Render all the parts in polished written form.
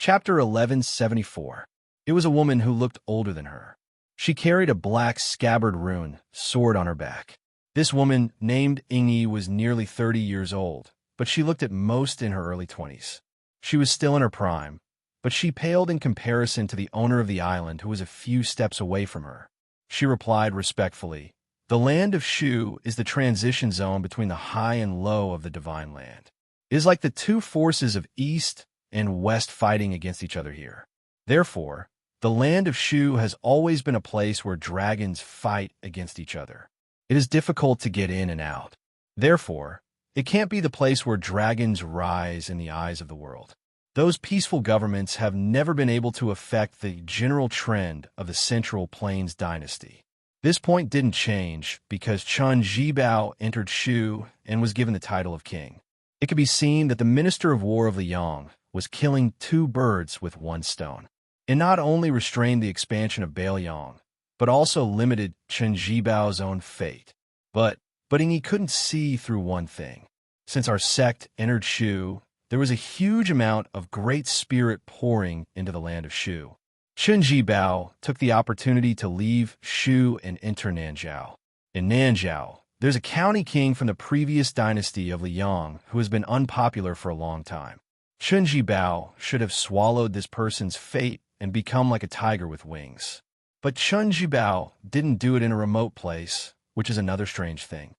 Chapter 1174. It was a woman who looked older than her. She carried a black scabbard rune sword on her back. This woman, named Ingi, was nearly 30 years old, but she looked at most in her early 20s. She was still in her prime, but she paled in comparison to the owner of the island who was a few steps away from her. She replied respectfully, "The land of Shu is the transition zone between the high and low of the divine land. It is like the two forces of east and west fighting against each other here. Therefore, the land of Shu has always been a place where dragons fight against each other. It is difficult to get in and out. Therefore, it can't be the place where dragons rise in the eyes of the world. Those peaceful governments have never been able to affect the general trend of the Central Plains dynasty." This point didn't change because Chun Jibao entered Shu and was given the title of king. It could be seen that the Minister of War of Liang was killing two birds with one stone. It not only restrained the expansion of Bailiang, but also limited Chun Jibao's own fate. But Ingi couldn't see through one thing. Since our sect entered Shu, there was a huge amount of great spirit pouring into the land of Shu. Chun Jibao took the opportunity to leave Shu and enter Nanzhao. In Nanzhao, there's a county king from the previous dynasty of Liang who has been unpopular for a long time. Chun Jibao should have swallowed this person's fate and become like a tiger with wings. But Chun Jibao didn't do it in a remote place, which is another strange thing.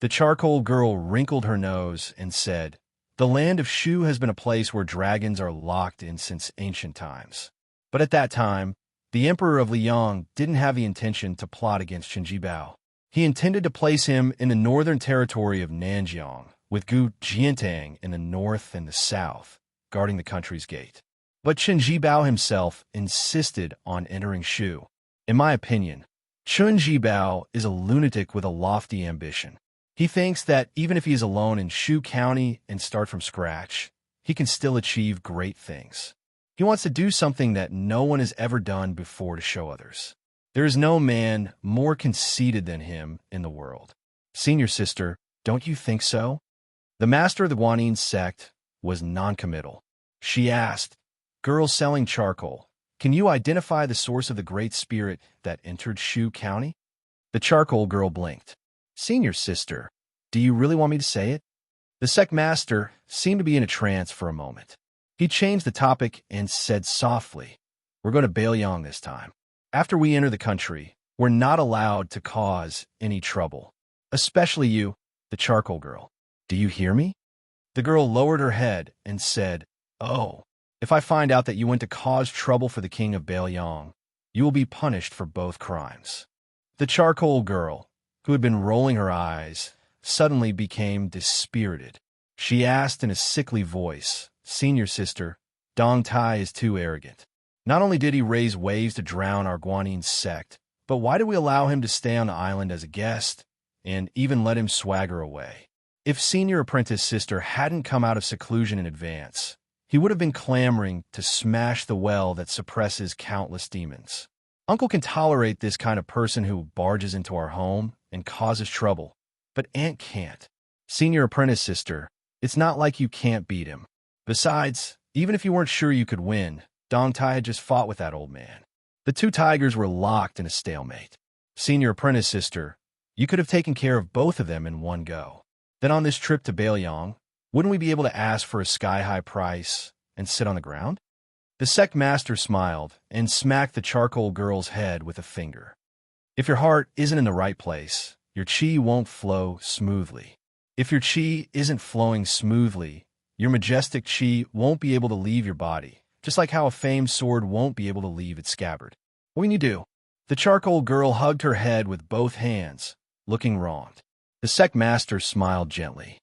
The charcoal girl wrinkled her nose and said, "The land of Shu has been a place where dragons are locked in since ancient times. But at that time, the emperor of Liang didn't have the intention to plot against Chun Jibao. He intended to place him in the northern territory of Nanjiang, with Gu Jiantang in the north and the south, guarding the country's gate. But Chun Jibao himself insisted on entering Shu. In my opinion, Chun Jibao is a lunatic with a lofty ambition. He thinks that even if he is alone in Shu County and start from scratch, he can still achieve great things. He wants to do something that no one has ever done before to show others. There is no man more conceited than him in the world. Senior sister, don't you think so?" The master of the Guanyin sect was noncommittal. She asked, "Girl selling charcoal, can you identify the source of the great spirit that entered Shu County?" The charcoal girl blinked. "Senior sister, do you really want me to say it?" The sect master seemed to be in a trance for a moment. He changed the topic and said softly, "We're going to Bailiang this time. After we enter the country, we're not allowed to cause any trouble. Especially you, the charcoal girl. Do you hear me?" The girl lowered her head and said, "Oh, if I find out that you went to cause trouble for the king of Bailiang, you will be punished for both crimes." The charcoal girl, who had been rolling her eyes, suddenly became dispirited. She asked in a sickly voice, "Senior sister, Dong Tai is too arrogant. Not only did he raise waves to drown our Guanyin sect, but why did we allow him to stay on the island as a guest, and even let him swagger away? If senior apprentice sister hadn't come out of seclusion in advance, he would have been clamoring to smash the well that suppresses countless demons. Uncle can tolerate this kind of person who barges into our home and causes trouble, but Aunt can't. Senior apprentice sister, it's not like you can't beat him. Besides, even if you weren't sure you could win, Dong Tai had just fought with that old man." The two tigers were locked in a stalemate. "Senior apprentice sister, you could have taken care of both of them in one go. Then on this trip to Bailiang, wouldn't we be able to ask for a sky-high price and sit on the ground?" The sect master smiled and smacked the charcoal girl's head with a finger. "If your heart isn't in the right place, your chi won't flow smoothly. If your chi isn't flowing smoothly, your majestic chi won't be able to leave your body, just like how a famed sword won't be able to leave its scabbard. What can you do?" The charcoal girl hugged her head with both hands, looking wronged. The sect master smiled gently.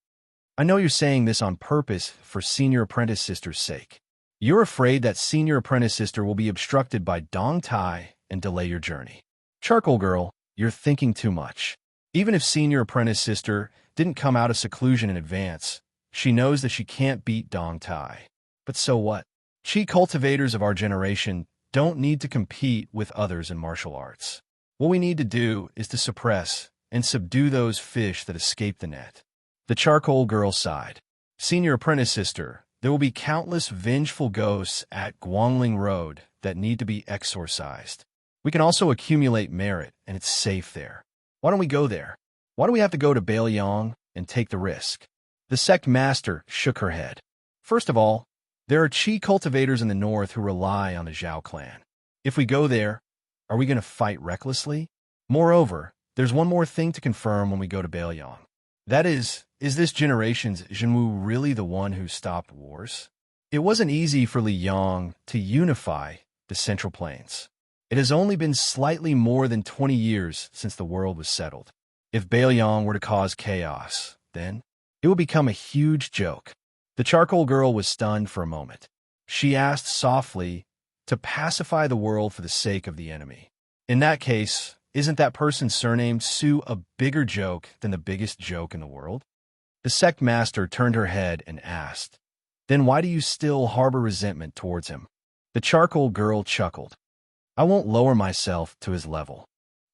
"I know you're saying this on purpose for senior apprentice sister's sake. You're afraid that senior apprentice sister will be obstructed by Dong Tai and delay your journey. Charcoal girl, you're thinking too much. Even if senior apprentice sister didn't come out of seclusion in advance, she knows that she can't beat Dong Tai. But so what? Chi cultivators of our generation don't need to compete with others in martial arts. What we need to do is to suppress and subdue those fish that escape the net." The charcoal girl sighed. "Senior apprentice sister, There will be countless vengeful ghosts at Guangling Road that need to be exorcised. We can also accumulate merit, and it's safe there. Why don't we go there? Why do we have to go to Bailiang and take the risk? The sect master shook her head. First of all, there are Qi cultivators in the north who rely on the Zhao clan. If we go there, are we going to fight recklessly? Moreover, there's one more thing to confirm when we go to Bailiang. That is this generation's Zhenwu really the one who stopped wars? It wasn't easy for Li Yang to unify the Central Plains. It has only been slightly more than 20 years since the world was settled. If Bailiang were to cause chaos, then it would become a huge joke. The charcoal girl was stunned for a moment. She asked softly to pacify the world for the sake of the enemy. In that case, isn't that person's surname Su a bigger joke than the biggest joke in the world? The sect master turned her head and asked, "Then why do you still harbor resentment towards him?" The charcoal girl chuckled. "I won't lower myself to his level."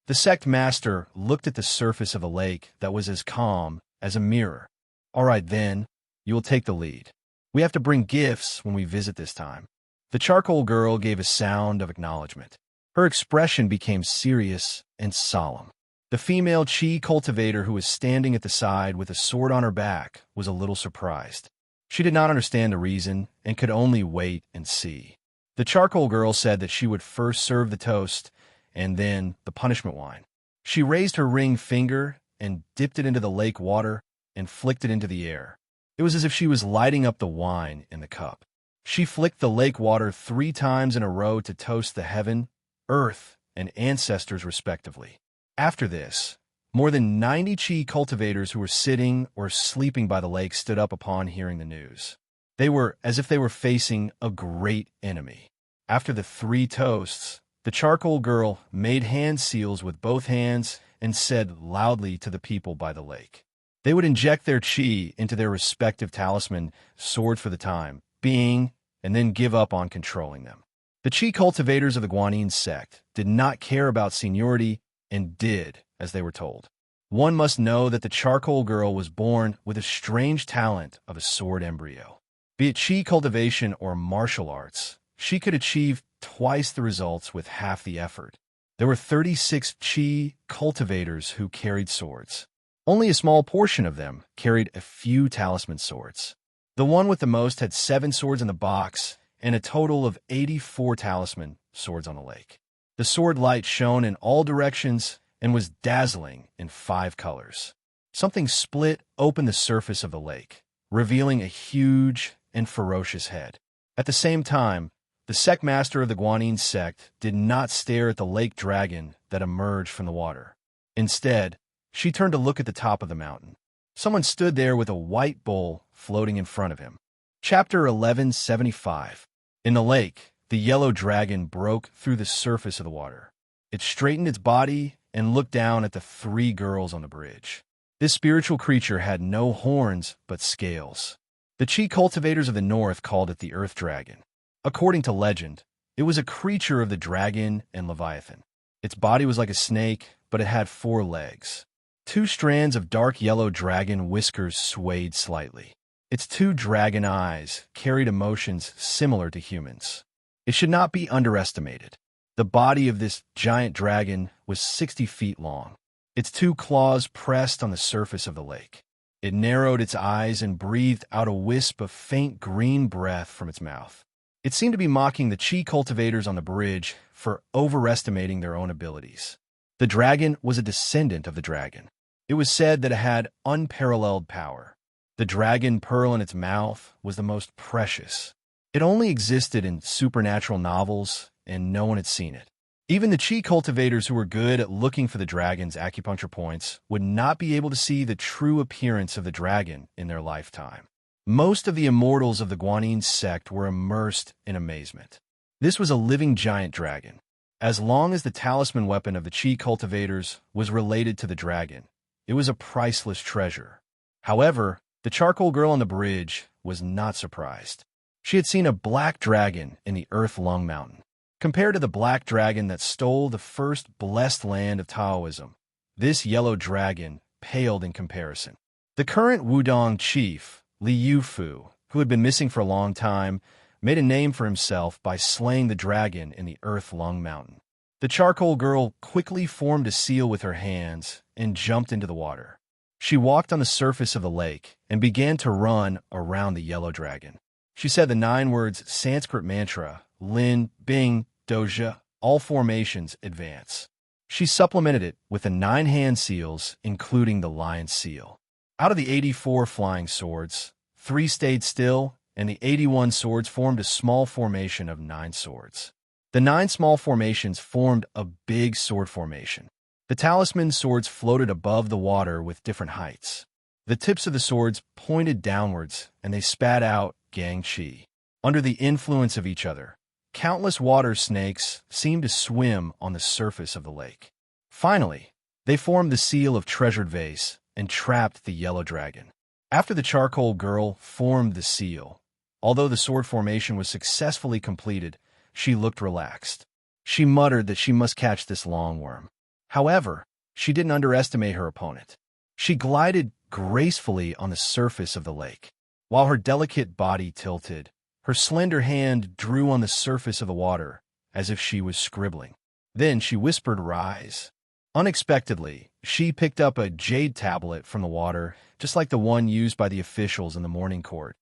The sect master looked at the surface of a lake that was as calm as a mirror. "All right, then, you will take the lead. We have to bring gifts when we visit this time." The charcoal girl gave a sound of acknowledgement. Her expression became serious and solemn. The female Qi cultivator who was standing at the side with a sword on her back was a little surprised. She did not understand the reason and could only wait and see. The charcoal girl said that she would first serve the toast and then the punishment wine. She raised her ring finger and dipped it into the lake water and flicked it into the air. It was as if she was lighting up the wine in the cup. She flicked the lake water 3 times in a row to toast the heaven, earth, and ancestors respectively. After this, more than 90 Qi cultivators who were sitting or sleeping by the lake stood up upon hearing the news. They were as if they were facing a great enemy. After the 3 toasts, the charcoal girl made hand seals with both hands and said loudly to the people by the lake. They would inject their qi into their respective talisman swords for the time being and then give up on controlling them. The Qi cultivators of the Guanyin sect did not care about seniority and did as they were told. One must know that the charcoal girl was born with a strange talent of a sword embryo. Be it Qi cultivation or martial arts, she could achieve twice the results with half the effort. There were 36 Qi cultivators who carried swords. Only a small portion of them carried a few talisman swords. The one with the most had 7 swords in the box and a total of 84 talisman swords on the lake. The sword light shone in all directions and was dazzling in 5 colors. Something split open the surface of the lake, revealing a huge and ferocious head. At the same time, the sect master of the Guanyin sect did not stare at the lake dragon that emerged from the water. Instead, she turned to look at the top of the mountain. Someone stood there with a white bowl floating in front of him. Chapter 1175. In the lake, the yellow dragon broke through the surface of the water. It straightened its body and looked down at the 3 girls on the bridge. This spiritual creature had no horns but scales. The Qi cultivators of the north called it the earth dragon. According to legend, it was a creature of the dragon and Leviathan. Its body was like a snake, but it had 4 legs. 2 strands of dark yellow dragon whiskers swayed slightly. Its 2 dragon eyes carried emotions similar to humans. It should not be underestimated. The body of this giant dragon was 60 feet long. Its 2 claws pressed on the surface of the lake. It narrowed its eyes and breathed out a wisp of faint green breath from its mouth. It seemed to be mocking the Qi cultivators on the bridge for overestimating their own abilities. The dragon was a descendant of the dragon. It was said that it had unparalleled power. The dragon pearl in its mouth was the most precious. It only existed in supernatural novels, and no one had seen it. Even the Qi cultivators who were good at looking for the dragon's acupuncture points would not be able to see the true appearance of the dragon in their lifetime. Most of the immortals of the Guanyin sect were immersed in amazement. This was a living giant dragon. As long as the talisman weapon of the Qi cultivators was related to the dragon, it was a priceless treasure. However, the charcoal girl on the bridge was not surprised. She had seen a black dragon in the Earth Lung Mountain. Compared to the black dragon that stole the first blessed land of Taoism, this yellow dragon paled in comparison. The current Wudong chief, Li Yufu, who had been missing for a long time, made a name for himself by slaying the dragon in the earth-lung mountain. The charcoal girl quickly formed a seal with her hands and jumped into the water. She walked on the surface of the lake and began to run around the yellow dragon. She said the 9 words Sanskrit mantra, Lin, Bing, Doja, all formations advance. She supplemented it with the 9 hand seals, including the lion seal. Out of the 84 flying swords, 3 stayed still, and the 81 swords formed a small formation of 9 swords. The 9 small formations formed a big sword formation. The talisman swords floated above the water with different heights. The tips of the swords pointed downwards, and they spat out Gang Chi. Under the influence of each other, countless water snakes seemed to swim on the surface of the lake. Finally, they formed the seal of treasured vase and trapped the yellow dragon. After the charcoal girl formed the seal, although the sword formation was successfully completed, she looked relaxed. She muttered that she must catch this longworm. However, she didn't underestimate her opponent. She glided gracefully on the surface of the lake. While her delicate body tilted, her slender hand drew on the surface of the water as if she was scribbling. Then she whispered, "Rise." Unexpectedly, she picked up a jade tablet from the water, just like the one used by the officials in the morning court.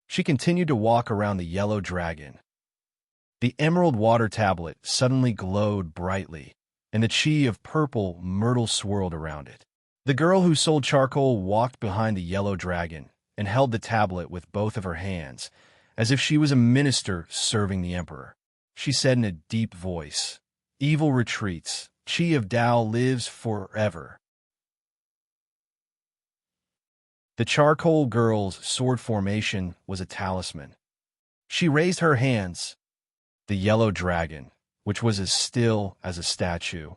She continued to walk around the yellow dragon. The emerald water tablet suddenly glowed brightly, and the chi of purple myrtle swirled around it. The girl who sold charcoal walked behind the yellow dragon and held the tablet with both of her hands, as if she was a minister serving the emperor. She said in a deep voice, "Evil retreats. Chi of Tao lives forever." The charcoal girl's sword formation was a talisman. She raised her hands. The yellow dragon, which was as still as a statue.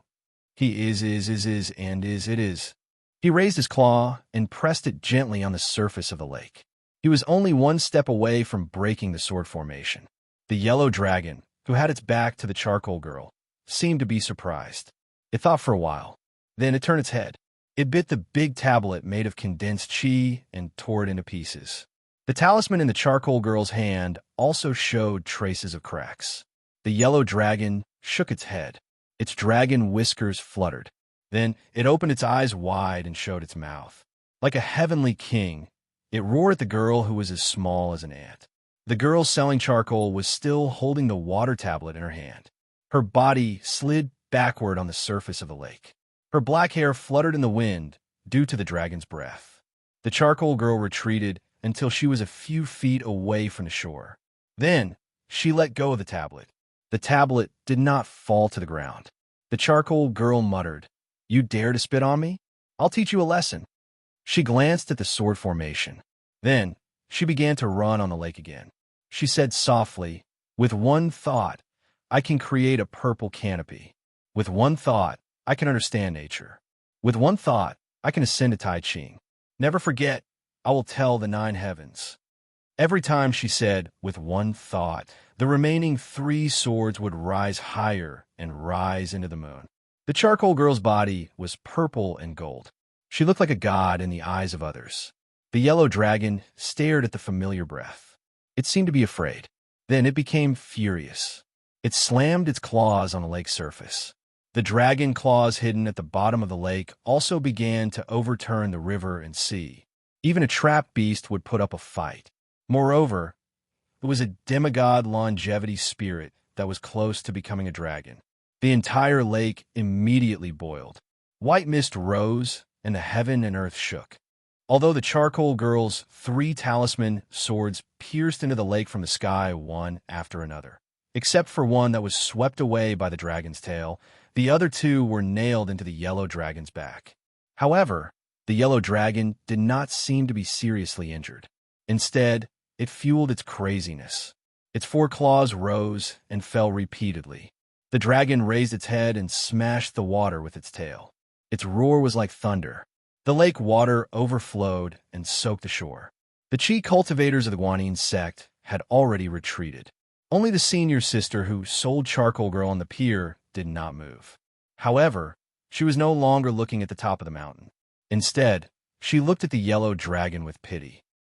He is, and is, it is. He raised his claw and pressed it gently on the surface of the lake. He was only 1 step away from breaking the sword formation. The yellow dragon, who had its back to the charcoal girl, seemed to be surprised. It thought for a while. Then it turned its head. It bit the big tablet made of condensed chi and tore it into pieces. The talisman in the charcoal girl's hand also showed traces of cracks. The yellow dragon shook its head. Its dragon whiskers fluttered. Then it opened its eyes wide and showed its mouth. Like a heavenly king, it roared at the girl who was as small as an ant. The girl selling charcoal was still holding the water tablet in her hand. Her body slid backward on the surface of the lake. Her black hair fluttered in the wind due to the dragon's breath. The charcoal girl retreated until she was a few feet away from the shore. Then she let go of the tablet. The tablet did not fall to the ground. The charcoal girl muttered, "You dare to spit on me? I'll teach you a lesson." She glanced at the sword formation. Then she began to run on the lake again. She said softly, "With one thought, I can create a purple canopy. With one thought, I can understand nature. With one thought, I can ascend to Tai Ching. Never forget, I will tell the 9 heavens." Every time she said, "with one thought," the remaining 3 swords would rise higher and rise into the moon. The charcoal girl's body was purple and gold. She looked like a god in the eyes of others. The yellow dragon stared at the familiar breath. It seemed to be afraid. Then it became furious. It slammed its claws on the lake's surface. The dragon claws hidden at the bottom of the lake also began to overturn the river and sea. Even a trapped beast would put up a fight. Moreover, it was a demigod longevity spirit that was close to becoming a dragon. The entire lake immediately boiled. White mist rose, and the heaven and earth shook. Although the charcoal girl's 3 talisman swords pierced into the lake from the sky one after another. Except for one that was swept away by the dragon's tail, the other 2 were nailed into the yellow dragon's back. However, the yellow dragon did not seem to be seriously injured. Instead, it fueled its craziness. Its 4 claws rose and fell repeatedly. The dragon raised its head and smashed the water with its tail. Its roar was like thunder. The lake water overflowed and soaked the shore. The Chi cultivators of the Guanyin sect had already retreated. Only the senior sister who sold charcoal girl on the pier did not move. However, she was no longer looking at the top of the mountain. Instead, she looked at the yellow dragon with pity.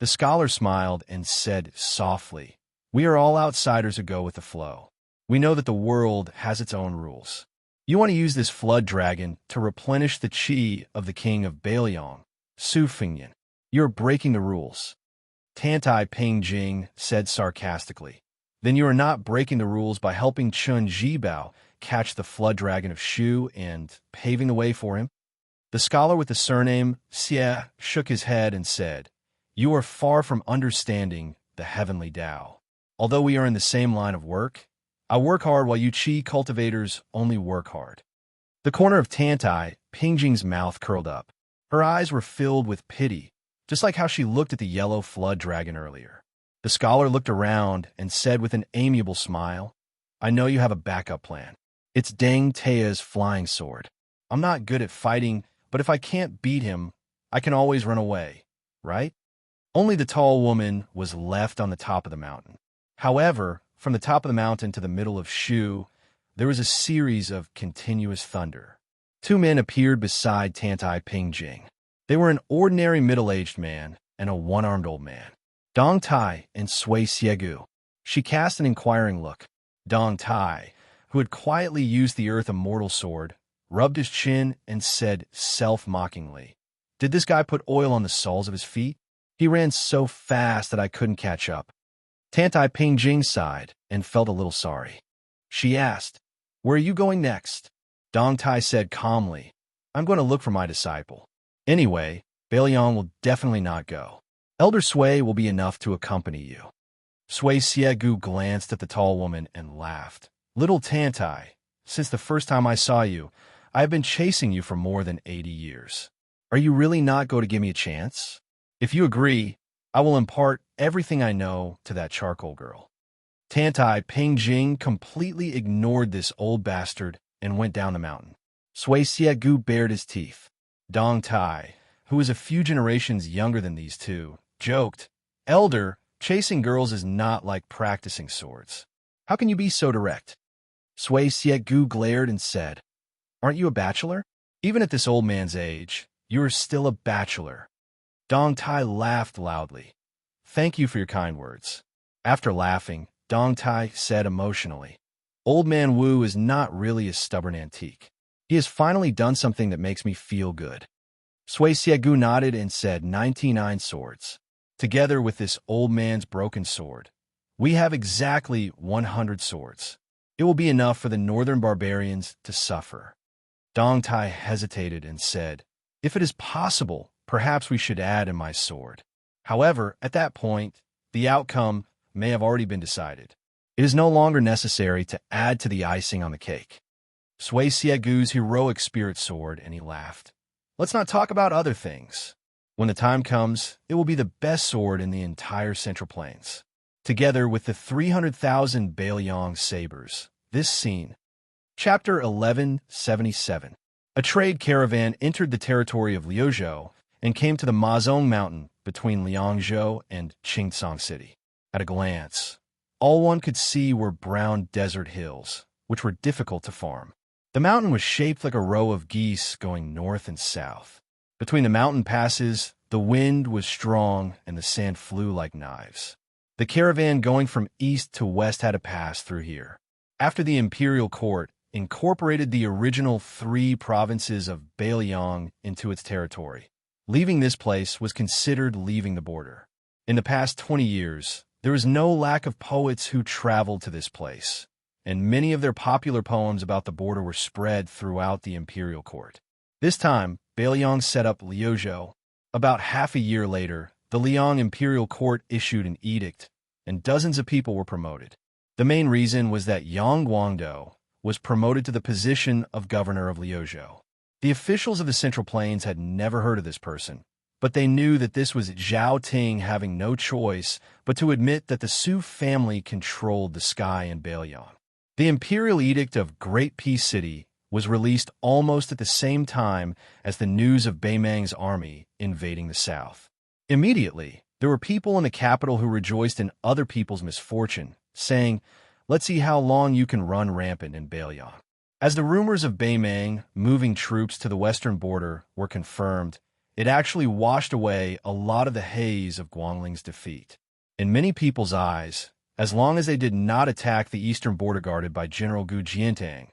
The scholar smiled and said softly, "We are all outsiders who go with the flow. We know that the world has its own rules. You want to use this flood dragon to replenish the chi of the king of Bailiang, Su Fingyan. You're breaking the rules." Tantai Pingjing said sarcastically. "Then you are not breaking the rules by helping Chun Jibao catch the flood dragon of Shu and paving the way for him?" The scholar with the surname Xie shook his head and said, "You are far from understanding the heavenly Tao. Although we are in the same line of work, I work hard while you Qi cultivators only work hard." The corner of Tantai Pingjing's mouth curled up. Her eyes were filled with pity, just like how she looked at the yellow flood dragon earlier. The scholar looked around and said with an amiable smile, "I know you have a backup plan. It's Deng Tea's flying sword. I'm not good at fighting, but if I can't beat him, I can always run away, right?" Only the tall woman was left on the top of the mountain. However, from the top of the mountain to the middle of Shu, there was a series of continuous thunder. Two men appeared beside Tantai Pingjing. They were an ordinary middle-aged man and a one-armed old man. Dong Tai and Sui Siegu. She cast an inquiring look. Dong Tai, who had quietly used the earth immortal sword, rubbed his chin and said self-mockingly, "Did this guy put oil on the soles of his feet? He ran so fast that I couldn't catch up." Tantai Pingjing sighed and felt a little sorry. She asked, "Where are you going next?" Dong Tai said calmly, "I'm going to look for my disciple. Anyway, Bailiang will definitely not go. Elder Sui will be enough to accompany you." Sui Siegu glanced at the tall woman and laughed. "Little Tantai, since the first time I saw you, I have been chasing you for more than 80 years. Are you really not going to give me a chance? If you agree, I will impart everything I know to that charcoal girl." Tantai Pingjing completely ignored this old bastard and went down the mountain. Sui Siegu bared his teeth. Dong Tai, who was a few generations younger than these two, joked, "Elder, chasing girls is not like practicing swords. How can you be so direct?" Sui Siegu glared and said, "Aren't you a bachelor? Even at this old man's age, you are still a bachelor." Dong Tai laughed loudly. "Thank you for your kind words." After laughing, Dong Tai said emotionally, "Old Man Wu is not really a stubborn antique. He has finally done something that makes me feel good." Sui Siegu nodded and said 99 swords. Together with this old man's broken sword, we have exactly 100 swords. It will be enough for the northern barbarians to suffer. Dong Tai hesitated and said, "If it is possible, perhaps we should add in my sword." However, at that point, the outcome may have already been decided. It is no longer necessary to add to the icing on the cake. Sui Siegu's heroic spirit soared, and he laughed. "Let's not talk about other things. When the time comes, it will be the best sword in the entire Central Plains, together with the 300,000 Bailiang sabers." This scene. Chapter 1177. A trade caravan entered the territory of Liuzhou and came to the Mazong Mountain between Liangzhou and Qingsong City. At a glance, all one could see were brown desert hills, which were difficult to farm. The mountain was shaped like a row of geese going north and south. Between the mountain passes, the wind was strong and the sand flew like knives. The caravan going from east to west had to pass through here. After the imperial court incorporated the original 3 provinces of Bailiang into its territory, leaving this place was considered leaving the border. In the past 20 years, there was no lack of poets who traveled to this place, and many of their popular poems about the border were spread throughout the imperial court. This time, Bailiang set up Liuzhou. About half a year later, the Liang imperial court issued an edict, and dozens of people were promoted. The main reason was that Yang Guangdou was promoted to the position of governor of Liuzhou. The officials of the Central Plains had never heard of this person, but they knew that this was Zhao Ting having no choice but to admit that the Su family controlled the sky in Bailiang. The imperial edict of Great Peace City was released almost at the same time as the news of Baimang's army invading the south. Immediately, there were people in the capital who rejoiced in other people's misfortune, saying, "Let's see how long you can run rampant in Bailiang." As the rumors of Baimang moving troops to the western border were confirmed, It actually washed away a lot of the haze of Guangling's defeat. In many people's eyes, as long as they did not attack the eastern border guarded by General Gu Jiantang,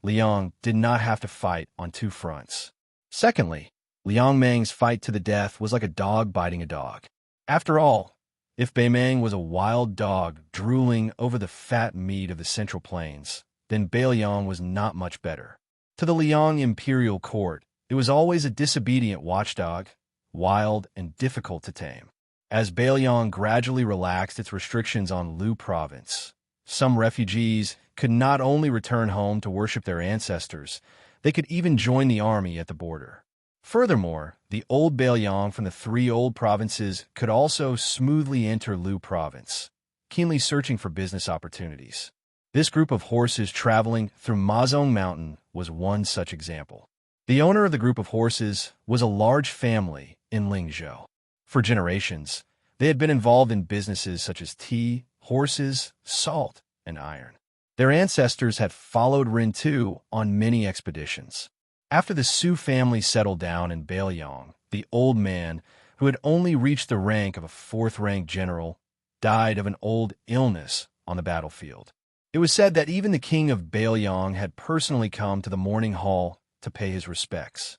Liang did not have to fight on two fronts. Secondly, Liang Mang's fight to the death was like a dog biting a dog. After all, if Bei Meng was a wild dog drooling over the fat meat of the Central Plains, then Bei Liang was not much better. To the Liang imperial court, it was always a disobedient watchdog, wild and difficult to tame. As Bei Liang gradually relaxed its restrictions on Lu province, some refugees could not only return home to worship their ancestors, they could even join the army at the border. Furthermore, the old Bei Liang from the three old provinces could also smoothly enter Lu province, keenly searching for business opportunities. This group of horses traveling through Mazong Mountain was one such example. The owner of the group of horses was a large family in Lingzhou. For generations, they had been involved in businesses such as tea, horses, salt, and iron. Their ancestors had followed Ren Tu on many expeditions. After the Su family settled down in Beiliang, the old man, who had only reached the rank of a fourth-rank general, died of an old illness on the battlefield. It was said that even the king of Beiliang had personally come to the mourning hall to pay his respects.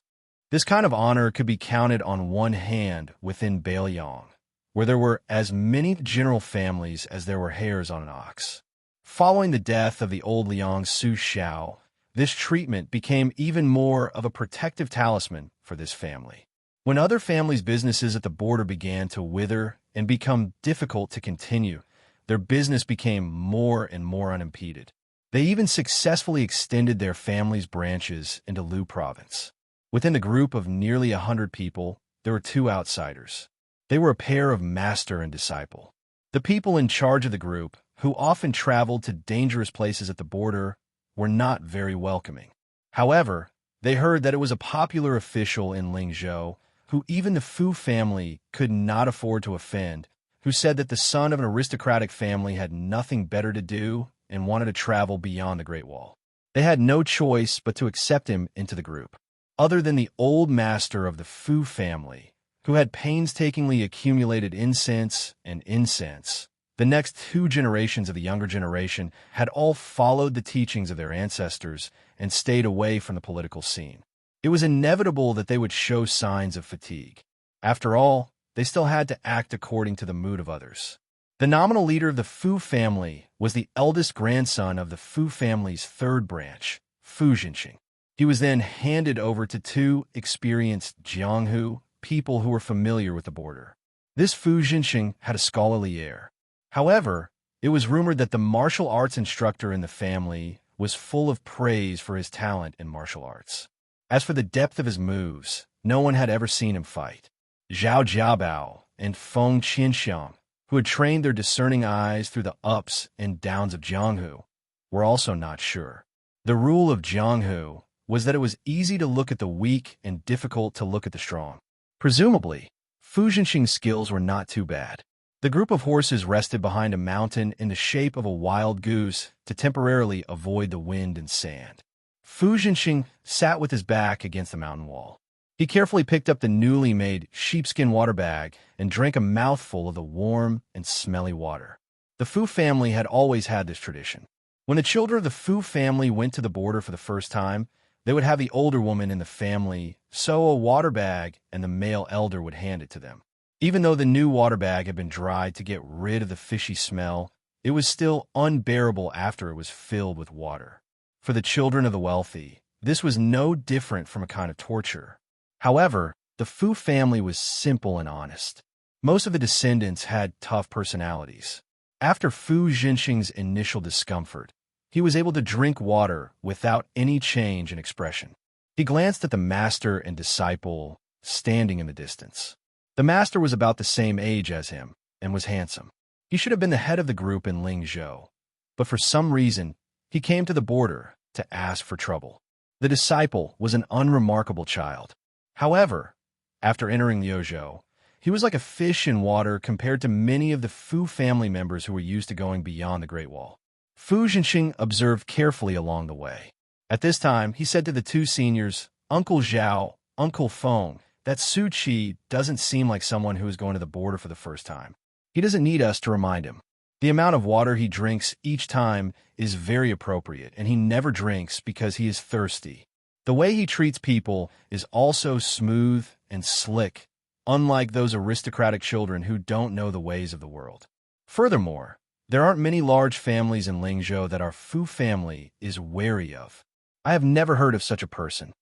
This kind of honor could be counted on one hand within Beiliang, where there were as many general families as there were hairs on an ox. Following the death of the old Liang Su Xiao, this treatment became even more of a protective talisman for this family. When other families' businesses at the border began to wither and become difficult to continue, their business became more and more unimpeded. They even successfully extended their family's branches into Lu province. Within the group of nearly 100 people, there were two outsiders. They were a pair of master and disciple. The people in charge of the group, who often traveled to dangerous places at the border, were not very welcoming. However, they heard that it was a popular official in Lingzhou, who even the Fu family could not afford to offend, who said that the son of an aristocratic family had nothing better to do and wanted to travel beyond the Great Wall. They had no choice but to accept him into the group. Other than the old master of the Fu family, who had painstakingly accumulated incense, the next two generations of the younger generation had all followed the teachings of their ancestors and stayed away from the political scene. It was inevitable that they would show signs of fatigue. After all, they still had to act according to the mood of others. The nominal leader of the Fu family was the eldest grandson of the Fu family's third branch, Fu Jinxing. He was then handed over to two experienced Jianghu, people who were familiar with the border. This Fu Jinxing had a scholarly air. However, it was rumored that the martial arts instructor in the family was full of praise for his talent in martial arts. As for the depth of his moves, no one had ever seen him fight. Zhao Jiabao and Feng Qianxiang, who had trained their discerning eyes through the ups and downs of Jianghu, were also not sure. The rule of Jianghu was that it was easy to look at the weak and difficult to look at the strong. Presumably, Fu Jinxing's skills were not too bad. The group of horses rested behind a mountain in the shape of a wild goose to temporarily avoid the wind and sand. Fu Jinxing sat with his back against the mountain wall. He carefully picked up the newly made sheepskin water bag and drank a mouthful of the warm and smelly water. The Fu family had always had this tradition. When the children of the Fu family went to the border for the first time, they would have the older woman in the family sew a water bag and the male elder would hand it to them. Even though the new water bag had been dried to get rid of the fishy smell, it was still unbearable after it was filled with water. For the children of the wealthy, this was no different from a kind of torture. However, the Fu family was simple and honest. Most of the descendants had tough personalities. After Fu Jinxing's initial discomfort, he was able to drink water without any change in expression. He glanced at the master and disciple standing in the distance. The master was about the same age as him and was handsome. He should have been the head of the group in Lingzhou, but for some reason, he came to the border to ask for trouble. The disciple was an unremarkable child. However, after entering Liuzhou, he was like a fish in water compared to many of the Fu family members who were used to going beyond the Great Wall. Fu Jinxing observed carefully along the way. At this time, he said to the two seniors, "Uncle Zhao, Uncle Feng, that Su Chi doesn't seem like someone who is going to the border for the first time. He doesn't need us to remind him. The amount of water he drinks each time is very appropriate, and he never drinks because he is thirsty. The way he treats people is also smooth and slick, unlike those aristocratic children who don't know the ways of the world. Furthermore, there aren't many large families in Lingzhou that our Fu family is wary of. I have never heard of such a person.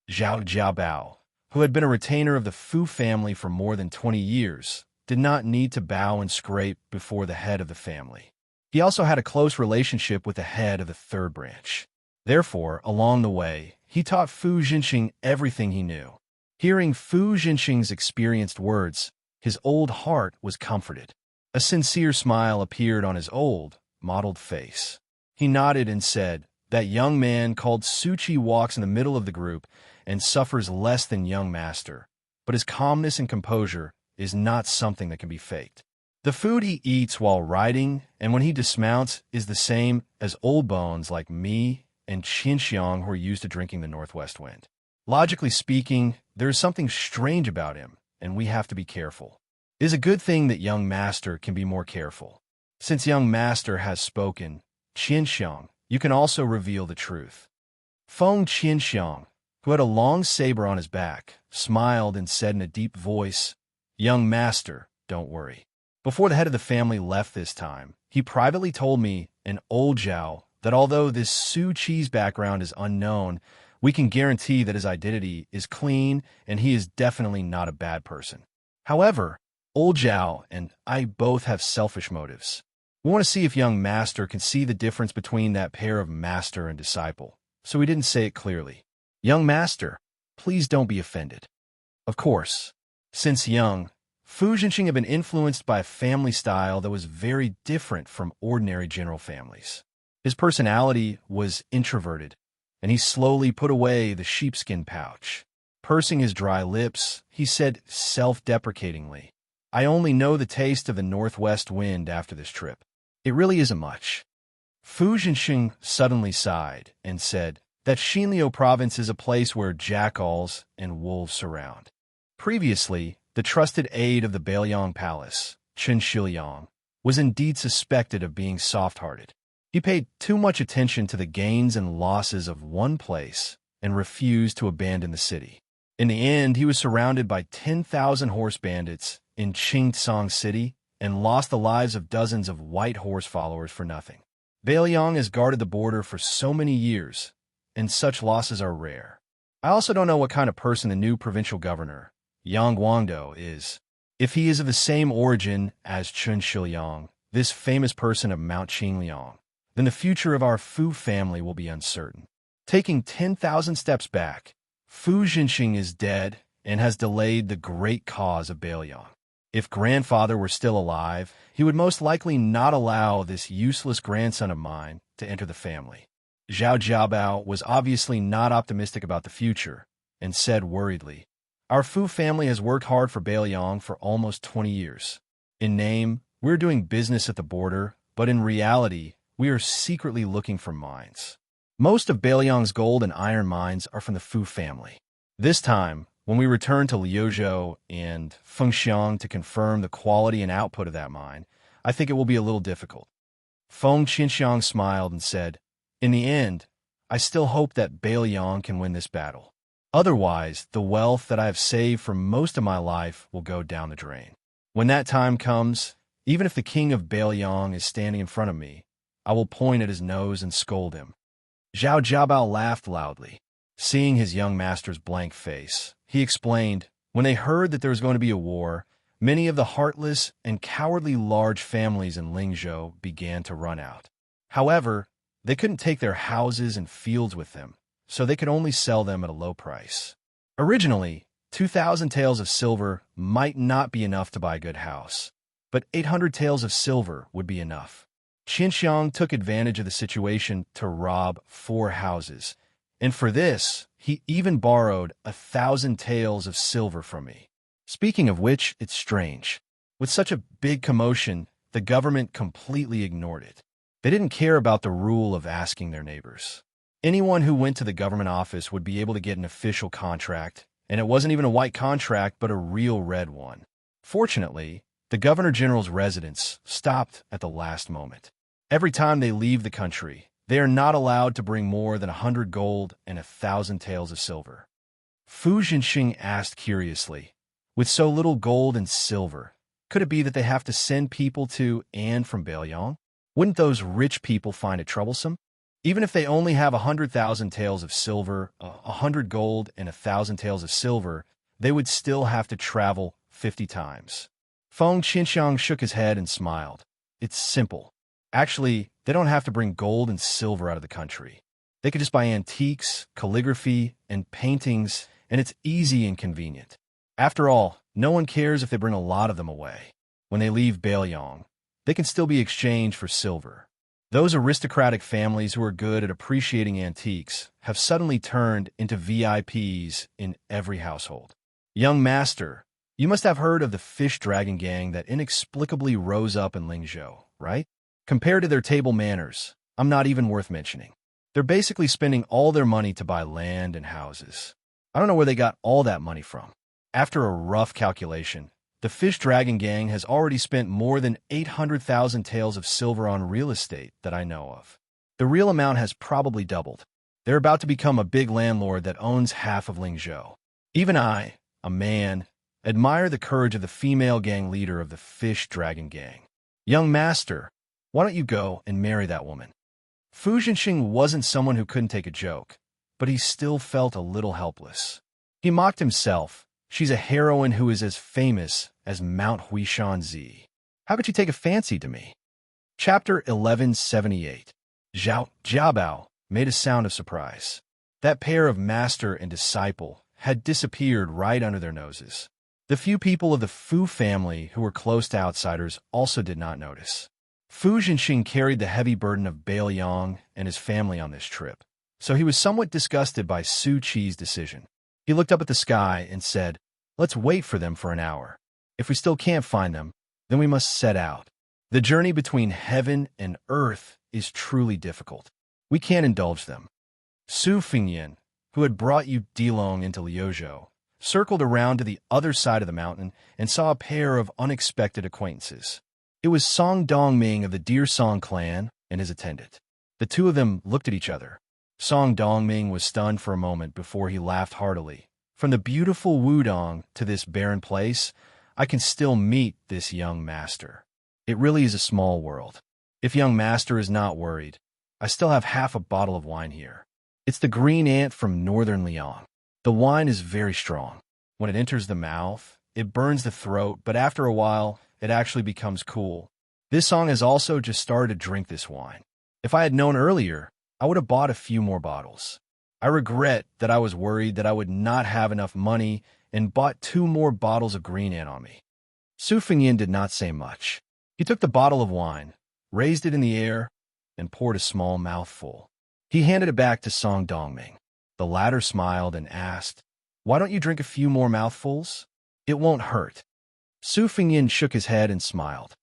Zhao Jiabao, who had been a retainer of the Fu family for more than 20 years, did not need to bow and scrape before the head of the family. He also had a close relationship with the head of the third branch. Therefore, along the way, he taught Fu Jinxing everything he knew. Hearing Fu Jinxing's experienced words, his old heart was comforted. A sincere smile appeared on his old, mottled face. He nodded and said, "That young man called Su Chi walks in the middle of the group and suffers less than young master, but his calmness and composure is not something that can be faked. The food he eats while riding and when he dismounts is the same as old bones like me and Qinxiang who are used to drinking the northwest wind. Logically speaking, there is something strange about him, and we have to be careful. It is a good thing that young master can be more careful. Since young master has spoken, Qinxiang, you can also reveal the truth." Feng Qinxiang, who had a long saber on his back, smiled and said in a deep voice, "Young master, don't worry." Before the head of the family left this time, he privately told me and old Zhao that although this Su Chi's background is unknown, we can guarantee that his identity is clean and he is definitely not a bad person. However, old Zhao and I both have selfish motives. We want to see if young master can see the difference between that pair of master and disciple, so we didn't say it clearly. Young master, please don't be offended. Of course, since young, Fu Jinxing had been influenced by a family style that was very different from ordinary general families. His personality was introverted, and he slowly put away the sheepskin pouch. Pursing his dry lips, he said self-deprecatingly, "I only know the taste of the northwest wind after this trip. It really isn't much." Fu Jinxing suddenly sighed and said that Xinliu province is a place where jackals and wolves surround. Previously, the trusted aide of the Bailiang Palace, Chen Shiliang, was indeed suspected of being soft-hearted. He paid too much attention to the gains and losses of one place and refused to abandon the city. In the end, he was surrounded by 10,000 horse bandits in Qingtsang City and lost the lives of dozens of white horse followers for nothing. Bailiang has guarded the border for so many years, and such losses are rare. I also don't know what kind of person the new provincial governor, Yang Guangdo, is. If he is of the same origin as Chen Shiliang, this famous person of Mount Qingliang, then the future of our Fu family will be uncertain. Taking 10,000 steps back, Fu Jinxing is dead and has delayed the great cause of Bailiang. If grandfather were still alive, he would most likely not allow this useless grandson of mine to enter the family. Zhao Jiabao was obviously not optimistic about the future and said worriedly, "Our Fu family has worked hard for Bailiang for almost 20 years. In name, we're doing business at the border, but in reality, we are secretly looking for mines. Most of Bailiang's gold and iron mines are from the Fu family. This time, when we return to Liuzhou and Fengxiang to confirm the quality and output of that mine, I think it will be a little difficult." Feng Qinxiang smiled and said, "In the end, I still hope that Bailiang can win this battle. Otherwise, the wealth that I have saved for most of my life will go down the drain. When that time comes, even if the king of Bailiang is standing in front of me, I will point at his nose and scold him." Zhao Jiabao laughed loudly. Seeing his young master's blank face, he explained, "When they heard that there was going to be a war, many of the heartless and cowardly large families in Lingzhou began to run out. However, they couldn't take their houses and fields with them, so they could only sell them at a low price. Originally, 2,000 taels of silver might not be enough to buy a good house, but 800 taels of silver would be enough. Qinxiang took advantage of the situation to rob 4 houses, and for this, he even borrowed 1,000 taels of silver from me. Speaking of which, it's strange. With such a big commotion, the government completely ignored it. They didn't care about the rule of asking their neighbors. Anyone who went to the government office would be able to get an official contract and it wasn't even a white contract but a real red one. Fortunately, the Governor General's residence stopped at the last moment. Every time they leave the country, they are not allowed to bring more than 100 gold and 1,000 taels of silver. Fu Jinxing asked curiously, with so little gold and silver, could it be that they have to send people to and from Bailiang? Wouldn't those rich people find it troublesome? Even if they only have 100,000 taels of silver, 100 gold, and 1,000 taels of silver, they would still have to travel 50 times. Feng Qinxiang shook his head and smiled. It's simple. Actually, they don't have to bring gold and silver out of the country. They could just buy antiques, calligraphy, and paintings, and it's easy and convenient. After all, no one cares if they bring a lot of them away. When they leave Bailiang, they can still be exchanged for silver. Those aristocratic families who are good at appreciating antiques have suddenly turned into VIPs in every household. Young master, you must have heard of the fish dragon gang that inexplicably rose up in Lingzhou, right? Compared to their table manners, I'm not even worth mentioning. They're basically spending all their money to buy land and houses. I don't know where they got all that money from. After a rough calculation, the Fish Dragon Gang has already spent more than 800,000 taels of silver on real estate that I know of. The real amount has probably doubled. They're about to become a big landlord that owns half of Lingzhou. Even I, a man, admire the courage of the female gang leader of the Fish Dragon Gang. Young master, why don't you go and marry that woman? Fu Jinxing wasn't someone who couldn't take a joke, but he still felt a little helpless. He mocked himself. She's a heroine who is as famous as Mount Huishanzi. How could she take a fancy to me? Chapter 1178. Jiabao made a sound of surprise. That pair of master and disciple had disappeared right under their noses. The few people of the Fu family who were close to outsiders also did not notice. Fu Jinxing carried the heavy burden of Bailiang and his family on this trip, so he was somewhat disgusted by Su Qi's decision. He looked up at the sky and said, "Let's wait for them for an hour. If we still can't find them, then we must set out. The journey between heaven and earth is truly difficult. We can't indulge them." Su Fingyan, who had brought Yu Dilong into Liuzhou, circled around to the other side of the mountain and saw a pair of unexpected acquaintances. It was Song Dongming of the Deer Song clan and his attendant. The two of them looked at each other. Song Dongming was stunned for a moment before he laughed heartily. From the beautiful Wudong to this barren place, I can still meet this young master. It really is a small world. If young master is not worried, I still have half a bottle of wine here. It's the green ant from northern Liang. The wine is very strong. When it enters the mouth, it burns the throat, but after a while, it actually becomes cool. This song has also just started to drink this wine. If I had known earlier, I would have bought a few more bottles. I regret that I was worried that I would not have enough money and bought 2 more bottles of green ant on me. Su Fingyan did not say much. He took the bottle of wine, raised it in the air, and poured a small mouthful. He handed it back to Song Dongming. The latter smiled and asked, "Why don't you drink a few more mouthfuls? It won't hurt." Su Fingyan shook his head and smiled.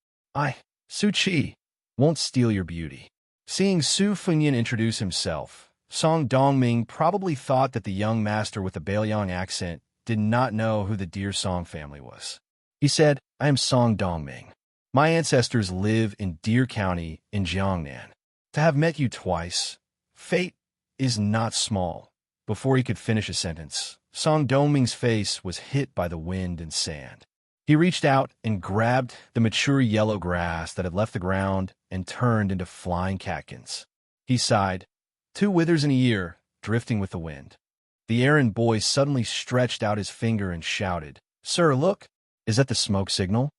Su Qi, won't steal your beauty." Seeing Su Fingyan introduce himself, Song Dongming probably thought that the young master with the Bailiang accent did not know who the Deer Song family was. He said, "I am Song Dongming. My ancestors live in Deer County in Jiangnan. To have met you twice, fate is not small." Before he could finish a sentence, Song Dongming's face was hit by the wind and sand. He reached out and grabbed the mature yellow grass that had left the ground and turned into flying catkins. He sighed, 2 withers in a year, drifting with the wind. The errand boy suddenly stretched out his finger and shouted, "Sir, look! Is that the smoke signal?"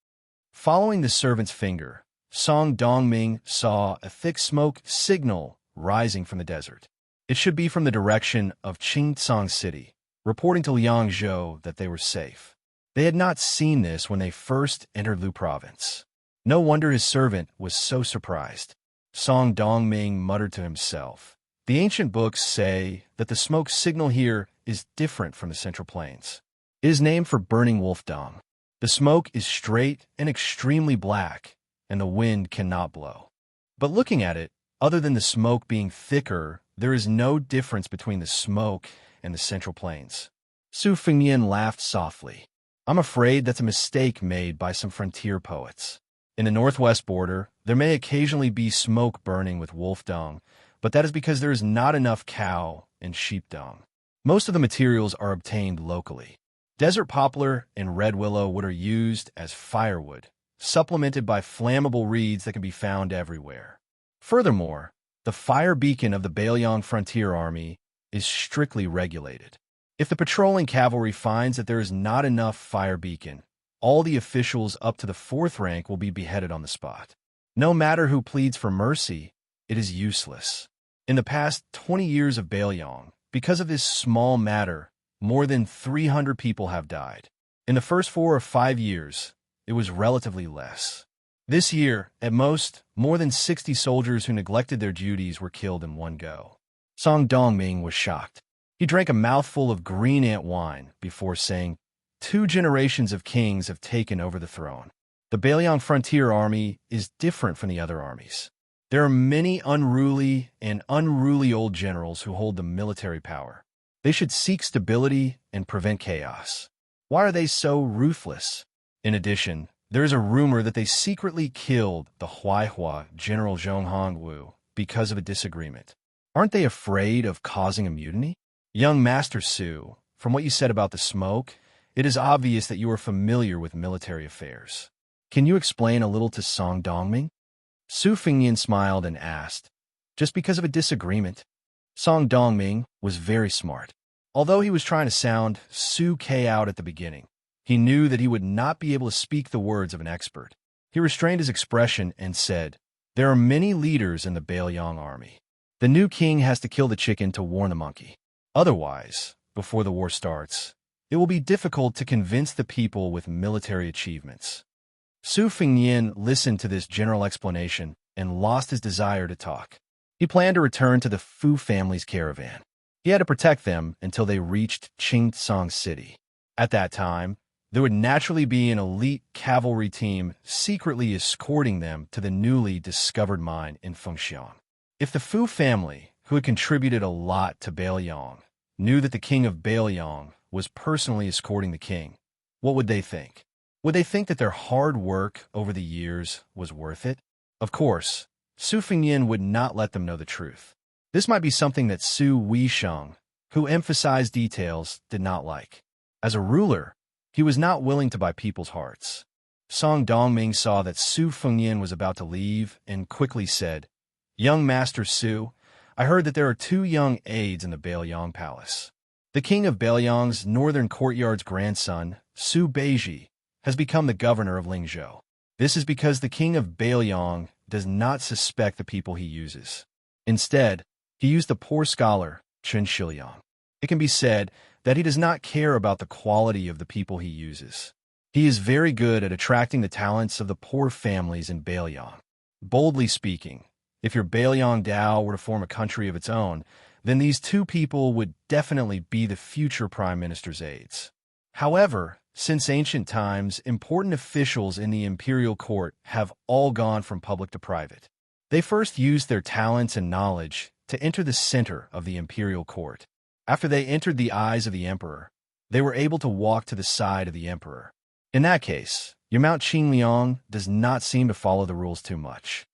Following the servant's finger, Song Dongming saw a thick smoke signal rising from the desert. It should be from the direction of Qingtsang City, reporting to Liangzhou that they were safe. They had not seen this when they first entered Lu province. No wonder his servant was so surprised. Song Dongming muttered to himself, "The ancient books say that the smoke signal here is different from the Central Plains. It is named for burning wolf dung. The smoke is straight and extremely black, and the wind cannot blow. But looking at it, other than the smoke being thicker, there is no difference between the smoke and the Central Plains. Su Fengnian laughed softly. I'm afraid that's a mistake made by some frontier poets. In the northwest border, there may occasionally be smoke burning with wolf dung, but that is because there is not enough cow and sheep dung. Most of the materials are obtained locally. Desert poplar and red willow wood are used as firewood, supplemented by flammable reeds that can be found everywhere. Furthermore, the fire beacon of the Bailiang Frontier Army is strictly regulated. If the patrolling cavalry finds that there is not enough fire beacon, all the officials up to the 4th rank will be beheaded on the spot. No matter who pleads for mercy, it is useless. In the past 20 years of Bailiang, because of this small matter, more than 300 people have died. In the first 4 or 5 years, it was relatively less. This year, at most, more than 60 soldiers who neglected their duties were killed in one go. Song Dongming was shocked. He drank a mouthful of green ant wine before saying, 2 generations of kings have taken over the throne. The Bailiang Frontier Army is different from the other armies. There are many unruly old generals who hold the military power. They should seek stability and prevent chaos. Why are they so ruthless? In addition, there is a rumor that they secretly killed the Huaihua General Zhong Hongwu because of a disagreement. Aren't they afraid of causing a mutiny? Young Master Su, from what you said about the smoke, it is obvious that you are familiar with military affairs. Can you explain a little to Song Dongming? Su Fengnian smiled and asked, just because of a disagreement? Song Dongming was very smart. Although he was trying to sound Su K out at the beginning, he knew that he would not be able to speak the words of an expert. He restrained his expression and said, there are many leaders in the Bailiang army. The new king has to kill the chicken to warn the monkey. Otherwise, before the war starts, it will be difficult to convince the people with military achievements. Su Fengnian listened to this general explanation and lost his desire to talk. He planned to return to the Fu family's caravan. He had to protect them until they reached Qingtsong City. At that time, there would naturally be an elite cavalry team secretly escorting them to the newly discovered mine in Fengxiang. If the Fu family, who had contributed a lot to Bailiang, knew that the king of Bailiang was personally escorting the king, what would they think? Would they think that their hard work over the years was worth it? Of course, Su Fengnian would not let them know the truth. This might be something that Su Weisheng, who emphasized details, did not like. As a ruler, he was not willing to buy people's hearts. Song Dongming saw that Su Fengnian was about to leave and quickly said, Young Master Su, I heard that there are 2 young aides in the Bailiang Palace. The king of Bailiang's northern courtyard's grandson, Su Beiji, has become the governor of Lingzhou. This is because the king of Bailiang does not suspect the people he uses. Instead, he used the poor scholar, Chen Shiliang. It can be said that he does not care about the quality of the people he uses. He is very good at attracting the talents of the poor families in Bailiang. Boldly speaking, if your Bailiang Dao were to form a country of its own, then these 2 people would definitely be the future prime minister's aides. However, since ancient times, important officials in the imperial court have all gone from public to private. They first used their talents and knowledge to enter the center of the imperial court. After they entered the eyes of the emperor, they were able to walk to the side of the emperor. In that case, your Mount Qingliang does not seem to follow the rules too much.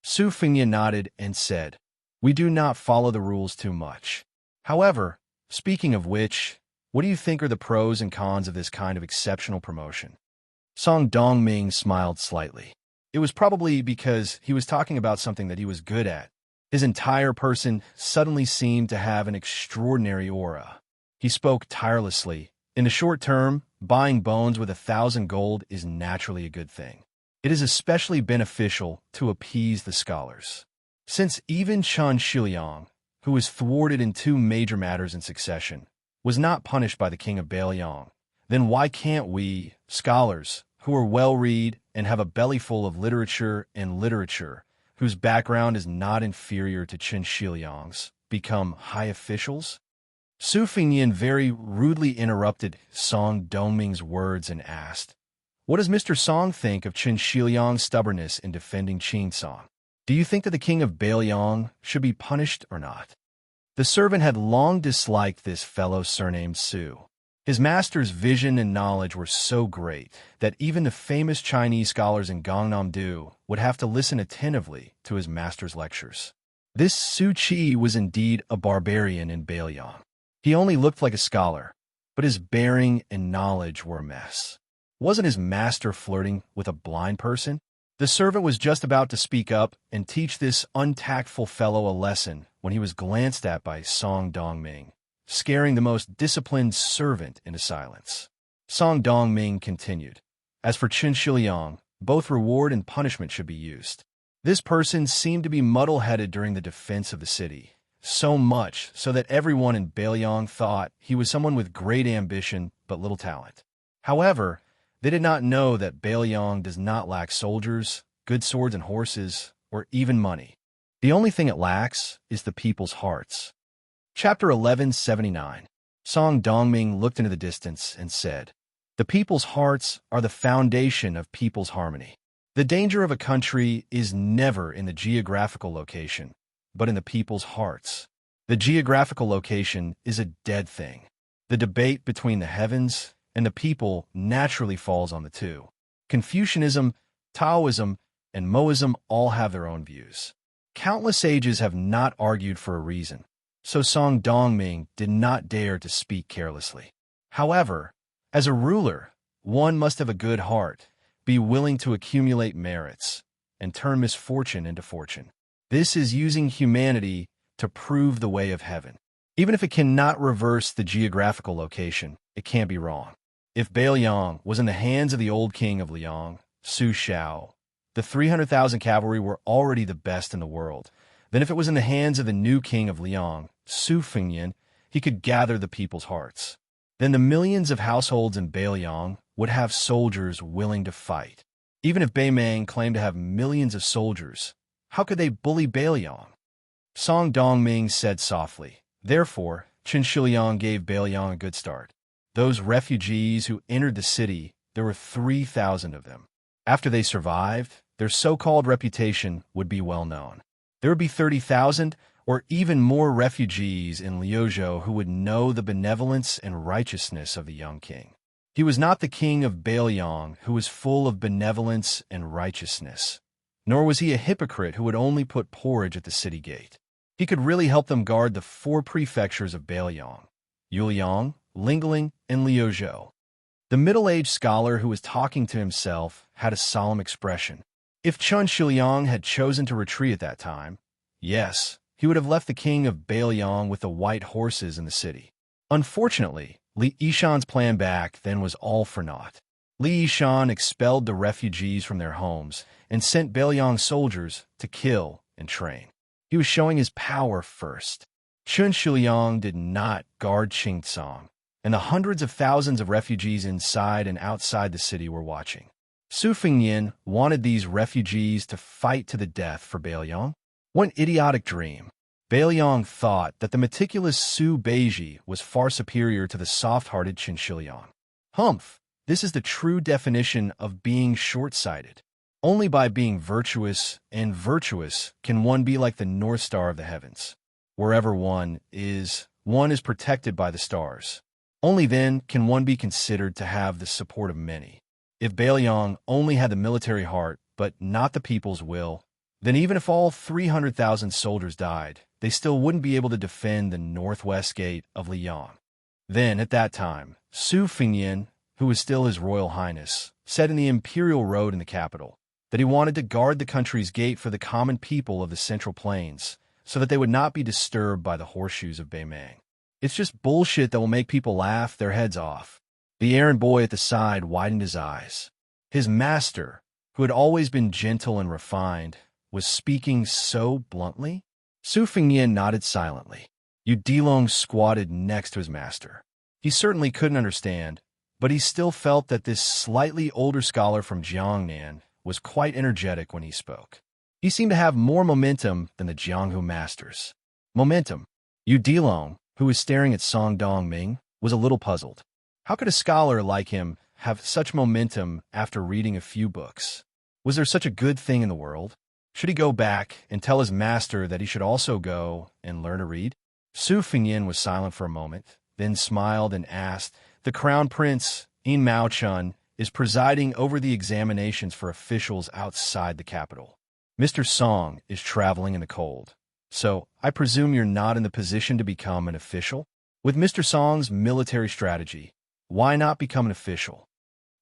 Su Fengnian nodded and said, we do not follow the rules too much. However, speaking of which, what do you think are the pros and cons of this kind of exceptional promotion? Song Dongming smiled slightly. It was probably because he was talking about something that he was good at. His entire person suddenly seemed to have an extraordinary aura. He spoke tirelessly. In the short term, buying bones with 1,000 gold is naturally a good thing. It is especially beneficial to appease the scholars. Since even Chen Shiliang, who was thwarted in 2 major matters in succession, was not punished by the king of Bailiang, then why can't we, scholars, who are well-read and have a bellyful of literature, whose background is not inferior to Chen Shiliang's, become high officials? Su Fengnian very rudely interrupted Song Dongming's words and asked, what does Mr. Song think of Chen Shiliang's stubbornness in defending Qingtsong? Do you think that the king of Bailiang should be punished or not? The servant had long disliked this fellow surnamed Su. His master's vision and knowledge were so great that even the famous Chinese scholars in Gangnam-do would have to listen attentively to his master's lectures. This Su Qi was indeed a barbarian in Bailiang. He only looked like a scholar, but his bearing and knowledge were a mess. Wasn't his master flirting with a blind person? The servant was just about to speak up and teach this untactful fellow a lesson when he was glanced at by Song Dongming, scaring the most disciplined servant into silence. Song Dongming continued, "As for Qin Shiliang, both reward and punishment should be used." This person seemed to be muddle-headed during the defense of the city, so much so that everyone in Bailiang thought he was someone with great ambition but little talent. However, they did not know that Bailiang does not lack soldiers, good swords and horses, or even money. The only thing it lacks is the people's hearts. Chapter 1179. Song Dongming looked into the distance and said, "The people's hearts are the foundation of people's harmony. The danger of a country is never in the geographical location, but in the people's hearts. The geographical location is a dead thing. The debate between the heavens and the people naturally falls on the two. Confucianism, Taoism, and Moism all have their own views. Countless sages have not argued for a reason, so Song Dongming did not dare to speak carelessly. However, as a ruler, one must have a good heart, be willing to accumulate merits, and turn misfortune into fortune. This is using humanity to prove the way of heaven. Even if it cannot reverse the geographical location, it can't be wrong. If Bailiang was in the hands of the old king of Liang, Su Shao, the 300,000 cavalry were already the best in the world. Then if it was in the hands of the new king of Liang, Su Fengnian, he could gather the people's hearts. Then the millions of households in Bailiang would have soldiers willing to fight. Even if Beimang claimed to have millions of soldiers, how could they bully Bailiang?" Song Dongming said softly, "Therefore, Qin Shiliang gave Bailiang a good start. Those refugees who entered the city, there were 3,000 of them. After they survived, their so-called reputation would be well known. There would be 30,000 or even more refugees in Liuzhou who would know the benevolence and righteousness of the young king. He was not the king of Bailiang who was full of benevolence and righteousness, nor was he a hypocrite who would only put porridge at the city gate. He could really help them guard the 4 prefectures of Bailiang: Yuliang, Lingling, and Liuzhou." The middle-aged scholar who was talking to himself had a solemn expression. If Qin Shiliang had chosen to retreat at that time, yes, he would have left the king of Bailiang with the white horses in the city. Unfortunately, Li Yishan's plan back then was all for naught. Li Yishan expelled the refugees from their homes and sent Bailiang soldiers to kill and train. He was showing his power first. Qin Shiliang did not guard Qingcang, and the hundreds of thousands of refugees inside and outside the city were watching. Su Fengnian wanted these refugees to fight to the death for Bailiang. What an idiotic dream. Bailiang thought that the meticulous Su Beiji was far superior to the soft-hearted Qin Shiliang. Humph, this is the true definition of being short-sighted. Only by being virtuous and virtuous can one be like the North Star of the heavens. Wherever one is protected by the stars. Only then can one be considered to have the support of many. If Bailiang only had the military heart, but not the people's will, then even if all 300,000 soldiers died, they still wouldn't be able to defend the northwest gate of Liang. Then, at that time, Su Fengnian, who was still His Royal Highness, said in the imperial road in the capital that he wanted to guard the country's gate for the common people of the Central Plains so that they would not be disturbed by the horseshoes of Beimang. It's just bullshit that will make people laugh their heads off. The errand boy at the side widened his eyes. His master, who had always been gentle and refined, was speaking so bluntly? Su Fengnian nodded silently. Yu Dilong squatted next to his master. He certainly couldn't understand, but he still felt that this slightly older scholar from Jiangnan was quite energetic when he spoke. He seemed to have more momentum than the Jianghu masters. Momentum. Yu Dilong, who was staring at Song Dongming, was a little puzzled. How could a scholar like him have such momentum after reading a few books? Was there such a good thing in the world? Should he go back and tell his master that he should also go and learn to read? Su Fengnian was silent for a moment, then smiled and asked The Crown Prince, In Mao Chun, is presiding over the examinations for officials outside the capital. Mr. Song is traveling in the cold. So, I presume you're not in the position to become an official? With Mr. Song's military strategy, why not become an official?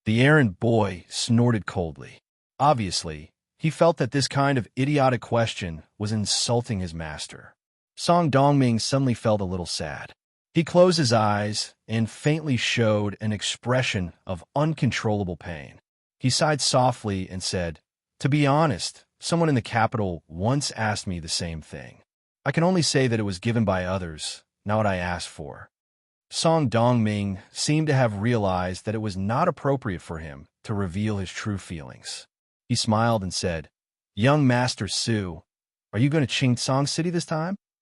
The errand boy snorted coldly. Obviously, he felt that this kind of idiotic question was insulting his master. Song Dongming suddenly felt a little sad. He closed his eyes and faintly showed an expression of uncontrollable pain. He sighed softly and said, "To be honest, someone in the capital once asked me the same thing. I can only say that it was given by others, not what I asked for." Song Dongming seemed to have realized that it was not appropriate for him to reveal his true feelings. He smiled and said, "Young Master Su, are you going to Chingsong City this time?"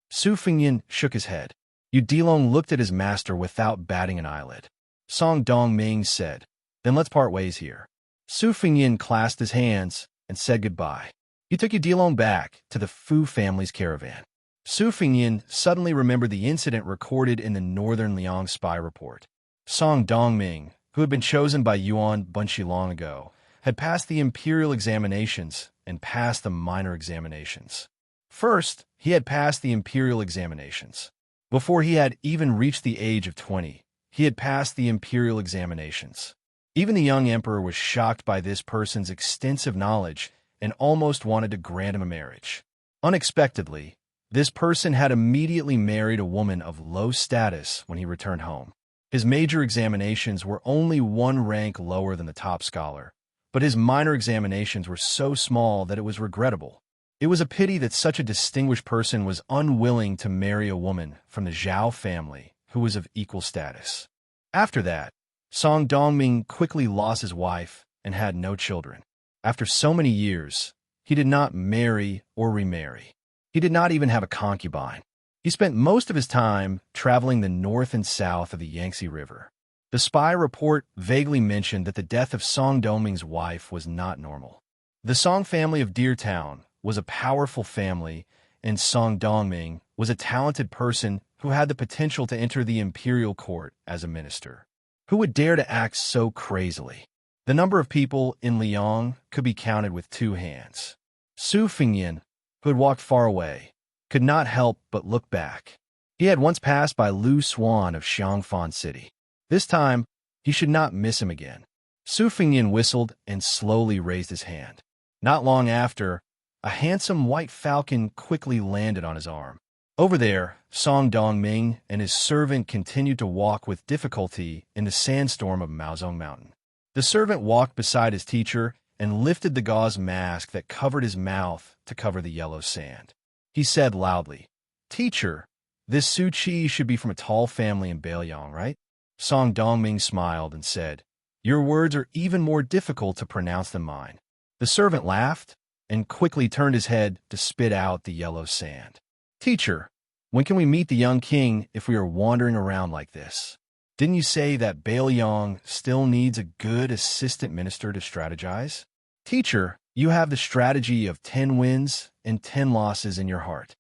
Su Fengyan shook his head. Yu Dilong looked at his master without batting an eyelid. Song Dongming said, "Then let's part ways here." Su Fengyan clasped his hands and said goodbye. He took Yu Dilong back to the Fu family's caravan. Su Fengyan suddenly remembered the incident recorded in the Northern Liang spy report. Song Dongming, who had been chosen by Yuan Bunshi long ago, had passed the imperial examinations and passed the minor examinations. First, he had passed the imperial examinations. Before he had even reached the age of 20, he had passed the imperial examinations. Even the young emperor was shocked by this person's extensive knowledge and almost wanted to grant him a marriage. Unexpectedly, this person had immediately married a woman of low status when he returned home. His major examinations were only one rank lower than the top scholar, but his minor examinations were so small that it was regrettable. It was a pity that such a distinguished person was unwilling to marry a woman from the Zhao family who was of equal status. After that, Song Dongming quickly lost his wife and had no children. After so many years, he did not marry or remarry. He did not even have a concubine. He spent most of his time traveling the north and south of the Yangtze River. The spy report vaguely mentioned that the death of Song Dongming's wife was not normal. The Song family of Deer Town was a powerful family, and Song Dongming was a talented person who had the potential to enter the imperial court as a minister. Who would dare to act so crazily? The number of people in Liang could be counted with two hands. Su Fengyan, who had walked far away, could not help but look back. He had once passed by Lu Swan of Xiangfan City. This time, he should not miss him again. Su Fengyan whistled and slowly raised his hand. Not long after, a handsome white falcon quickly landed on his arm. Over there, Song Dongming and his servant continued to walk with difficulty in the sandstorm of Maozong Mountain. The servant walked beside his teacher and lifted the gauze mask that covered his mouth to cover the yellow sand. He said loudly, "Teacher, this Su Chi should be from a tall family in Beiyang, right?" Song Dongming smiled and said, "Your words are even more difficult to pronounce than mine." The servant laughed and quickly turned his head to spit out the yellow sand. "Teacher, when can we meet the young king if we are wandering around like this? Didn't you say that Beiyang still needs a good assistant minister to strategize?" "Teacher, you have the strategy of 10 wins and 10 losses in your heart."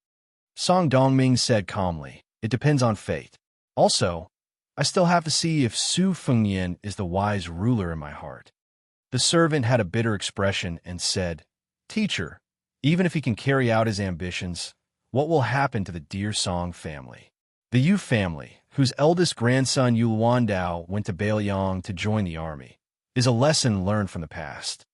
Song Dongming said calmly, "It depends on fate. Also, I still have to see if Su Fengyan is the wise ruler in my heart." The servant had a bitter expression and said, "Teacher, even if he can carry out his ambitions, what will happen to the Deer Song family?" The Yu family, whose eldest grandson Yu Luandao went to Beiyang to join the army, is a lesson learned from the past.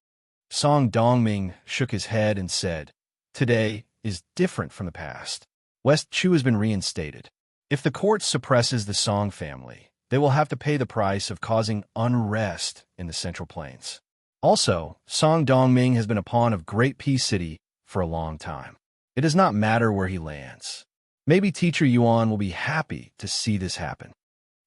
Song Dongming shook his head and said, "Today is different from the past. West Chu has been reinstated. If the court suppresses the Song family, they will have to pay the price of causing unrest in the Central Plains. Also, Song Dongming has been a pawn of Great Peace City for a long time. It does not matter where he lands. Maybe Teacher Yuan will be happy to see this happen."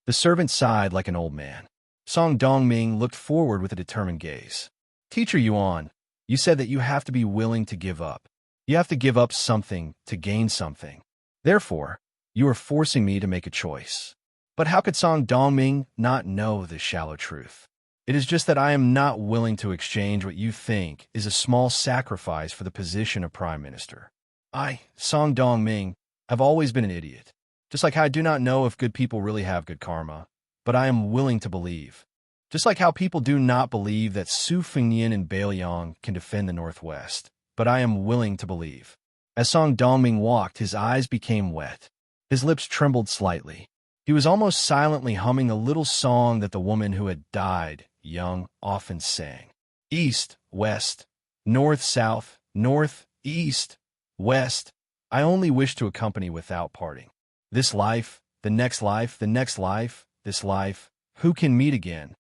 The servant sighed like an old man. Song Dongming looked forward with a determined gaze. "Teacher Yuan, you said that you have to be willing to give up. You have to give up something to gain something. Therefore, you are forcing me to make a choice." But how could Song Dongming not know this shallow truth? "It is just that I am not willing to exchange what you think is a small sacrifice for the position of Prime Minister. I, Song Dongming, have always been an idiot. Just like how I do not know if good people really have good karma, but I am willing to believe. Just like how people do not believe that Su Fengnian and Bailiang can defend the Northwest, but I am willing to believe. As Song Dongming walked, his eyes became wet. His lips trembled slightly. He was almost silently humming a little song that the woman who had died young often sang. East, west, north, south, north, east, west. I only wish to accompany without parting. This life, the next life, the next life, this life, who can meet again?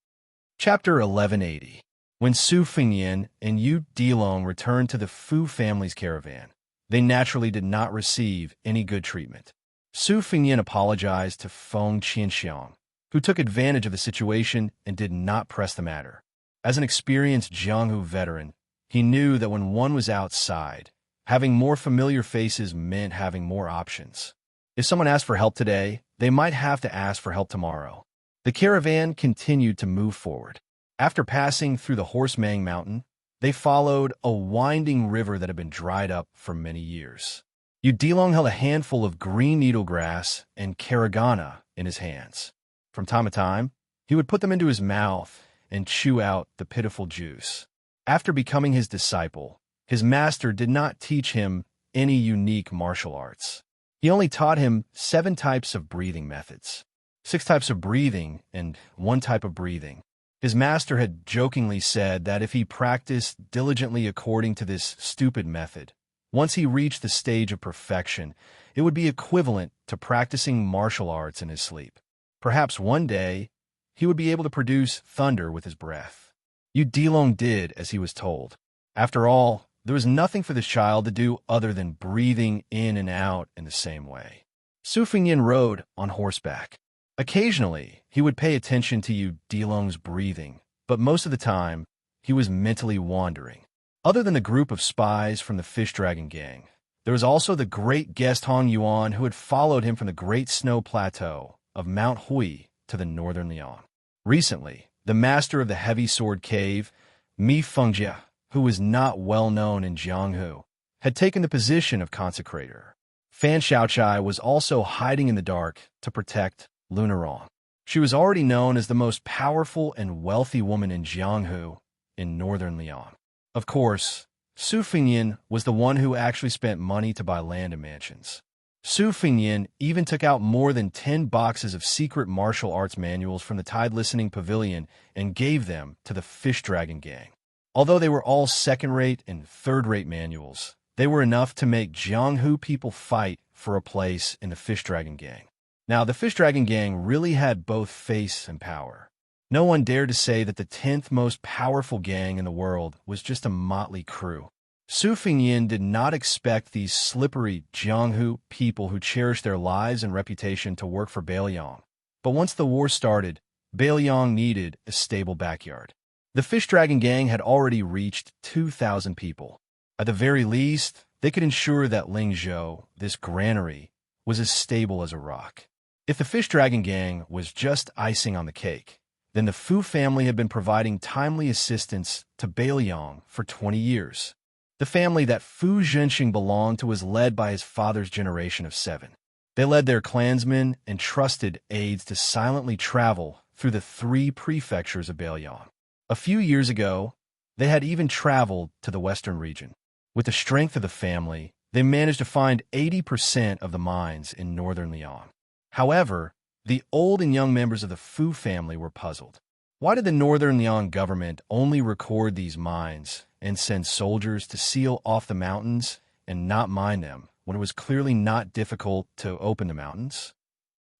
Chapter 1180. When Su Fengnian and Yu Dilong returned to the Fu family's caravan, they naturally did not receive any good treatment. Su Fengnian apologized to Feng Qianxiang, who took advantage of the situation and did not press the matter. As an experienced Jianghu veteran, he knew that when one was outside, having more familiar faces meant having more options. If someone asked for help today, they might have to ask for help tomorrow. The caravan continued to move forward. After passing through the Horsemang Mountain, they followed a winding river that had been dried up for many years. Yu Dilong held a handful of green needlegrass and karagana in his hands. From time to time, he would put them into his mouth and chew out the pitiful juice. After becoming his disciple, his master did not teach him any unique martial arts. He only taught him 7 types of breathing methods, 6 types of breathing and 1 type of breathing. His master had jokingly said that if he practiced diligently according to this stupid method, once he reached the stage of perfection, it would be equivalent to practicing martial arts in his sleep. Perhaps one day, he would be able to produce thunder with his breath. Yu Dilong did as he was told. After all, there was nothing for this child to do other than breathing in and out in the same way. Su Fengnian rode on horseback. Occasionally, he would pay attention to Yu Dilong's breathing, but most of the time, he was mentally wandering. Other than the group of spies from the Fish Dragon Gang, there was also the great guest Hong Yuan who had followed him from the Great Snow Plateau of Mount Hui to the northern Liang. Recently, the master of the Heavy Sword Cave, Mi Fengjie, who was not well known in Jianghu, had taken the position of consecrator. Fan Xiaochai was also hiding in the dark to protect Lunarong. She was already known as the most powerful and wealthy woman in Jianghu in northern Liang. Of course, Su Fengnian was the one who actually spent money to buy land and mansions. Su Fengnian even took out more than 10 boxes of secret martial arts manuals from the Tide Listening Pavilion and gave them to the Fish Dragon Gang. Although they were all second-rate and third-rate manuals, they were enough to make Jianghu people fight for a place in the Fish Dragon Gang. Now, the Fish Dragon Gang really had both face and power. No one dared to say that the 10th most powerful gang in the world was just a motley crew. Su Fengnian did not expect these slippery Jianghu people who cherished their lives and reputation to work for Bailiang. But once the war started, Bailiang needed a stable backyard. The Fish Dragon Gang had already reached 2,000 people. At the very least, they could ensure that Lingzhou, this granary, was as stable as a rock. If the Fish Dragon Gang was just icing on the cake, then the Fu family had been providing timely assistance to Bailiang for 20 years. The family that Fu Zhenxing belonged to was led by his father's generation of 7. They led their clansmen and trusted aides to silently travel through the 3 prefectures of Bailiang. A few years ago, they had even traveled to the western region. With the strength of the family, they managed to find 80% of the mines in northern Liang. However, the old and young members of the Fu family were puzzled. Why did the northern Liang government only record these mines and send soldiers to seal off the mountains and not mine them when it was clearly not difficult to open the mountains?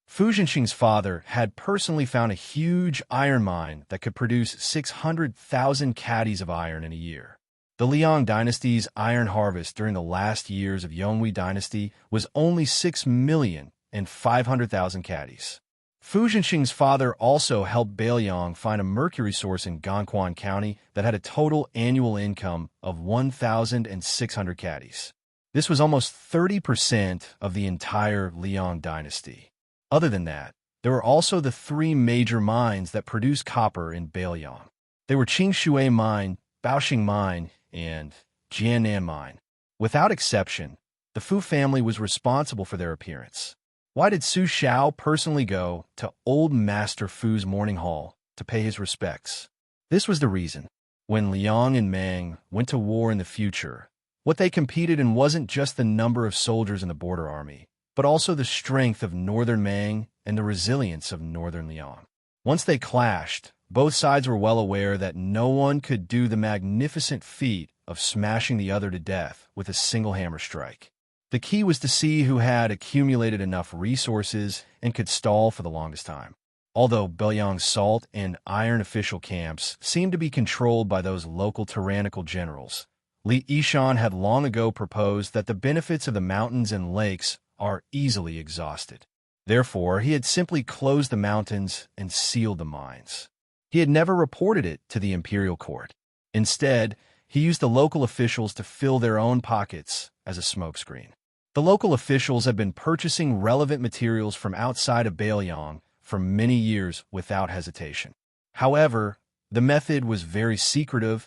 Fu Zhenxing's father had personally found a huge iron mine that could produce 600,000 caddies of iron in a year. The Liang dynasty's iron harvest during the last years of Yonghui dynasty was only 6,500,000 caddies. Fu Zhenxing's father also helped Bailiang find a mercury source in Gangquan County that had a total annual income of 1,600 caddies. This was almost 30% of the entire Liang dynasty. Other than that, there were also the 3 major mines that produce copper in Bailiang. They were Qingshui Mine, Baoxing Mine, and Jiannan Mine. Without exception, the Fu family was responsible for their appearance. Why did Su Xiao personally go to old Master Fu's morning hall to pay his respects? This was the reason. When Liang and Meng went to war in the future, what they competed in wasn't just the number of soldiers in the border army, but also the strength of northern Meng and the resilience of northern Liang. Once they clashed, both sides were well aware that no one could do the magnificent feat of smashing the other to death with a single hammer strike. The key was to see who had accumulated enough resources and could stall for the longest time. Although Beiliang's salt and iron official camps seemed to be controlled by those local tyrannical generals, Li Yishan had long ago proposed that the benefits of the mountains and lakes are easily exhausted. Therefore, he had simply closed the mountains and sealed the mines. He had never reported it to the imperial court. Instead, he used the local officials to fill their own pockets as a smokescreen. The local officials had been purchasing relevant materials from outside of Beiliang for many years without hesitation. However, the method was very secretive,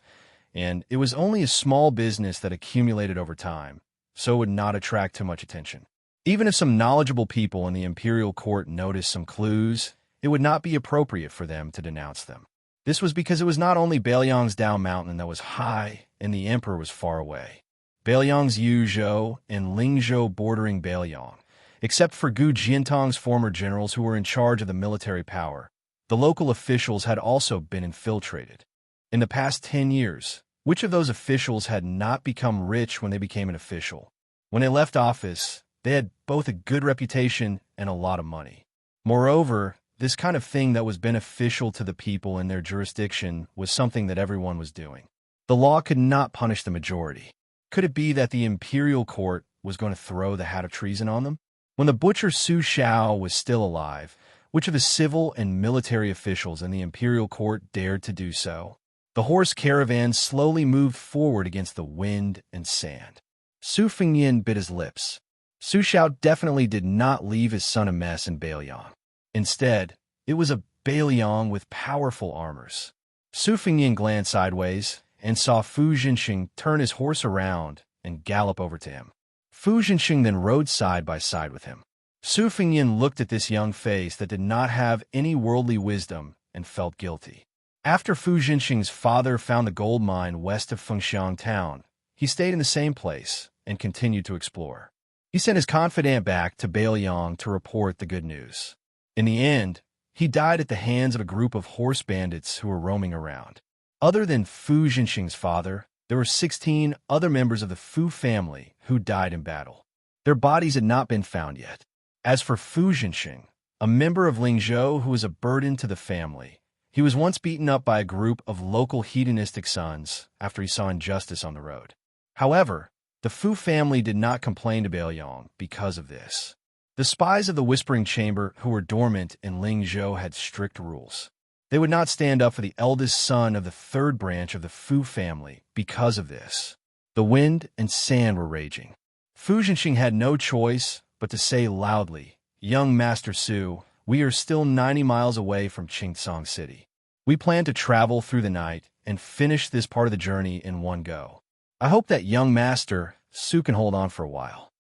and it was only a small business that accumulated over time, so it would not attract too much attention. Even if some knowledgeable people in the imperial court noticed some clues, it would not be appropriate for them to denounce them. This was because it was not only Beiliang's Dao Mountain that was high and the emperor was far away. Beiliang's Yuzhou and Lingzhou bordering Beiliang, except for Gu Jiantong's former generals who were in charge of the military power, the local officials had also been infiltrated. In the past 10 years, which of those officials had not become rich when they became an official? When they left office, they had both a good reputation and a lot of money. Moreover, this kind of thing that was beneficial to the people in their jurisdiction was something that everyone was doing. The law could not punish the majority. Could it be that the imperial court was going to throw the hat of treason on them? When the butcher Su Xiao was still alive, which of the civil and military officials in the imperial court dared to do so? The horse caravan slowly moved forward against the wind and sand. Su Fengyin bit his lips. Su Xiao definitely did not leave his son a mess in Beiliang. Instead, it was a Beiliang with powerful armors. Su Fengyin glanced sideways and saw Fu Jinxing turn his horse around and gallop over to him. Fu Jinxing then rode side by side with him. Su Fengyin looked at this young face that did not have any worldly wisdom and felt guilty. After Fu Jinxing's father found the gold mine west of Fengxiang town, he stayed in the same place and continued to explore. He sent his confidant back to Beiliang to report the good news. In the end, he died at the hands of a group of horse bandits who were roaming around. Other than Fu Jinxing's father, there were 16 other members of the Fu family who died in battle. Their bodies had not been found yet. As for Fu Jinxing, a member of Lingzhou who was a burden to the family, he was once beaten up by a group of local hedonistic sons after he saw injustice on the road. However, the Fu family did not complain to Beiliang because of this. The spies of the Whispering Chamber who were dormant in Lingzhou had strict rules. They would not stand up for the eldest son of the third branch of the Fu family because of this. The wind and sand were raging. Fu Jinxing had no choice but to say loudly, "Young Master Su, we are still 90 miles away from Qingsong City. We plan to travel through the night and finish this part of the journey in one go. I hope that young Master Su can hold on for a while."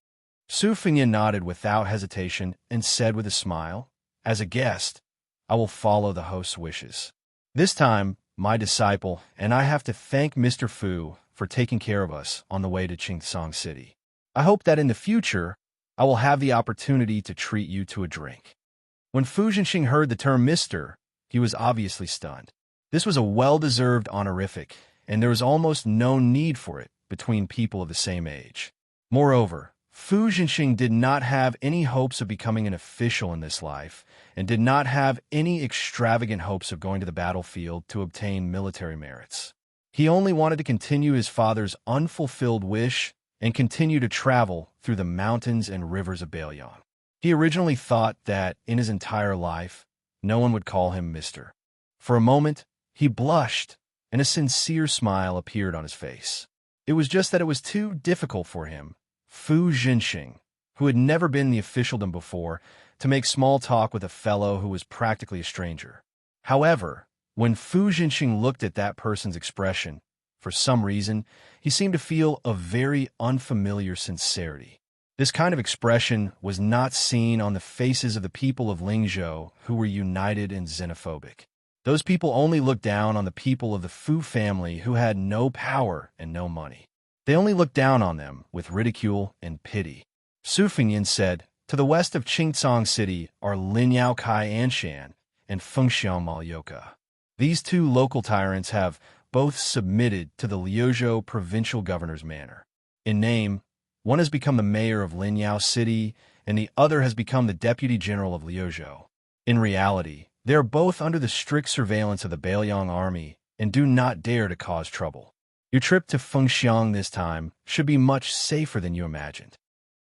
Su Fengyin nodded without hesitation and said with a smile, "As a guest, I will follow the host's wishes. This time, my disciple and I have to thank Mr. Fu for taking care of us on the way to Qingsong City. I hope that in the future, I will have the opportunity to treat you to a drink." When Fu Jinxing heard the term Mr., he was obviously stunned. This was a well-deserved honorific, and there was almost no need for it between people of the same age. Moreover, Fu Jinxing did not have any hopes of becoming an official in this life, and did not have any extravagant hopes of going to the battlefield to obtain military merits. He only wanted to continue his father's unfulfilled wish and continue to travel through the mountains and rivers of Beiliang. He originally thought that, in his entire life, no one would call him Mr. For a moment, he blushed, and a sincere smile appeared on his face. It was just that it was too difficult for him, Fu Jinxing, who had never been the officialdom before, to make small talk with a fellow who was practically a stranger. However, when Fu Jinxing looked at that person's expression, for some reason, he seemed to feel a very unfamiliar sincerity. This kind of expression was not seen on the faces of the people of Lingzhou, who were united and xenophobic. Those people only looked down on the people of the Fu family who had no power and no money. They only looked down on them with ridicule and pity. Su Fengyan said, "To the west of Qingcang City are Linyao Kai Anshan and Fengxiang Malyoka. These two local tyrants have both submitted to the Liuzhou provincial governor's manor. In name, one has become the mayor of Linyao City, and the other has become the deputy general of Liuzhou. In reality, they are both under the strict surveillance of the Beiliang army and do not dare to cause trouble. Your trip to Fengxiang this time should be much safer than you imagined."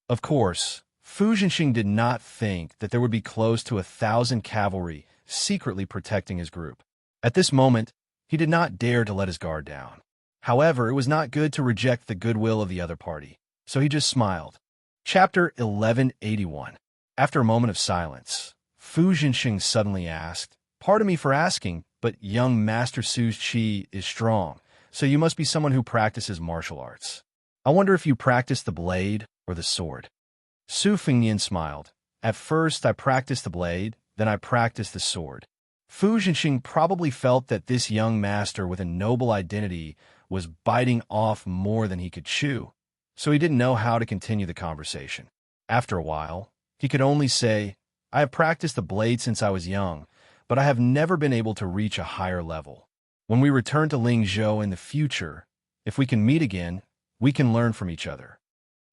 Of course, Fu Jinxing did not think that there would be close to 1,000 cavalry secretly protecting his group. At this moment, he did not dare to let his guard down. However, it was not good to reject the goodwill of the other party, so he just smiled. Chapter 1181. After a moment of silence, Fu Jinxing suddenly asked, "Pardon me for asking, but young Master Su's qi is strong, so you must be someone who practices martial arts. I wonder if you practice the blade or the sword." Su Fengyan smiled. "At first I practiced the blade, then I practiced the sword." Fu Jinxing probably felt that this young master with a noble identity was biting off more than he could chew, so he didn't know how to continue the conversation. After a while, he could only say, "I have practiced the blade since I was young, but I have never been able to reach a higher level. When we return to Lingzhou in the future, if we can meet again, we can learn from each other."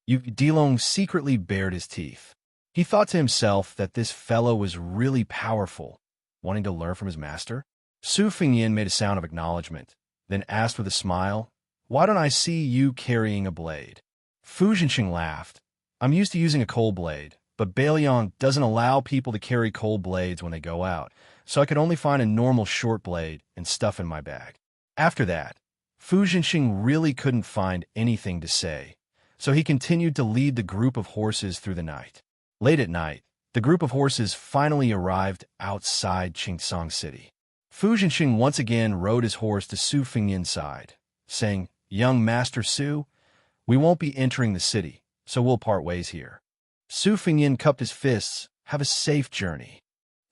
Yu Dilong secretly bared his teeth. He thought to himself that this fellow was really powerful, wanting to learn from his master. Su Fengyan made a sound of acknowledgement, then asked with a smile, "Why don't I see you carrying a blade?" Fu Jinxing laughed. "I'm used to using a cold blade, but Beiliang doesn't allow people to carry cold blades when they go out, so I could only find a normal short blade and stuff in my bag." After that, Fu Jinxing really couldn't find anything to say, so he continued to lead the group of horses through the night. Late at night, the group of horses finally arrived outside Qingcang City. Fu Jinxing once again rode his horse to Su Fengyan's side, saying, "Young Master Su, we won't be entering the city, so we'll part ways here." Su Fengyan cupped his fists. "Have a safe journey."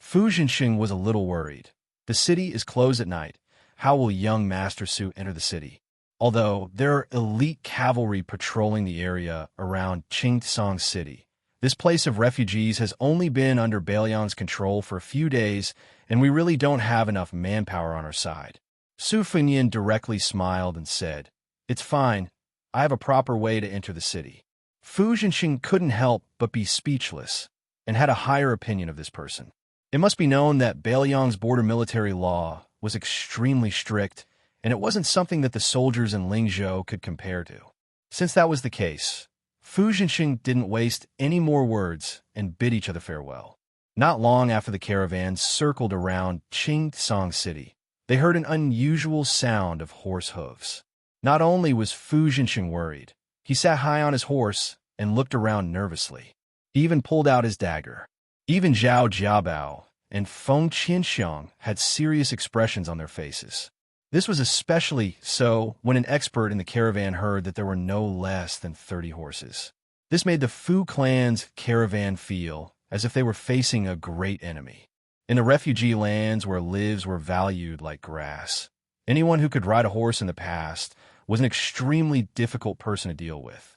Fu Jinxing was a little worried. The city is closed at night. How will young Master Su enter the city? Although there are elite cavalry patrolling the area around Qingcang City, this place of refugees has only been under Beiliang's control for a few days, and we really don't have enough manpower on our side. Su Fengyan directly smiled and said, "It's fine. I have a proper way to enter the city." Fu Jinxing couldn't help but be speechless, and had a higher opinion of this person. It must be known that Beiliang's border military law was extremely strict, and it wasn't something that the soldiers in Lingzhou could compare to. Since that was the case, Fu Jinxing didn't waste any more words and bid each other farewell. Not long after the caravans circled around Qingcang City, they heard an unusual sound of horse hooves. Not only was Fu Jinxing worried, he sat high on his horse and looked around nervously. He even pulled out his dagger. Even Zhao Jiabao and Feng Qianxiang had serious expressions on their faces. This was especially so when an expert in the caravan heard that there were no less than 30 horses. This made the Fu clan's caravan feel as if they were facing a great enemy. In the refugee lands where lives were valued like grass, anyone who could ride a horse in the past was an extremely difficult person to deal with.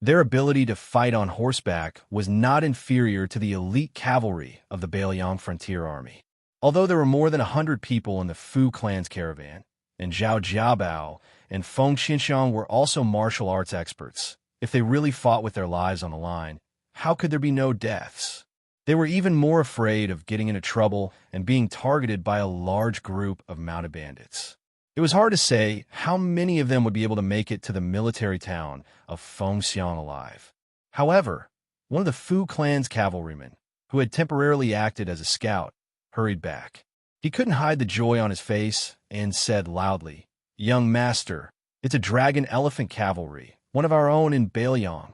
Their ability to fight on horseback was not inferior to the elite cavalry of the Beiliang Frontier Army. Although there were more than 100 people in the Fu clan's caravan, and Zhao Jiabao and Feng Qianxiang were also martial arts experts, if they really fought with their lives on the line, how could there be no deaths? They were even more afraid of getting into trouble and being targeted by a large group of mounted bandits. It was hard to say how many of them would be able to make it to the military town of Fengxiang alive. However, one of the Fu clan's cavalrymen, who had temporarily acted as a scout, hurried back. He couldn't hide the joy on his face and said loudly, "Young master, it's a dragon elephant cavalry, one of our own in Beiliang."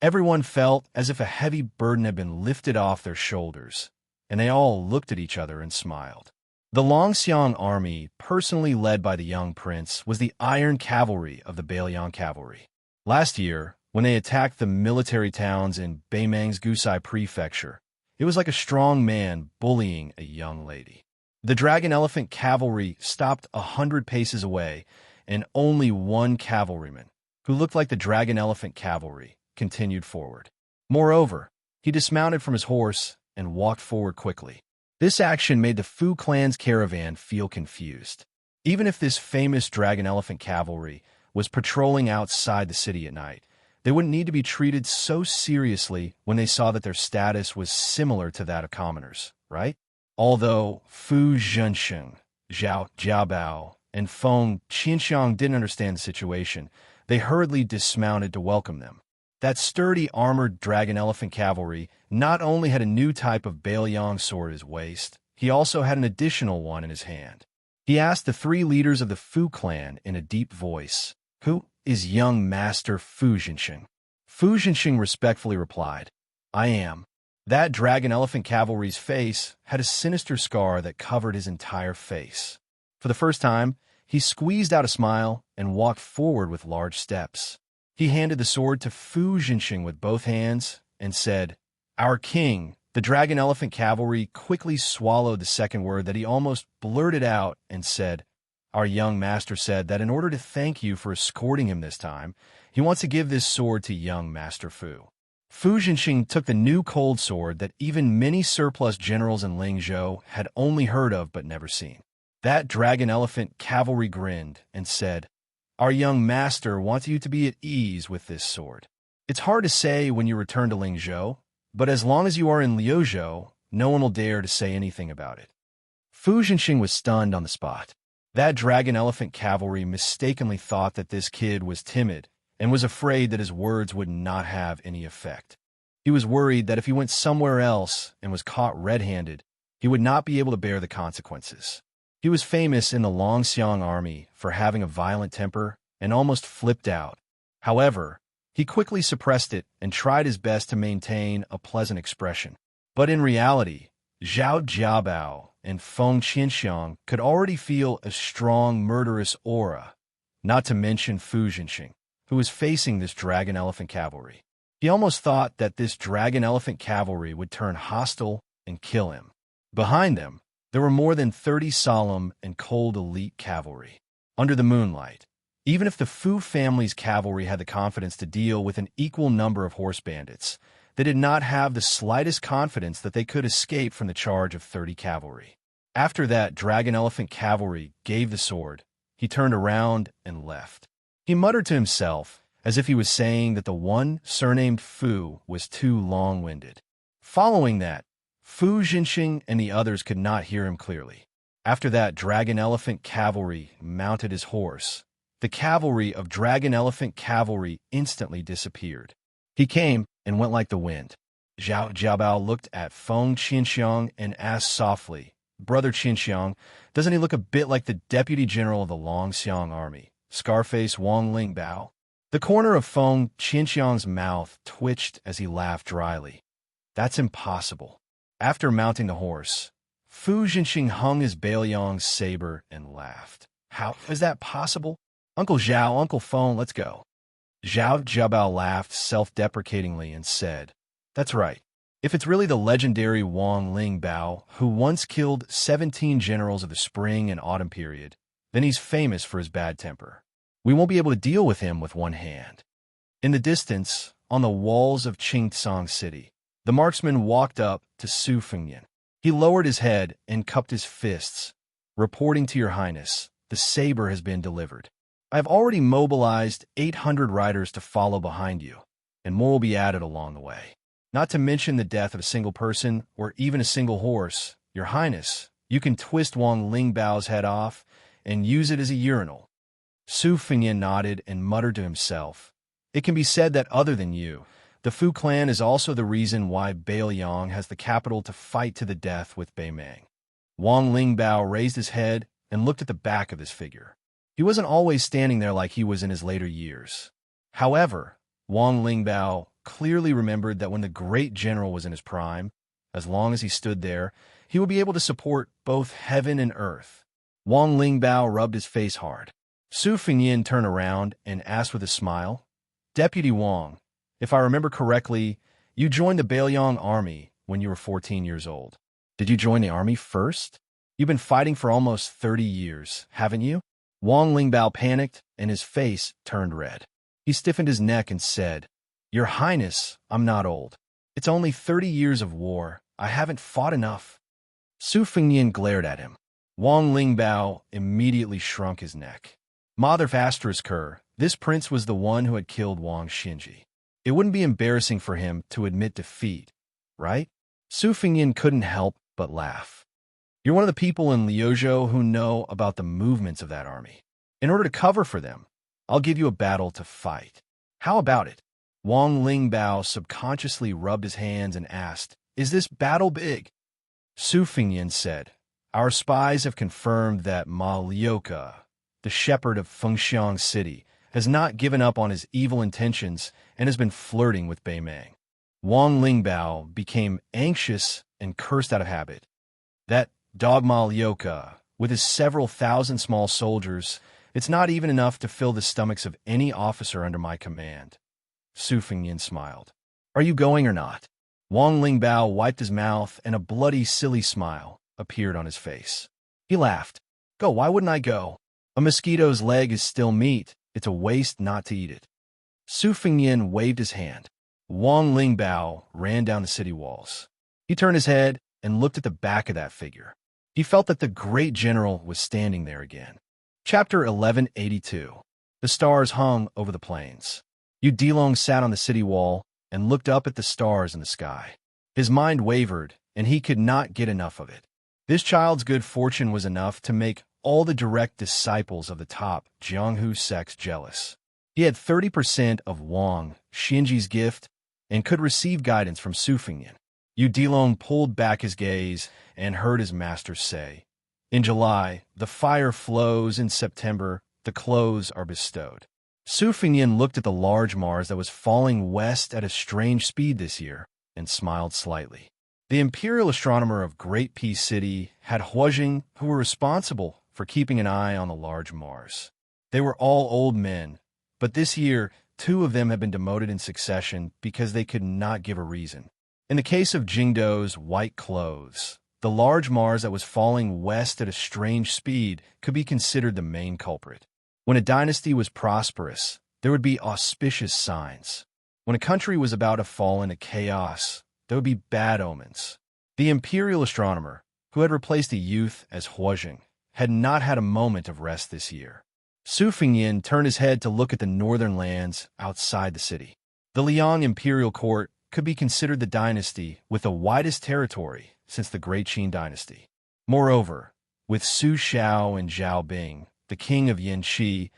Everyone felt as if a heavy burden had been lifted off their shoulders, and they all looked at each other and smiled. The Longxiang army, personally led by the young prince, was the iron cavalry of the Beiliang cavalry. Last year, when they attacked the military towns in Beimang's Gusai Prefecture. It was like a strong man bullying a young lady. The dragon elephant cavalry stopped 100 paces away, and only one cavalryman, who looked like the dragon elephant cavalry, continued forward. Moreover, he dismounted from his horse and walked forward quickly. This action made the Fu clan's caravan feel confused. Even if this famous dragon elephant cavalry was patrolling outside the city at night, they wouldn't need to be treated so seriously when they saw that their status was similar to that of commoners, right? Although Fu Zhensheng, Zhao Jiabao, and Feng Qianxiang didn't understand the situation, they hurriedly dismounted to welcome them. That sturdy armored dragon elephant cavalry not only had a new type of Bailiang sword at his waist, he also had an additional one in his hand. He asked the three leaders of the Fu clan in a deep voice, "Who is young Master Fu Zhensheng?" Fu Zhensheng respectfully replied, "I am." That dragon elephant cavalry's face had a sinister scar that covered his entire face. For the first time, he squeezed out a smile and walked forward with large steps. He handed the sword to Fu Zhensheng with both hands and said, "Our king." The dragon elephant cavalry quickly swallowed the second word that he almost blurted out and said, "Our young master said that in order to thank you for escorting him this time, he wants to give this sword to young Master Fu." Fu Zhensheng took the new cold sword that even many surplus generals in Lingzhou had only heard of but never seen. That dragon elephant cavalry grinned and said, "Our young master wants you to be at ease with this sword. It's hard to say when you return to Lingzhou, but as long as you are in Liuzhou, no one will dare to say anything about it." Fu Zhensheng was stunned on the spot. That dragon elephant cavalry mistakenly thought that this kid was timid and was afraid that his words would not have any effect. He was worried that if he went somewhere else and was caught red-handed, he would not be able to bear the consequences. He was famous in the Longxiang army for having a violent temper and almost flipped out. However, he quickly suppressed it and tried his best to maintain a pleasant expression. But in reality, Zhao Jiabao and Feng Qianxiang could already feel a strong, murderous aura, not to mention Fu Zhensheng, who was facing this dragon elephant cavalry. He almost thought that this dragon elephant cavalry would turn hostile and kill him. Behind them, there were more than 30 solemn and cold elite cavalry. Under the moonlight, even if the Fu family's cavalry had the confidence to deal with an equal number of horse bandits, they did not have the slightest confidence that they could escape from the charge of 30 cavalry. After that dragon elephant cavalry gave the sword, he turned around and left. He muttered to himself, as if he was saying that the one surnamed Fu was too long-winded. Following that, Fu Zhensheng and the others could not hear him clearly. After that dragon elephant cavalry mounted his horse, the cavalry of dragon elephant cavalry instantly disappeared. He came and went like the wind. Zhao Jiabao looked at Feng Qianxiang and asked softly, "Brother Qianxiang, doesn't he look a bit like the deputy general of the Longxiang army, Scarface Wang Lingbao?" The corner of Feng Qianxiang's mouth twitched as he laughed dryly. "That's impossible." After mounting the horse, Fu Zhensheng hung his Bailiang's saber and laughed. "How is that possible? Uncle Zhao, Uncle Feng, let's go." Zhao Jiabao laughed self-deprecatingly and said, "That's right. If it's really the legendary Wang Lingbao, who once killed 17 generals of the spring and autumn period, then he's famous for his bad temper. We won't be able to deal with him with one hand." In the distance, on the walls of Qingtsang City, the marksman walked up to Su Fengyan. He lowered his head and cupped his fists. "Reporting to your highness, the saber has been delivered. I have already mobilized 800 riders to follow behind you, and more will be added along the way. Not to mention the death of a single person or even a single horse. Your highness, you can twist Wang Lingbao's head off and use it as a urinal." Su Fengyan nodded and muttered to himself, "It can be said that other than you, the Fu clan is also the reason why Bailiang has the capital to fight to the death with Beimang." Wang Lingbao raised his head and looked at the back of his figure. He wasn't always standing there like he was in his later years. However, Wang Lingbao clearly remembered that when the great general was in his prime, as long as he stood there, he would be able to support both heaven and earth. Wang Lingbao rubbed his face hard. Su Fengyan turned around and asked with a smile, "Deputy Wang, If I remember correctly, you joined the Bailiang army when you were 14 years old. Did you join the army first? You've been fighting for almost 30 years, haven't you? Wang Lingbao panicked, and his face turned red. He stiffened his neck and said, Your Highness, I'm not old. It's only 30 years of war. I haven't fought enough. Su Fengnian glared at him. Wang Lingbao immediately shrunk his neck. Mother Asterisker, this prince was the one who had killed Wang Xinji. It wouldn't be embarrassing for him to admit defeat, right? Su Fengnian couldn't help but laugh. You're one of the people in Liuzhou who know about the movements of that army. In order to cover for them, I'll give you a battle to fight. How about it? Wang Lingbao subconsciously rubbed his hands and asked, Is this battle big? Su Fengnian said, Our spies have confirmed that Ma Liuka, the shepherd of Fengxiang City, has not given up on his evil intentions and has been flirting with Bei Meng. Wang Lingbao became anxious and cursed out of habit. That dog Ma Liuka, with his several thousand small soldiers, it's not even enough to fill the stomachs of any officer under my command. Su Fengnian smiled. Are you going or not? Wang Lingbao wiped his mouth and a bloody, silly smile appeared on his face. He laughed. Go, why wouldn't I go? A mosquito's leg is still meat. It's a waste not to eat it. Su Fengnian waved his hand. Wang Lingbao ran down the city walls. He turned his head and looked at the back of that figure. He felt that the great general was standing there again. Chapter 1182. The stars hung over the plains. Yu Dilong sat on the city wall and looked up at the stars in the sky. His mind wavered, and he could not get enough of it. This child's good fortune was enough to make all the direct disciples of the top Jianghu sects jealous. He had 30% of Wang Xinji's gift and could receive guidance from Su Fengnian. Yu Dilong pulled back his gaze and heard his master say, In July, the fire flows. In September, the clothes are bestowed. Su Fengnian looked at the large Mars that was falling west at a strange speed this year and smiled slightly. The imperial astronomer of Great Peace City had Huajing, who were responsible for keeping an eye on the large Mars. They were all old men, but this year, 2 of them had been demoted in succession because they could not give a reason. In the case of Jingdo's white clothes, the large Mars that was falling west at a strange speed could be considered the main culprit. When a dynasty was prosperous, there would be auspicious signs. When a country was about to fall into chaos, there would be bad omens. The imperial astronomer, who had replaced a youth as Huajing, had not had a moment of rest this year. Su Fengnian turned his head to look at the northern lands outside the city. The Liang imperial court could be considered the dynasty with the widest territory since the Great Qin dynasty. Moreover, with Su Xiao and Zhao Bing, the king of Yanqi,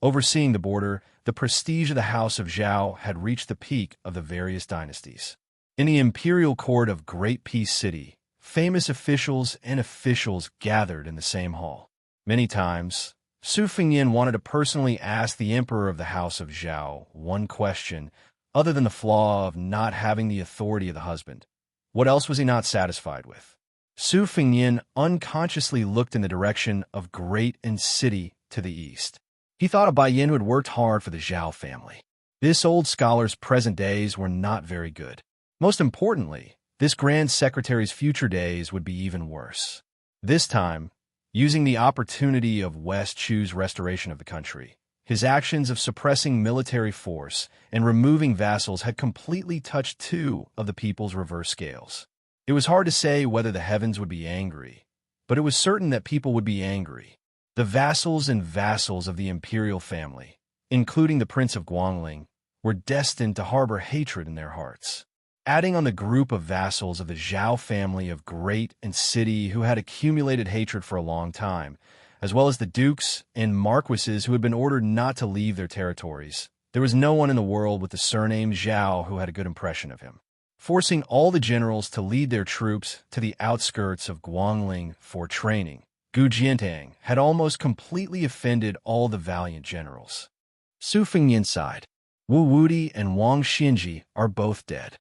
overseeing the border, the prestige of the house of Zhao had reached the peak of the various dynasties. In the imperial court of Great Peace City, famous officials and officials gathered in the same hall. Many times, Su Fengnian wanted to personally ask the emperor of the house of Zhao one question, other than the flaw of not having the authority of the husband. What else was he not satisfied with? Su Fengnian unconsciously looked in the direction of Great and City to the east. He thought of Bai Yin, who had worked hard for the Zhao family. This old scholar's present days were not very good. Most importantly, this Grand Secretary's future days would be even worse. This time, using the opportunity of West Chu's restoration of the country, his actions of suppressing military force and removing vassals had completely touched 2 of the people's reverse scales. It was hard to say whether the heavens would be angry, but it was certain that people would be angry. The vassals and vassals of the imperial family, including the Prince of Guangling, were destined to harbor hatred in their hearts. Adding on the group of vassals of the Zhao family of Great and City who had accumulated hatred for a long time, as well as the dukes and marquises who had been ordered not to leave their territories, there was no one in the world with the surname Zhao who had a good impression of him. Forcing all the generals to lead their troops to the outskirts of Guangling for training, Gu Jiantang had almost completely offended all the valiant generals. Su Fengnian sighed. Wu Wudi and Wang Xinji are both dead.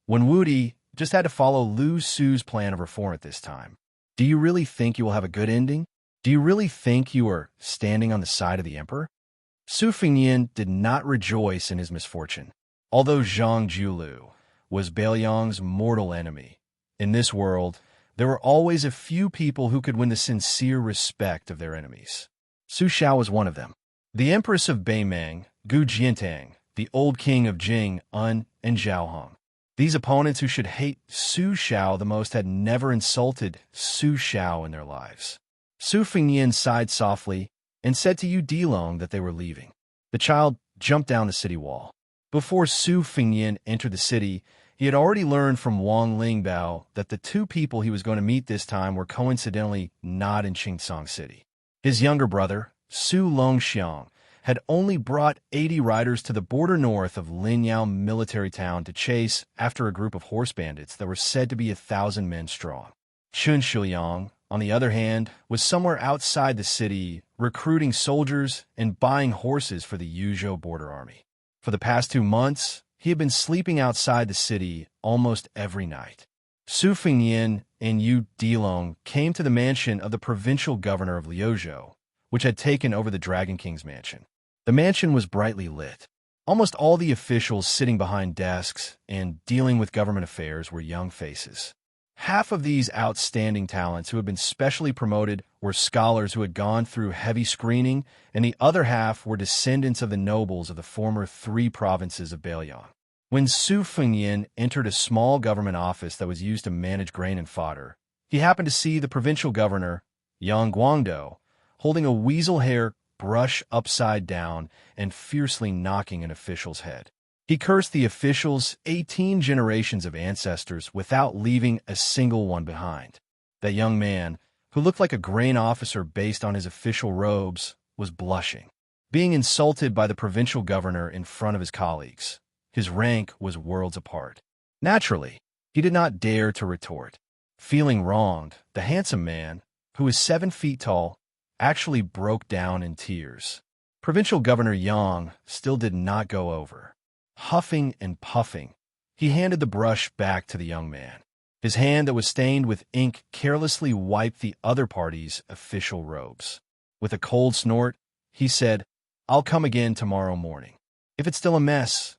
When Wudi just had to follow Lu Su's plan of reform at this time. Do you really think you will have a good ending? Do you really think you are standing on the side of the emperor? Su Fengnian did not rejoice in his misfortune. Although Zhang Julu was Bailiang's mortal enemy, in this world, there were always a few people who could win the sincere respect of their enemies. Su Xiao was one of them. The Empress of Beimeng, Gu Jiantang, the old king of Jing, Un, and Zhaohong. These opponents who should hate Su Xiao the most had never insulted Su Xiao in their lives. Su Fengnian sighed softly and said to Yu Dilong that they were leaving. The child jumped down the city wall. Before Su Fengnian entered the city, he had already learned from Wang Lingbao that the two people he was going to meet this time were coincidentally not in Qingsong City. His younger brother, Su Longxiang, had only brought 80 riders to the border north of Linyao military town to chase after a group of horse bandits that were said to be 1,000 men strong. Chun Shuyang, on the other hand, was somewhere outside the city recruiting soldiers and buying horses for the Yuzhou border army. For the past 2 months, he had been sleeping outside the city almost every night. Su Fengnian and Yu Dilong came to the mansion of the provincial governor of Liuzhou, which had taken over the Dragon King's mansion. The mansion was brightly lit. Almost all the officials sitting behind desks and dealing with government affairs were young faces. Half of these outstanding talents who had been specially promoted were scholars who had gone through heavy screening, and the other half were descendants of the nobles of the former 3 provinces of Bailiang. When Su Fengnian entered a small government office that was used to manage grain and fodder, he happened to see the provincial governor, Yang Guangdou, holding a weasel hair brush upside down and fiercely knocking an official's head. He cursed the official's 18 generations of ancestors without leaving a single one behind. That young man, who looked like a grain officer based on his official robes, was blushing. Being insulted by the provincial governor in front of his colleagues, his rank was worlds apart. Naturally, he did not dare to retort. Feeling wronged, the handsome man, who was 7 feet tall, actually broke down in tears. Provincial Governor Yang still did not go over. Huffing and puffing, he handed the brush back to the young man. His hand that was stained with ink carelessly wiped the other party's official robes. With a cold snort, he said, "I'll come again tomorrow morning. If it's still a mess,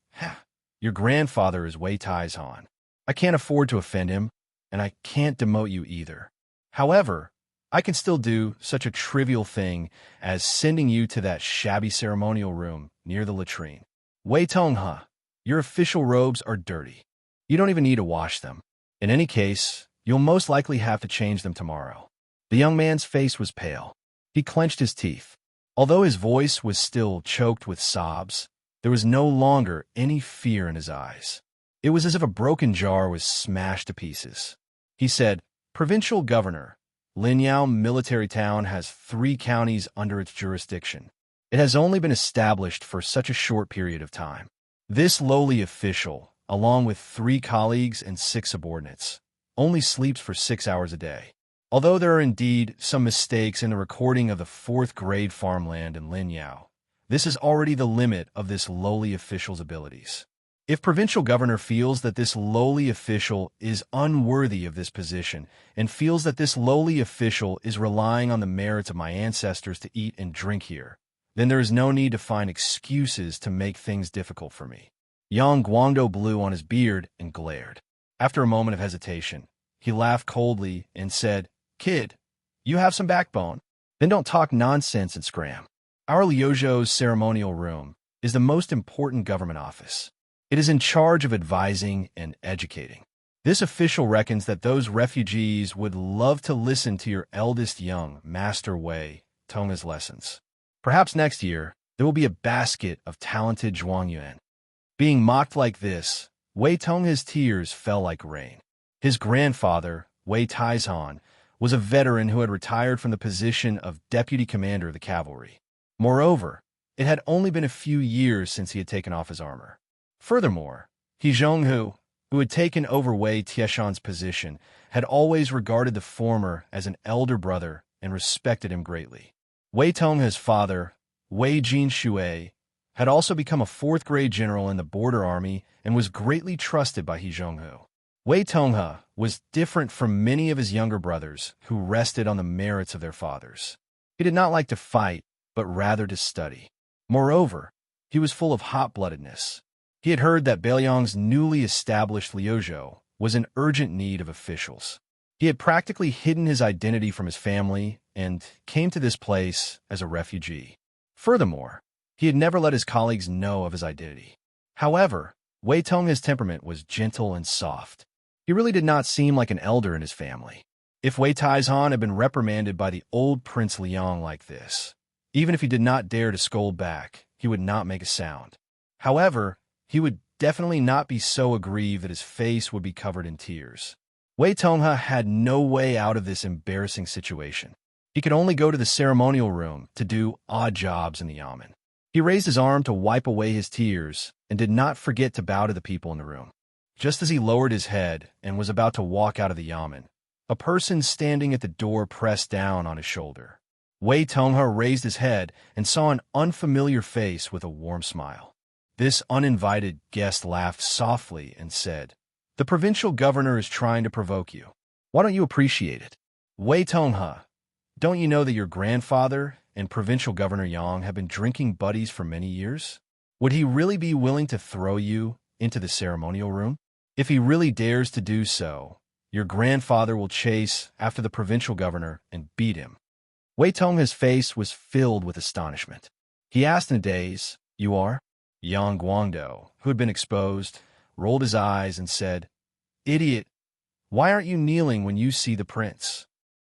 your grandfather is Wei Taizhan. I can't afford to offend him, and I can't demote you either. However, I can still do such a trivial thing as sending you to that shabby ceremonial room near the latrine. Wei Tonghe, your official robes are dirty. You don't even need to wash them. In any case, you'll most likely have to change them tomorrow." The young man's face was pale. He clenched his teeth. Although his voice was still choked with sobs, there was no longer any fear in his eyes. It was as if a broken jar was smashed to pieces. He said, "Provincial Governor, Linyao military town has 3 counties under its jurisdiction. It has only been established for such a short period of time. This lowly official, along with 3 colleagues and 6 subordinates, only sleeps for 6 hours a day. Although there are indeed some mistakes in the recording of the 4th-grade farmland in Linyao, this is already the limit of this lowly official's abilities. If provincial governor feels that this lowly official is unworthy of this position and feels that this lowly official is relying on the merits of my ancestors to eat and drink here, then there is no need to find excuses to make things difficult for me." Yang Guangdou blew on his beard and glared. After a moment of hesitation, he laughed coldly and said, "Kid, you have some backbone. Then don't talk nonsense and scram. Our Liuzhou's ceremonial room is the most important government office. It is in charge of advising and educating. This official reckons that those refugees would love to listen to your eldest young, Master Wei Tonghe's lessons. Perhaps next year, there will be a basket of talented Zhuangyuan." Being mocked like this, Wei Tonghe's tears fell like rain. His grandfather, Wei Taizhan, was a veteran who had retired from the position of deputy commander of the cavalry. Moreover, it had only been a few years since he had taken off his armor. Furthermore, He Zhonghu, who had taken over Wei Tieshan's position, had always regarded the former as an elder brother and respected him greatly. Wei Tonghe's father, Wei Jinshui, had also become a 4th-grade general in the border army and was greatly trusted by He Zhonghu. Wei Tonghe was different from many of his younger brothers who rested on the merits of their fathers. He did not like to fight, but rather to study. Moreover, he was full of hot-bloodedness. He had heard that Bailiang's newly established Liuzhou was in urgent need of officials. He had practically hidden his identity from his family and came to this place as a refugee. Furthermore, he had never let his colleagues know of his identity. However, Wei Tongha's temperament was gentle and soft. He really did not seem like an elder in his family. If Wei Taizhan had been reprimanded by the old Prince Liang like this, even if he did not dare to scold back, he would not make a sound. However, he would definitely not be so aggrieved that his face would be covered in tears. Wei Tongha had no way out of this embarrassing situation. He could only go to the ceremonial room to do odd jobs in the yamen. He raised his arm to wipe away his tears and did not forget to bow to the people in the room. Just as he lowered his head and was about to walk out of the yamen, a person standing at the door pressed down on his shoulder. Wei Tongha raised his head and saw an unfamiliar face with a warm smile. This uninvited guest laughed softly and said, "The provincial governor is trying to provoke you. Why don't you appreciate it? Wei Tongha, don't you know that your grandfather and provincial governor Yang have been drinking buddies for many years? Would he really be willing to throw you into the ceremonial room? If he really dares to do so, your grandfather will chase after the provincial governor and beat him." Wei Tongha's face was filled with astonishment. He asked in a daze, "You are?" Yang Guangdo, who had been exposed, rolled his eyes and said, "Idiot, why aren't you kneeling when you see the prince?"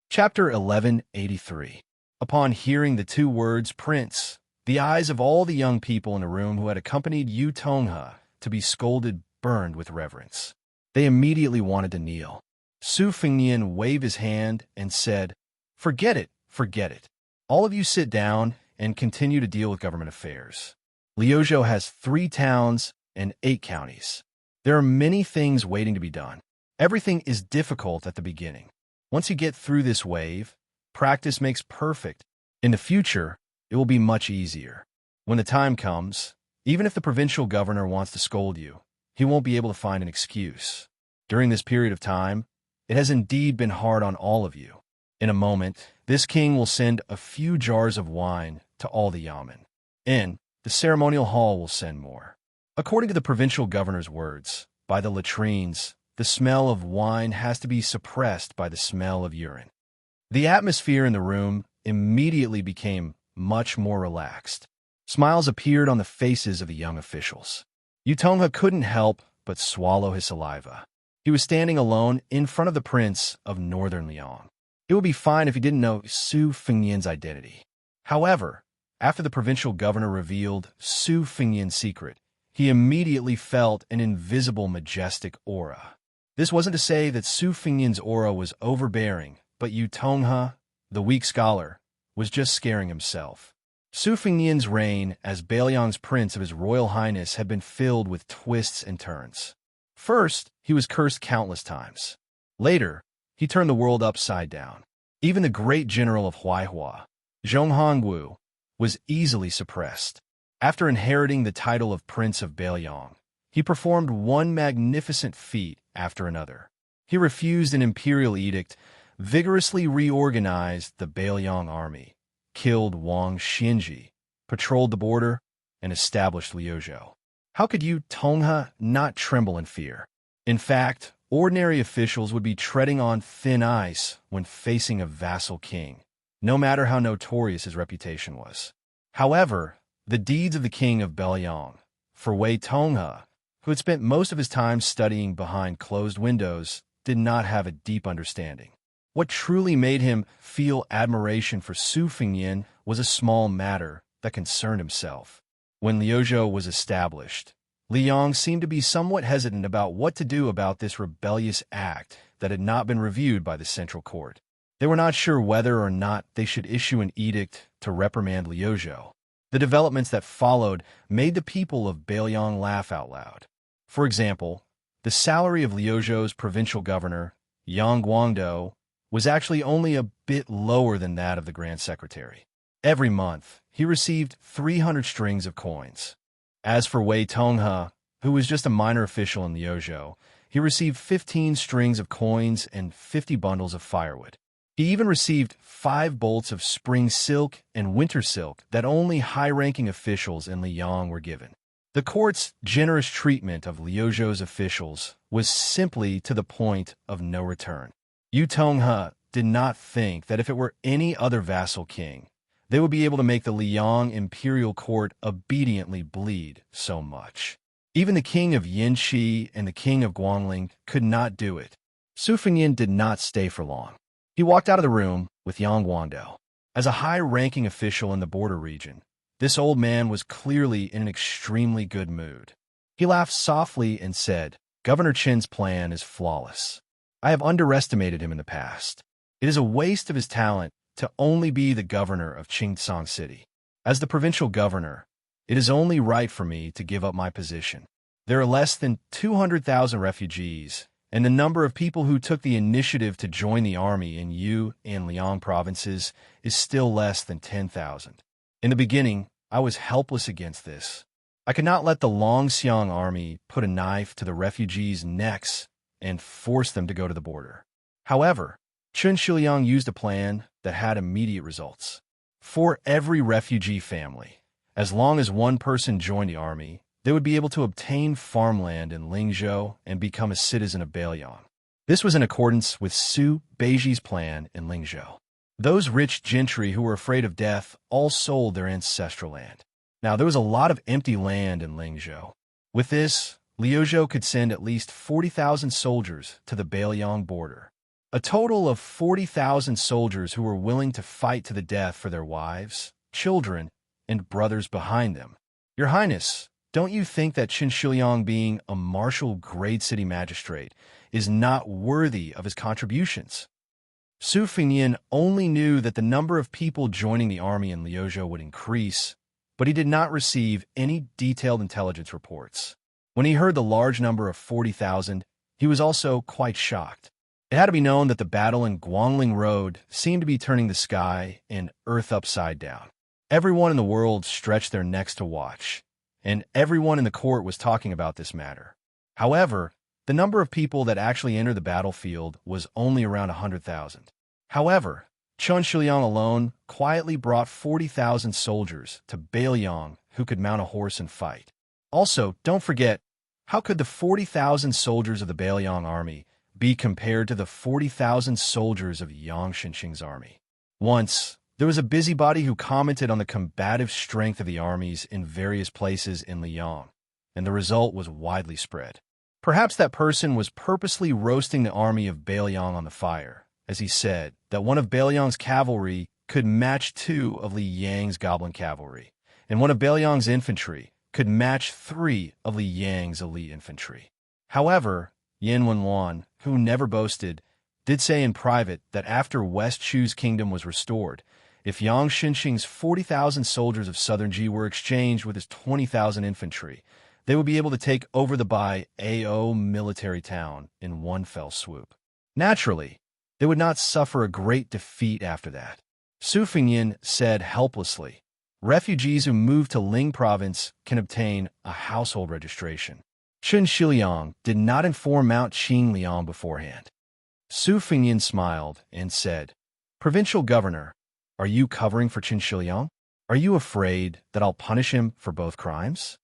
Chapter 1183. Upon hearing the two words prince, the eyes of all the young people in the room who had accompanied Yu Tongha to be scolded burned with reverence. They immediately wanted to kneel. Su Fengnian waved his hand and said, forget it. All of you sit down and continue to deal with government affairs. Liuzhou has 3 towns and 8 counties. There are many things waiting to be done. Everything is difficult at the beginning. Once you get through this wave, practice makes perfect. In the future, it will be much easier. When the time comes, even if the provincial governor wants to scold you, he won't be able to find an excuse. During this period of time, it has indeed been hard on all of you. In a moment, this king will send a few jars of wine to all the yamen. And the ceremonial hall will send more. According to the provincial governor's words, by the latrines, the smell of wine has to be suppressed by the smell of urine. The atmosphere in the room immediately became much more relaxed. Smiles appeared on the faces of the young officials. Yu Tongha couldn't help but swallow his saliva. He was standing alone in front of the prince of northern Liang. It would be fine if he didn't know Su Fengnian's identity. However, after the provincial governor revealed Su Fengnian's secret, he immediately felt an invisible, majestic aura. This wasn't to say that Su Fengnian's aura was overbearing, but Yu Tongha, the weak scholar, was just scaring himself. Su Fengnian's reign as Bailiang's prince of His Royal Highness had been filled with twists and turns. First, he was cursed countless times. Later, he turned the world upside down. Even the great general of Huaihua, Zhong Hongwu, was easily suppressed. After inheriting the title of Prince of Bailiang, he performed one magnificent feat after another. He refused an imperial edict, vigorously reorganized the Bailiang army, killed Wang Xinji, patrolled the border, and established Liuzhou. How could Yu Tongha not tremble in fear? In fact, ordinary officials would be treading on thin ice when facing a vassal king, no matter how notorious his reputation was. However, the deeds of the king of Bailiang, for Wei Tongha, who had spent most of his time studying behind closed windows, did not have a deep understanding. What truly made him feel admiration for Su Fengnian was a small matter that concerned himself. When Liuzhou was established, Liang seemed to be somewhat hesitant about what to do about this rebellious act that had not been reviewed by the central court. They were not sure whether or not they should issue an edict to reprimand Liuzhou. The developments that followed made the people of Bailiang laugh out loud. For example, the salary of Liuzhou's provincial governor, Yang Guangdo, was actually only a bit lower than that of the Grand Secretary. Every month, he received 300 strings of coins. As for Wei Tongha, who was just a minor official in Liuzhou, he received 15 strings of coins and 50 bundles of firewood. He even received 5 bolts of spring silk and winter silk that only high-ranking officials in Liang were given. The court's generous treatment of Liuzhou's officials was simply to the point of no return. Yu Tonghe did not think that if it were any other vassal king, they would be able to make the Liang imperial court obediently bleed so much. Even the king of Yanxi and the king of Guangling could not do it. Su Fengyan did not stay for long. He walked out of the room with Yang Guangdao. As a high-ranking official in the border region, this old man was clearly in an extremely good mood. He laughed softly and said, "Governor Qin's plan is flawless. I have underestimated him in the past. It is a waste of his talent to only be the governor of Qingtsang City. As the provincial governor, it is only right for me to give up my position. There are less than 200,000 refugees, and the number of people who took the initiative to join the army in Yu and Liang provinces is still less than 10,000. In the beginning, I was helpless against this. I could not let the Longxiang army put a knife to the refugees' necks and force them to go to the border. However, Chen Shiliang used a plan that had immediate results. For every refugee family, as long as one person joined the army, they would be able to obtain farmland in Lingzhou and become a citizen of Beiliang. This was in accordance with Su Beiji's plan in Lingzhou. Those rich gentry who were afraid of death all sold their ancestral land. Now, there was a lot of empty land in Lingzhou. With this, Liuzhou could send at least 40,000 soldiers to the Beiliang border. A total of 40,000 soldiers who were willing to fight to the death for their wives, children, and brothers behind them. Your Highness, don't you think that Qin Shiliang, being a martial-grade city magistrate, is not worthy of his contributions? Su Fengyan only knew that the number of people joining the army in Liuzhou would increase, but he did not receive any detailed intelligence reports. When he heard the large number of 40,000, he was also quite shocked. It had to be known that the battle in Guangling Road seemed to be turning the sky and earth upside down. Everyone in the world stretched their necks to watch, and everyone in the court was talking about this matter. However, the number of people that actually entered the battlefield was only around 100,000. However, Chen Shiliang alone quietly brought 40,000 soldiers to Beiliang who could mount a horse and fight. Also, don't forget, how could the 40,000 soldiers of the Beiliang army be compared to the 40,000 soldiers of Yang Shenxing's army? Once, there was a busybody who commented on the combative strength of the armies in various places in Liang, and the result was widely spread. Perhaps that person was purposely roasting the army of Beiliang on the fire, as he said that one of Beiliang's cavalry could match 2 of Li Yang's goblin cavalry, and one of Beiliang's infantry could match 3 of Li Yang's elite infantry. However, Yan Wenwan, who never boasted, did say in private that after West Chu's kingdom was restored, if Yang Shenxing's 40,000 soldiers of southern Ji were exchanged with his 20,000 infantry, they would be able to take over the Bai Ao military town in one fell swoop. Naturally, they would not suffer a great defeat after that. Su Fengyan said helplessly, refugees who move to Ling province can obtain a household registration. Chen Shiliang did not inform Mount Qingliang beforehand. Su Fengyan smiled and said, Provincial Governor, are you covering for Chen Shiliang? Are you afraid that I'll punish him for both crimes?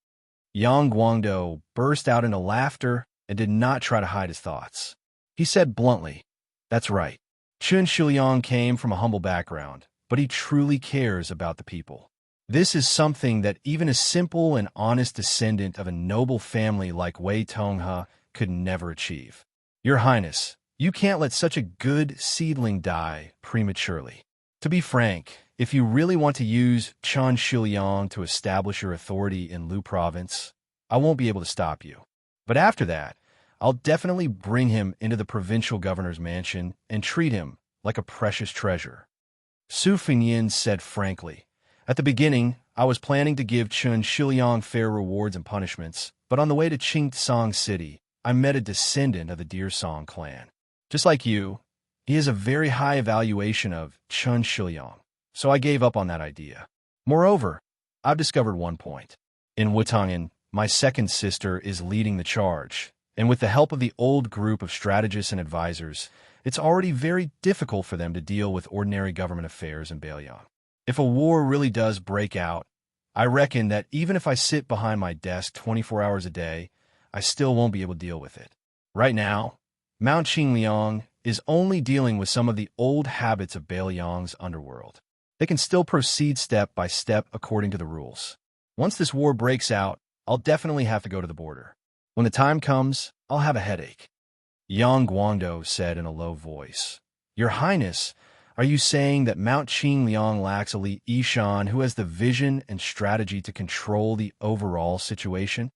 Yang Guangdao burst out into laughter and did not try to hide his thoughts. He said bluntly, that's right. Chen Shiliang came from a humble background, but he truly cares about the people. This is something that even a simple and honest descendant of a noble family like Wei Tonghe could never achieve. Your Highness, you can't let such a good seedling die prematurely. To be frank, if you really want to use Chen Shiliang to establish your authority in Lu province, I won't be able to stop you. But after that, I'll definitely bring him into the provincial governor's mansion and treat him like a precious treasure. Su Fengyan said frankly, at the beginning, I was planning to give Chen Shiliang fair rewards and punishments, but on the way to Qingtsang City, I met a descendant of the Deer Song clan. Just like you, he has a very high evaluation of Chen Shiliang, so I gave up on that idea. Moreover, I've discovered one point. In Wutangen, my second sister is leading the charge, and with the help of the old group of strategists and advisors, it's already very difficult for them to deal with ordinary government affairs in Beiliang. If a war really does break out, I reckon that even if I sit behind my desk 24 hours a day, I still won't be able to deal with it. Right now, Mount Qingliang is only dealing with some of the old habits of Bailiang's underworld. They can still proceed step by step according to the rules. Once this war breaks out, I'll definitely have to go to the border. When the time comes, I'll have a headache. Yang Guangdou said in a low voice. Your Highness, are you saying that Mount Qingliang lacks a Li Yishan who has the vision and strategy to control the overall situation?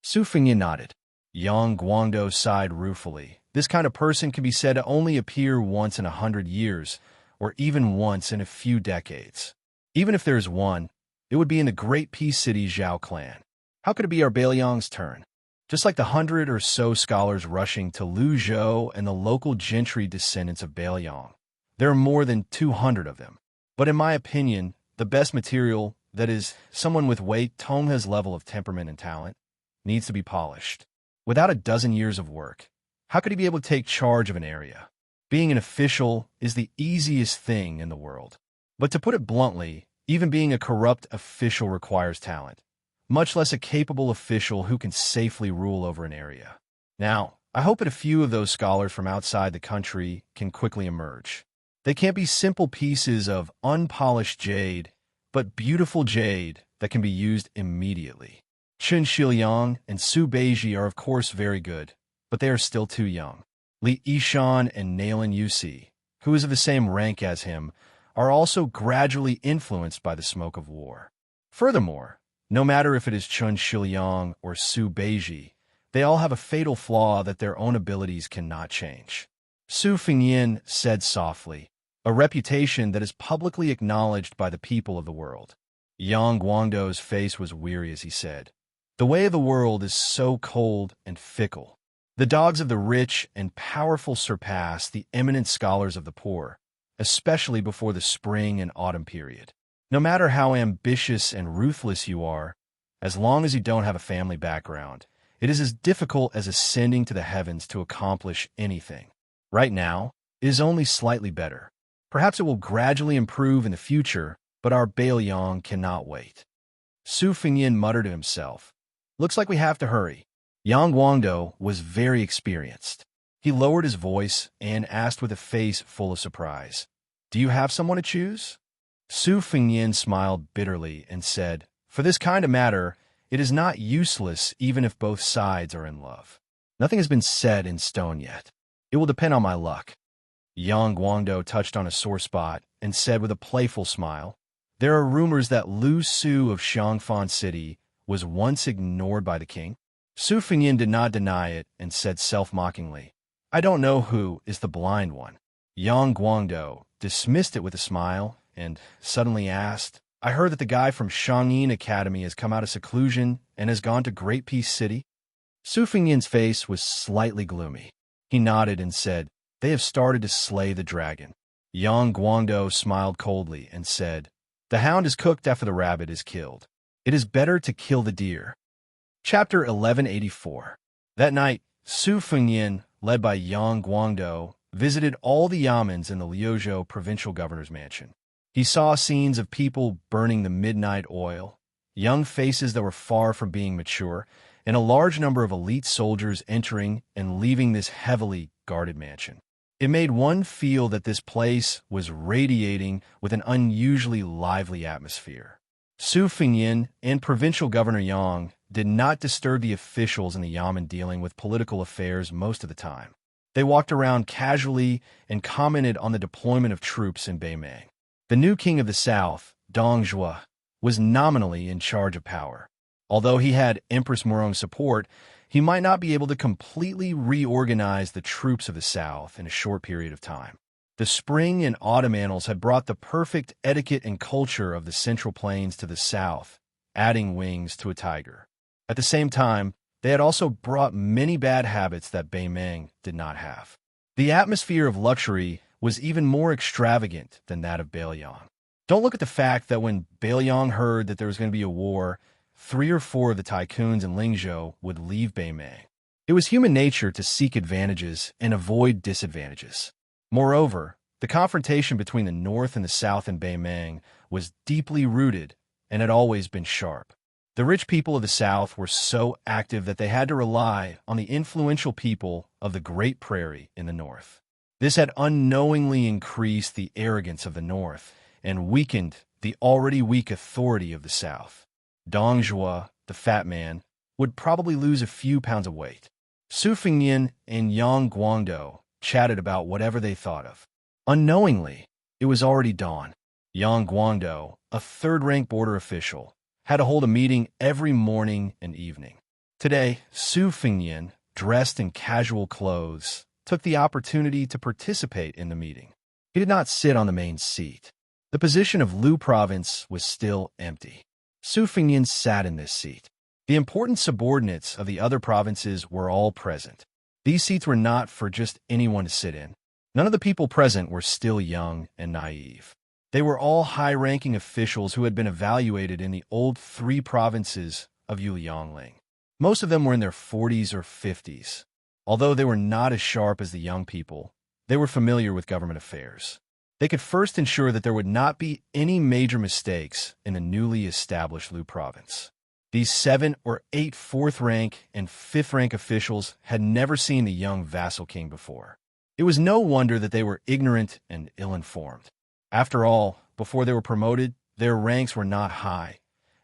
Su Fengyan nodded. Yang Guangdou sighed ruefully. This kind of person can be said to only appear once in 100 years, or even once in a few decades. Even if there is one, it would be in the great peace city Zhao clan. How could it be our Bailiang's turn? Just like the 100 or so scholars rushing to Luzhou and the local gentry descendants of Bailiang. There are more than 200 of them. But in my opinion, the best material, that is, someone with Wei Tonghe's level of temperament and talent, needs to be polished. Without a dozen years of work, how could he be able to take charge of an area? Being an official is the easiest thing in the world. But to put it bluntly, even being a corrupt official requires talent, much less a capable official who can safely rule over an area. Now, I hope that a few of those scholars from outside the country can quickly emerge. They can't be simple pieces of unpolished jade, but beautiful jade that can be used immediately. Chen Shiliang and Su Beiji are of course very good, but they are still too young. Li Yishan and Nailan Yusi, who is of the same rank as him, are also gradually influenced by the smoke of war. Furthermore, no matter if it is Chen Shiliang or Su Beiji, they all have a fatal flaw that their own abilities cannot change. Su Fengyan said softly, a reputation that is publicly acknowledged by the people of the world. Yang Guangdou's face was weary as he said, the way of the world is so cold and fickle. The dogs of the rich and powerful surpass the eminent scholars of the poor, especially before the spring and autumn period. No matter how ambitious and ruthless you are, as long as you don't have a family background, it is as difficult as ascending to the heavens to accomplish anything. Right now, it is only slightly better. Perhaps it will gradually improve in the future, but our Bailiang cannot wait. Su Fengyan muttered to himself, looks like we have to hurry. Yang Guangdou was very experienced. He lowered his voice and asked with a face full of surprise, do you have someone to choose? Su Fengyan smiled bitterly and said, for this kind of matter, it is not useless even if both sides are in love. Nothing has been set in stone yet. It will depend on my luck. Yang Guangdou touched on a sore spot and said with a playful smile, there are rumors that Lu Su of Xiangfan City was once ignored by the king. Su Fengyan did not deny it and said self-mockingly, I don't know who is the blind one. Yang Guangdou dismissed it with a smile and suddenly asked, I heard that the guy from Shangyin Academy has come out of seclusion and has gone to Great Peace City. Su Fengyan's face was slightly gloomy. He nodded and said, they have started to slay the dragon. Yang Guangdou smiled coldly and said, the hound is cooked after the rabbit is killed. It is better to kill the deer. Chapter 1184. That night, Su Fengyan, led by Yang Guangdou, visited all the yamens in the Liuzhou provincial governor's mansion. He saw scenes of people burning the midnight oil, young faces that were far from being mature, and a large number of elite soldiers entering and leaving this heavily guarded mansion. It made one feel that this place was radiating with an unusually lively atmosphere. Su Fengyan and Provincial Governor Yang did not disturb the officials in the yamen dealing with political affairs most of the time. They walked around casually and commented on the deployment of troops in Beimang. The new king of the south, Dong Zhuo, was nominally in charge of power. Although he had Empress Murong's support, he might not be able to completely reorganize the troops of the south in a short period of time. The spring and autumn annals had brought the perfect etiquette and culture of the Central Plains to the south, adding wings to a tiger. At the same time, they had also brought many bad habits that Beimang did not have. The atmosphere of luxury was even more extravagant than that of Bailiang. Don't look at the fact that when Bailiang heard that there was going to be a war, 3 or 4 of the tycoons in Lingzhou would leave Beimang. It was human nature to seek advantages and avoid disadvantages. Moreover, the confrontation between the north and the south in Beimang was deeply rooted and had always been sharp. The rich people of the South were so active that they had to rely on the influential people of the Great Prairie in the North. This had unknowingly increased the arrogance of the North and weakened the already weak authority of the South. Dong Zhuo, the fat man, would probably lose a few pounds of weight. Su Fengnian and Yang Guangdou chatted about whatever they thought of. Unknowingly, it was already dawn. Yang Guangdou, a third-rank border official, had to hold a meeting every morning and evening. Today, Su Fengnian, dressed in casual clothes, took the opportunity to participate in the meeting. He did not sit on the main seat. The position of Lu Province was still empty. Su Fengnian sat in this seat. The important subordinates of the other provinces were all present. These seats were not for just anyone to sit in. None of the people present were still young and naive. They were all high-ranking officials who had been evaluated in the old 3 provinces of Yuliangling. Most of them were in their 40s or 50s. Although they were not as sharp as the young people, they were familiar with government affairs. They could first ensure that there would not be any major mistakes in the newly established Lu province. These 7 or 8 4th-rank and 5th-rank officials had never seen the young vassal king before. It was no wonder that they were ignorant and ill-informed. After all, before they were promoted, their ranks were not high,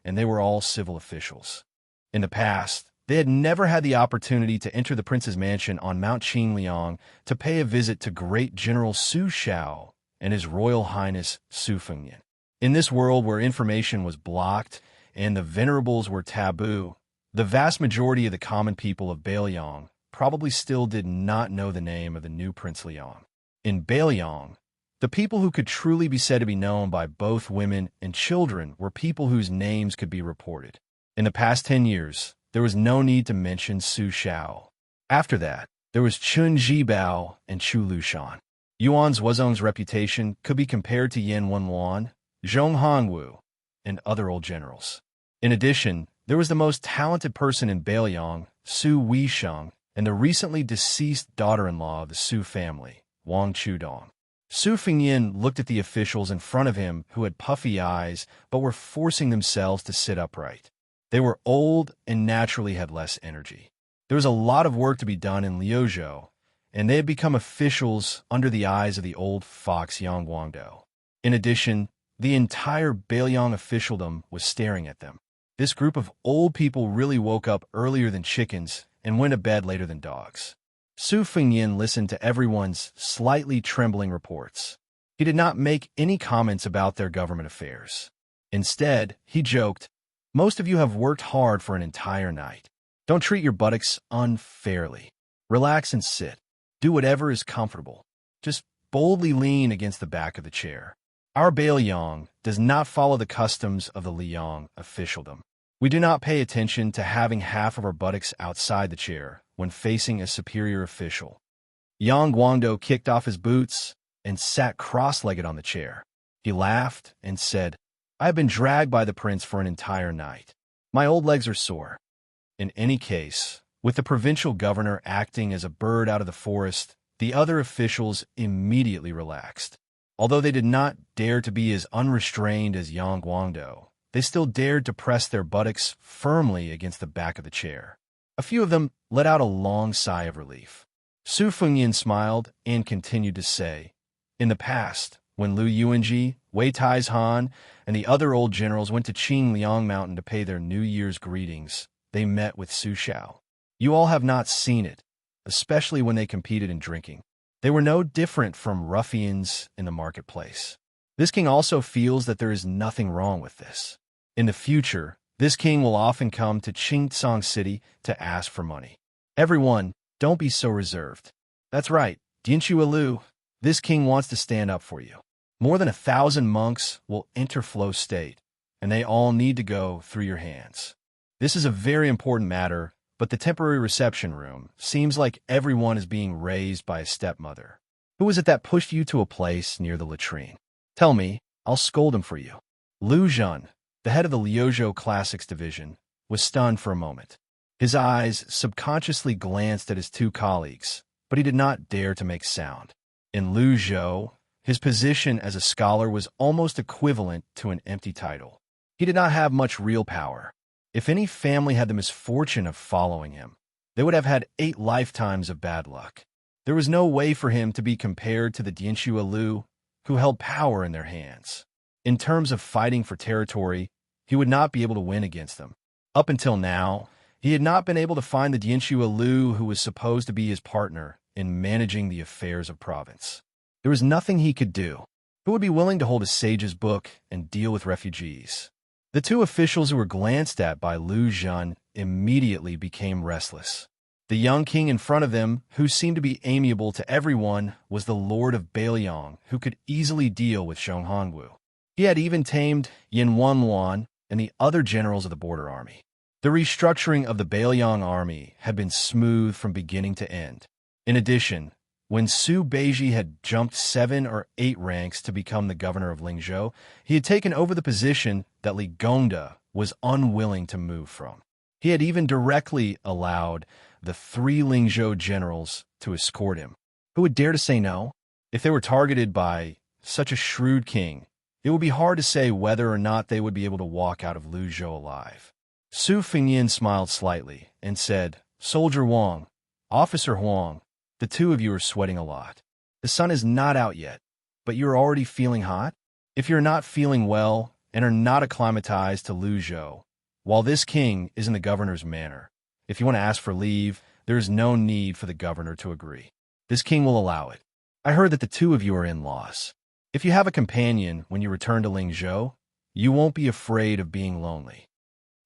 and they were all civil officials. In the past, they had never had the opportunity to enter the prince's mansion on Mount Qingliang to pay a visit to Great General Su Xiao and His Royal Highness Su Fengnian. In this world where information was blocked and the venerables were taboo, the vast majority of the common people of Beiliang probably still did not know the name of the new Prince Liang. In Beiliang, the people who could truly be said to be known by both women and children were people whose names could be reported. In the past 10 years, there was no need to mention Su Xiao. After that, there was Chun Zhibao and Chu Lushan. Yuan Zuozong's reputation could be compared to Yan Wenluan, Zhong Hongwu, and other old generals. In addition, there was the most talented person in Beiliang, Su Weisheng, and the recently deceased daughter-in-law of the Su family, Wang Chudong. Su Fengnian looked at the officials in front of him who had puffy eyes but were forcing themselves to sit upright. They were old and naturally had less energy. There was a lot of work to be done in Liuzhou, and they had become officials under the eyes of the old fox Yang Guangdou. In addition, the entire Beiliang officialdom was staring at them. This group of old people really woke up earlier than chickens and went to bed later than dogs. Su Fengnian listened to everyone's slightly trembling reports. He did not make any comments about their government affairs. Instead, he joked, "Most of you have worked hard for an entire night. Don't treat your buttocks unfairly. Relax and sit. Do whatever is comfortable. Just boldly lean against the back of the chair. Our Beiliang does not follow the customs of the Liang officialdom. We do not pay attention to having half of our buttocks outside the chair when facing a superior official." Yang Guangdou kicked off his boots and sat cross-legged on the chair. He laughed and said, "I have been dragged by the prince for an entire night. My old legs are sore." In any case, with the provincial governor acting as a bird out of the forest, the other officials immediately relaxed. Although they did not dare to be as unrestrained as Yang Guangdou, they still dared to press their buttocks firmly against the back of the chair. A few of them let out a long sigh of relief. Su Fengnian smiled and continued to say, "In the past, when Lu Yuanji, Wei Taizhan, and the other old generals went to Qingliang Mountain to pay their New Year's greetings, they met with Su Xiao. You all have not seen it, especially when they competed in drinking. They were no different from ruffians in the marketplace. This king also feels that there is nothing wrong with this. In the future, this king will often come to Qingtsang City to ask for money. Everyone, don't be so reserved. That's right, Dinshu Lu, this king wants to stand up for you. More than 1,000 monks will enter flow state, and they all need to go through your hands. This is a very important matter, but the temporary reception room seems like everyone is being raised by a stepmother. Who was it that pushed you to a place near the latrine? Tell me, I'll scold him for you." Lu Zhen, the head of the Liuzhou Classics division, was stunned for a moment. His eyes subconsciously glanced at his 2 colleagues, but he did not dare to make sound. In Liuzhou, his position as a scholar was almost equivalent to an empty title. He did not have much real power. If any family had the misfortune of following him, they would have had 8 lifetimes of bad luck. There was no way for him to be compared to the Dianxue Lu, who held power in their hands. In terms of fighting for territory, he would not be able to win against them. Up until now, he had not been able to find the Dianxue Lu who was supposed to be his partner in managing the affairs of province. There was nothing he could do. Who would be willing to hold a sage's book and deal with refugees? The 2 officials who were glanced at by Lu Zhen immediately became restless. The young king in front of them, who seemed to be amiable to everyone, was the Lord of Bailiang, who could easily deal with Xiong Hongwu. He had even tamed Yin Wanluan and the other generals of the border army. The restructuring of the Bailiang army had been smooth from beginning to end. In addition, when Su Beiji had jumped 7 or 8 ranks to become the governor of Lingzhou, he had taken over the position that Li Gongda was unwilling to move from. He had even directly allowed the 3 Lingzhou generals to escort him. Who would dare to say no? If they were targeted by such a shrewd king, it would be hard to say whether or not they would be able to walk out of Luzhou alive. Su Fengyin smiled slightly and said, "Soldier Wang, Officer Huang, the 2 of you are sweating a lot. The sun is not out yet, but you're already feeling hot? If you're not feeling well and are not acclimatized to Luzhou, while this king is in the governor's manor, if you want to ask for leave, there is no need for the governor to agree. This king will allow it. I heard that the 2 of you are in-laws. If you have a companion when you return to Lingzhou, you won't be afraid of being lonely."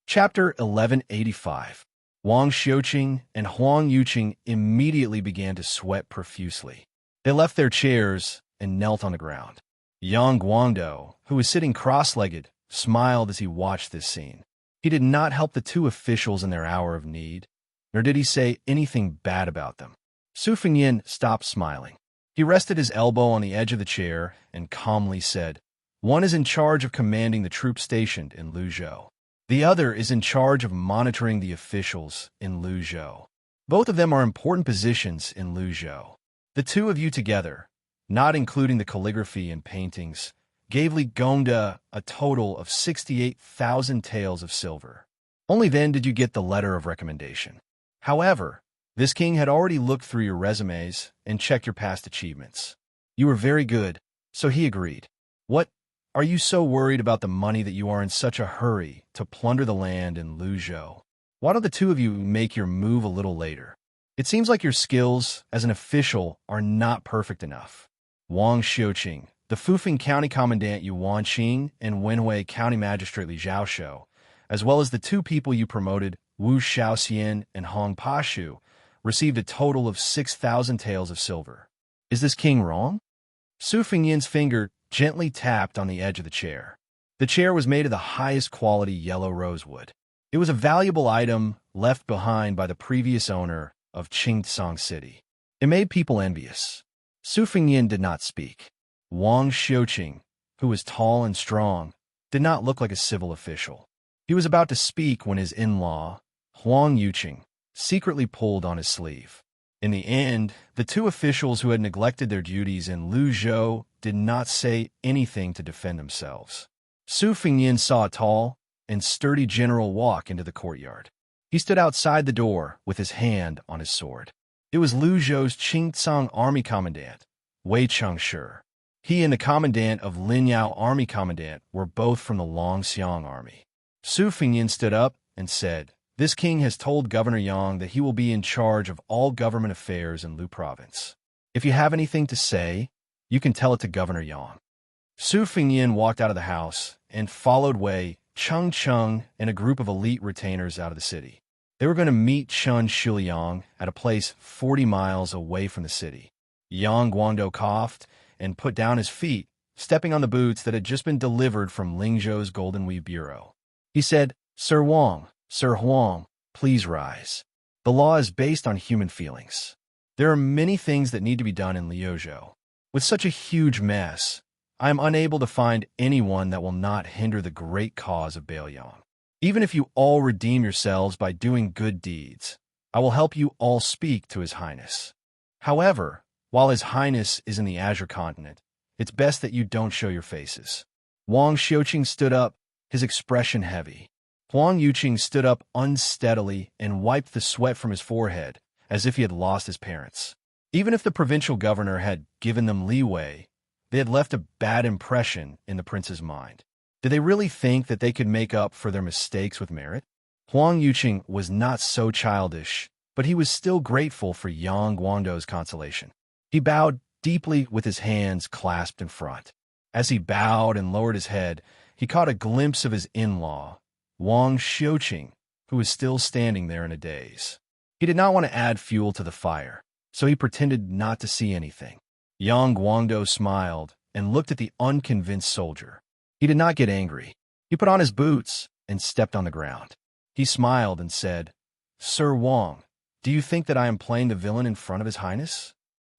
Chapter 1185. Wang Xiuqing and Huang Yuqing immediately began to sweat profusely. They left their chairs and knelt on the ground. Yang Guangdou, who was sitting cross-legged, smiled as he watched this scene. He did not help the 2 officials in their hour of need, nor did he say anything bad about them. Su Fengyin stopped smiling. He rested his elbow on the edge of the chair and calmly said, "One is in charge of commanding the troops stationed in Luzhou. The other is in charge of monitoring the officials in Luzhou. Both of them are important positions in Luzhou. The 2 of you together, not including the calligraphy and paintings, gave Li Gongda a total of 68,000 taels of silver. Only then did you get the letter of recommendation. However, this king had already looked through your resumes and checked your past achievements. You were very good, so he agreed. What? Are you so worried about the money that you are in such a hurry to plunder the land in Luzhou? Why don't the 2 of you make your move a little later? It seems like your skills as an official are not perfect enough." Wang Xiuqing, the Fufeng County Commandant Yuan Qing and Wenhui County Magistrate Li Zhaoshou, as well as the 2 people you promoted, Wu Shaoxian and Hong Pashu, received a total of 6,000 taels of silver. Is this king wrong? Su Fengyin's finger gently tapped on the edge of the chair. The chair was made of the highest quality yellow rosewood. It was a valuable item left behind by the previous owner of Qingtsang City. It made people envious. Su Fengyin did not speak. Wang Xiuqing, who was tall and strong, did not look like a civil official. He was about to speak when his in-law, Huang Yuqing, secretly pulled on his sleeve. In the end, the 2 officials who had neglected their duties in Luzhou did not say anything to defend themselves. Su Fengyin saw a tall and sturdy general walk into the courtyard. He stood outside the door with his hand on his sword. It was Luzhou's Qingtsang Army Commandant, Wei Chengshi. He and the Commandant of Linyao Army Commandant were both from the Longxiang Army. Su Fengyin stood up and said, "This king has told Governor Yang that he will be in charge of all government affairs in Lu Province. If you have anything to say, you can tell it to Governor Yang." Su Fengyin walked out of the house and followed Wei Chengcheng and a group of elite retainers out of the city. They were going to meet Chen Shuliang at a place 40 miles away from the city. Yang Guangdou coughed and put down his feet, stepping on the boots that had just been delivered from Lingzhou's Golden Weave Bureau. He said, "Sir Wang, Sir Huang, please rise. The law is based on human feelings. There are many things that need to be done in Liuzhou. With such a huge mess, I am unable to find anyone that will not hinder the great cause of Bailiang. Even if you all redeem yourselves by doing good deeds, I will help you all speak to His Highness. However, while His Highness is in the Azure Continent, it's best that you don't show your faces." Wang Xiuqing stood up his expression heavy. Huang Yuqing stood up unsteadily and wiped the sweat from his forehead, as if he had lost his parents. Even if the provincial governor had given them leeway, they had left a bad impression in the prince's mind. Did they really think that they could make up for their mistakes with merit? Huang Yuqing was not so childish, but he was still grateful for Yang Guangdou's consolation. He bowed deeply with his hands clasped in front. As he bowed and lowered his head, he caught a glimpse of his in-law, Wang Xiuqing, who was still standing there in a daze. He did not want to add fuel to the fire, so he pretended not to see anything. Yang Guangdou smiled and looked at the unconvinced soldier. He did not get angry. He put on his boots and stepped on the ground. He smiled and said, "Sir Wang, do you think that I am playing the villain in front of His Highness?"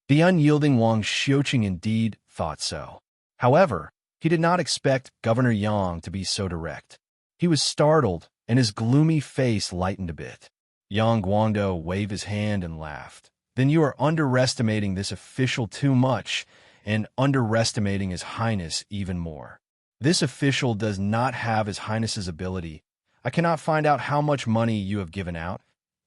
The unyielding Wang Xiuqing indeed thought so. However, he did not expect Governor Yang to be so direct. He was startled, and his gloomy face lightened a bit. Yang Guangdou waved his hand and laughed. "Then you are underestimating this official too much, and underestimating His Highness even more. This official does not have His Highness's ability. I cannot find out how much money you have given out,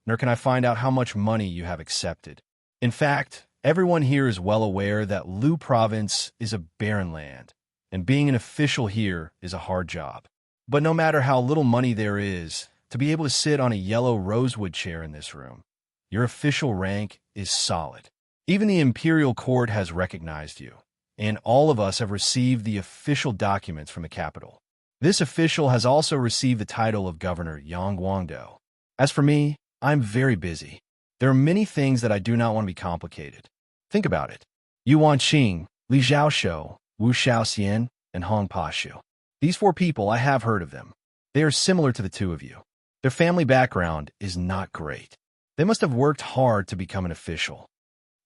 nor can I find out how much money you have accepted. In fact, everyone here is well aware that Lu Province is a barren land, and being an official here is a hard job. But no matter how little money there is, to be able to sit on a yellow rosewood chair in this room, your official rank is solid. Even the imperial court has recognized you, and all of us have received the official documents from the capital. This official has also received the title of Governor Yang Guangdou. As for me, I'm very busy. There are many things that I do not want to be complicated. Think about it. Yuan Qing, Li Zhaoshou, Wu Xiaoxian, and Hong Pashu. These 4 people, I have heard of them. They are similar to the 2 of you. Their family background is not great. They must have worked hard to become an official."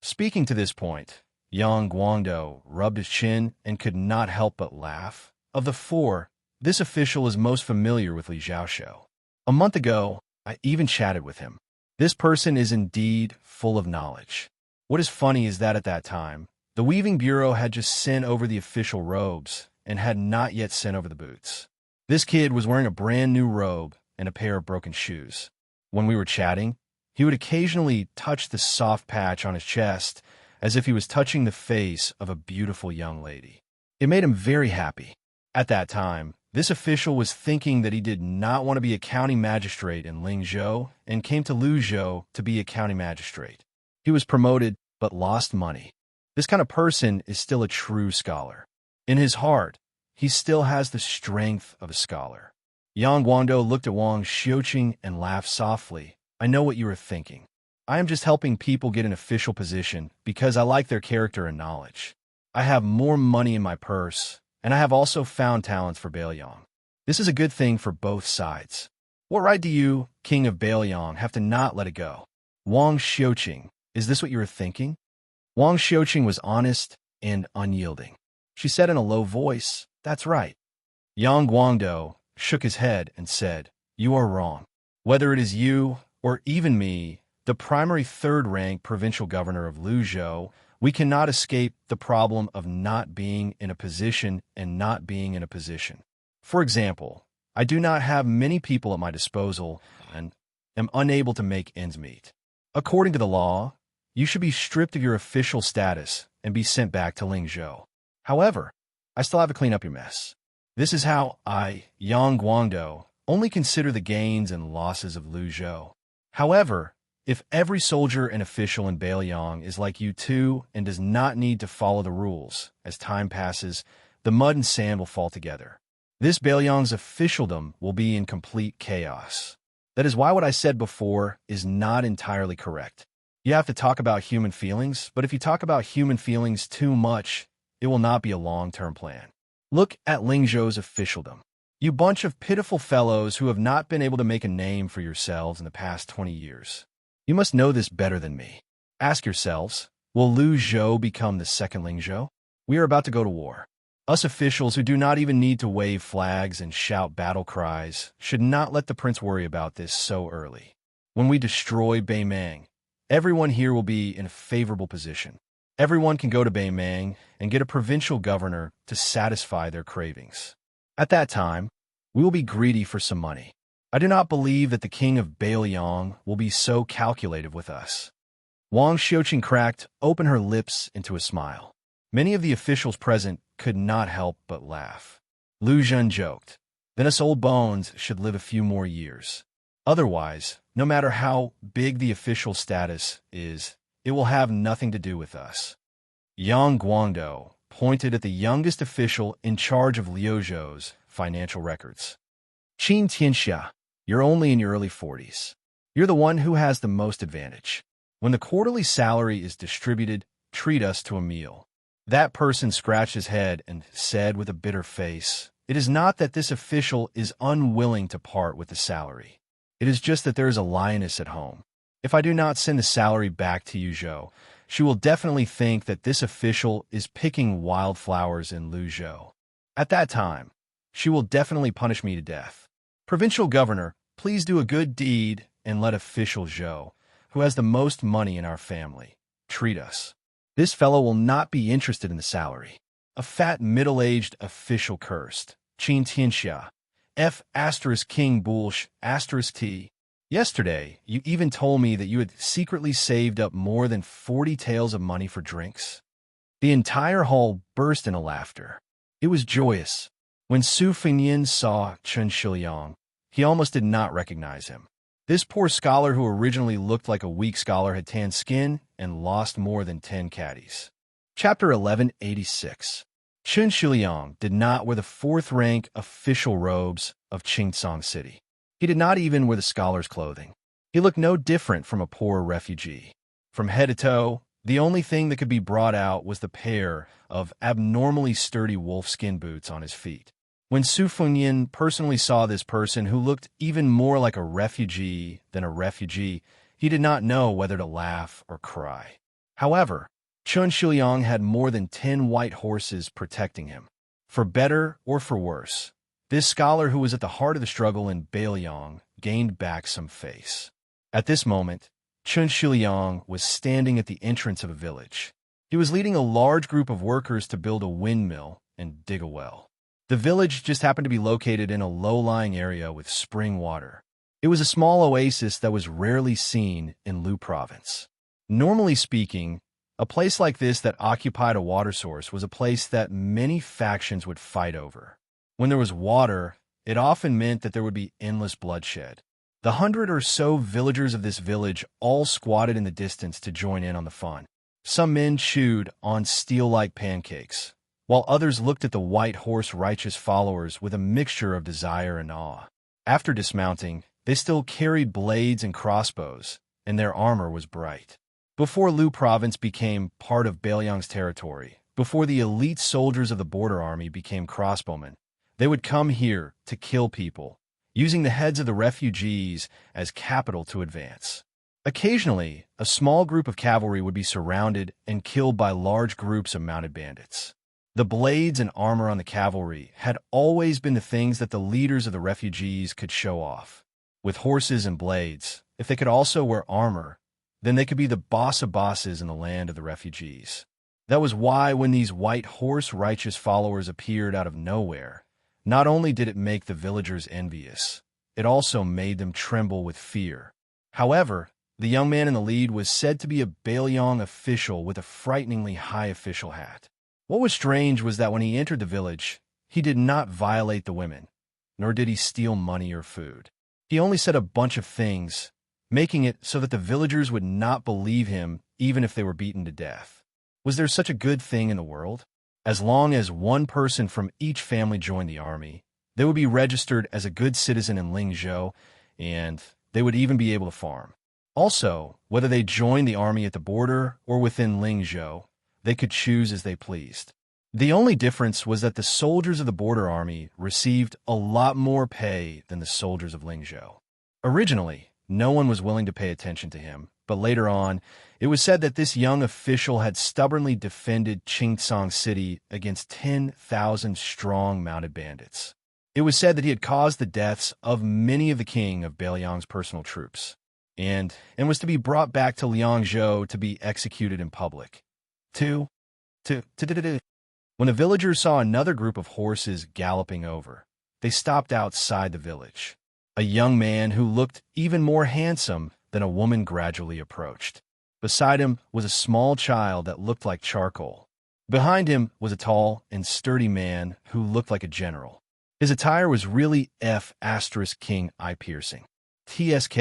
Speaking to this point, Yang Guangdou rubbed his chin and could not help but laugh. Of the 4, this official is most familiar with Li Zhaoshou. A month ago, I even chatted with him. This person is indeed full of knowledge. What is funny is that at that time, the Weaving Bureau had just sent over the official robes and had not yet sent over the boots. This kid was wearing a brand new robe and a pair of broken shoes. When we were chatting, he would occasionally touch the soft patch on his chest as if he was touching the face of a beautiful young lady. It made him very happy. At that time, this official was thinking that he did not want to be a county magistrate in Lingzhou and came to Luzhou to be a county magistrate. He was promoted but lost money. This kind of person is still a true scholar. In his heart, he still has the strength of a scholar. Yang Guangdou looked at Wang Xiuqing and laughed softly. "I know what you are thinking. I am just helping people get an official position because I like their character and knowledge. I have more money in my purse, and I have also found talents for Bailiang. This is a good thing for both sides. What right do you, King of Bailiang, have to not let it go?" Wang Xiuqing, is this what you were thinking? Wang Xiuqing was honest and unyielding. She said in a low voice, "That's right." Yang Guangdou shook his head and said, "You are wrong. Whether it is you or even me, the primary 3rd-rank provincial governor of Luzhou, we cannot escape the problem of not being in a position and not being in a position. For example, I do not have many people at my disposal and am unable to make ends meet. According to the law, you should be stripped of your official status and be sent back to Lingzhou. However, I still have to clean up your mess. This is how I, Yang Guangdou, only consider the gains and losses of Luzhou. However, if every soldier and official in Bailiang is like you too and does not need to follow the rules, as time passes, the mud and sand will fall together. This Bailiang's officialdom will be in complete chaos. That is why what I said before is not entirely correct. You have to talk about human feelings, but if you talk about human feelings too much, it will not be a long-term plan. Look at Lingzhou's officialdom. You bunch of pitiful fellows who have not been able to make a name for yourselves in the past 20 years. You must know this better than me. Ask yourselves, will Luzhou become the 2nd Lingzhou? We are about to go to war. Us officials who do not even need to wave flags and shout battle cries should not let the prince worry about this so early. When we destroy Beimang, everyone here will be in a favorable position. Everyone can go to Beimang and get a provincial governor to satisfy their cravings. At that time, We will be greedy for some money. I do not believe that the king of Bailiang will be so calculative with us." Wang Xiuqing cracked open her lips into a smile. Many of the officials present could not help but laugh. Lu Zhen joked, "Then us old bones should live a few more years. Otherwise, no matter how big the official status is, it will have nothing to do with us." Yang Guangdou pointed at the youngest official in charge of Liuzhou's financial records. "Qin Tianxia, you're only in your early 40s. You're the one who has the most advantage. When the quarterly salary is distributed, treat us to a meal." That person scratched his head and said with a bitter face, "It is not that this official is unwilling to part with the salary. It is just that there is a lioness at home. If I do not send the salary back to Yuzhou, she will definitely think that this official is picking wildflowers in Luzhou. At that time, she will definitely punish me to death. Provincial governor, please do a good deed and let official Zhou, who has the most money in our family, treat us. This fellow will not be interested in the salary." A fat middle-aged official cursed. "Qin Tianxia, F * King Bulsh * T. Yesterday, you even told me that you had secretly saved up more than 40 taels of money for drinks." The entire hall burst into laughter. It was joyous. When Su Fengyan saw Chen Shiliang, he almost did not recognize him. This poor scholar who originally looked like a weak scholar had tanned skin and lost more than 10 caddies. Chapter 1186. Chen Shiliang did not wear the fourth-rank official robes of Qingsong City. He did not even wear the scholar's clothing. He looked no different from a poor refugee. From head to toe, the only thing that could be brought out was the pair of abnormally sturdy wolfskin boots on his feet. When Su Fengyan personally saw this person who looked even more like a refugee than a refugee, he did not know whether to laugh or cry. However, Chen Shiliang had more than 10 white horses protecting him. For better or for worse, this scholar who was at the heart of the struggle in Bailiang gained back some face. At this moment, Chen Shiliang was standing at the entrance of a village. He was leading a large group of workers to build a windmill and dig a well. The village just happened to be located in a low-lying area with spring water. It was a small oasis that was rarely seen in Lu Province. Normally speaking, a place like this that occupied a water source was a place that many factions would fight over. When there was water, it often meant that there would be endless bloodshed. The 100 or so villagers of this village all squatted in the distance to join in on the fun. Some men chewed on steel-like pancakes, while others looked at the white horse righteous followers with a mixture of desire and awe. After dismounting, they still carried blades and crossbows, and their armor was bright. Before Lu Province became part of Bailiang's territory, before the elite soldiers of the border army became crossbowmen, they would come here to kill people, using the heads of the refugees as capital to advance. Occasionally, a small group of cavalry would be surrounded and killed by large groups of mounted bandits. The blades and armor on the cavalry had always been the things that the leaders of the refugees could show off. With horses and blades, if they could also wear armor, then they could be the boss of bosses in the land of the refugees. That was why when these white horse righteous followers appeared out of nowhere, not only did it make the villagers envious, it also made them tremble with fear. However, the young man in the lead was said to be a Bailiang official with a frighteningly high official hat. What was strange was that when he entered the village, he did not violate the women, nor did he steal money or food. He only said a bunch of things, making it so that the villagers would not believe him even if they were beaten to death. Was there such a good thing in the world? As long as one person from each family joined the army, they would be registered as a good citizen in Lingzhou, and they would even be able to farm. Also, whether they joined the army at the border or within Lingzhou, they could choose as they pleased. The only difference was that the soldiers of the border army received a lot more pay than the soldiers of Lingzhou. Originally, no one was willing to pay attention to him, but later on, it was said that this young official had stubbornly defended Qingsong City against 10,000 strong mounted bandits. It was said that he had caused the deaths of many of the king of Bailiang's personal troops, and was to be brought back to Liangzhou to be executed in public. When the villagers saw another group of horses galloping over, they stopped outside the village. A young man who looked even more handsome than a woman gradually approached. Beside him was a small child that looked like charcoal. Behind him was a tall and sturdy man who looked like a general. His attire was really King eye-piercing. TSK.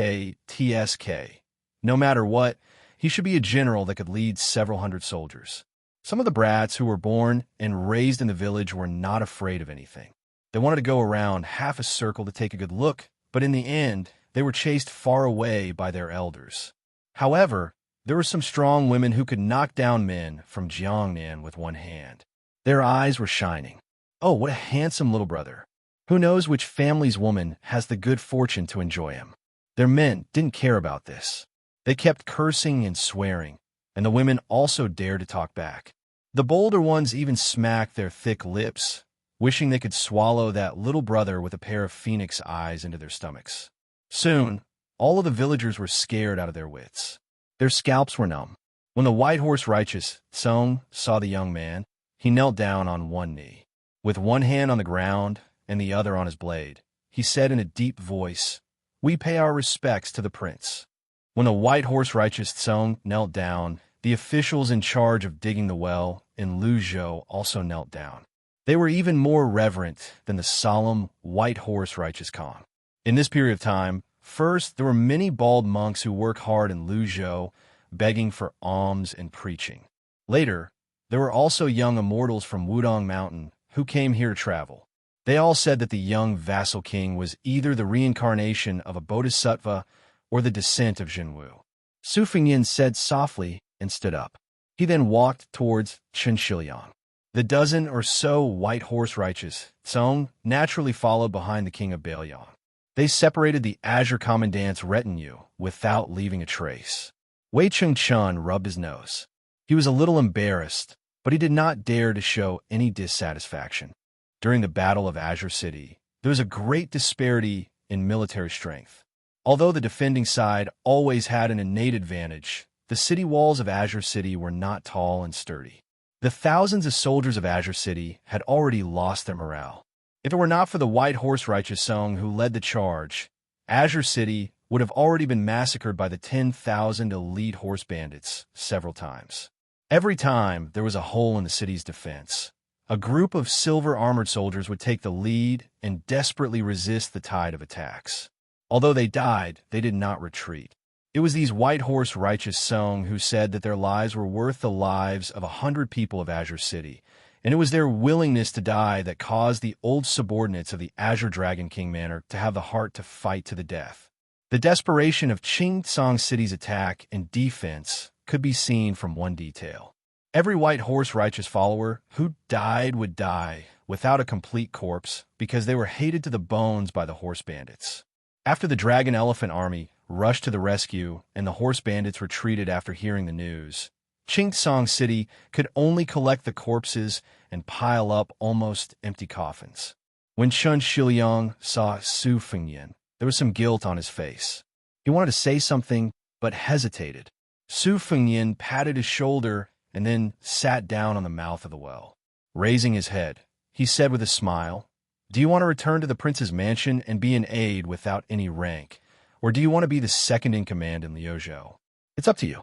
No matter what, he should be a general that could lead several hundred soldiers. Some of the brats who were born and raised in the village were not afraid of anything. They wanted to go around half a circle to take a good look, but in the end, they were chased far away by their elders. However, there were some strong women who could knock down men from Jiangnan with one hand. Their eyes were shining. Oh, what a handsome little brother. Who knows which family's woman has the good fortune to enjoy him? Their men didn't care about this. They kept cursing and swearing, and the women also dared to talk back. The bolder ones even smacked their thick lips, wishing they could swallow that little brother with a pair of phoenix eyes into their stomachs. Soon, all of the villagers were scared out of their wits. Their scalps were numb. When the white horse righteous Song saw the young man, he knelt down on one knee. With one hand on the ground and the other on his blade, he said in a deep voice, "We pay our respects to the prince." When the white horse righteous Song knelt down, the officials in charge of digging the well in Luzhou also knelt down. They were even more reverent than the solemn white horse righteous Kong. In this period of time, first, there were many bald monks who worked hard in Luzhou, begging for alms and preaching. Later, there were also young immortals from Wudong Mountain who came here to travel. They all said that the young vassal king was either the reincarnation of a bodhisattva or the descent of Jinwu. Su Fengyin said softly and stood up. He then walked towards Chen Shiliang. The dozen or so white horse righteous Song naturally followed behind the king of Bailiang. They separated the Azure Commandant's retinue without leaving a trace. Wei Cheng-chun rubbed his nose. He was a little embarrassed, but he did not dare to show any dissatisfaction. During the Battle of Azure City, there was a great disparity in military strength. Although the defending side always had an innate advantage, the city walls of Azure City were not tall and sturdy. The thousands of soldiers of Azure City had already lost their morale. If it were not for the white horse righteous Song who led the charge, Azure City would have already been massacred by the 10,000 elite horse bandits several times. Every time there was a hole in the city's defense, a group of silver-armored soldiers would take the lead and desperately resist the tide of attacks. Although they died, they did not retreat. It was these white horse righteous Song who said that their lives were worth the lives of 100 people of Azure City, and it was their willingness to die that caused the old subordinates of the Azure Dragon King Manor to have the heart to fight to the death. The desperation of Qing City's attack and defense could be seen from one detail. Every white horse righteous follower who died would die without a complete corpse because they were hated to the bones by the horse bandits. After the Dragon Elephant Army rushed to the rescue and the horse bandits retreated after hearing the news, Qing City could only collect the corpses and pile up almost empty coffins. When Chen Shiliang saw Su Fengyin, there was some guilt on his face. He wanted to say something, but hesitated. Su Fengyin patted his shoulder and then sat down on the mouth of the well. Raising his head, he said with a smile, "Do you want to return to the prince's mansion and be an aide without any rank, or do you want to be the second in command in Liuzhou? It's up to you."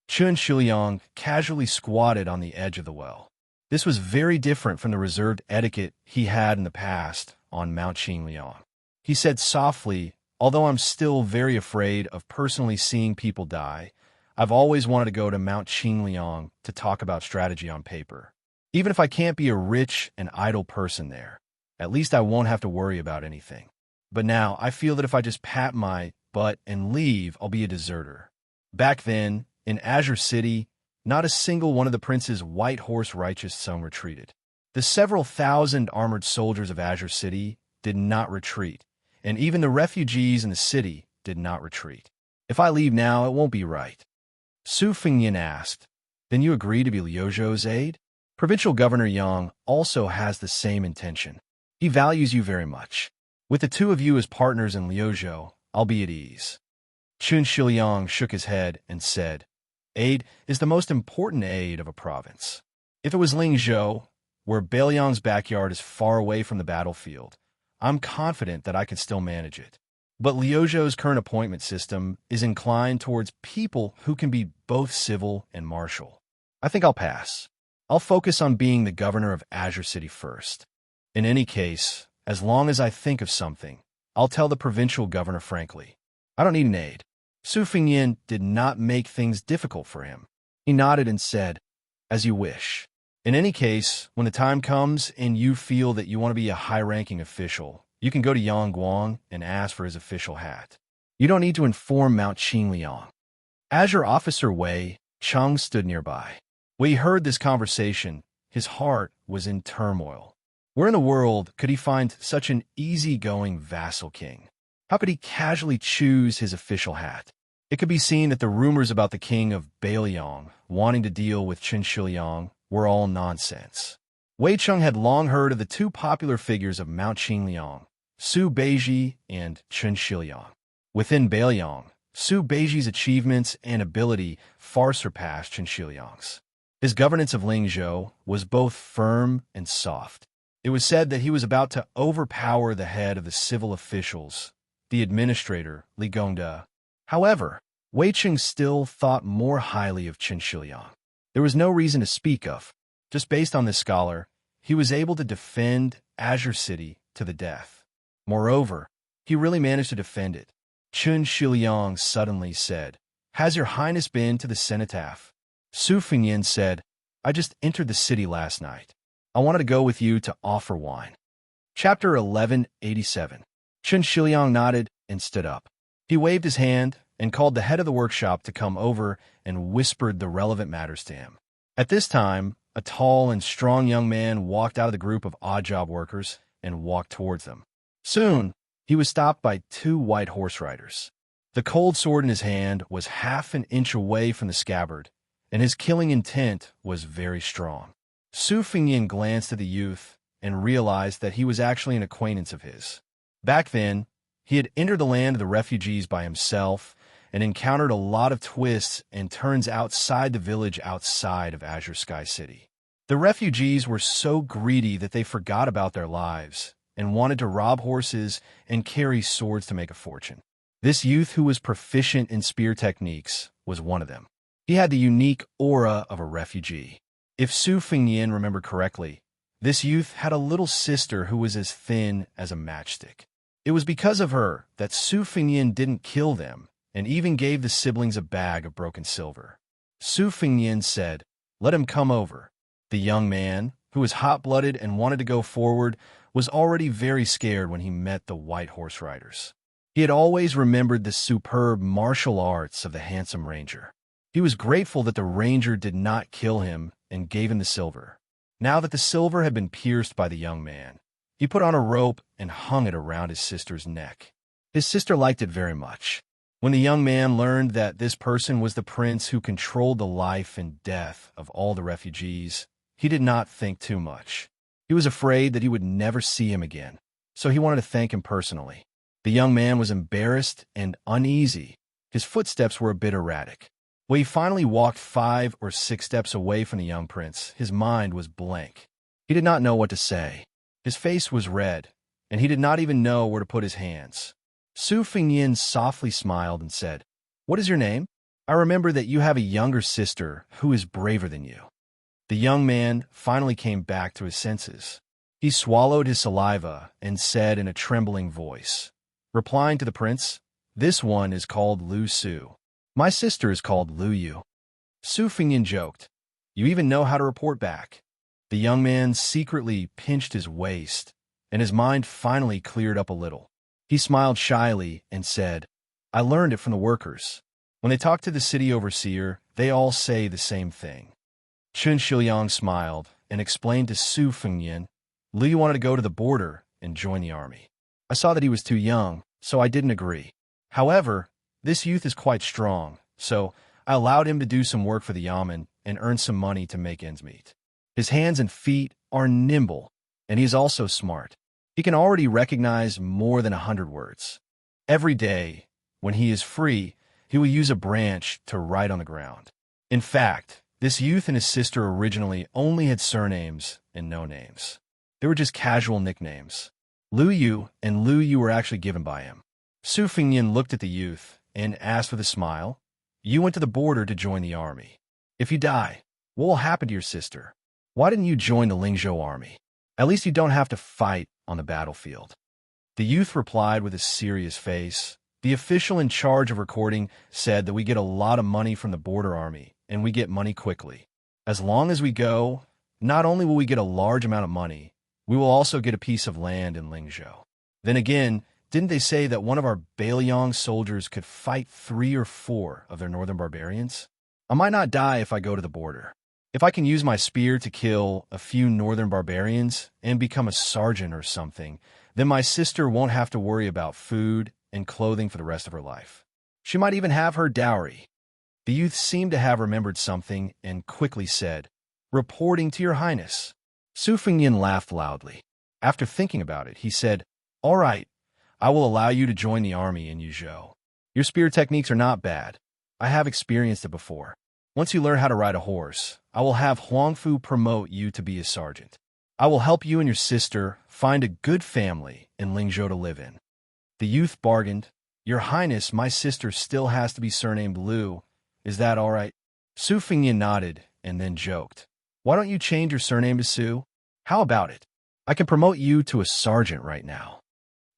Chen Shiliang casually squatted on the edge of the well. This was very different from the reserved etiquette he had in the past on Mount Qingliang. He said softly, "Although I'm still very afraid of personally seeing people die, I've always wanted to go to Mount Qingliang to talk about strategy on paper. Even if I can't be a rich and idle person there, at least I won't have to worry about anything. But now I feel that if I just pat my butt and leave, I'll be a deserter." Back then, in Azure City, not a single one of the prince's white horse righteous Song retreated. The several thousand armored soldiers of Azure City did not retreat, and even the refugees in the city did not retreat. "If I leave now, it won't be right." Su Fengyin asked, "Then you agree to be Liuzhou's aide?" Provincial Governor Yang also has the same intention. He values you very much. With the two of you as partners in Liuzhou, I'll be at ease. Chen Shiliang shook his head and said, "Aid is the most important aid of a province. If it was Lingzhou, where Bailiang's backyard is far away from the battlefield, I'm confident that I could still manage it. But Liuzhou's current appointment system is inclined towards people who can be both civil and martial. I think I'll pass. I'll focus on being the governor of Azure City first. In any case, as long as I think of something, I'll tell the provincial governor frankly. I don't need an aide. Su Fengyan did not make things difficult for him. He nodded and said, "As you wish." In any case, when the time comes and you feel that you want to be a high-ranking official, you can go to Yang Guang and ask for his official hat. You don't need to inform Mount Qingliang. Azure Officer Wei Cheng stood nearby. When he heard this conversation, his heart was in turmoil. Where in the world could he find such an easygoing vassal king? How could he casually choose his official hat? It could be seen that the rumors about the king of Bailiang wanting to deal with Qin Shiliang were all nonsense. Wei Cheng had long heard of the two popular figures of Mount Qingliang, Su Beiji and Qin Shiliang. Within Bailiang, Su Beiji's achievements and ability far surpassed Qin Shiliang's. His governance of Lingzhou was both firm and soft. It was said that he was about to overpower the head of the civil officials, the administrator, Li Gongda. However, Wei Cheng still thought more highly of Qin Shiliang. There was no reason to speak of. Just based on this scholar, he was able to defend Azure City to the death. Moreover, he really managed to defend it. Qin Shiliang suddenly said, "Has your highness been to the cenotaph?" Su Fengyan said, "I just entered the city last night. I wanted to go with you to offer wine." Chapter 1187. Qin Shiliang nodded and stood up. He waved his hand and called the head of the workshop to come over and whispered the relevant matters to him. At this time, a tall and strong young man walked out of the group of odd job workers and walked towards them. Soon, he was stopped by two white horse riders. The cold sword in his hand was half an inch away from the scabbard, and his killing intent was very strong. Su Fengyan glanced at the youth and realized that he was actually an acquaintance of his. Back then, he had entered the land of the refugees by himself and encountered a lot of twists and turns outside the village outside of Azure Sky City. The refugees were so greedy that they forgot about their lives and wanted to rob horses and carry swords to make a fortune. This youth who was proficient in spear techniques was one of them. He had the unique aura of a refugee. If Su Fengyan remembered correctly, this youth had a little sister who was as thin as a matchstick. It was because of her that Su Fengyan didn't kill them and even gave the siblings a bag of broken silver. Su Fengyan said, "Let him come over." The young man, who was hot-blooded and wanted to go forward, was already very scared when he met the white horse riders. He had always remembered the superb martial arts of the handsome ranger. He was grateful that the ranger did not kill him and gave him the silver. Now that the silver had been pierced by the young man, he put on a rope and hung it around his sister's neck. His sister liked it very much. When the young man learned that this person was the prince who controlled the life and death of all the refugees, he did not think too much. He was afraid that he would never see him again, so he wanted to thank him personally. The young man was embarrassed and uneasy. His footsteps were a bit erratic. When he finally walked 5 or 6 steps away from the young prince, his mind was blank. He did not know what to say. His face was red, and he did not even know where to put his hands. Su Fengyan softly smiled and said, "What is your name? I remember that you have a younger sister who is braver than you." The young man finally came back to his senses. He swallowed his saliva and said in a trembling voice, replying to the prince, "This one is called Lu Su. My sister is called Lu Yu." Su Fengyan joked, "You even know how to report back." The young man secretly pinched his waist, and his mind finally cleared up a little. He smiled shyly and said, "I learned it from the workers. When they talk to the city overseer, they all say the same thing." Qin Shiliang smiled and explained to Su Fengyan, "Li wanted to go to the border and join the army. I saw that he was too young, so I didn't agree. However, this youth is quite strong, so I allowed him to do some work for the yamen and earn some money to make ends meet. His hands and feet are nimble, and he is also smart. He can already recognize more than 100 words. Every day, when he is free, he will use a branch to write on the ground. In fact, this youth and his sister originally only had surnames and no names. They were just casual nicknames. Lu Yu and Lu Yu were actually given by him. Su Fengnian looked at the youth and asked with a smile, "You went to the border to join the army. If you die, what will happen to your sister? Why didn't you join the Lingzhou army? At least you don't have to fight on the battlefield." The youth replied with a serious face, "The official in charge of recording said that we get a lot of money from the border army, and we get money quickly. As long as we go, not only will we get a large amount of money, we will also get a piece of land in Lingzhou. Then again, didn't they say that one of our Bailiang soldiers could fight 3 or 4 of their northern barbarians? I might not die if I go to the border. If I can use my spear to kill a few northern barbarians and become a sergeant or something, then my sister won't have to worry about food and clothing for the rest of her life. She might even have her dowry." The youth seemed to have remembered something and quickly said, "Reporting to your highness." Su Fengnian laughed loudly. After thinking about it, he said, "All right, I will allow you to join the army in Yuzhou. Your spear techniques are not bad. I have experienced it before. Once you learn how to ride a horse, I will have Huangfu promote you to be a sergeant. I will help you and your sister find a good family in Lingzhou to live in." The youth bargained, "Your highness, my sister still has to be surnamed Lu. Is that all right?" Su Fengnian nodded and then joked, "Why don't you change your surname to Su? How about it? I can promote you to a sergeant right now."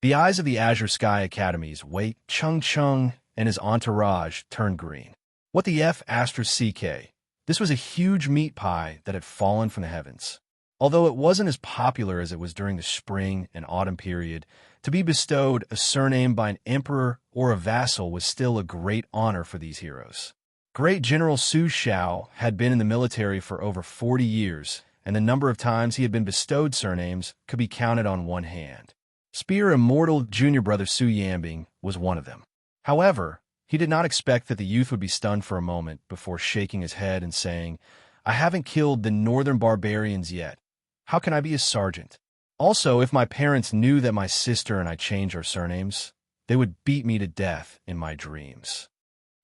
The eyes of the Azure Sky Academy's Wei Cheng and his entourage turned green. What the F*** CK? This was a huge meat pie that had fallen from the heavens. Although it wasn't as popular as it was during the spring and autumn period, to be bestowed a surname by an emperor or a vassal was still a great honor for these heroes. Great General Su Shao had been in the military for over 40 years, and the number of times he had been bestowed surnames could be counted on one hand. Spear Immortal junior brother Su Yambing was one of them. However, he did not expect that the youth would be stunned for a moment before shaking his head and saying, "I haven't killed the northern barbarians yet. How can I be a sergeant? Also, if my parents knew that my sister and I changed our surnames, they would beat me to death in my dreams."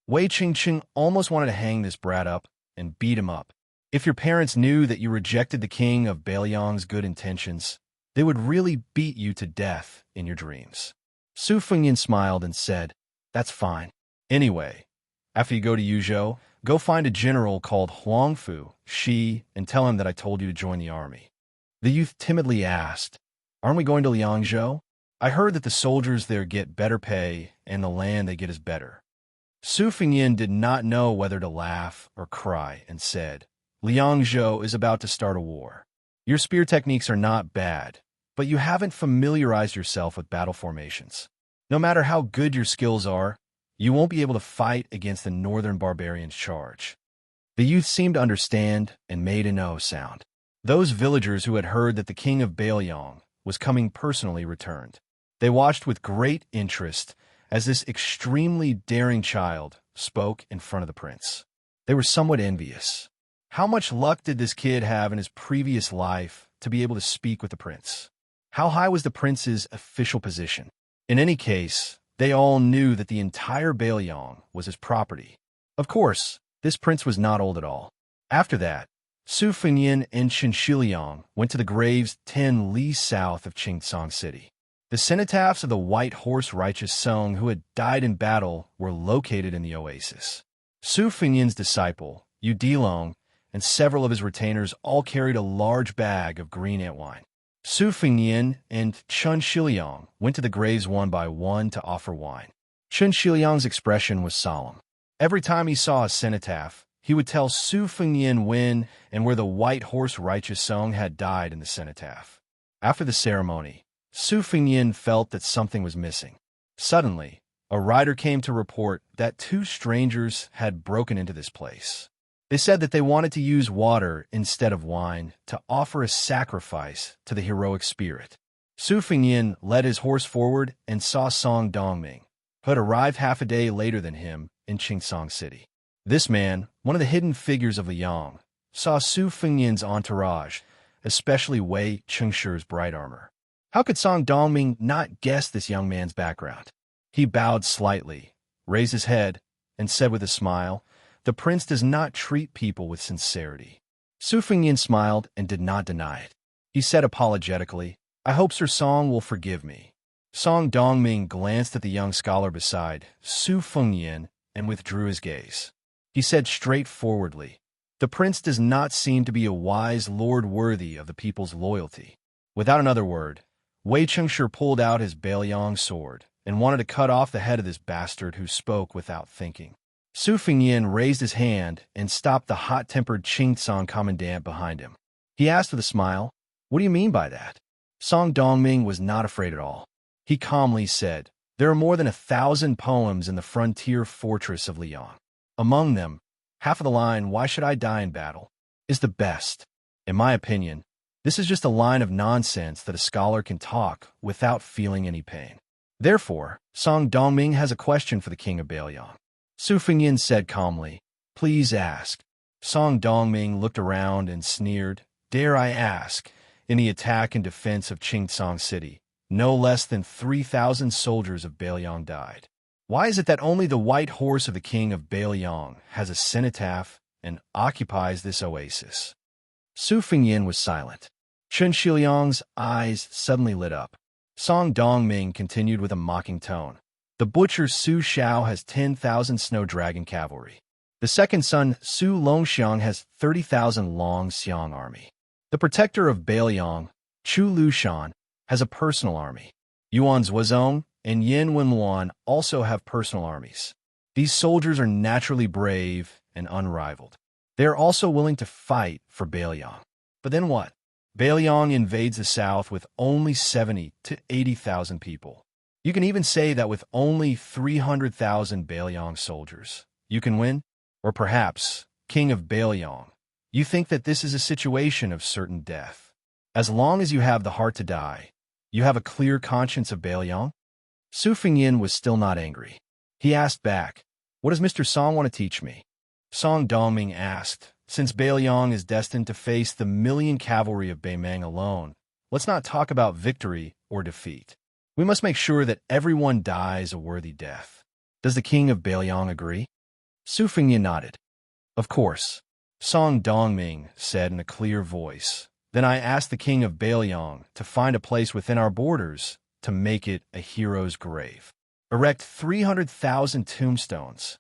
Wei Qingqing almost wanted to hang this brat up and beat him up. If your parents knew that you rejected the king of Bailiang's good intentions, they would really beat you to death in your dreams. Su Fengnian smiled and said, "That's fine. Anyway, after you go to Yuzhou, go find a general called Huangfu, and tell him that I told you to join the army." The youth timidly asked, "Aren't we going to Liangzhou? I heard that the soldiers there get better pay and the land they get is better." Su Fengnian did not know whether to laugh or cry and said, "Liangzhou is about to start a war. Your spear techniques are not bad, but you haven't familiarized yourself with battle formations. No matter how good your skills are, you won't be able to fight against the northern barbarians' charge." The youth seemed to understand and made an O sound. Those villagers who had heard that the king of Bailiang was coming personally returned. They watched with great interest as this extremely daring child spoke in front of the prince. They were somewhat envious. How much luck did this kid have in his previous life to be able to speak with the prince? How high was the prince's official position? In any case, they all knew that the entire Bailiang was his property. Of course, this prince was not old at all. After that, Su Fengnian and Chen Shiliang went to the graves 10 li south of Qingsong City. The cenotaphs of the White Horse Righteous Song who had died in battle were located in the oasis. Su Fengnian's disciple, Yu Dilong, and several of his retainers all carried a large bag of green ant wine. Su Fengnian and Chen Shiliang went to the graves one by one to offer wine. Chen Shiliang's expression was solemn. Every time he saw a cenotaph, he would tell Su Fengnian when and where the White Horse Righteous Song had died in the cenotaph. After the ceremony, Su Fengnian felt that something was missing. Suddenly, a rider came to report that 2 strangers had broken into this place. They said that they wanted to use water instead of wine to offer a sacrifice to the heroic spirit. Su Fengnian led his horse forward and saw Song Dongming, who had arrived half a day later than him in Qingsong City. This man, one of the hidden figures of Liang, saw Su Fengnian's entourage, especially Wei Chengshi's bright armor. How could Song Dongming not guess this young man's background? He bowed slightly, raised his head, and said with a smile, "The prince does not treat people with sincerity." Su Fengnian smiled and did not deny it. He said apologetically, I hope Sir Song will forgive me. Song Dongming glanced at the young scholar beside Su Fengyin and withdrew his gaze. He said straightforwardly, "The prince does not seem to be a wise lord worthy of the people's loyalty." Without another word, Wei Chengshi pulled out his Bailiang sword and wanted to cut off the head of this bastard who spoke without thinking. Su Fengyin raised his hand and stopped the hot-tempered Qingtsong commandant behind him. He asked with a smile, "What do you mean by that?" Song Dongming was not afraid at all. He calmly said, "There are more than 1,000 poems in the frontier fortress of Liang. Among them, half of the line, 'Why should I die in battle?' is the best. In my opinion, this is just a line of nonsense that a scholar can talk without feeling any pain. Therefore, Song Dongming has a question for the king of Bailiang." Su Fengyin said calmly, "Please ask." Song Dongming looked around and sneered, "Dare I ask, in the attack and defense of Qingtsong City, no less than 3,000 soldiers of Bailiang died. Why is it that only the white horse of the king of Bailiang has a cenotaph and occupies this oasis?" Su Fengyin was silent. Chen Shiliang's eyes suddenly lit up. Song Dongming continued with a mocking tone, "The butcher Su Xiao has 10,000 snow dragon cavalry. The second son, Su Longxiang, has 30,000 Long Xiang army. The protector of Bailiang, Chu Lushan, has a personal army. Yuan Zuozong and Yin Wenluan also have personal armies. These soldiers are naturally brave and unrivaled. They are also willing to fight for Bailiang. But then what? Bailiang invades the south with only 70 to 80,000 people. You can even say that with only 300,000 Bailiang soldiers, you can win? Or perhaps, king of Bailiang, you think that this is a situation of certain death. As long as you have the heart to die, you have a clear conscience of Bailiang?" Su Fengyin was still not angry. He asked back, "What does Mr. Song want to teach me?" Song Dongming asked, "Since Bailiang is destined to face the million cavalry of Beimang alone, let's not talk about victory or defeat. We must make sure that everyone dies a worthy death. Does the king of Bailiang agree?" Su Fengyin nodded. "Of course," Song Dongming said in a clear voice. "Then I ask the king of Bailiang to find a place within our borders to make it a hero's grave. Erect 300,000 tombstones."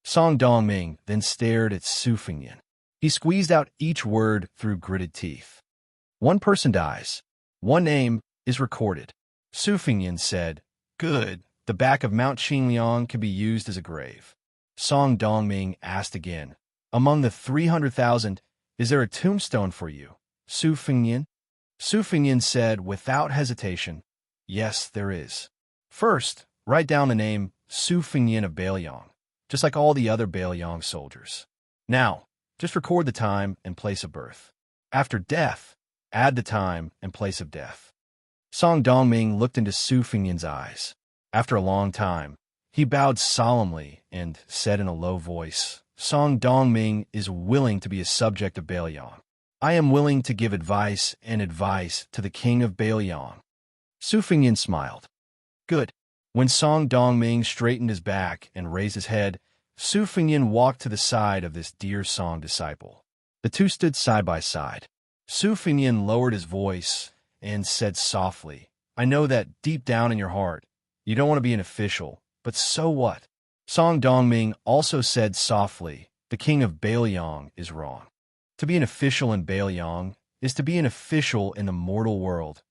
Song Dongming then stared at Su Fengyin. He squeezed out each word through gritted teeth. "One person dies. One name is recorded." Su Fengyin said, "Good. The back of Mount Qingliang can be used as a grave." Song Dongming asked again, "Among the 300,000, is there a tombstone for you, Su Fengyin?" Su Fengyin said without hesitation, "Yes, there is. First, write down the name Su Fengyin of Bailiang, just like all the other Bailiang soldiers. Now, just record the time and place of birth. After death, add the time and place of death." Song Dongming looked into Su Fengyin's eyes. After a long time, he bowed solemnly and said in a low voice, "Song Dongming is willing to be a subject of Bailiang. I am willing to give advice to the king of Bailiang." Su Fengyin smiled. "Good." When Song Dongming straightened his back and raised his head, Su Fengyin walked to the side of this dear Song disciple. The two stood side by side. Su Fengyin lowered his voice and said softly, "I know that deep down in your heart, you don't want to be an official, but so what?" Song Dongming also said softly, "The king of Bailiang is wrong. To be an official in Bailiang is to be an official in the mortal world,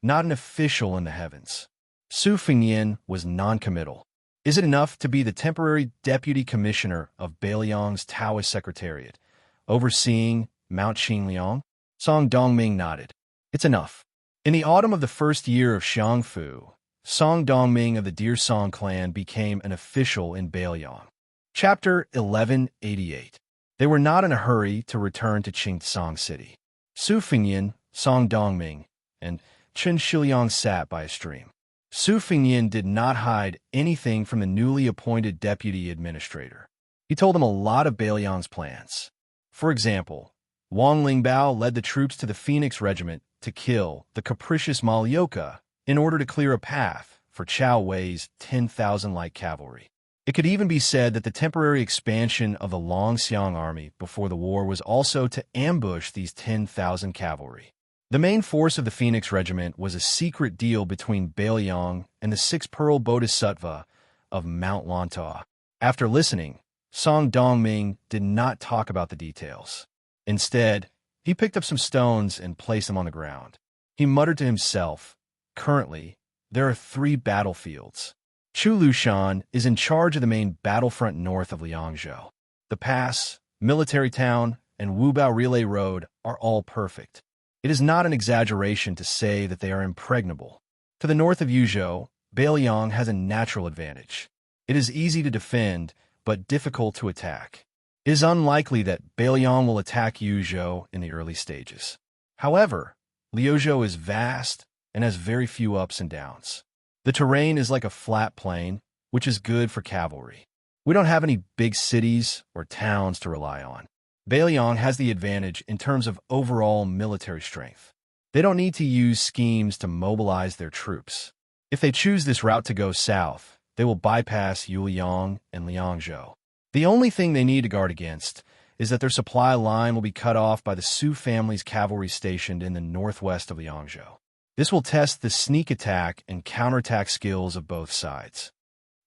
not an official in the heavens." Su Fengyin was noncommittal. Is it enough to be the temporary deputy commissioner of Bailiang's Taoist secretariat, overseeing Mount Qingliang? Song Dongming nodded. "It's enough." In the autumn of the first year of Xiangfu, Song Dongming of the Deer Song clan became an official in Bailiang. Chapter 1188. They were not in a hurry to return to Qingtsong City. Su Fengyin, Song Dongming, and Chen Shiliang sat by a stream. Su Fengyin did not hide anything from the newly appointed deputy administrator. He told him a lot of Bailiang's plans. For example, Wang Lingbao led the troops to the Phoenix Regiment to kill the capricious Malyoka in order to clear a path for Chao Wei's 10,000 light cavalry. It could even be said that the temporary expansion of the Longxiang army before the war was also to ambush these 10,000 cavalry. The main force of the Phoenix Regiment was a secret deal between Bailiang and the six-pearl bodhisattva of Mount Lantaw. After listening, Song Dongming did not talk about the details. Instead, he picked up some stones and placed them on the ground. He muttered to himself, "Currently, there are 3 battlefields. Chu Lushan is in charge of the main battlefront north of Liangzhou. The pass, military town, and Wubao Relay Road are all perfect. It is not an exaggeration to say that they are impregnable. To the north of Yuzhou, Bailiang has a natural advantage. It is easy to defend, but difficult to attack. It is unlikely that Bailiang will attack Yuzhou in the early stages. However, Liuzhou is vast and has very few ups and downs. The terrain is like a flat plain, which is good for cavalry. We don't have any big cities or towns to rely on. Bailiang has the advantage in terms of overall military strength. They don't need to use schemes to mobilize their troops. If they choose this route to go south, they will bypass Yuliang and Liangzhou. The only thing they need to guard against is that their supply line will be cut off by the Su family's cavalry stationed in the northwest of Liangzhou. This will test the sneak attack and counterattack skills of both sides.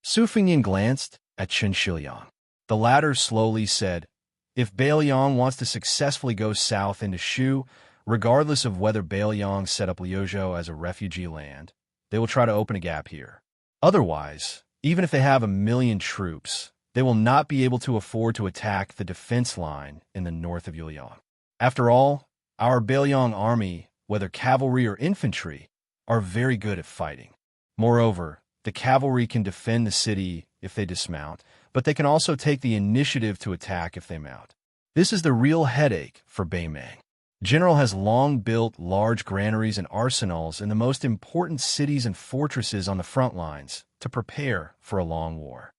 Su Fengyan glanced at Chen Shiliang. The latter slowly said, "If Bailiang wants to successfully go south into Shu, regardless of whether Bailiang set up Liuzhou as a refugee land, they will try to open a gap here. Otherwise, even if they have 1,000,000 troops, they will not be able to afford to attack the defense line in the north of Yuliang. After all, our Bailiang army, whether cavalry or infantry, are very good at fighting. Moreover, the cavalry can defend the city if they dismount, but they can also take the initiative to attack if they mount. This is the real headache for Baimang. General has long built large granaries and arsenals in the most important cities and fortresses on the front lines to prepare for a long war."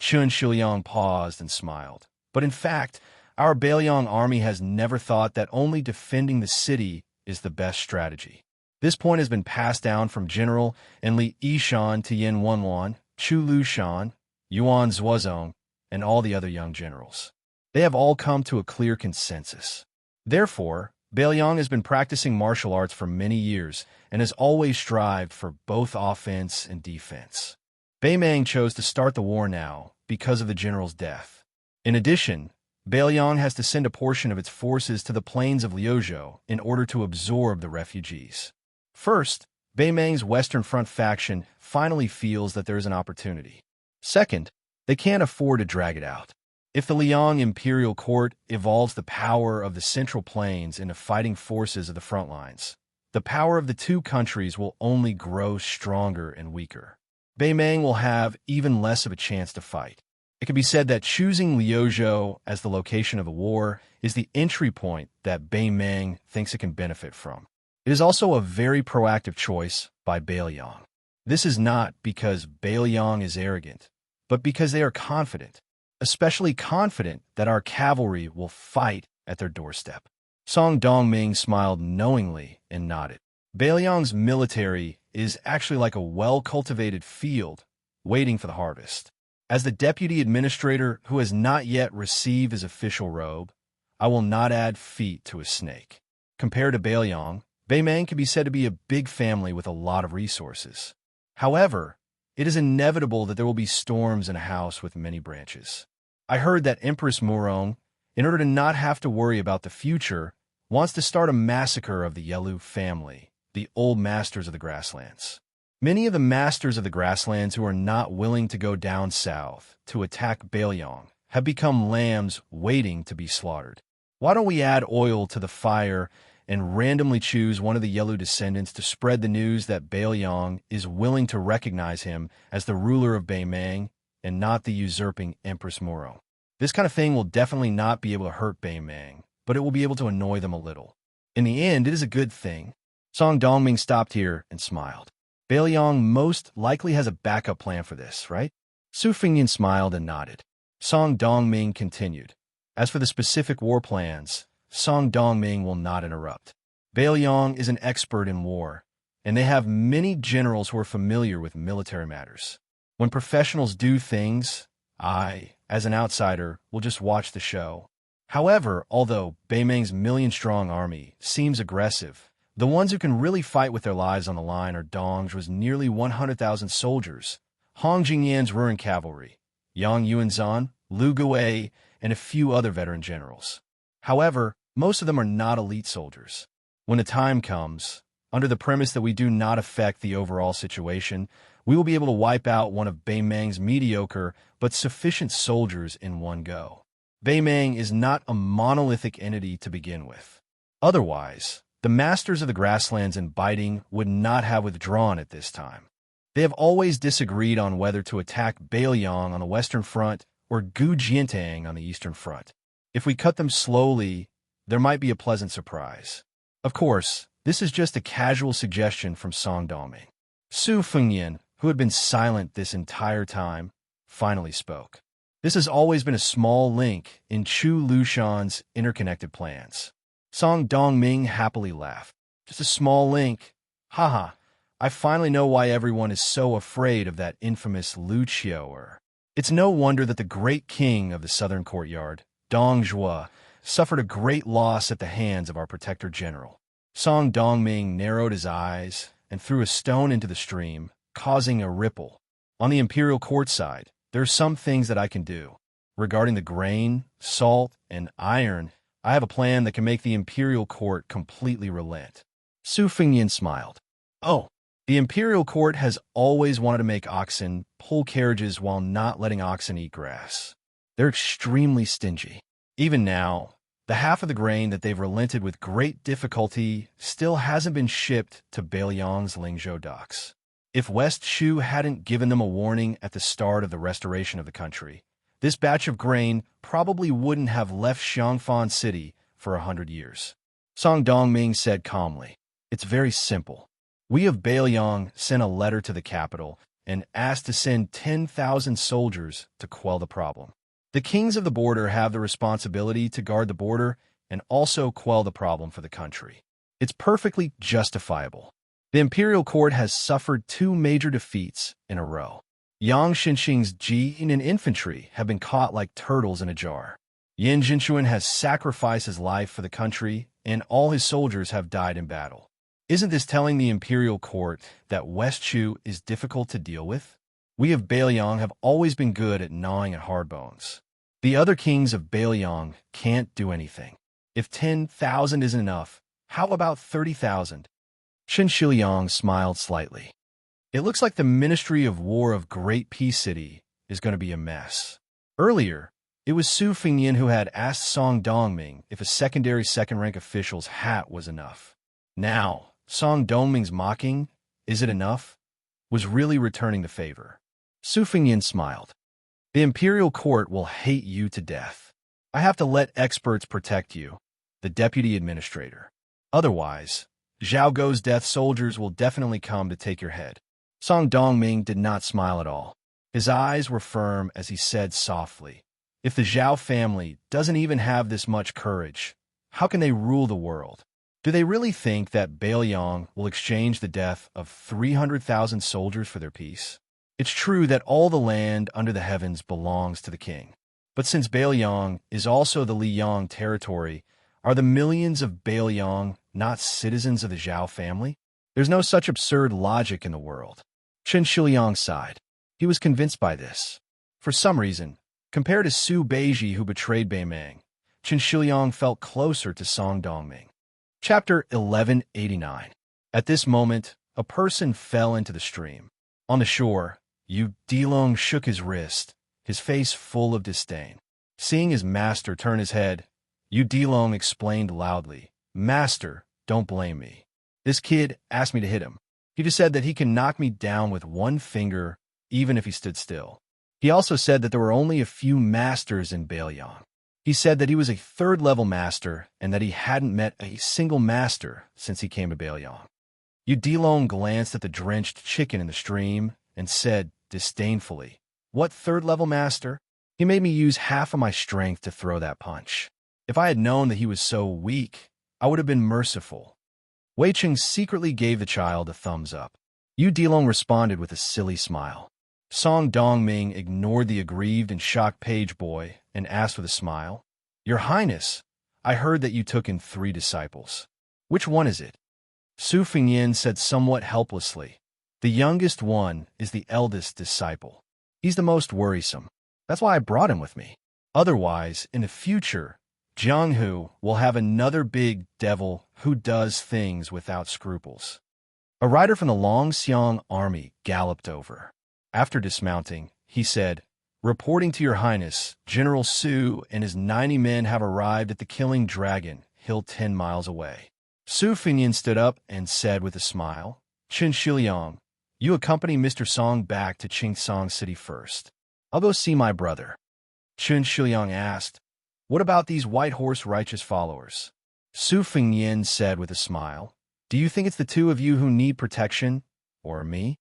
Chun Shiliang paused and smiled. "But in fact, our Bailiang army has never thought that only defending the city is the best strategy. This point has been passed down from General and Li Yishan to Yin Wenwan, Chu Lushan, Yuan Zuozong, and all the other young generals. They have all come to a clear consensus. Therefore, Bailiang has been practicing martial arts for many years and has always strived for both offense and defense. Baimang chose to start the war now because of the general's death. In addition, Bailiang has to send a portion of its forces to the plains of Liuzhou in order to absorb the refugees. First, Baimang's Western Front faction finally feels that there is an opportunity. Second, they can't afford to drag it out. If the Liang Imperial Court evolves the power of the Central Plains into fighting forces of the front lines, the power of the 2 countries will only grow stronger and weaker. Baimang will have even less of a chance to fight. It can be said that choosing Liuzhou as the location of the war is the entry point that Baimang thinks it can benefit from. It is also a very proactive choice by Bailiang. This is not because Bailiang is arrogant, but because they are confident, especially confident that our cavalry will fight at their doorstep." Song Dongming smiled knowingly and nodded. Bailiang's military is actually like a well-cultivated field waiting for the harvest. As the deputy administrator who has not yet received his official robe, I will not add feet to a snake. Compared to Bailiang, Baimang can be said to be a big family with a lot of resources. However, it is inevitable that there will be storms in a house with many branches. I heard that Empress Murong, in order to not have to worry about the future, wants to start a massacre of the Yelu family, the old masters of the grasslands. Many of the masters of the grasslands who are not willing to go down south to attack Bailiang have become lambs waiting to be slaughtered. Why don't we add oil to the fire and randomly choose one of the Yelu descendants to spread the news that Bailiang is willing to recognize him as the ruler of Baimang and not the usurping Empress Murong? This kind of thing will definitely not be able to hurt Baimang, but it will be able to annoy them a little. In the end, it is a good thing. Song Dongming stopped here and smiled. Bailiang most likely has a backup plan for this, right? Su Fengyan smiled and nodded. Song Dongming continued. As for the specific war plans, Song Dongming will not interrupt. Bailiang is an expert in war, and they have many generals who are familiar with military matters. When professionals do things, I, as an outsider, will just watch the show. However, although Baimang's 1,000,000-strong army seems aggressive, The ones who can really fight with their lives on the line are Dongzhu's nearly 100,000 soldiers, Hong Jingyan's Ruran cavalry, Yang Yuanzhan, Lu Gui, and a few other veteran generals. However, most of them are not elite soldiers. When the time comes, under the premise that we do not affect the overall situation, we will be able to wipe out one of Beimang's mediocre but sufficient soldiers in one go. Beimang is not a monolithic entity to begin with. Otherwise, the masters of the grasslands and Biting would not have withdrawn at this time. They have always disagreed on whether to attack Bailiang on the western front or Gu Jiantang on the eastern front. If we cut them slowly, there might be a pleasant surprise. Of course, this is just a casual suggestion from Song Dongming. Su Fengyan, who had been silent this entire time, finally spoke. This has always been a small link in Chu Lushan's interconnected plans. Song Dongming happily laughed. Just a small link. Haha, I finally know why everyone is so afraid of that infamous Lu Qiu'er. It's no wonder that the great king of the southern courtyard, Dongzhua, suffered a great loss at the hands of our protector general. Song Dongming narrowed his eyes and threw a stone into the stream, causing a ripple. On the imperial court side, there are some things that I can do. Regarding the grain, salt, and iron, I have a plan that can make the imperial court completely relent. Su Fengyan smiled. Oh, the imperial court has always wanted to make oxen pull carriages while not letting oxen eat grass. They're extremely stingy. Even now, the half of the grain that they've relented with great difficulty still hasn't been shipped to Bailiang's Lingzhou docks. If West Shu hadn't given them a warning at the start of the restoration of the country, this batch of grain probably wouldn't have left Xiangfan City for 100 years. Song Dongming said calmly, "It's very simple. We of Bailiang sent a letter to the capital and asked to send 10,000 soldiers to quell the problem. The kings of the border have the responsibility to guard the border and also quell the problem for the country. It's perfectly justifiable. The imperial court has suffered 2 major defeats in a row. Yang Xinxing's Jin and infantry have been caught like turtles in a jar. Yin Jinchuan has sacrificed his life for the country, and all his soldiers have died in battle. Isn't this telling the imperial court that West Chu is difficult to deal with? We of Bailiang have always been good at gnawing at hard bones. The other kings of Bailiang can't do anything. If 10,000 isn't enough, how about 30,000? Chen Shiliang smiled slightly. It looks like the Ministry of War of Great Peace City is going to be a mess. Earlier, it was Su Fengyan who had asked Song Dongming if a secondary second-rank official's hat was enough. Now, Song Dongming's mocking, "Is it enough?" was really returning the favor. Su Fengyan smiled. The imperial court will hate you to death. I have to let experts protect you, the deputy administrator. Otherwise, Zhao Gou's death soldiers will definitely come to take your head. Song Dongming did not smile at all. His eyes were firm as he said softly, "If the Zhao family doesn't even have this much courage, how can they rule the world? Do they really think that Bailiang will exchange the death of 300,000 soldiers for their peace? It's true that all the land under the heavens belongs to the king. But since Bailiang is also the Liyang territory, are the millions of Bailiang not citizens of the Zhao family? There's no such absurd logic in the world." Chen Shiliang sighed. He was convinced by this. For some reason, compared to Su Beiji who betrayed Beimang, Chen Shiliang felt closer to Song Dongming. Chapter 1189. At this moment, a person fell into the stream. On the shore, Yu Dilong shook his wrist, his face full of disdain. Seeing his master turn his head, Yu Dilong explained loudly, "Master, don't blame me. This kid asked me to hit him. He just said that he can knock me down with one finger, even if he stood still. He also said that there were only a few masters in Bailiang. He said that he was a 3rd-level master and that he hadn't met a single master since he came to Bailiang." Yu Dilong glanced at the drenched chicken in the stream and said disdainfully, "What 3rd-level master? He made me use half of my strength to throw that punch. If I had known that he was so weak, I would have been merciful." Wei Cheng secretly gave the child a thumbs up. Yu Dilong responded with a silly smile. Song Dongming ignored the aggrieved and shocked page boy and asked with a smile, "Your Highness, I heard that you took in 3 disciples. Which one is it?" Su Fengyin said somewhat helplessly. The youngest one is the eldest disciple. He's the most worrisome. That's why I brought him with me. Otherwise, in the future, Jianghu will have another big devil who does things without scruples. A rider from the Longxiang army galloped over. After dismounting, he said, "Reporting to your highness, General Su and his 90 men have arrived at the Killing Dragon Hill 10 miles away." Su Fengyin stood up and said with a smile, "Qin Shiliang, you accompany Mr. Song back to Qingsong City first. I'll go see my brother." Qin Shiliang asked, "What about these White Horse righteous followers?" Su Fengyin said with a smile, "Do you think it's the two of you who need protection, or me?"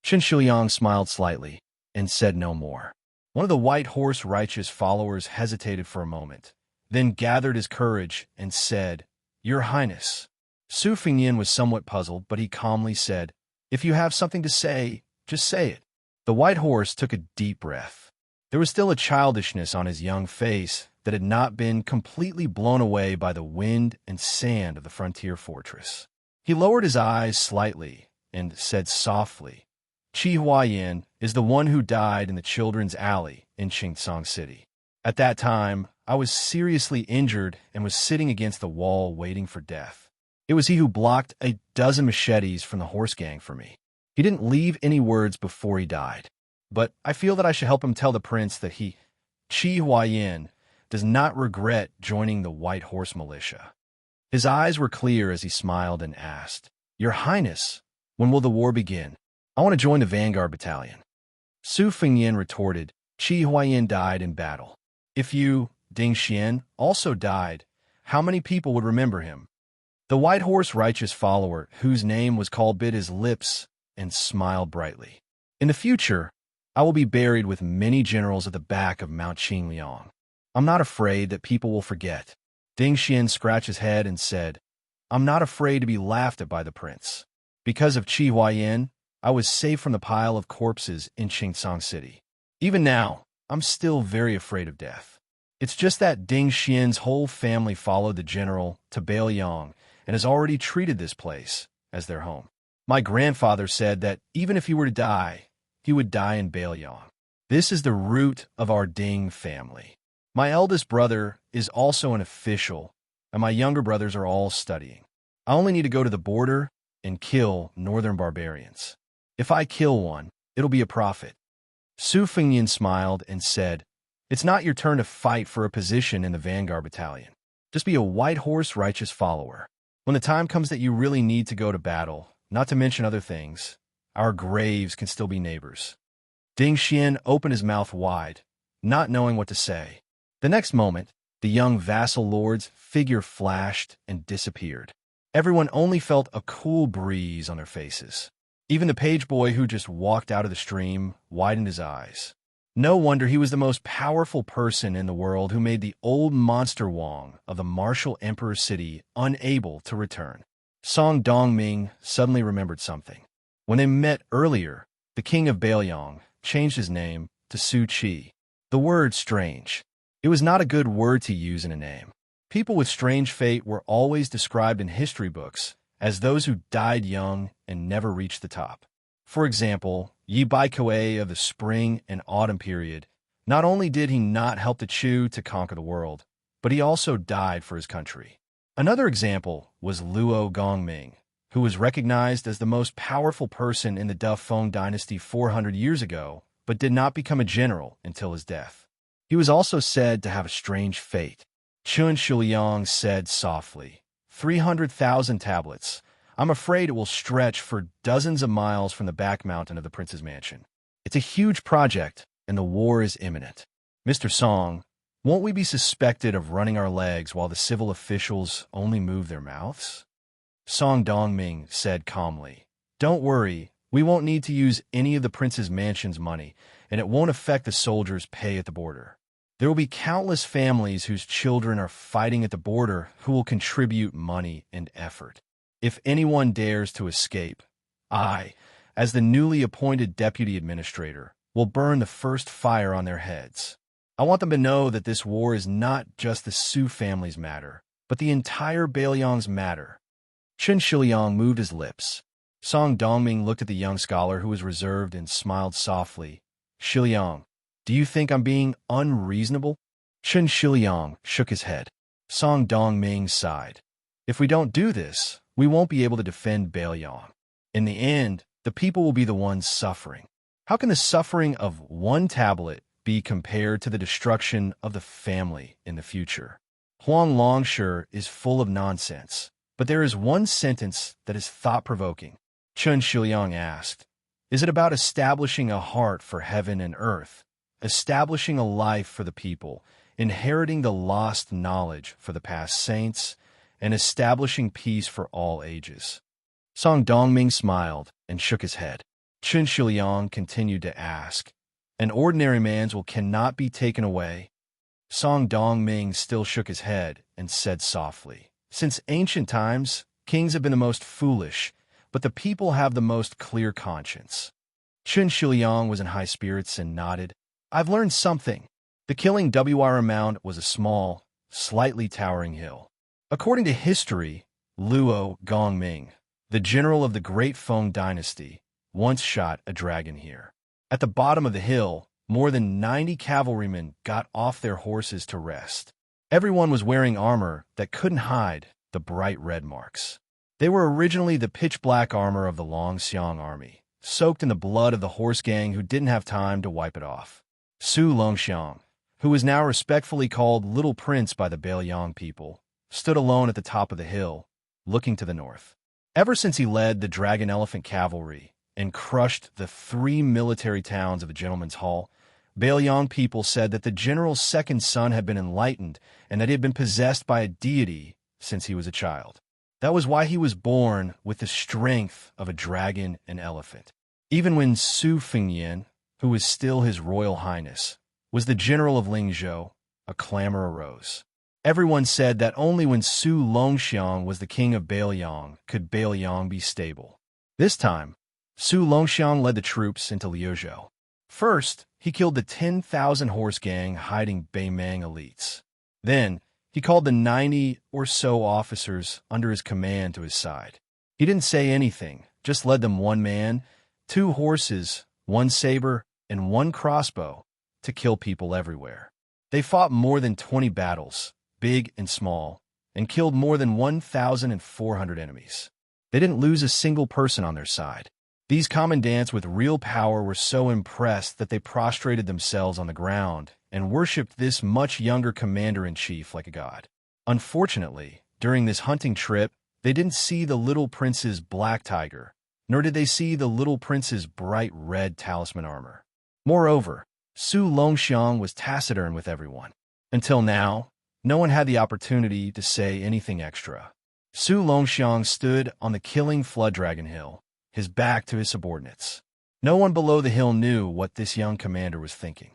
Qin Shiliang smiled slightly and said no more. One of the White Horse righteous followers hesitated for a moment, then gathered his courage and said, "Your Highness." Su Fengyin was somewhat puzzled, but he calmly said, "If you have something to say, just say it." The White Horse took a deep breath. There was still a childishness on his young face that had not been completely blown away by the wind and sand of the frontier fortress. He lowered his eyes slightly and said softly, "Qi Huayan is the one who died in the Children's Alley in Qingsong City. At that time, I was seriously injured and was sitting against the wall waiting for death. It was he who blocked a dozen machetes from the horse gang for me. He didn't leave any words before he died. But I feel that I should help him tell the prince that he, Qi Huayan, does not regret joining the White Horse militia." His eyes were clear as he smiled and asked, "Your Highness, when will the war begin? I want to join the Vanguard Battalion." Su Fengyin retorted, "Qi Huayan died in battle. If you, Ding Xian, also died, how many people would remember him?" The White Horse righteous follower, whose name was called, bit his lips and smiled brightly. "In the future, I will be buried with many generals at the back of Mount Qingliang. I'm not afraid that people will forget." Ding Xian scratched his head and said, "I'm not afraid to be laughed at by the prince. Because of Qi Huayan, I was safe from the pile of corpses in Qingsong City. Even now, I'm still very afraid of death. It's just that Ding Xian's whole family followed the general to Bailiang and has already treated this place as their home. My grandfather said that even if he were to die, he would die in Bailiang. This is the root of our Ding family. My eldest brother is also an official, and my younger brothers are all studying. I only need to go to the border and kill northern barbarians. If I kill one, it'll be a profit." Su Fengyin smiled and said, "It's not your turn to fight for a position in the Vanguard Battalion. Just be a White Horse righteous follower. When the time comes that you really need to go to battle, not to mention other things, our graves can still be neighbors." Ding Xian opened his mouth wide, not knowing what to say. The next moment, the young vassal lord's figure flashed and disappeared. Everyone only felt a cool breeze on their faces. Even the page boy who just walked out of the stream widened his eyes. No wonder he was the most powerful person in the world who made the old monster Wang of the martial emperor's city unable to return. Song Dongming suddenly remembered something. When they met earlier, the king of Bailiang changed his name to Su Qi. The word strange. It was not a good word to use in a name. People with strange fate were always described in history books as those who died young and never reached the top. For example, Yi Baikue of the spring and autumn period, not only did he not help the Chu to conquer the world, but he also died for his country. Another example was Luo Gongming, who was recognized as the most powerful person in the Dufeng dynasty 400 years ago, but did not become a general until his death. He was also said to have a strange fate. Qin Shiliang said softly, 300,000 tablets. I'm afraid it will stretch for dozens of miles from the back mountain of the prince's mansion. It's a huge project, and the war is imminent. Mr. Song, won't we be suspected of running our legs while the civil officials only move their mouths? Song Dongming said calmly, "Don't worry, we won't need to use any of the prince's mansion's money, and it won't affect the soldiers' pay at the border. There will be countless families whose children are fighting at the border who will contribute money and effort. If anyone dares to escape, I, as the newly appointed deputy administrator, will burn the first fire on their heads. I want them to know that this war is not just the Su family's matter, but the entire Bailiang's matter." Chen Shiliang moved his lips. Song Dongming looked at the young scholar who was reserved and smiled softly. Shiliang, do you think I'm being unreasonable? Chen Shiliang shook his head. Song Dongming sighed. If we don't do this, we won't be able to defend Baiyang. In the end, the people will be the ones suffering. How can the suffering of one tablet be compared to the destruction of the family in the future? Huang Longshu is full of nonsense, but there is one sentence that is thought-provoking. Chen Shiliang asked, is it about establishing a heart for heaven and earth, establishing a life for the people, inheriting the lost knowledge for the past saints, and establishing peace for all ages? Song Dongming smiled and shook his head. Chen Shiliang continued to ask, an ordinary man's will cannot be taken away? Song Dongming still shook his head and said softly, since ancient times, kings have been the most foolish, but the people have the most clear conscience. Chen Shiliang was in high spirits and nodded. I've learned something. The killing WR Mound was a small, slightly towering hill. According to history, Luo Gongming, the general of the Great Feng dynasty, once shot a dragon here. At the bottom of the hill, more than 90 cavalrymen got off their horses to rest. Everyone was wearing armor that couldn't hide the bright red marks. They were originally the pitch-black armor of the Longxiang army, soaked in the blood of the horse gang who didn't have time to wipe it off. Su Longxiang, who is now respectfully called Little Prince by the Baiyang people, stood alone at the top of the hill, looking to the north. Ever since he led the Dragon Elephant Cavalry and crushed the 3 military towns of the Gentleman's Hall, Baiyang people said that the general's second son had been enlightened and that he had been possessed by a deity since he was a child. That was why he was born with the strength of a dragon and elephant. Even when Su Fengyan, who was still His Royal Highness, was the general of Lingzhou, a clamor arose. Everyone said that only when Su Longxiang was the king of Baiyang could Baiyang be stable. This time, Su Longxiang led the troops into Liuzhou. First, he killed the 10,000 horse gang hiding Beimang elites. Then, he called the 90 or so officers under his command to his side. He didn't say anything, just led them 1 man, 2 horses, 1 saber, and 1 crossbow to kill people everywhere. They fought more than 20 battles, big and small, and killed more than 1,400 enemies. They didn't lose a single person on their side. These commandants with real power were so impressed that they prostrated themselves on the ground and worshipped this much younger commander-in-chief like a god. Unfortunately, during this hunting trip, they didn't see the little prince's black tiger, nor did they see the little prince's bright red talisman armor. Moreover, Su Longxiang was taciturn with everyone. Until now, no one had the opportunity to say anything extra. Su Longxiang stood on the killing Flood Dragon Hill, his back to his subordinates. No one below the hill knew what this young commander was thinking.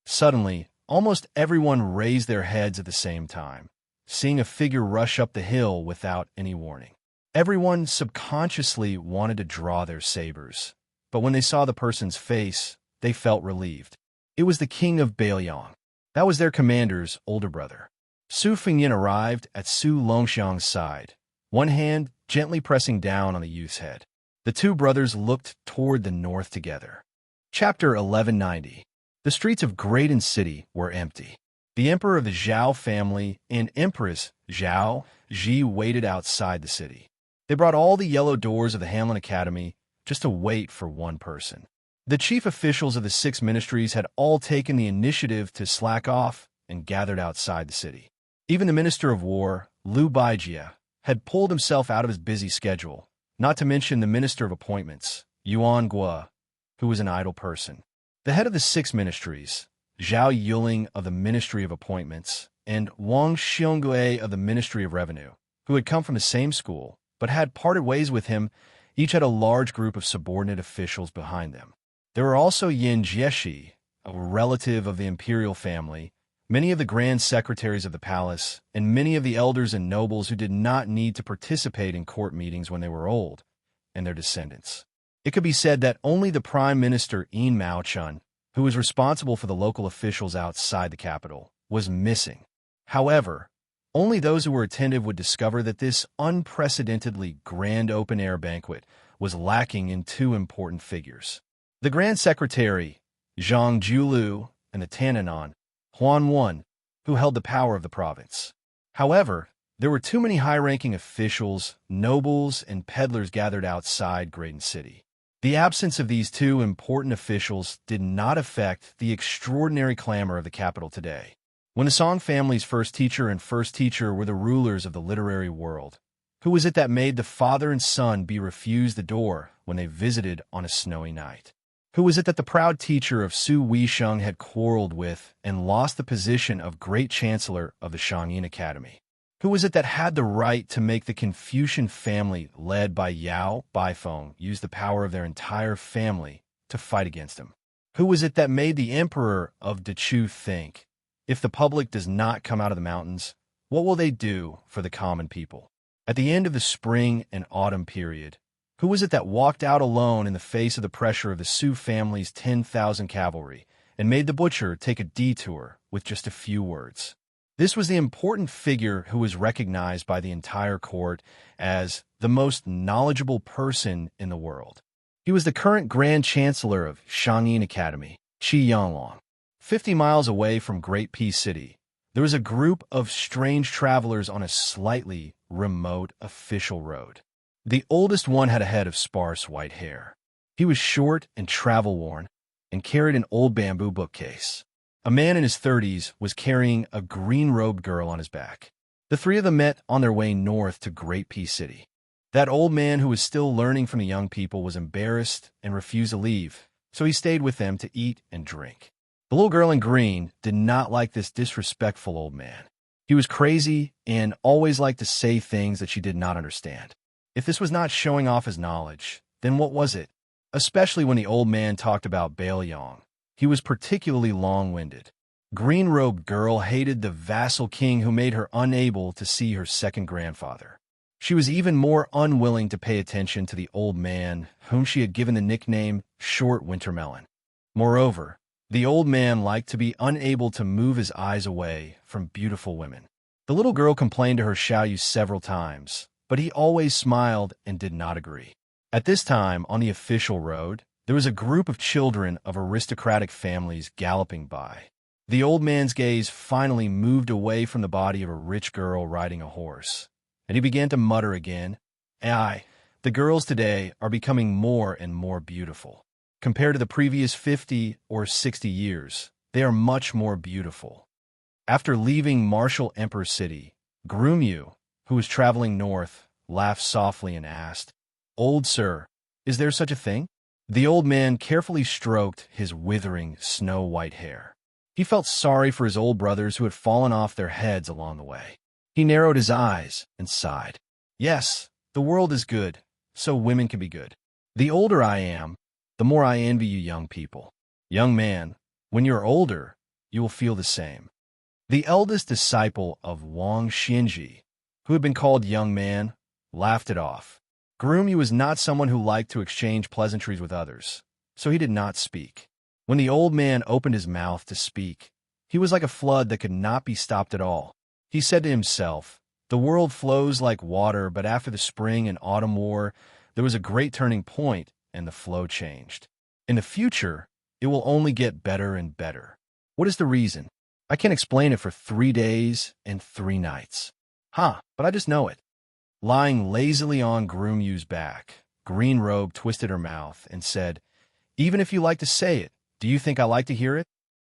Suddenly, almost everyone raised their heads at the same time, seeing a figure rush up the hill without any warning. Everyone subconsciously wanted to draw their sabers, but when they saw the person's face, they felt relieved. It was the king of Baiyang. That was their commander's older brother. Su Fengyan arrived at Su Longxiang's side, one hand gently pressing down on the youth's head. The 2 brothers looked toward the north together. Chapter 1190. The streets of Graydon City were empty. The emperor of the Zhao family and Empress Zhao Ji waited outside the city. They brought all the yellow doors of the Hanlin Academy just to wait for one person. The chief officials of the 6 ministries had all taken the initiative to slack off and gathered outside the city. Even the Minister of War, Liu Baijia, had pulled himself out of his busy schedule, not to mention the Minister of Appointments, Yuan Gua, who was an idle person. The head of the 6 ministries, Zhao Yuling of the Ministry of Appointments, and Wang Xiongui of the Ministry of Revenue, who had come from the same school, but had parted ways with him, each had a large group of subordinate officials behind them. There were also Yin Jieshi, a relative of the imperial family, many of the grand secretaries of the palace, and many of the elders and nobles who did not need to participate in court meetings when they were old, and their descendants. It could be said that only the Prime Minister Yin Maochun, who was responsible for the local officials outside the capital, was missing. However, Only those who were attentive would discover that this unprecedentedly grand open-air banquet was lacking in two important figures. The Grand Secretary, Zhang Julu, and the Tananon, Huan Wen, who held the power of the province. However, there were too many high-ranking officials, nobles, and peddlers gathered outside Graydon City. The absence of these two important officials did not affect the extraordinary clamor of the capital today. When the Song family's first teacher were the rulers of the literary world, who was it that made the father and son be refused the door when they visited on a snowy night? Who was it that the proud teacher of Su Weisheng had quarreled with and lost the position of Great Chancellor of the Shangyin Academy? Who was it that had the right to make the Confucian family led by Yao Baifeng use the power of their entire family to fight against him? Who was it that made the emperor of Dechu think, if the public does not come out of the mountains, what will they do for the common people? At the end of the spring and autumn period, who was it that walked out alone in the face of the pressure of the Su family's 10,000 cavalry and made the butcher take a detour with just a few words? This was the important figure who was recognized by the entire court as the most knowledgeable person in the world. He was the current Grand Chancellor of Shangyin Academy, Qi Yanglong. 50 miles away from Great Peace City, there was a group of strange travelers on a slightly remote official road. The oldest one had a head of sparse white hair. He was short and travel-worn and carried an old bamboo bookcase. A man in his 30s was carrying a green-robed girl on his back. The three of them met on their way north to Great Peace City. That old man who was still learning from the young people was embarrassed and refused to leave, so he stayed with them to eat and drink. The little girl in green did not like this disrespectful old man. He was crazy and always liked to say things that she did not understand. If this was not showing off his knowledge, then what was it? Especially when the old man talked about Baoyong. He was particularly long-winded. Green-robed girl hated the vassal king who made her unable to see her second grandfather. She was even more unwilling to pay attention to the old man, whom she had given the nickname Short Wintermelon. Moreover, the old man liked to be unable to move his eyes away from beautiful women. The little girl complained to her Xiaoyu several times, but he always smiled and did not agree. At this time, on the official road, there was a group of children of aristocratic families galloping by. The old man's gaze finally moved away from the body of a rich girl riding a horse, and he began to mutter again, "Aye, the girls today are becoming more and more beautiful. Compared to the previous 50 or 60 years, they are much more beautiful." After leaving Martial Emperor City, Grumyu, who was traveling north, laughed softly and asked, "Old sir, is there such a thing?" The old man carefully stroked his withering, snow-white hair. He felt sorry for his old brothers who had fallen off their heads along the way. He narrowed his eyes and sighed. "Yes, the world is good, so women can be good. The older I am, the more I envy you young people. Young man, when you are older, you will feel the same." The eldest disciple of Wang Xinji, who had been called young man, laughed it off. Grumyu was not someone who liked to exchange pleasantries with others, so he did not speak. When the old man opened his mouth to speak, he was like a flood that could not be stopped at all. He said to himself, "The world flows like water, but after the spring and autumn war, there was a great turning point, and the flow changed. In the future, it will only get better and better. What is the reason? I can't explain it for 3 days and 3 nights. But I just know it." Lying lazily on Grumyu's back, Green Robe twisted her mouth and said, "Even if you like to say it, do you think I like to hear it?"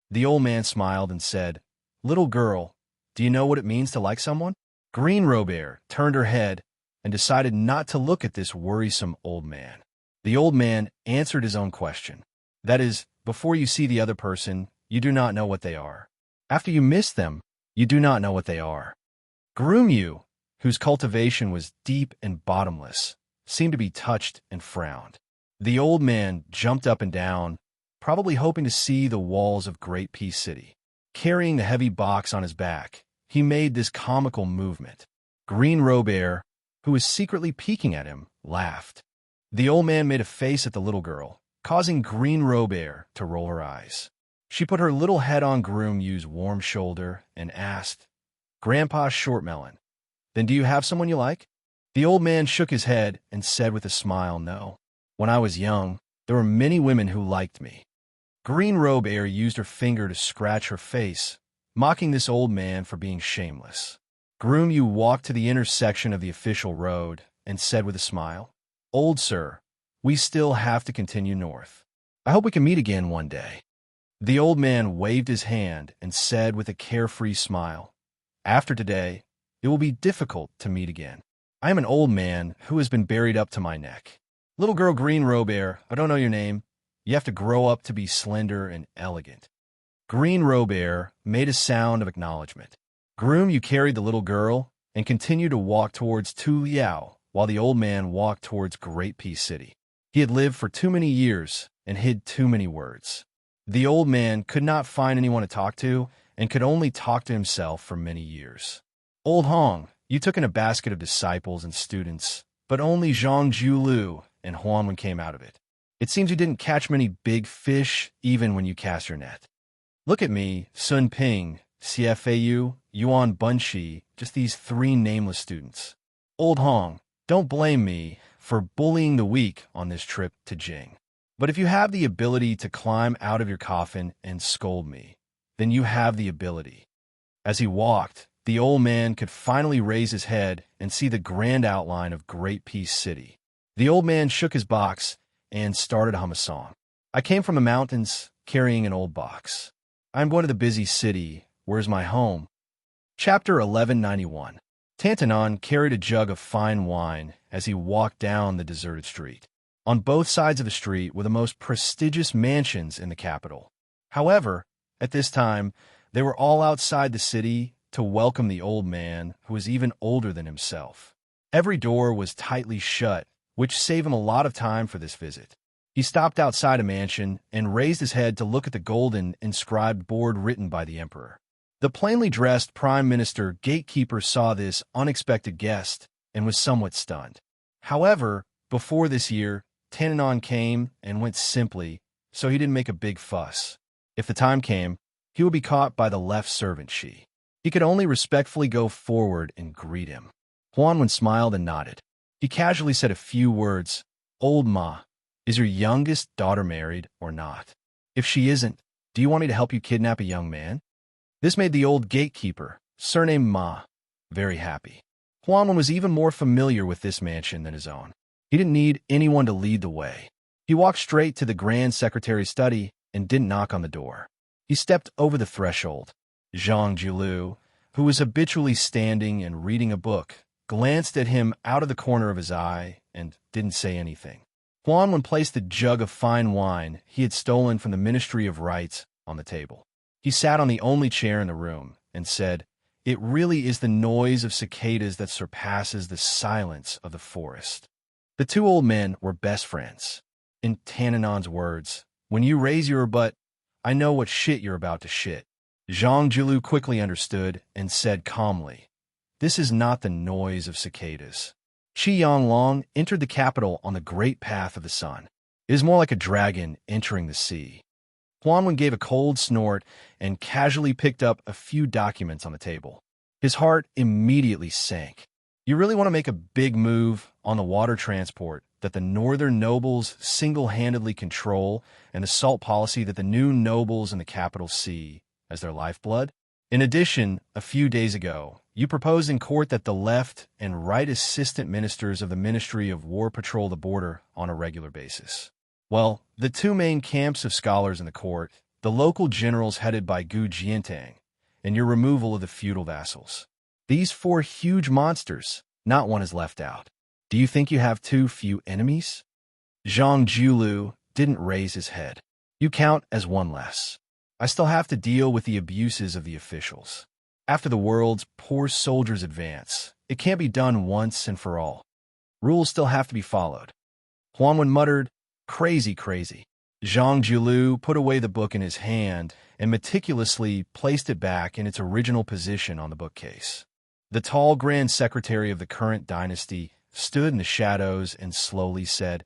The old man smiled and said, "Little girl, do you know what it means to like someone?" Green Robert turned her head and decided not to look at this worrisome old man. The old man answered his own question. That is, before you see the other person, you do not know what they are. After you miss them, you do not know what they are. Grumyu, whose cultivation was deep and bottomless, seemed to be touched and frowned. The old man jumped up and down, probably hoping to see the walls of Great Peace City. Carrying the heavy box on his back, he made this comical movement. Green Robert, who was secretly peeking at him, laughed. The old man made a face at the little girl, causing Green Robert to roll her eyes. She put her little head on Grumyu's warm shoulder and asked, Grandpa's short melon. Then do you have someone you like? The old man shook his head and said with a smile, no. When I was young, there were many women who liked me. Green Robe Air used her finger to scratch her face, mocking this old man for being shameless. Groom Yu walked to the intersection of the official road and said with a smile, Old sir, we still have to continue north. I hope we can meet again one day. The old man waved his hand and said with a carefree smile, After today, it will be difficult to meet again. I am an old man who has been buried up to my neck. Little girl Green Robe Air, I don't know your name. You have to grow up to be slender and elegant. Green Robe Air made a sound of acknowledgement. Groom, you carried the little girl and continued to walk towards Tu Liao while the old man walked towards Great Peace City. He had lived for too many years and hid too many words. The old man could not find anyone to talk to and could only talk to himself for many years. Old Hong, you took in a basket of disciples and students, but only Zhang Jiulu and Huanwen came out of it. It seems you didn't catch many big fish even when you cast your net. Look at me, Sun Ping, CFAU, Yuan Bunshi, just these 3 nameless students. Old Hong, don't blame me for bullying the weak on this trip to Jing. But if you have the ability to climb out of your coffin and scold me, then you have the ability. As he walked, the old man could finally raise his head and see the grand outline of Great Peace City. The old man shook his box and started to hum a song. I came from the mountains carrying an old box. I'm going to the busy city. Where's my home? Chapter 1191. Tantanon carried a jug of fine wine as he walked down the deserted street. On both sides of the street were the most prestigious mansions in the capital. However, at this time, they were all outside the city to welcome the old man, who was even older than himself. Every door was tightly shut, which saved him a lot of time for this visit. He stopped outside a mansion and raised his head to look at the golden, inscribed board written by the emperor. The plainly dressed prime minister gatekeeper saw this unexpected guest and was somewhat stunned. However, before this year, Tantanon came and went simply, so he didn't make a big fuss. If the time came, he would be caught by the left servant Shi. He could only respectfully go forward and greet him. Huanwen smiled and nodded. He casually said a few words. Old Ma, is your youngest daughter married or not? If she isn't, do you want me to help you kidnap a young man? This made the old gatekeeper, surnamed Ma, very happy. Huanwen was even more familiar with this mansion than his own. He didn't need anyone to lead the way. He walked straight to the Grand Secretary's study and didn't knock on the door. He stepped over the threshold. Zhang Jiulu, who was habitually standing and reading a book, glanced at him out of the corner of his eye and didn't say anything. Huanwen placed the jug of fine wine he had stolen from the Ministry of Rites on the table. He sat on the only chair in the room and said, It really is the noise of cicadas that surpasses the silence of the forest. The 2 old men were best friends. In Tantanon's words, when you raise your butt, I know what shit you're about to shit. Zhang Jiulu quickly understood and said calmly, This is not the noise of cicadas. Qi Yanglong entered the capital on the great path of the sun. It is more like a dragon entering the sea. Huanwen gave a cold snort and casually picked up a few documents on the table. His heart immediately sank. You really want to make a big move on the water transport that the northern nobles single-handedly control and the salt policy that the new nobles in the capital see as their lifeblood? In addition, a few days ago, you proposed in court that the left and right assistant ministers of the Ministry of War patrol the border on a regular basis. Well, the 2 main camps of scholars in the court, the local generals headed by Gu Jiantang, and your removal of the feudal vassals. These 4 huge monsters, not one is left out. Do you think you have too few enemies? Zhang Jiulu didn't raise his head. You count as 1 less. I still have to deal with the abuses of the officials. After the world's poor soldiers advance, it can't be done once and for all. Rules still have to be followed. Huanwen muttered, Crazy, crazy. Zhang Jiulu put away the book in his hand and meticulously placed it back in its original position on the bookcase. The tall Grand Secretary of the current dynasty stood in the shadows and slowly said,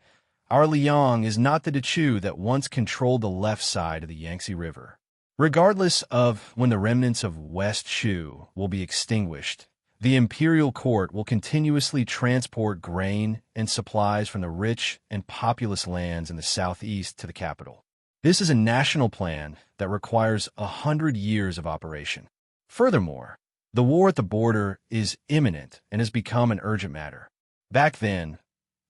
Our Liang is not the Dechu that once controlled the left side of the Yangtze River. Regardless of when the remnants of West Shu will be extinguished, the imperial court will continuously transport grain and supplies from the rich and populous lands in the southeast to the capital. This is a national plan that requires 100 years of operation. Furthermore, the war at the border is imminent and has become an urgent matter. Back then,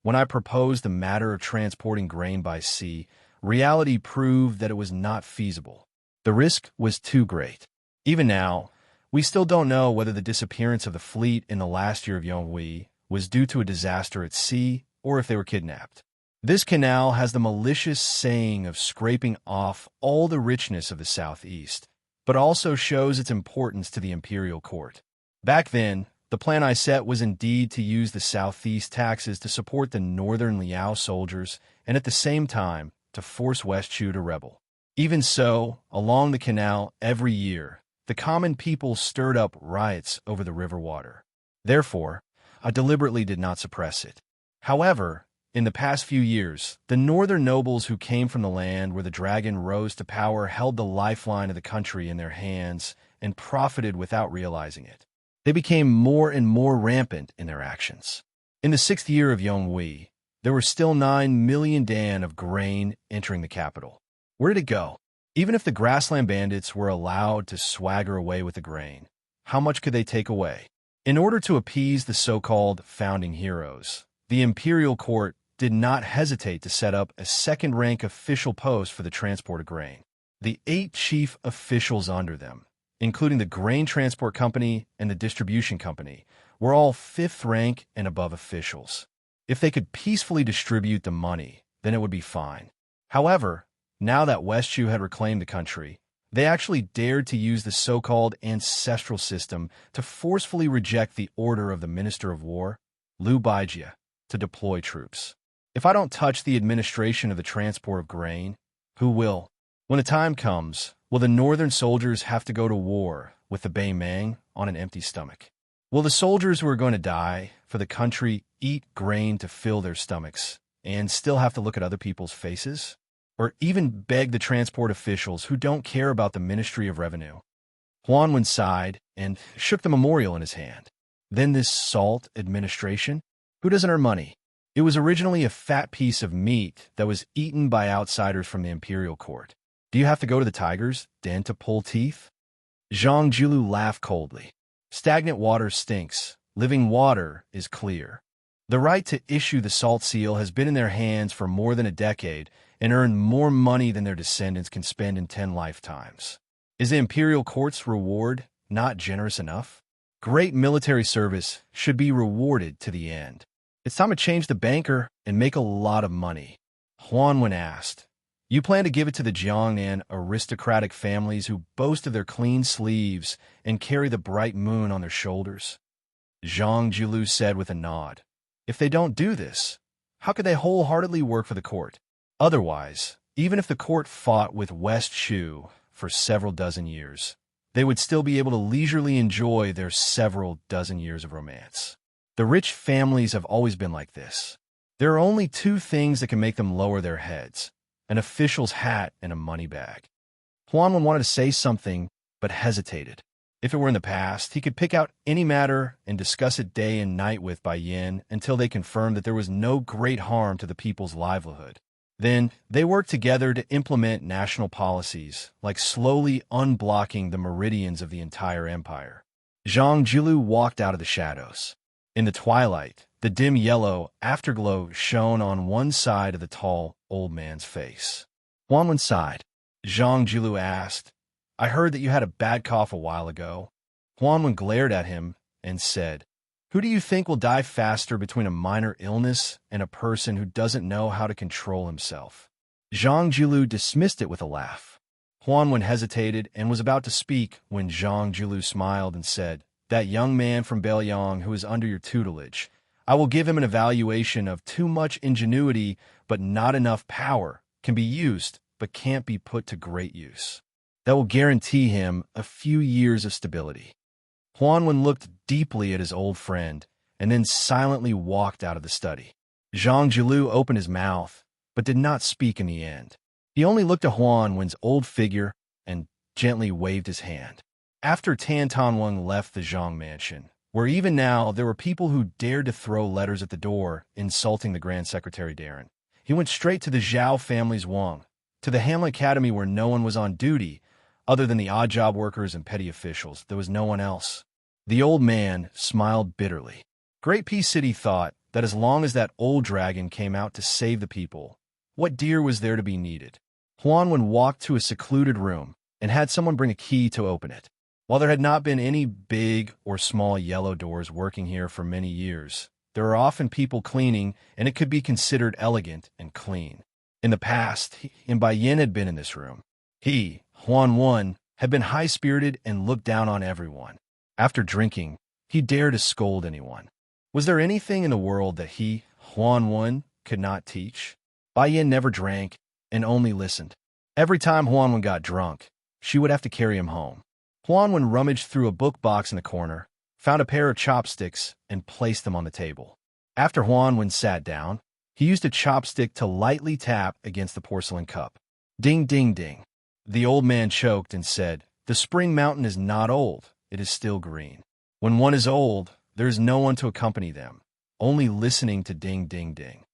when I proposed the matter of transporting grain by sea, reality proved that it was not feasible. The risk was too great. Even now, we still don't know whether the disappearance of the fleet in the last year of Yonghui was due to a disaster at sea or if they were kidnapped. This canal has the malicious saying of scraping off all the richness of the southeast, but also shows its importance to the imperial court. Back then, the plan I set was indeed to use the southeast taxes to support the northern Liao soldiers and at the same time to force West Shu to rebel. Even so, along the canal every year, the common people stirred up riots over the river water. Therefore, I deliberately did not suppress it. However, in the past few years, the northern nobles who came from the land where the dragon rose to power held the lifeline of the country in their hands and profited without realizing it. They became more and more rampant in their actions. In the 6th year of Yonghui, there were still 9 million dan of grain entering the capital. Where did it go? Even if the grassland bandits were allowed to swagger away with the grain, how much could they take away? In order to appease the so-called founding heroes, the imperial court did not hesitate to set up a second-rank official post for the transport of grain. The 8 chief officials under them, including the grain transport company and the distribution company, were all 5th rank and above officials. If they could peacefully distribute the money, then it would be fine. However, now that West Shu had reclaimed the country, they actually dared to use the so-called ancestral system to forcefully reject the order of the Minister of War, Liu Baijie, to deploy troops. If I don't touch the administration of the transport of grain, who will? When the time comes, will the northern soldiers have to go to war with the Beimang on an empty stomach? Will the soldiers who are going to die for the country eat grain to fill their stomachs and still have to look at other people's faces? Or even beg the transport officials who don't care about the Ministry of Revenue? Huanwen sighed and shook the memorial in his hand. Then this salt administration? Who doesn't earn money? It was originally a fat piece of meat that was eaten by outsiders from the imperial court. Do you have to go to the tiger's den to pull teeth? Zhang Jilu laughed coldly. Stagnant water stinks. Living water is clear. The right to issue the salt seal has been in their hands for more than a decade and earned more money than their descendants can spend in 10 lifetimes. Is the imperial court's reward not generous enough? Great military service should be rewarded to the end. It's time to change the banker and make a lot of money. Huanwen asked, You plan to give it to the Jiangnan aristocratic families who boast of their clean sleeves and carry the bright moon on their shoulders? Zhang Jilu said with a nod. If they don't do this, how could they wholeheartedly work for the court? Otherwise, even if the court fought with West Shu for several dozen years, they would still be able to leisurely enjoy their several dozen years of romance. The rich families have always been like this. There are only 2 things that can make them lower their heads: an official's hat and a money bag. Huanwen wanted to say something, but hesitated. If it were in the past, he could pick out any matter and discuss it day and night with Bai Yin until they confirmed that there was no great harm to the people's livelihood. Then, they worked together to implement national policies, like slowly unblocking the meridians of the entire empire. Zhang Jilu walked out of the shadows. In the twilight, the dim yellow afterglow shone on one side of the tall, old man's face. Huanwen sighed. Zhang Jilu asked, I heard that you had a bad cough a while ago. Huanwen glared at him and said, Who do you think will die faster between a minor illness and a person who doesn't know how to control himself? Zhang Jilu dismissed it with a laugh. Huanwen hesitated and was about to speak when Zhang Jilu smiled and said, That young man from Beiyang who is under your tutelage, I will give him an evaluation of too much ingenuity but not enough power, can be used but can't be put to great use. That will guarantee him a few years of stability. Huanwen looked deeply at his old friend and then silently walked out of the study. Zhang Jilu opened his mouth, but did not speak in the end. He only looked at Huanwen's old figure and gently waved his hand. After Tan Tanwang left the Zhang mansion, where even now there were people who dared to throw letters at the door, insulting the Grand Secretary Darren, he went straight to the Zhao family's Wang, to the Hamlet Academy where no one was on duty, other than the odd job workers and petty officials. There was no one else. The old man smiled bitterly. Great Peace City thought that as long as that old dragon came out to save the people, what deer was there to be needed? Huanwen walked to a secluded room and had someone bring a key to open it. While there had not been any big or small yellow doors working here for many years, there are often people cleaning, and it could be considered elegant and clean. In the past, Bai Yin had been in this room. He, Huanwen, had been high-spirited and looked down on everyone. After drinking, he dared to scold anyone. Was there anything in the world that he, Huanwen, could not teach? Bai Yin never drank and only listened. Every time Huanwen got drunk, she would have to carry him home. Huanwen rummaged through a book box in the corner, found a pair of chopsticks, and placed them on the table. After Huanwen sat down, he used a chopstick to lightly tap against the porcelain cup. Ding, ding, ding. The old man choked and said, "The Spring Mountain is not old, it is still green." When one is old, there is no one to accompany them, only listening to ding, ding, ding.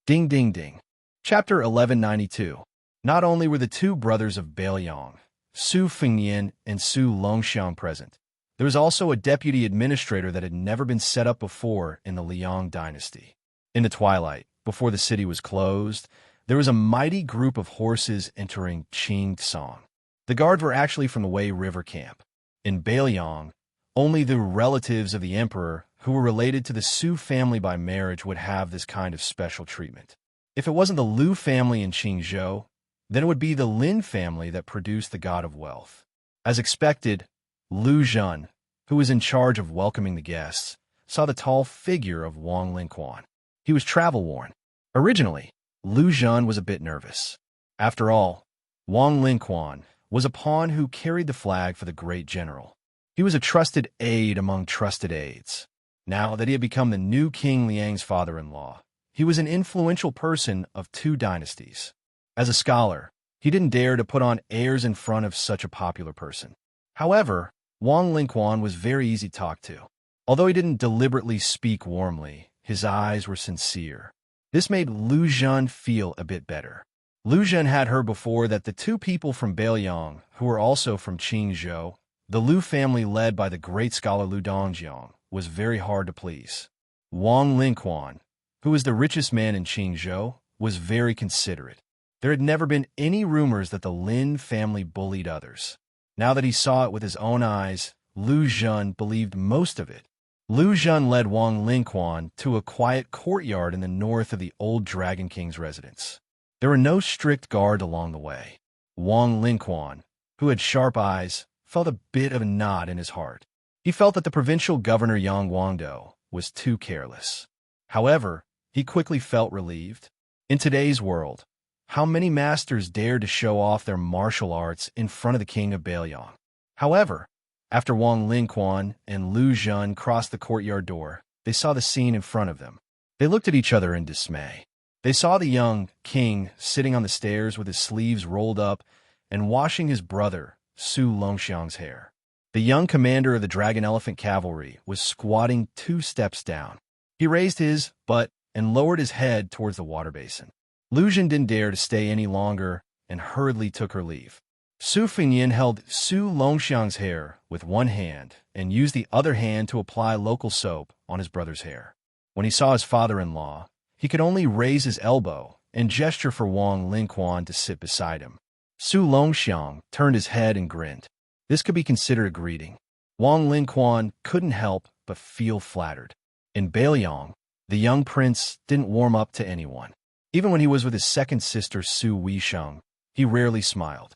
Ding, ding, ding. Chapter 1192. Not only were the two brothers of Bailiang, Su Fengyan and Su Longxiang, present, there was also a deputy administrator that had never been set up before in the Liang dynasty. In the twilight, before the city was closed, there was a mighty group of horses entering Qingtsong. The guards were actually from the Wei River camp. In Bailiang, only the relatives of the emperor who were related to the Su family by marriage would have this kind of special treatment. If it wasn't the Lu family in Qingzhou, then it would be the Lin family that produced the god of wealth. As expected, Lu Zhen, who was in charge of welcoming the guests, saw the tall figure of Wang Linquan. He was travel-worn. Originally, Lu Zhen was a bit nervous. After all, Wang Linquan was a pawn who carried the flag for the great general. He was a trusted aide among trusted aides. Now that he had become the new King Liang's father-in-law, he was an influential person of two dynasties. As a scholar, he didn't dare to put on airs in front of such a popular person. However, Wang Linquan was very easy to talk to. Although he didn't deliberately speak warmly, his eyes were sincere. This made Lu Zhen feel a bit better. Lu Zhen had heard before that the two people from Bailiang, who were also from Qingzhou, the Lu family led by the great scholar Lu Dongjiang, was very hard to please. Wang Linquan, who was the richest man in Qingzhou, was very considerate. There had never been any rumors that the Lin family bullied others. Now that he saw it with his own eyes, Lu Zhen believed most of it. Lu Zhen led Wang Linquan to a quiet courtyard in the north of the old Dragon King's residence. There were no strict guard along the way. Wang Linquan, who had sharp eyes, felt a bit of a knot in his heart. He felt that the provincial governor Yang Guangdou was too careless. However, he quickly felt relieved. In today's world, how many masters dared to show off their martial arts in front of the king of Bailiang? However, after Wang Linquan and Lu Zhen crossed the courtyard door, they saw the scene in front of them. They looked at each other in dismay. They saw the young king sitting on the stairs with his sleeves rolled up and washing his brother, Su Longxiang's hair. The young commander of the Dragon Elephant Cavalry was squatting 2 steps down. He raised his butt and lowered his head towards the water basin. Lu Zhen didn't dare to stay any longer and hurriedly took her leave. Su Fengyan held Su Longxiang's hair with one hand and used the other hand to apply local soap on his brother's hair. When he saw his father-in-law, he could only raise his elbow and gesture for Wang Linquan to sit beside him. Su Longxiang turned his head and grinned. This could be considered a greeting. Wang Linquan couldn't help but feel flattered. In Bailiang, the young prince didn't warm up to anyone. Even when he was with his second sister Su Weisheng, he rarely smiled.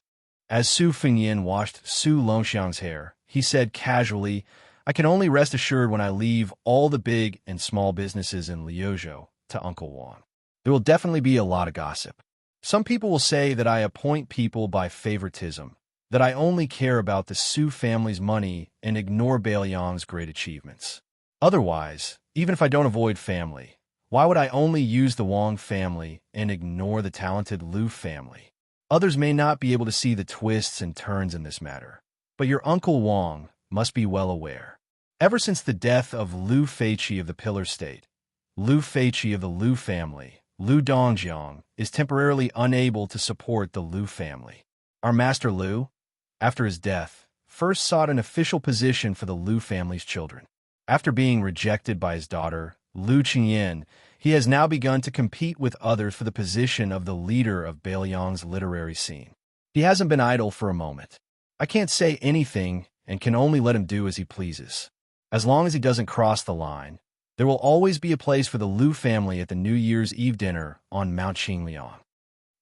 As Su Fengyan washed Su Longxiang's hair, he said casually, "I can only rest assured when I leave all the big and small businesses in Liuzhou to Uncle Wang. There will definitely be a lot of gossip. Some people will say that I appoint people by favoritism, that I only care about the Su family's money and ignore Bailiang's great achievements. Otherwise, even if I don't avoid family, why would I only use the Wang family and ignore the talented Lu family? Others may not be able to see the twists and turns in this matter, but your Uncle Wang must be well aware. Ever since the death of Liu Feiqi of the Pillar State, Liu Feiqi of the Liu family, Liu Dongjiang, is temporarily unable to support the Liu family. Our master Liu, after his death, first sought an official position for the Liu family's children. After being rejected by his daughter, Liu Qingyan, he has now begun to compete with others for the position of the leader of Beiliang's literary scene. He hasn't been idle for a moment. I can't say anything and can only let him do as he pleases. As long as he doesn't cross the line, there will always be a place for the Liu family at the New Year's Eve dinner on Mount Qingliang.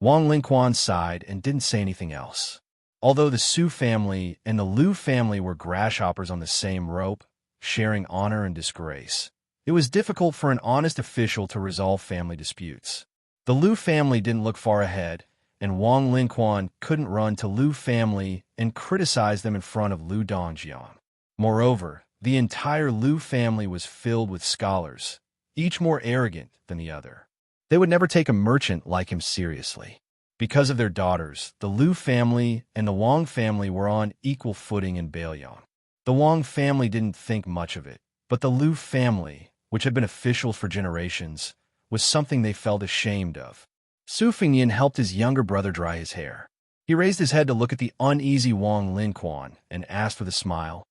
Wang Lingquan sighed and didn't say anything else. Although the Su family and the Liu family were grasshoppers on the same rope, sharing honor and disgrace, it was difficult for an honest official to resolve family disputes. The Liu family didn't look far ahead, and Wang Lingquan couldn't run to Liu family and criticize them in front of Liu Dongjiang. Moreover, the entire Liu family was filled with scholars, each more arrogant than the other. They would never take a merchant like him seriously. Because of their daughters, the Liu family and the Wang family were on equal footing in Beiliang. The Wang family didn't think much of it, but the Liu family, which had been officials for generations, was something they felt ashamed of. Su Fengyin helped his younger brother dry his hair. He raised his head to look at the uneasy Wang Lingquan and asked with a smile,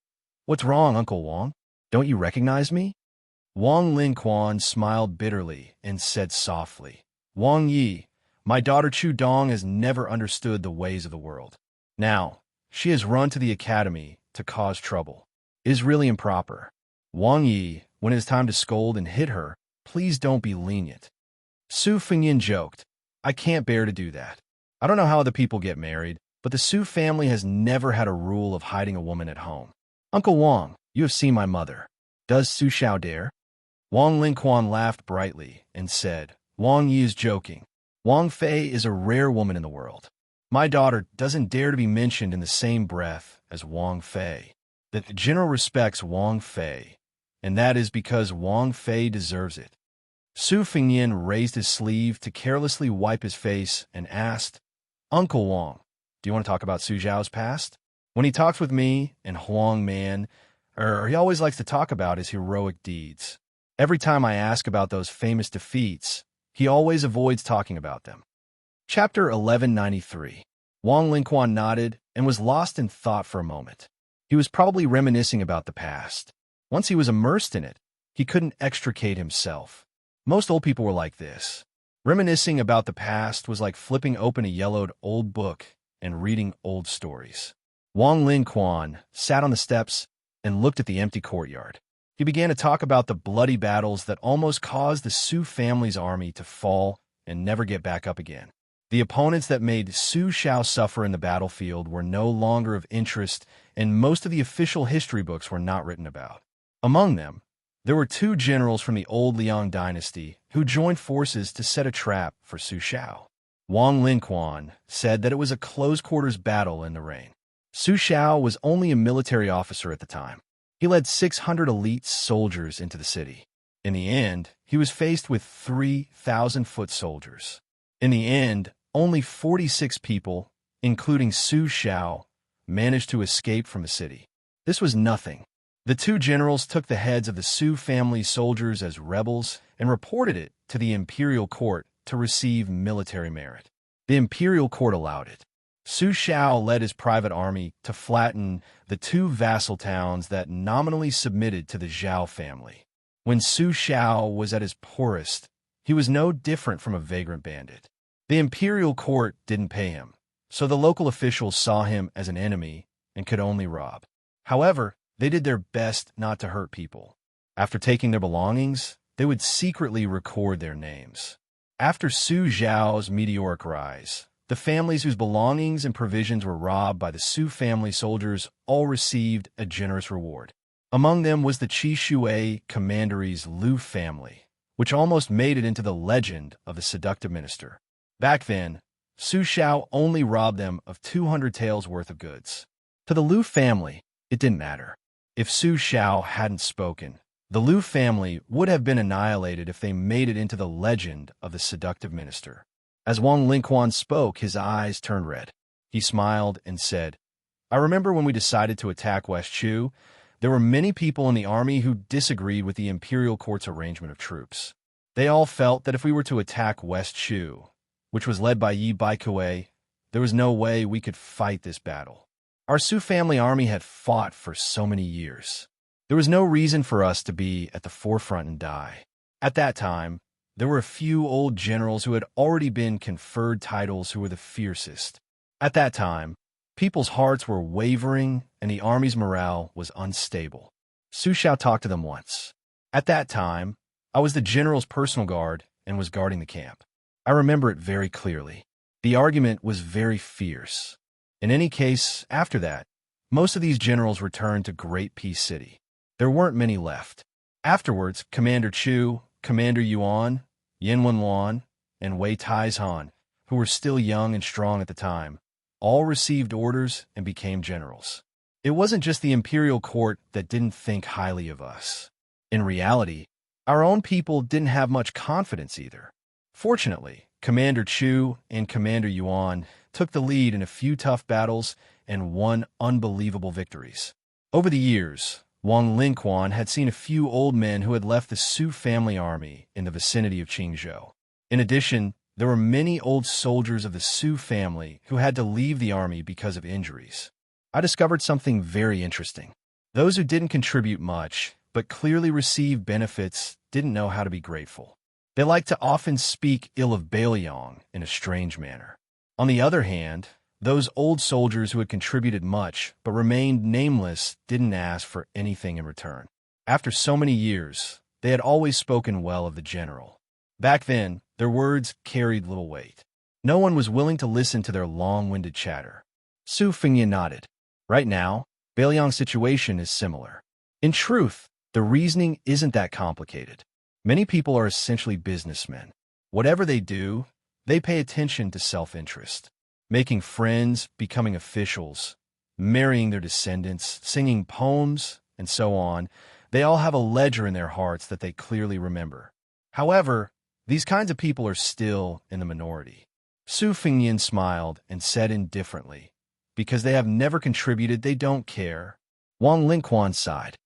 "What's wrong, Uncle Wang? Don't you recognize me?" Wang Lingquan smiled bitterly and said softly, "Wang Yi, my daughter Chu Dong has never understood the ways of the world. Now, she has run to the academy to cause trouble. It is really improper. Wang Yi, when it is time to scold and hit her, please don't be lenient." Su Fengyin joked, "I can't bear to do that. I don't know how other people get married, but the Su family has never had a rule of hiding a woman at home. Uncle Wang, you have seen my mother. Does Su Xiao dare?" Wang Lingquan laughed brightly and said, "Wang Yi is joking. Wang Fei is a rare woman in the world. My daughter doesn't dare to be mentioned in the same breath as Wang Fei. The general respects Wang Fei, and that is because Wang Fei deserves it." Su Fengyin raised his sleeve to carelessly wipe his face and asked, "Uncle Wang, do you want to talk about Su Zhao's past? When he talks with me and Huang Man, he always likes to talk about his heroic deeds. Every time I ask about those famous defeats, he always avoids talking about them." Chapter 1193. Wang Lingquan nodded and was lost in thought for a moment. He was probably reminiscing about the past. Once he was immersed in it, he couldn't extricate himself. Most old people were like this. Reminiscing about the past was like flipping open a yellowed old book and reading old stories. Wang Lingquan sat on the steps and looked at the empty courtyard. He began to talk about the bloody battles that almost caused the Su family's army to fall and never get back up again. The opponents that made Su Xiao suffer in the battlefield were no longer of interest, and most of the official history books were not written about. Among them, there were two generals from the old Liang dynasty who joined forces to set a trap for Su Xiao. Wang Lingquan said that it was a close-quarters battle in the rain. Su Xiao was only a military officer at the time. He led 600 elite soldiers into the city. In the end, he was faced with 3,000 foot soldiers. In the end, only 46 people, including Su Xiao, managed to escape from the city. This was nothing. The two generals took the heads of the Su family soldiers as rebels and reported it to the imperial court to receive military merit. The imperial court allowed it. Su Xiao led his private army to flatten the two vassal towns that nominally submitted to the Zhao family. When Su Xiao was at his poorest, he was no different from a vagrant bandit. The imperial court didn't pay him, so the local officials saw him as an enemy and could only rob. However, they did their best not to hurt people. After taking their belongings, they would secretly record their names. After Su Zhao's meteoric rise, the families whose belongings and provisions were robbed by the Su family soldiers all received a generous reward. Among them was the Qi Shui commandery's Liu family, which almost made it into the legend of the seductive minister. Back then, Su Xiao only robbed them of 200 taels worth of goods. To the Liu family, it didn't matter. If Su Xiao hadn't spoken, the Liu family would have been annihilated if they made it into the legend of the seductive minister. As Wang Lingquan spoke, his eyes turned red. He smiled and said, I remember when we decided to attack West Chu, there were many people in the army who disagreed with the imperial court's arrangement of troops. They all felt that if we were to attack West Chu, which was led by Yi Baikue, there was no way we could fight this battle. Our Su family army had fought for so many years. There was no reason for us to be at the forefront and die. At that time, there were a few old generals who had already been conferred titles who were the fiercest. At that time, people's hearts were wavering and the army's morale was unstable. Su Xiao talked to them once. At that time, I was the general's personal guard and was guarding the camp. I remember it very clearly. The argument was very fierce. In any case, after that, most of these generals returned to Great Peace City. There weren't many left. Afterwards, Commander Chu, Commander Yuan, Yin Wenluan, and Wei Taizhan, who were still young and strong at the time, all received orders and became generals. It wasn't just the imperial court that didn't think highly of us. In reality, our own people didn't have much confidence either. Fortunately, Commander Chu and Commander Yuan took the lead in a few tough battles and won unbelievable victories. Over the years, Wang Lingquan had seen a few old men who had left the Su family army in the vicinity of Qingzhou. In addition, there were many old soldiers of the Su family who had to leave the army because of injuries. I discovered something very interesting. Those who didn't contribute much, but clearly received benefits, didn't know how to be grateful. They liked to often speak ill of Bailiang in a strange manner. On the other hand, those old soldiers who had contributed much but remained nameless didn't ask for anything in return. After so many years, they had always spoken well of the general. Back then, their words carried little weight. No one was willing to listen to their long-winded chatter. Su Fengyan nodded. Right now, Bailiang's situation is similar. In truth, the reasoning isn't that complicated. Many people are essentially businessmen. Whatever they do, they pay attention to self-interest. Making friends, becoming officials, marrying their descendants, singing poems, and so on, they all have a ledger in their hearts that they clearly remember. However, these kinds of people are still in the minority. Su Fengyan smiled and said indifferently, because they have never contributed, they don't care. Wang Lingquan sighed.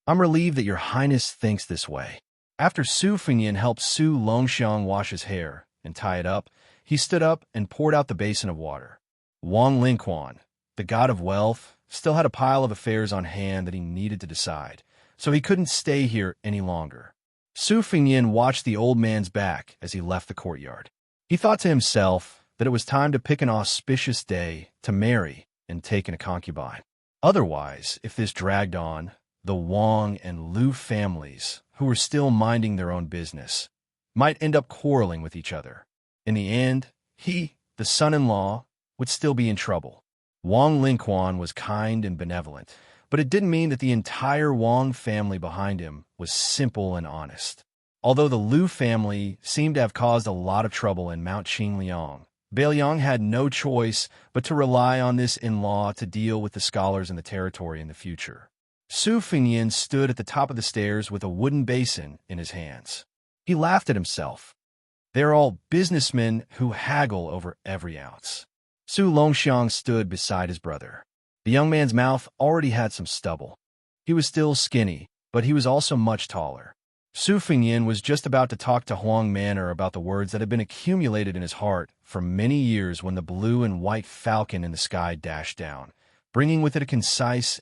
I'm relieved that your highness thinks this way. After Su Fengyan helped Su Longxiang wash his hair and tie it up, he stood up and poured out the basin of water. Wang Lingquan, the god of wealth, still had a pile of affairs on hand that he needed to decide, so he couldn't stay here any longer. Su Fengyan watched the old man's back as he left the courtyard. He thought to himself that it was time to pick an auspicious day to marry and take in a concubine. Otherwise, if this dragged on, the Wang and Lu families, who were still minding their own business, might end up quarreling with each other. In the end, he, the son-in-law, would still be in trouble. Wang Lingquan was kind and benevolent, but it didn't mean that the entire Wang family behind him was simple and honest. Although the Lu family seemed to have caused a lot of trouble in Mount Qingliang, Bailiang had no choice but to rely on this in-law to deal with the scholars in the territory in the future. Su Fengyan stood at the top of the stairs with a wooden basin in his hands. He laughed at himself. They're all businessmen who haggle over every ounce. Su Longxiang stood beside his brother. The young man's mouth already had some stubble. He was still skinny, but he was also much taller. Su Fengyan was just about to talk to Huang Manor about the words that had been accumulated in his heart for many years when the blue and white falcon in the sky dashed down, bringing with it a concise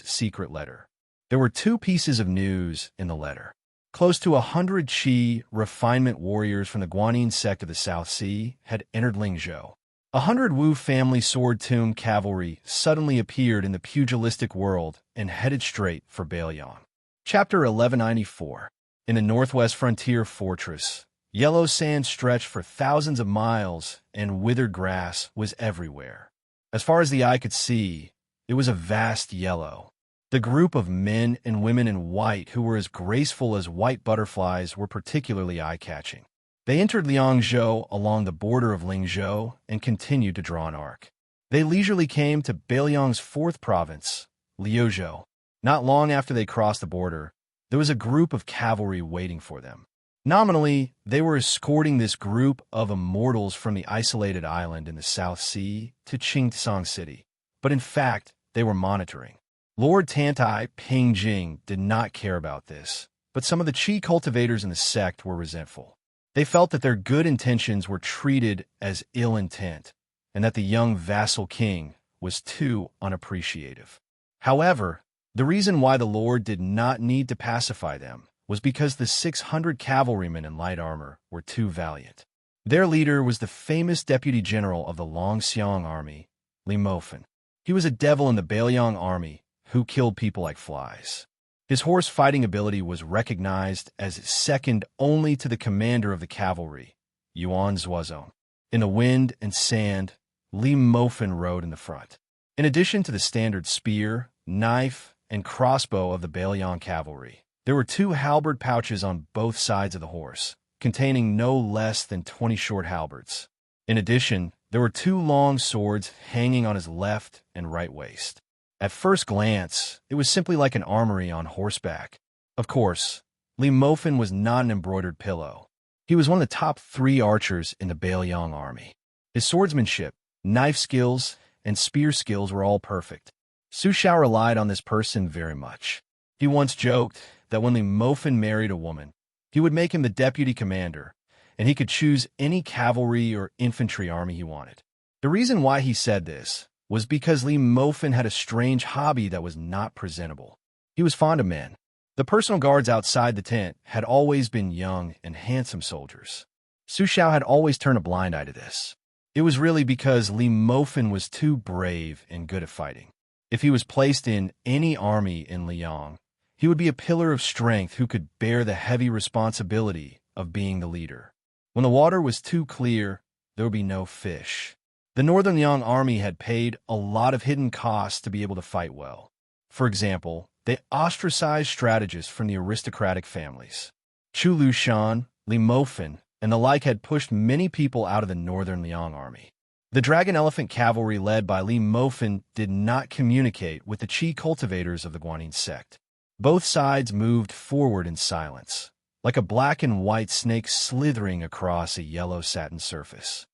secret letter. There were two pieces of news in the letter. Close to 100 Qi refinement warriors from the Guanyin sect of the South Sea had entered Lingzhou. 100 Wu family sword tomb cavalry suddenly appeared in the pugilistic world and headed straight for Bailiang. Chapter 1194. In the northwest frontier fortress, yellow sand stretched for thousands of miles and withered grass was everywhere. As far as the eye could see, it was a vast yellow. The group of men and women in white who were as graceful as white butterflies were particularly eye-catching. They entered Liangzhou along the border of Lingzhou and continued to draw an arc. They leisurely came to Bailiang's fourth province, Liuzhou. Not long after they crossed the border, there was a group of cavalry waiting for them. Nominally, they were escorting this group of immortals from the isolated island in the South Sea to Qingtsang City, but in fact, they were monitoring. Lord Tantai Pingjing did not care about this, but some of the Qi cultivators in the sect were resentful. They felt that their good intentions were treated as ill intent, and that the young vassal king was too unappreciative. However, the reason why the Lord did not need to pacify them was because the 600 cavalrymen in light armor were too valiant. Their leader was the famous deputy general of the Longxiang army, Li Mofen. He was a devil in the Bailiang army who killed people like flies. His horse fighting ability was recognized as second only to the commander of the cavalry, Yuan Zuozong. In the wind and sand, Li Mofen rode in the front. In addition to the standard spear, knife, and crossbow of the Bailiang cavalry, there were 2 halberd pouches on both sides of the horse, containing no less than 20 short halberds. In addition, there were 2 long swords hanging on his left and right waist. At first glance, it was simply like an armory on horseback. Of course, Li Mofen was not an embroidered pillow. He was one of the top 3 archers in the Bailiang army. His swordsmanship, knife skills, and spear skills were all perfect. Su Xiao relied on this person very much. He once joked that when Li Mofen married a woman, he would make him the deputy commander, and he could choose any cavalry or infantry army he wanted. The reason why he said this was because Li Mofen had a strange hobby that was not presentable. He was fond of men. The personal guards outside the tent had always been young and handsome soldiers. Su Xiao had always turned a blind eye to this. It was really because Li Mofen was too brave and good at fighting. If he was placed in any army in Liang, he would be a pillar of strength who could bear the heavy responsibility of being the leader. When the water was too clear, there would be no fish. The Northern Liang army had paid a lot of hidden costs to be able to fight well. For example, they ostracized strategists from the aristocratic families. Chu Lushan, Li Mofen, and the like had pushed many people out of the Northern Liang army. The Dragon Elephant cavalry led by Li Mofen did not communicate with the Qi cultivators of the Guanyin sect. Both sides moved forward in silence, like a black and white snake slithering across a yellow satin surface.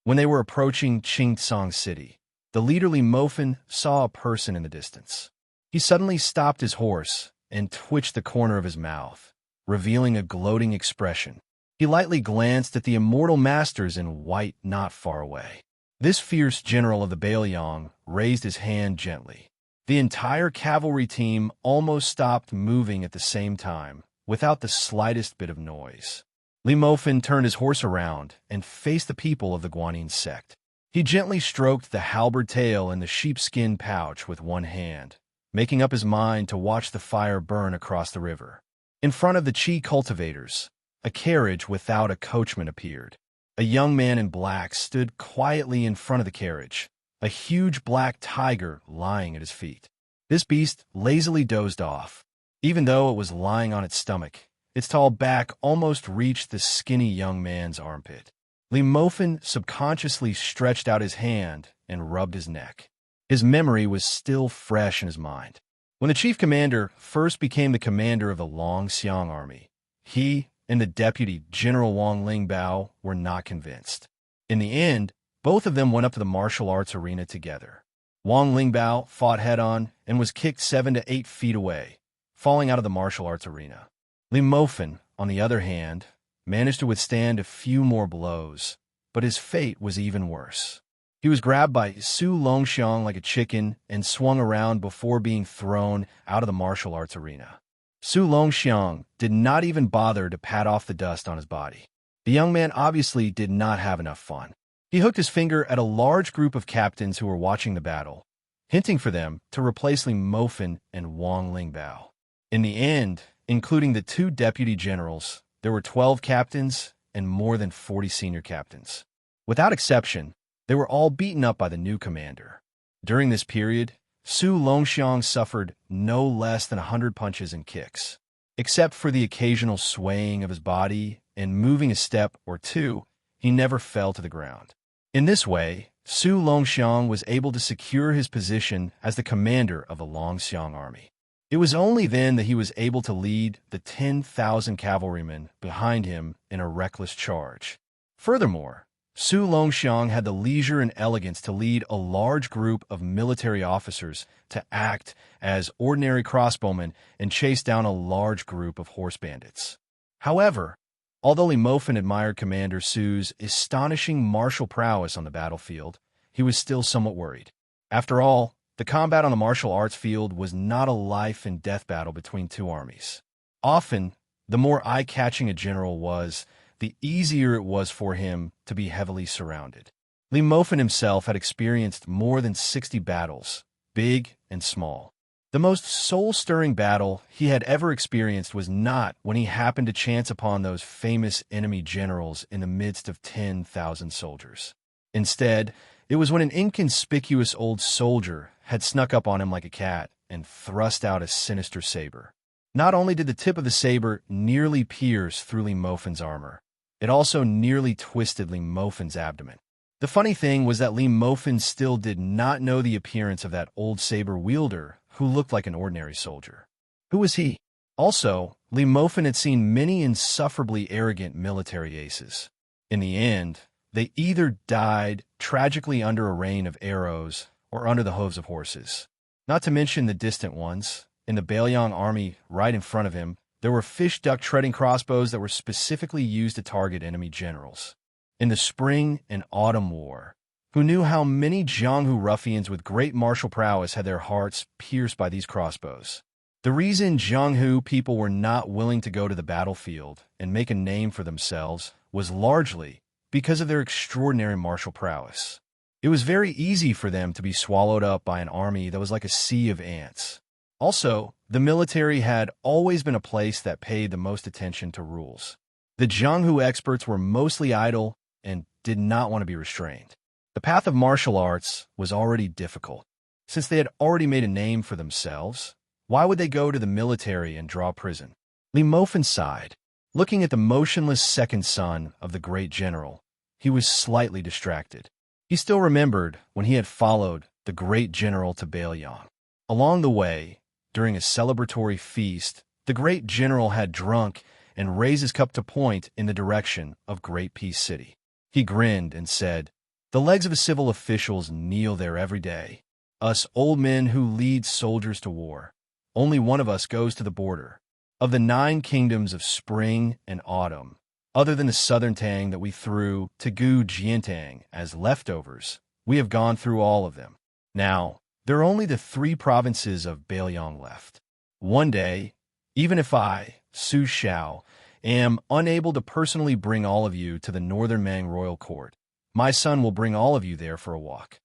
When they were approaching Qingtsang City, the leader Li Mofen saw a person in the distance. He suddenly stopped his horse and twitched the corner of his mouth, revealing a gloating expression. He lightly glanced at the immortal masters in white not far away. This fierce general of the Bailiang raised his hand gently. The entire cavalry team almost stopped moving at the same time, without the slightest bit of noise. Li Mofen turned his horse around and faced the people of the Guanyin sect. He gently stroked the halberd tail and the sheepskin pouch with one hand, making up his mind to watch the fire burn across the river. In front of the Qi cultivators, a carriage without a coachman appeared. A young man in black stood quietly in front of the carriage, a huge black tiger lying at his feet. This beast lazily dozed off. Even though it was lying on its stomach, its tall back almost reached the skinny young man's armpit. Li Mofen subconsciously stretched out his hand and rubbed his neck. His memory was still fresh in his mind. When the chief commander first became the commander of the Longxiang army, he and the deputy General Wang Lingbao were not convinced. In the end, both of them went up to the martial arts arena together. Wang Lingbao fought head-on and was kicked 7 to 8 feet away, falling out of the martial arts arena. Li Mofen, on the other hand, managed to withstand a few more blows, but his fate was even worse. He was grabbed by Su Longxiang like a chicken and swung around before being thrown out of the martial arts arena. Su Longxiang did not even bother to pat off the dust on his body. The young man obviously did not have enough fun. He hooked his finger at a large group of captains who were watching the battle, hinting for them to replace Li Mofen and Wang Lingbao. In the end, including the 2 deputy generals, there were 12 captains and more than 40 senior captains. Without exception, they were all beaten up by the new commander. During this period, Su Longxiang suffered no less than 100 punches and kicks. Except for the occasional swaying of his body and moving a step or two, he never fell to the ground. In this way, Su Longxiang was able to secure his position as the commander of the Longxiang army. It was only then that he was able to lead the 10,000 cavalrymen behind him in a reckless charge. Furthermore, Su Longxiang had the leisure and elegance to lead a large group of military officers to act as ordinary crossbowmen and chase down a large group of horse bandits. However, although Li Mofan admired Commander Su's astonishing martial prowess on the battlefield, he was still somewhat worried. After all, the combat on the martial arts field was not a life-and-death battle between two armies. Often, the more eye-catching a general was, the easier it was for him to be heavily surrounded. Li Mofan himself had experienced more than 60 battles, big and small. The most soul-stirring battle he had ever experienced was not when he happened to chance upon those famous enemy generals in the midst of 10,000 soldiers. Instead, it was when an inconspicuous old soldier had snuck up on him like a cat and thrust out a sinister saber. Not only did the tip of the saber nearly pierce through Li Mofan's armor, it also nearly twisted Li Mofan's abdomen. The funny thing was that Li Mofan still did not know the appearance of that old saber wielder who looked like an ordinary soldier. Who was he? Also, Li Mofan had seen many insufferably arrogant military aces. In the end, they either died tragically under a rain of arrows or under the hooves of horses. Not to mention the distant ones. In the Bailiang army right in front of him, there were fish-duck treading crossbows that were specifically used to target enemy generals. In the Spring and Autumn War, who knew how many Jianghu ruffians with great martial prowess had their hearts pierced by these crossbows? The reason Jianghu people were not willing to go to the battlefield and make a name for themselves was largely because of their extraordinary martial prowess. It was very easy for them to be swallowed up by an army that was like a sea of ants. Also, the military had always been a place that paid the most attention to rules. The Jianghu experts were mostly idle and did not want to be restrained. The path of martial arts was already difficult. Since they had already made a name for themselves, why would they go to the military and draw prison? Li Mofan sighed. Looking at the motionless second son of the great general, he was slightly distracted. He still remembered when he had followed the great general to Bailiang. Along the way, during a celebratory feast, the great general had drunk and raised his cup to point in the direction of Great Peace City. He grinned and said, "The legs of civil officials kneel there every day. Us old men who lead soldiers to war. Only one of us goes to the border. Of the 9 kingdoms of spring and autumn, other than the southern Tang that we threw to Gu Jiantang as leftovers, we have gone through all of them. Now, there are only the 3 provinces of Bailiang left. One day, even if I, Su Xiao, am unable to personally bring all of you to the northern Mang royal court, my son will bring all of you there for a walk."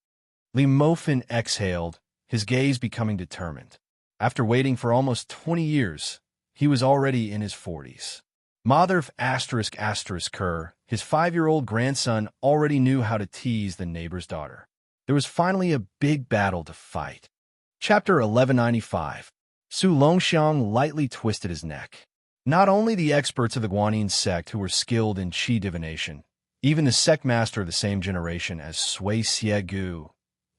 Li Mofan exhaled, his gaze becoming determined. After waiting for almost 20 years, he was already in his 40s. Mother Kerr, his 5-year-old grandson, already knew how to tease the neighbor's daughter. There was finally a big battle to fight. Chapter 1195. Su Longxiang lightly twisted his neck. Not only the experts of the Guanyin sect who were skilled in qi divination, even the sect master of the same generation as Sui Xiegu,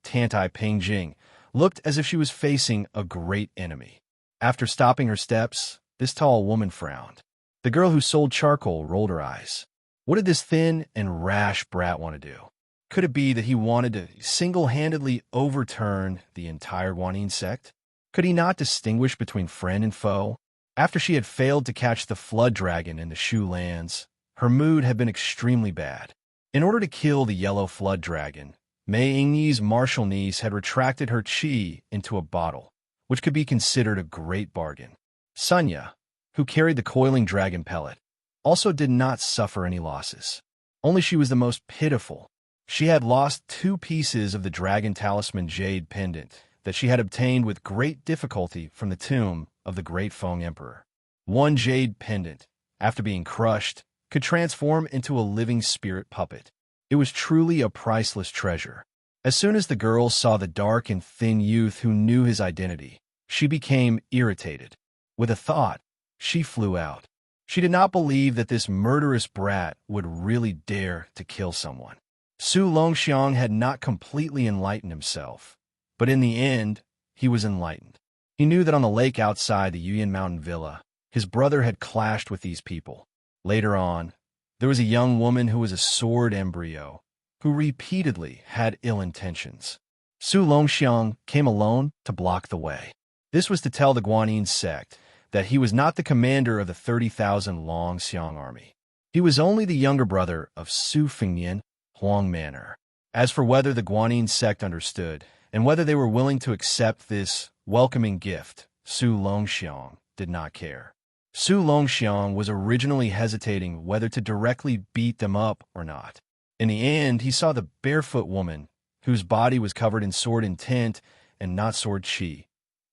Tantai Pingjing, looked as if she was facing a great enemy. After stopping her steps, this tall woman frowned. The girl who sold charcoal rolled her eyes. What did this thin and rash brat want to do? Could it be that he wanted to single-handedly overturn the entire Guanyin sect? Could he not distinguish between friend and foe? After she had failed to catch the flood dragon in the Shu lands, her mood had been extremely bad. In order to kill the yellow flood dragon, Mei Yingyi's martial niece had retracted her qi into a bottle, which could be considered a great bargain. Sunya, who carried the coiling dragon pellet, also did not suffer any losses. Only she was the most pitiful. She had lost 2 pieces of the dragon talisman jade pendant that she had obtained with great difficulty from the tomb of the great Feng Emperor. One jade pendant, after being crushed, could transform into a living spirit puppet. It was truly a priceless treasure. As soon as the girl saw the dark and thin youth who knew his identity, she became irritated. With a thought, she flew out. She did not believe that this murderous brat would really dare to kill someone. Su Longxiang had not completely enlightened himself, but in the end, he was enlightened. He knew that on the lake outside the Yuyan Mountain Villa, his brother had clashed with these people. Later on, there was a young woman who was a sword embryo, who repeatedly had ill intentions. Su Longxiang came alone to block the way. This was to tell the Guanyin sect that he was not the commander of the 30,000 Longxiang army. He was only the younger brother of Su Fengnian, Huang Manor. As for whether the Guanyin sect understood, and whether they were willing to accept this welcoming gift, Su Longxiang did not care. Su Longxiang was originally hesitating whether to directly beat them up or not. In the end, he saw the barefoot woman, whose body was covered in sword intent and not sword qi,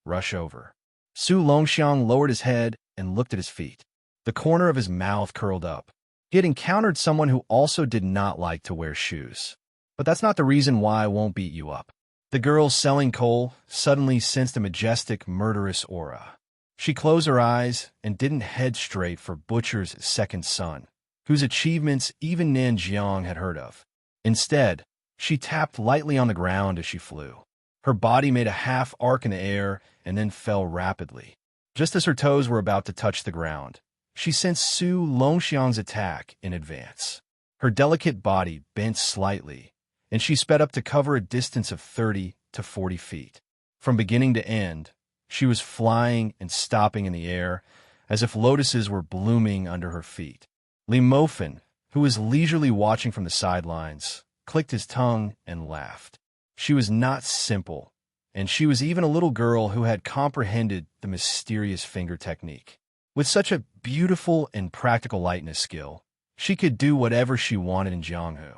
rush over. Su Longxiang lowered his head and looked at his feet. The corner of his mouth curled up. He had encountered someone who also did not like to wear shoes. But that's not the reason why I won't beat you up. The girl selling coal suddenly sensed a majestic, murderous aura. She closed her eyes and didn't head straight for Butcher's second son, whose achievements even Nanjiang had heard of. Instead, she tapped lightly on the ground as she flew. Her body made a half arc in the air and then fell rapidly. Just as her toes were about to touch the ground, she sensed Su Longxiang's attack in advance. Her delicate body bent slightly, and she sped up to cover a distance of 30 to 40 feet. From beginning to end, she was flying and stopping in the air, as if lotuses were blooming under her feet. Li Mofen, who was leisurely watching from the sidelines, clicked his tongue and laughed. She was not simple, and she was even a little girl who had comprehended the mysterious finger technique. With such a beautiful and practical lightness skill, she could do whatever she wanted in Jianghu.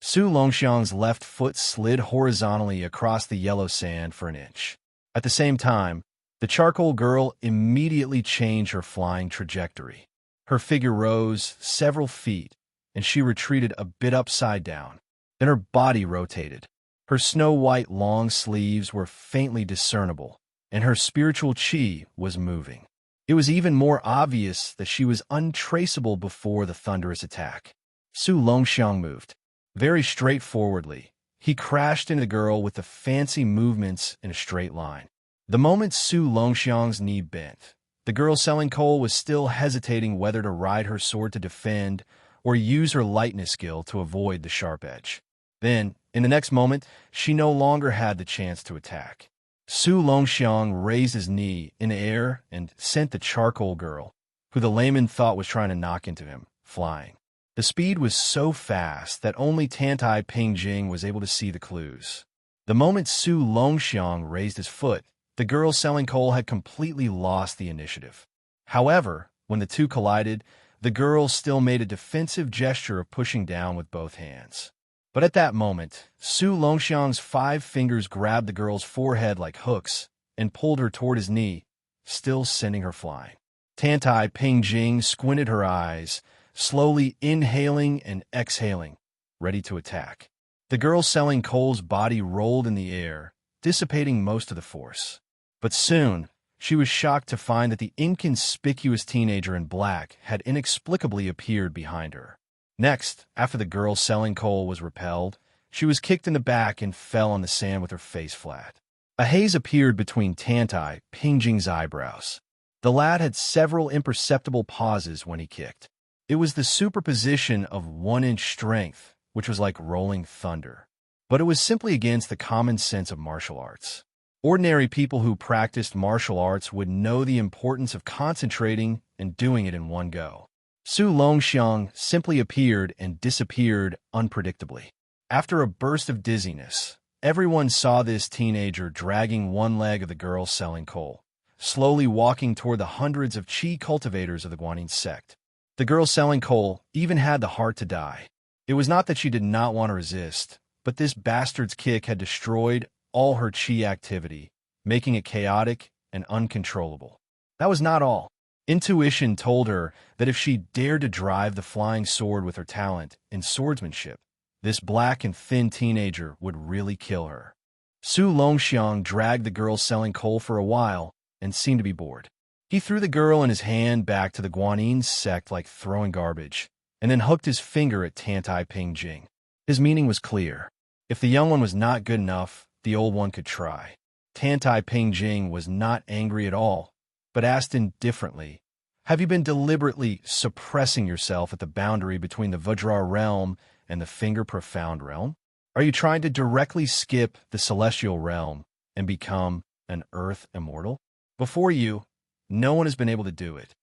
Su Longxiang's left foot slid horizontally across the yellow sand for an inch. At the same time, the charcoal girl immediately changed her flying trajectory. Her figure rose several feet, and she retreated a bit upside down. Then her body rotated. Her snow-white long sleeves were faintly discernible, and her spiritual qi was moving. It was even more obvious that she was untraceable before the thunderous attack. Su Longxiang moved. Very straightforwardly, he crashed into the girl with the fancy movements in a straight line. The moment Su Longxiang's knee bent, the girl selling coal was still hesitating whether to ride her sword to defend or use her lightness skill to avoid the sharp edge. Then, in the next moment, she no longer had the chance to attack. Su Longxiang raised his knee in the air and sent the charcoal girl, who the layman thought was trying to knock into him, flying. The speed was so fast that only Tantai Pingjing was able to see the clues. The moment Su Longxiang raised his foot, the girl selling coal had completely lost the initiative. However, when the two collided, the girl still made a defensive gesture of pushing down with both hands. But at that moment, Su Longxiang's 5 fingers grabbed the girl's forehead like hooks and pulled her toward his knee, still sending her flying. Tantai Pingjing squinted her eyes, slowly inhaling and exhaling, ready to attack. The girl selling coal's body rolled in the air, dissipating most of the force. But soon, she was shocked to find that the inconspicuous teenager in black had inexplicably appeared behind her. Next, after the girl selling coal was repelled, she was kicked in the back and fell on the sand with her face flat. A haze appeared between Tantai Pingjing's eyebrows. The lad had several imperceptible pauses when he kicked. It was the superposition of 1-inch strength, which was like rolling thunder. But it was simply against the common sense of martial arts. Ordinary people who practiced martial arts would know the importance of concentrating and doing it in one go. Su Longxiang simply appeared and disappeared unpredictably. After a burst of dizziness, everyone saw this teenager dragging one leg of the girl selling coal, slowly walking toward the hundreds of qi cultivators of the Guanyin sect. The girl selling coal even had the heart to die. It was not that she did not want to resist, but this bastard's kick had destroyed all her qi activity, making it chaotic and uncontrollable. That was not all. Intuition told her that if she dared to drive the flying sword with her talent in swordsmanship, this black and thin teenager would really kill her. Su Longxiang dragged the girl selling coal for a while and seemed to be bored. He threw the girl and his hand back to the Guanyin sect like throwing garbage, and then hooked his finger at Tantai Pingjing. His meaning was clear. If the young one was not good enough, the old one could try. Tantai Pingjing was not angry at all, but asked indifferently, "Have you been deliberately suppressing yourself at the boundary between the Vajra realm and the Finger Profound realm? Are you trying to directly skip the celestial realm and become an earth immortal? Before you, no one has been able to do it."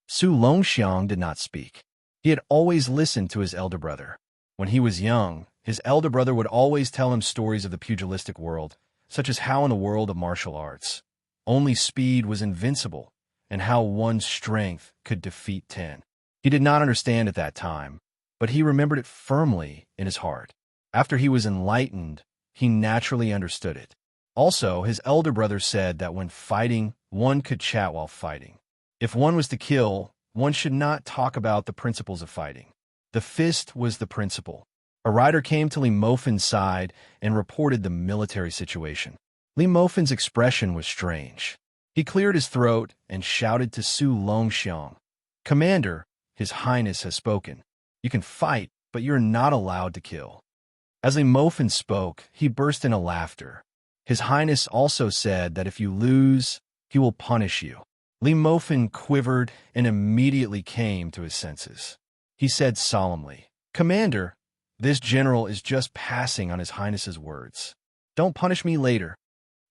Su Longxiang did not speak. He had always listened to his elder brother. When he was young, his elder brother would always tell him stories of the pugilistic world, such as how in the world of martial arts, only speed was invincible, and how one's strength could defeat 10. He did not understand at that time, but he remembered it firmly in his heart. After he was enlightened, he naturally understood it. Also, his elder brother said that when fighting, one could chat while fighting. If one was to kill, one should not talk about the principles of fighting. The fist was the principle. A rider came to Li Mofin's side and reported the military situation. Li Mofin's expression was strange. He cleared his throat and shouted to Su Longxiang, "Commander, His Highness has spoken. You can fight, but you're not allowed to kill." As Li Mofin spoke, he burst into laughter. His Highness also said that if you lose, he will punish you. Li Mofin quivered and immediately came to his senses. He said solemnly, "Commander, this general is just passing on His Highness's words. Don't punish me later."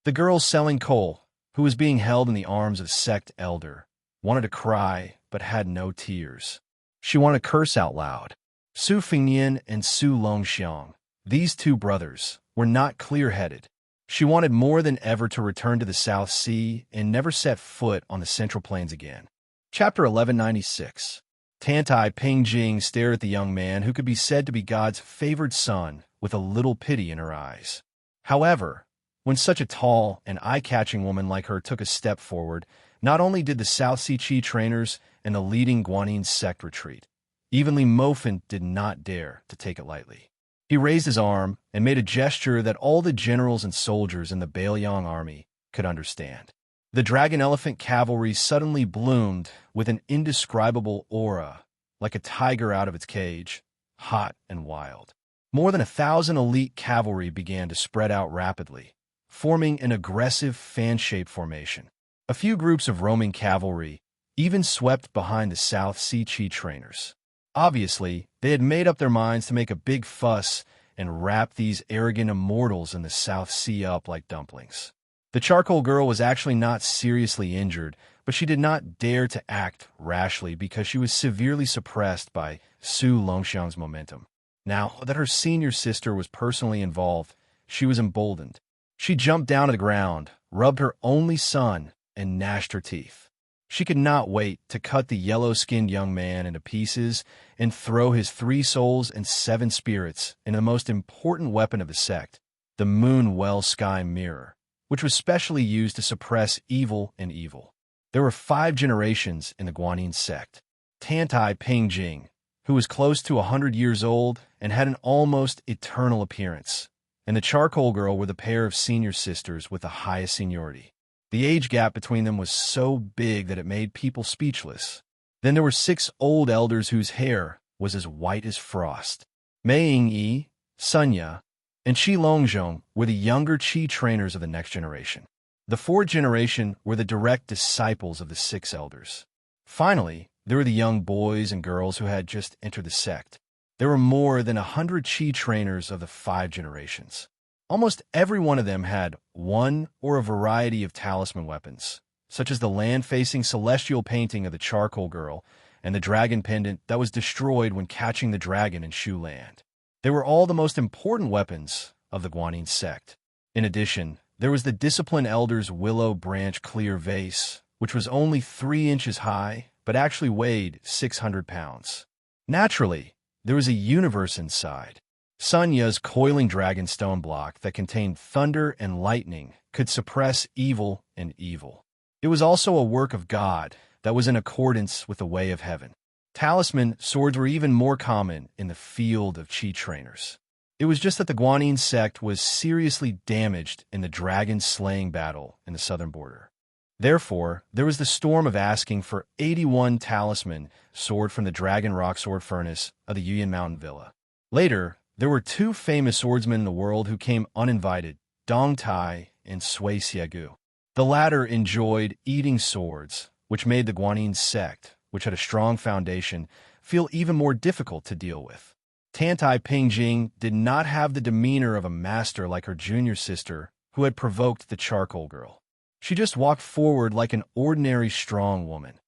The girl selling coal, who was being held in the arms of sect elder, wanted to cry but had no tears. She wanted to curse out loud. Su Fingnian and Su Longxiang, these two brothers, were not clear-headed. She wanted more than ever to return to the South Sea and never set foot on the Central Plains again. Chapter 1196. Tantai Pingjing stared at the young man who could be said to be God's favored son with a little pity in her eyes. However, when such a tall and eye-catching woman like her took a step forward, not only did the South Sea Chi trainers and the leading Guanyin sect retreat, even Li Mofin did not dare to take it lightly. He raised his arm and made a gesture that all the generals and soldiers in the Bailiang army could understand. The dragon elephant cavalry suddenly bloomed with an indescribable aura, like a tiger out of its cage, hot and wild. More than 1,000 elite cavalry began to spread out rapidly, forming an aggressive fan-shaped formation. A few groups of roaming cavalry even swept behind the South Sea Chi trainers. Obviously, they had made up their minds to make a big fuss and wrap these arrogant immortals in the South Sea up like dumplings. The charcoal girl was actually not seriously injured, but she did not dare to act rashly because she was severely suppressed by Su Longxiang's momentum. Now that her senior sister was personally involved, she was emboldened. She jumped down to the ground, rubbed her only son, and gnashed her teeth. She could not wait to cut the yellow-skinned young man into pieces and throw his 3 souls and 7 spirits into the most important weapon of the sect, the Moon Well Sky Mirror, which was specially used to suppress evil and evil. There were 5 generations in the Guanyin sect. Tantai Pingjing, who was close to 100 years old and had an almost eternal appearance, and the charcoal girl were the pair of senior sisters with the highest seniority. The age gap between them was so big that it made people speechless. Then there were 6 old elders whose hair was as white as frost. Mei Yingyi, Sunya, and Qi Longzhong were the younger Qi trainers of the next generation. The 4th generation were the direct disciples of the 6 elders. Finally, there were the young boys and girls who had just entered the sect. There were more than 100 Qi trainers of the 5 generations. Almost every one of them had one or a variety of talisman weapons, such as the land-facing celestial painting of the charcoal girl and the dragon pendant that was destroyed when catching the dragon in Shu Land. They were all the most important weapons of the Guanyin sect. In addition, there was the disciplined elder's willow branch clear vase, which was only 3 inches high, but actually weighed 600 pounds. Naturally, there was a universe inside. Sunya's coiling dragon stone block that contained thunder and lightning could suppress evil and evil. It was also a work of God that was in accordance with the way of heaven. Talisman swords were even more common in the field of Qi trainers. It was just that the Guanyin sect was seriously damaged in the dragon-slaying battle in the southern border. Therefore, there was the storm of asking for 81 talisman sword from the Dragon Rock sword furnace of the Yuyan Mountain Villa. Later, there were 2 famous swordsmen in the world who came uninvited, Dong Tai and Sui Siegu. The latter enjoyed eating swords, which made the Guanyin sect, which had a strong foundation, feel even more difficult to deal with. Tantai Pingjing did not have the demeanor of a master like her junior sister, who had provoked the charcoal girl. She just walked forward like an ordinary strong woman,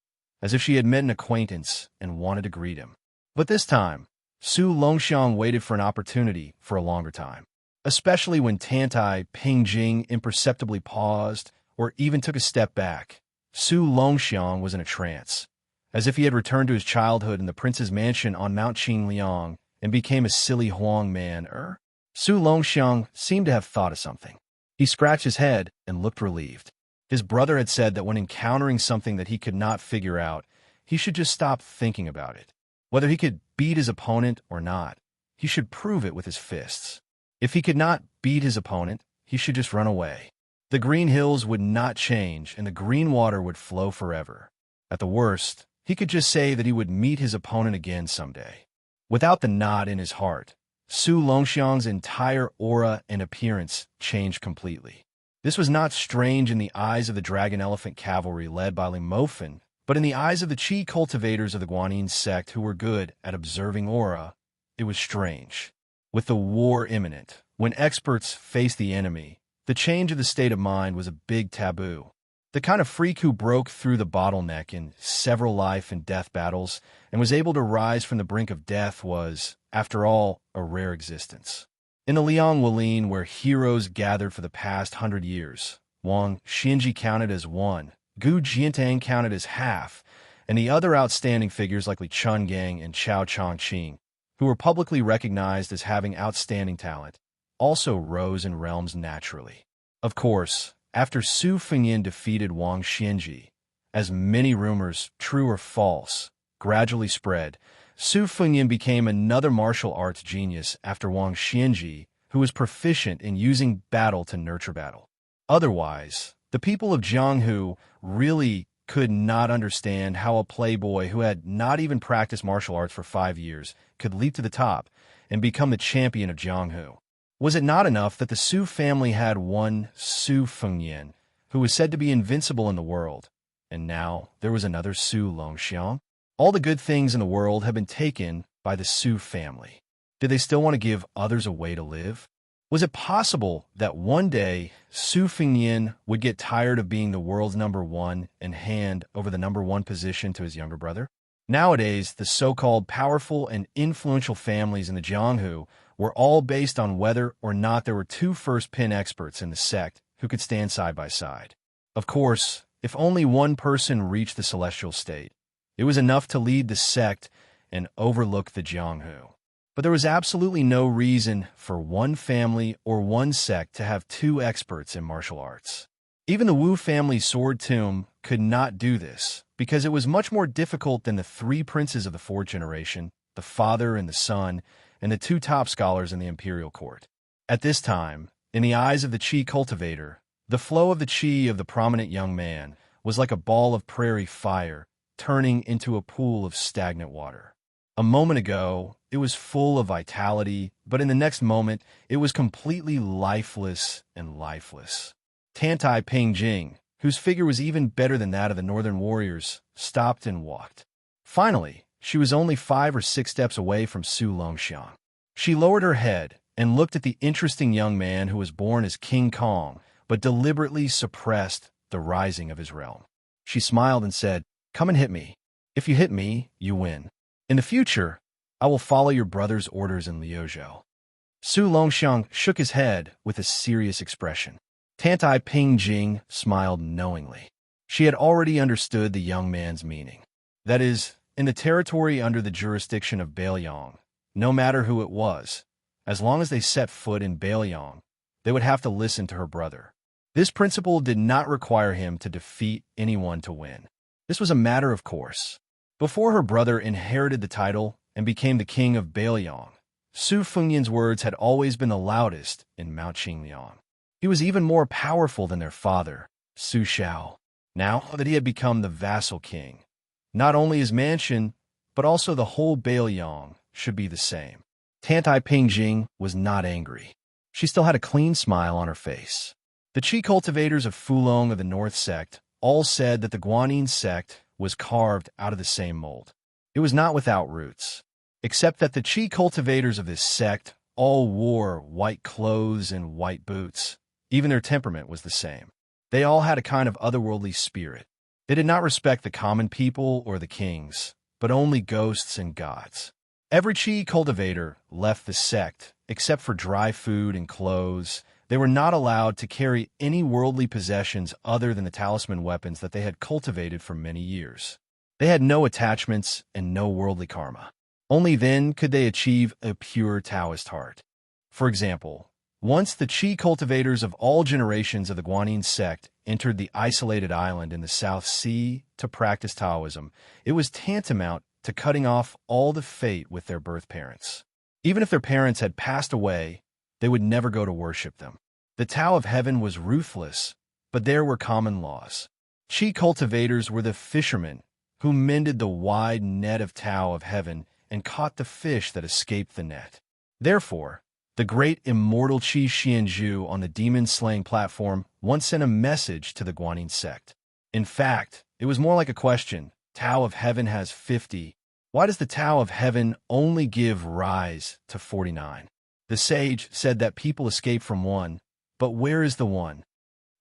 as if she had met an acquaintance and wanted to greet him. But this time, Su Longxiang waited for an opportunity for a longer time, especially when Tantai Pingjing imperceptibly paused or even took a step back. Su Longxiang was in a trance, as if he had returned to his childhood in the prince's mansion on Mount Qingliang and became a silly Huang man. Su Longxiang seemed to have thought of something. He scratched his head and looked relieved. His brother had said that when encountering something that he could not figure out, he should just stop thinking about it. Whether he could beat his opponent or not, he should prove it with his fists. If he could not beat his opponent, he should just run away. The green hills would not change and the green water would flow forever. At the worst, he could just say that he would meet his opponent again someday. Without the knot in his heart, Su Longxiang's entire aura and appearance changed completely. This was not strange in the eyes of the Dragon Elephant Cavalry led by Li Mofan, but in the eyes of the Qi cultivators of the Guanyin sect who were good at observing aura, it was strange. With the war imminent, when experts faced the enemy, the change of the state of mind was a big taboo. The kind of freak who broke through the bottleneck in several life and death battles and was able to rise from the brink of death was, after all, a rare existence. In the Liang Walin, where heroes gathered for the past 100 years, Wang Xinji counted as one, Gu Jiantang counted as half, and the other outstanding figures like Li Chungang and Chao Chongqing, who were publicly recognized as having outstanding talent, also rose in realms naturally. Of course, after Su Fengyin defeated Wang Xinji, as many rumors, true or false, gradually spread, Su Fengyin became another martial arts genius after Wang Xinji, who was proficient in using battle to nurture battle. Otherwise, the people of Jianghu really could not understand how a playboy who had not even practiced martial arts for 5 years could leap to the top and become the champion of Jianghu. Was it not enough that the Su family had one Su Fengyin, who was said to be invincible in the world, and now there was another Su Longxiang? All the good things in the world had been taken by the Su family. Did they still want to give others a way to live? Was it possible that one day Su Fengyin would get tired of being the world's #1 and hand over the #1 position to his younger brother? Nowadays, the so-called powerful and influential families in the Jianghu were all based on whether or not there were 2 first-pin experts in the sect who could stand side by side. Of course, if only one person reached the celestial state, it was enough to lead the sect and overlook the Jianghu. But there was absolutely no reason for one family or one sect to have 2 experts in martial arts. Even the Wu family sword tomb could not do this, because it was much more difficult than the 3 princes of the 4th generation, the father and the son, and the 2 top scholars in the imperial court. At this time, in the eyes of the Qi cultivator, the flow of the Qi of the prominent young man was like a ball of prairie fire turning into a pool of stagnant water. A moment ago, it was full of vitality, but in the next moment, it was completely lifeless and lifeless. Tantai Pingjing, whose figure was even better than that of the northern warriors, stopped and walked. Finally, she was only 5 or 6 steps away from Su Longxiang. She lowered her head and looked at the interesting young man who was born as King Kong, but deliberately suppressed the rising of his realm. She smiled and said, "Come and hit me. If you hit me, you win. In the future, I will follow your brother's orders in Liuzhou." Su Longxiang shook his head with a serious expression. Tantai Pingjing smiled knowingly. She had already understood the young man's meaning. That is, in the territory under the jurisdiction of Beiliang, no matter who it was, as long as they set foot in Beiliang, they would have to listen to her brother. This principle did not require him to defeat anyone to win. This was a matter of course. Before her brother inherited the title and became the king of Beiliang, Su Fengyin's words had always been the loudest in Mount Qingliang. He was even more powerful than their father, Su Shao. Now that he had become the vassal king, not only his mansion, but also the whole Beiliang should be the same. Tantai Pingjing was not angry. She still had a clean smile on her face. The Qi cultivators of Fulong of the North sect all said that the Guanyin sect was carved out of the same mold. It was not without roots, except that the Qi cultivators of this sect all wore white clothes and white boots. Even their temperament was the same. They all had a kind of otherworldly spirit. They did not respect the common people or the kings, but only ghosts and gods. Every Qi cultivator left the sect, except for dry food and clothes. They were not allowed to carry any worldly possessions other than the talisman weapons that they had cultivated for many years. They had no attachments and no worldly karma. Only then could they achieve a pure Taoist heart. For example, once the Qi cultivators of all generations of the Guanyin sect entered the isolated island in the South Sea to practice Taoism, it was tantamount to cutting off all the fate with their birth parents. Even if their parents had passed away, they would never go to worship them. The Tao of Heaven was ruthless, but there were common laws. Qi cultivators were the fishermen who mended the wide net of Tao of Heaven and caught the fish that escaped the net. Therefore, the great immortal Qi Xianzhu on the demon-slaying platform once sent a message to the Guanyin sect. In fact, it was more like a question. Tao of Heaven has 50. Why does the Tao of Heaven only give rise to 49? The sage said that people escape from one, but where is the one?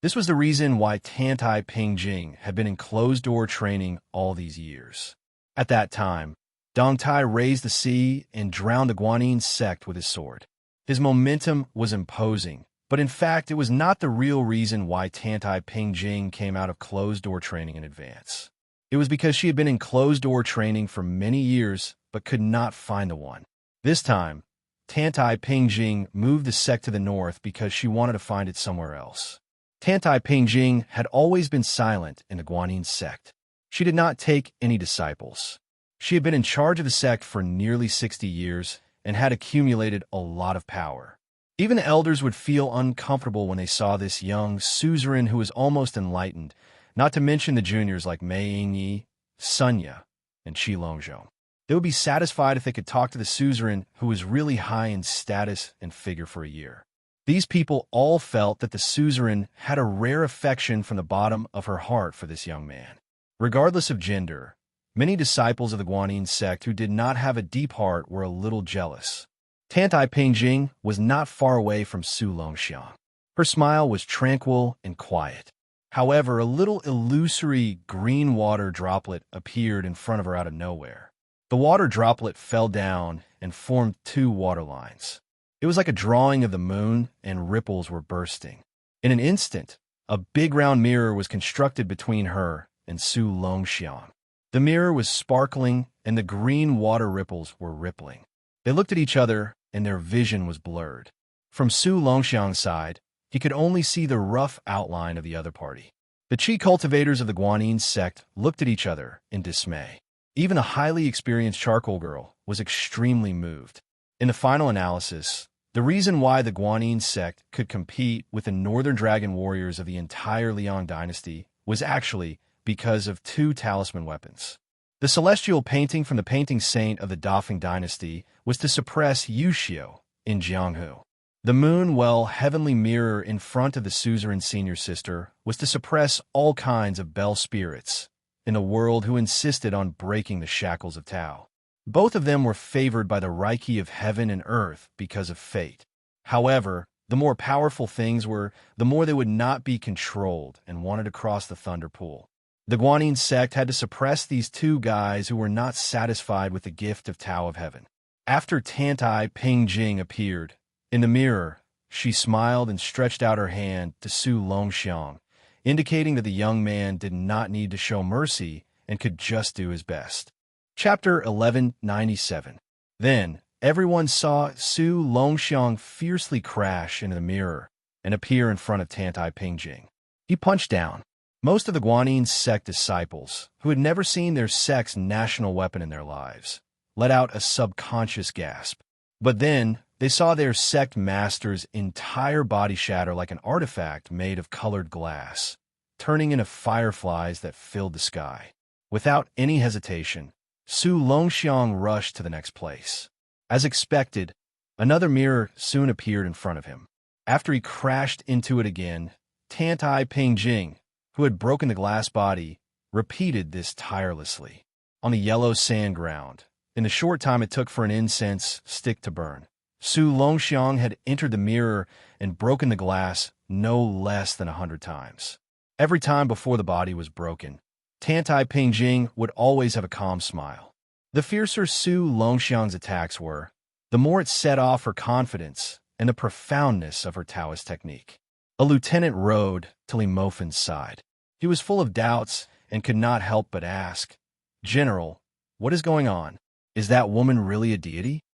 This was the reason why Tantai Pingjing had been in closed-door training all these years. At that time, Dongtai raised the sea and drowned the Guanyin sect with his sword. His momentum was imposing, but in fact it was not the real reason why Tantai Pingjing came out of closed-door training in advance. It was because she had been in closed-door training for many years but could not find the one. This time, Tantai Pingjing moved the sect to the north because she wanted to find it somewhere else. Tantai Pingjing had always been silent in the Guanyin sect. She did not take any disciples. She had been in charge of the sect for nearly 60 years and had accumulated a lot of power. Even the elders would feel uncomfortable when they saw this young suzerain who was almost enlightened, not to mention the juniors like Mei Yingyi, Sunya, and Qi Longzhou. They would be satisfied if they could talk to the suzerain who was really high in status and figure for a year. These people all felt that the suzerain had a rare affection from the bottom of her heart for this young man. Regardless of gender, many disciples of the Guanyin sect who did not have a deep heart were a little jealous. Tantai Pingjing was not far away from Su Longxiang. Her smile was tranquil and quiet. However, a little illusory green water droplet appeared in front of her out of nowhere. The water droplet fell down and formed two water lines. It was like a drawing of the moon, and ripples were bursting. In an instant, a big round mirror was constructed between her and Su Longxiang. The mirror was sparkling, and the green water ripples were rippling. They looked at each other, and their vision was blurred. From Su Longxiang's side, he could only see the rough outline of the other party. The Qi cultivators of the Guanyin sect looked at each other in dismay. Even a highly experienced charcoal girl was extremely moved. In the final analysis, the reason why the Guanyin sect could compete with the Northern Dragon warriors of the entire Liang dynasty was actually because of two talisman weapons. The celestial painting from the painting saint of the Dafeng dynasty was to suppress Yuxiu in Jianghu. The moon-well heavenly mirror in front of the suzerain's senior sister was to suppress all kinds of bell spirits in the world who insisted on breaking the shackles of Tao. Both of them were favored by the Reiki of heaven and earth because of fate. However, the more powerful things were, the more they would not be controlled and wanted to cross the thunder pool. The Guanyin sect had to suppress these two guys who were not satisfied with the gift of Tao of Heaven. After Tantai Pingjing appeared, in the mirror, she smiled and stretched out her hand to Su Longxiang, indicating that the young man did not need to show mercy and could just do his best. Chapter 1197. Then, everyone saw Su Longxiang fiercely crash into the mirror and appear in front of Tantai Pingjing. He punched down. Most of the Guanyin sect disciples, who had never seen their sect's national weapon in their lives, let out a subconscious gasp. But then, they saw their sect master's entire body shatter like an artifact made of colored glass, turning into fireflies that filled the sky. Without any hesitation, Su Longxiang rushed to the next place. As expected, another mirror soon appeared in front of him. After he crashed into it again, Tantai Pingjing, who had broken the glass body, repeated this tirelessly. On the yellow sand ground, in the short time it took for an incense stick to burn, Su Longxiang had entered the mirror and broken the glass no less than 100 times. Every time before the body was broken, Tantai Pingjing would always have a calm smile. The fiercer Su Longxiang's attacks were, the more it set off her confidence and the profoundness of her Taoist technique. A lieutenant rode to Li Mofin's side. He was full of doubts and could not help but ask, "General, what is going on? Is that woman really a deity?"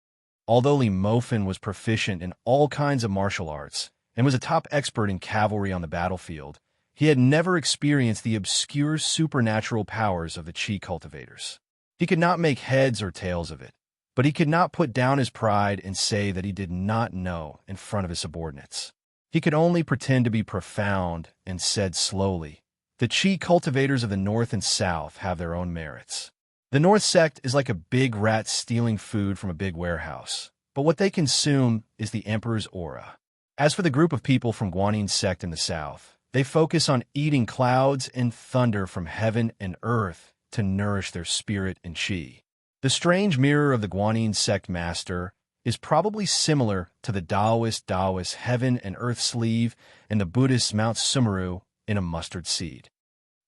Although Li Mofin was proficient in all kinds of martial arts and was a top expert in cavalry on the battlefield, he had never experienced the obscure supernatural powers of the Qi cultivators. He could not make heads or tails of it, but he could not put down his pride and say that he did not know in front of his subordinates. He could only pretend to be profound and said slowly, "The Qi cultivators of the North and South have their own merits. The North sect is like a big rat stealing food from a big warehouse, but what they consume is the Emperor's aura. As for the group of people from Guanin's sect in the South, they focus on eating clouds and thunder from heaven and earth to nourish their spirit and Qi. The strange mirror of the Guanin sect master is probably similar to the Taoist heaven and earth sleeve and the Buddhist Mount Sumeru in a mustard seed."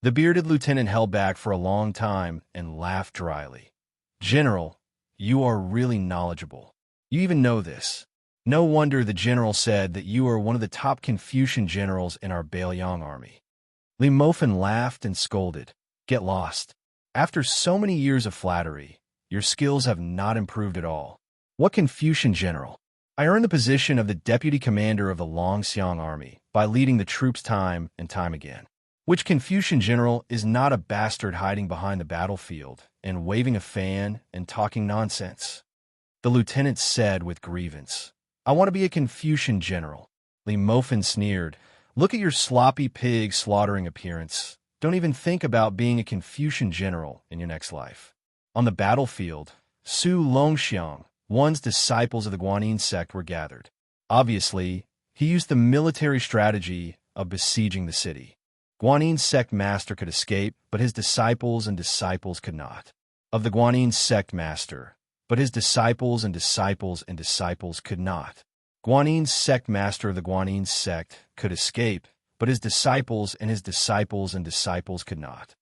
The bearded lieutenant held back for a long time and laughed dryly. "General, you are really knowledgeable. You even know this. No wonder the general said that you are one of the top Confucian generals in our Bailiang army." Li Mofin laughed and scolded, "Get lost. After so many years of flattery, your skills have not improved at all. What Confucian general? I earned the position of the deputy commander of the Longxiang army by leading the troops time and time again. Which Confucian general is not a bastard hiding behind the battlefield and waving a fan and talking nonsense?" The lieutenant said with grievance, "I want to be a Confucian general." Li Mofin sneered, "Look at your sloppy pig slaughtering appearance. Don't even think about being a Confucian general in your next life." On the battlefield, Su Longxiang, one's disciples of the Guanin sect, were gathered. Obviously, he used the military strategy of besieging the city. Guanin sect master could escape, but his disciples could not. Of the Guanin sect master, but his disciples could not. Guanin sect master of the Guanin sect could escape, but his disciples could not.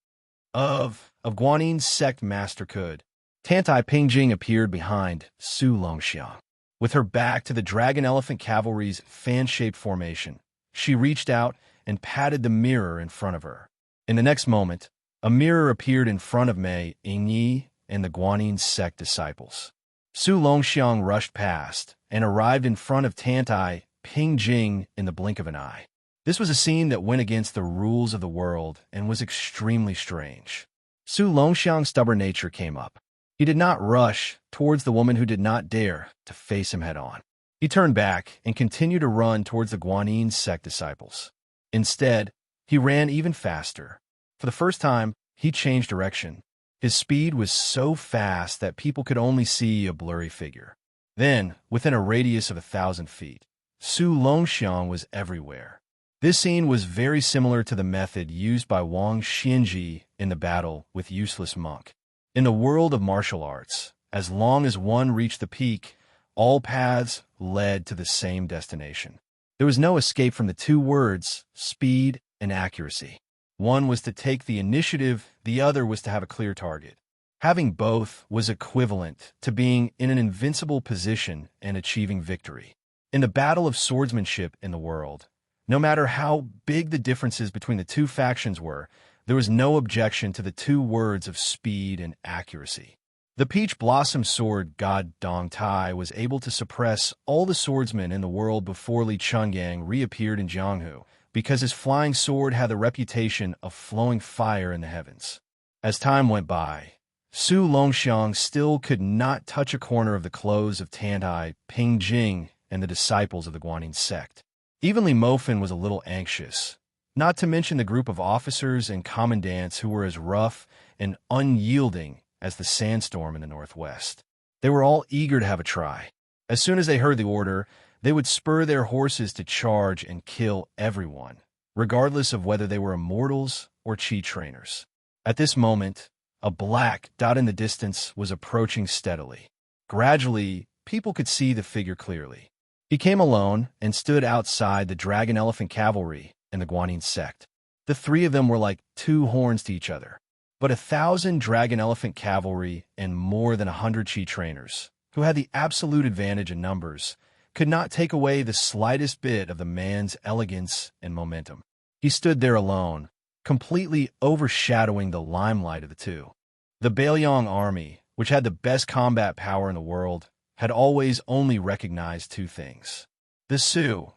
Of Guanin sect master could. Tantai Pingjing appeared behind Su Longxiang. With her back to the dragon elephant cavalry's fan-shaped formation, she reached out and patted the mirror in front of her. In the next moment, a mirror appeared in front of Mei Yingyi and the Guanin sect disciples. Su Longxiang rushed past and arrived in front of Tantai Pingjing in the blink of an eye. This was a scene that went against the rules of the world and was extremely strange. Su Longxiang's stubborn nature came up. He did not rush towards the woman who did not dare to face him head-on. He turned back and continued to run towards the Guanin sect disciples. Instead, he ran even faster. For the first time, he changed direction. His speed was so fast that people could only see a blurry figure. Then, within a radius of 1,000 feet, Su Longxiang was everywhere. This scene was very similar to the method used by Wang Xianji in the battle with Useless Monk. In the world of martial arts, as long as one reached the peak, all paths led to the same destination. There was no escape from the two words, speed and accuracy. One was to take the initiative, the other was to have a clear target. Having both was equivalent to being in an invincible position and achieving victory. In the battle of swordsmanship in the world, no matter how big the differences between the two factions were, there was no objection to the two words of speed and accuracy. The peach blossom sword god Dong Tai was able to suppress all the swordsmen in the world before Li Chungang reappeared in Jianghu, because his flying sword had the reputation of flowing fire in the heavens. As time went by, Su Longxiang still could not touch a corner of the clothes of Tantai Pingjing and the disciples of the Guanin sect. Even Li Mofin was a little anxious, not to mention the group of officers and commandants who were as rough and unyielding as the sandstorm in the northwest. They were all eager to have a try. As soon as they heard the order, they would spur their horses to charge and kill everyone, regardless of whether they were immortals or chi trainers. At this moment, a black dot in the distance was approaching steadily. Gradually, people could see the figure clearly. He came alone and stood outside the Dragon Elephant Cavalry and the Guanyin sect. The three of them were like two horns to each other. But 1,000 Dragon Elephant Cavalry and more than 100 Chi trainers, who had the absolute advantage in numbers, could not take away the slightest bit of the man's elegance and momentum. He stood there alone, completely overshadowing the limelight of the two. The Bailiang army, which had the best combat power in the world, had always only recognized two things: the Su,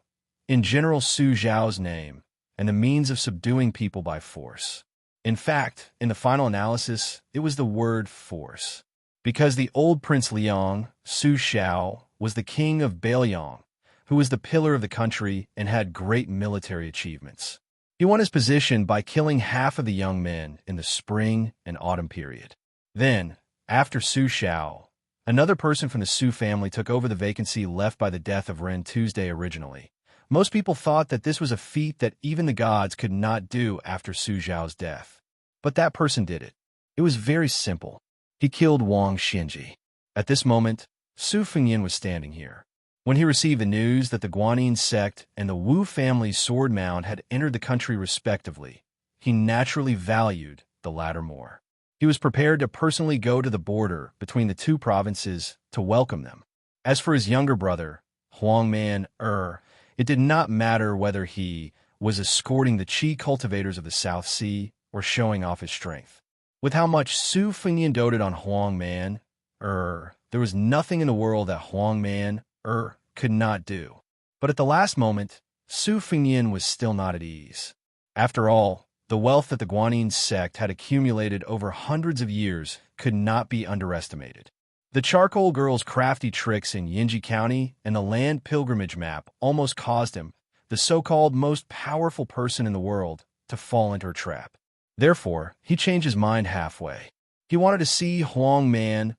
in General Su Zhao's name, and the means of subduing people by force. In fact, in the final analysis, it was the word force. Because the old Prince Liang, Su Xiao, was the king of Bailiang, who was the pillar of the country and had great military achievements. He won his position by killing half of the young men in the spring and autumn period. Then, after Su Xiao, another person from the Su family took over the vacancy left by the death of Ren Tuesday originally. Most people thought that this was a feat that even the gods could not do after Su Zhao's death. But that person did it. It was very simple. He killed Wang Xinji. At this moment, Su Fengyin was standing here. When he received the news that the Guanyin sect and the Wu family's sword mound had entered the country respectively, he naturally valued the latter more. He was prepared to personally go to the border between the two provinces to welcome them. As for his younger brother, Huangman it did not matter whether he was escorting the Qi cultivators of the South Sea or showing off his strength. With how much Su Fengyin doted on Huangman there was nothing in the world that Huangman could not do. But at the last moment, Su Fengyin was still not at ease. After all, the wealth that the Guanyin sect had accumulated over hundreds of years could not be underestimated. The charcoal girl's crafty tricks in Yinji County and the land pilgrimage map almost caused him, the so-called most powerful person in the world, to fall into her trap. Therefore, he changed his mind halfway. He wanted to see Huangman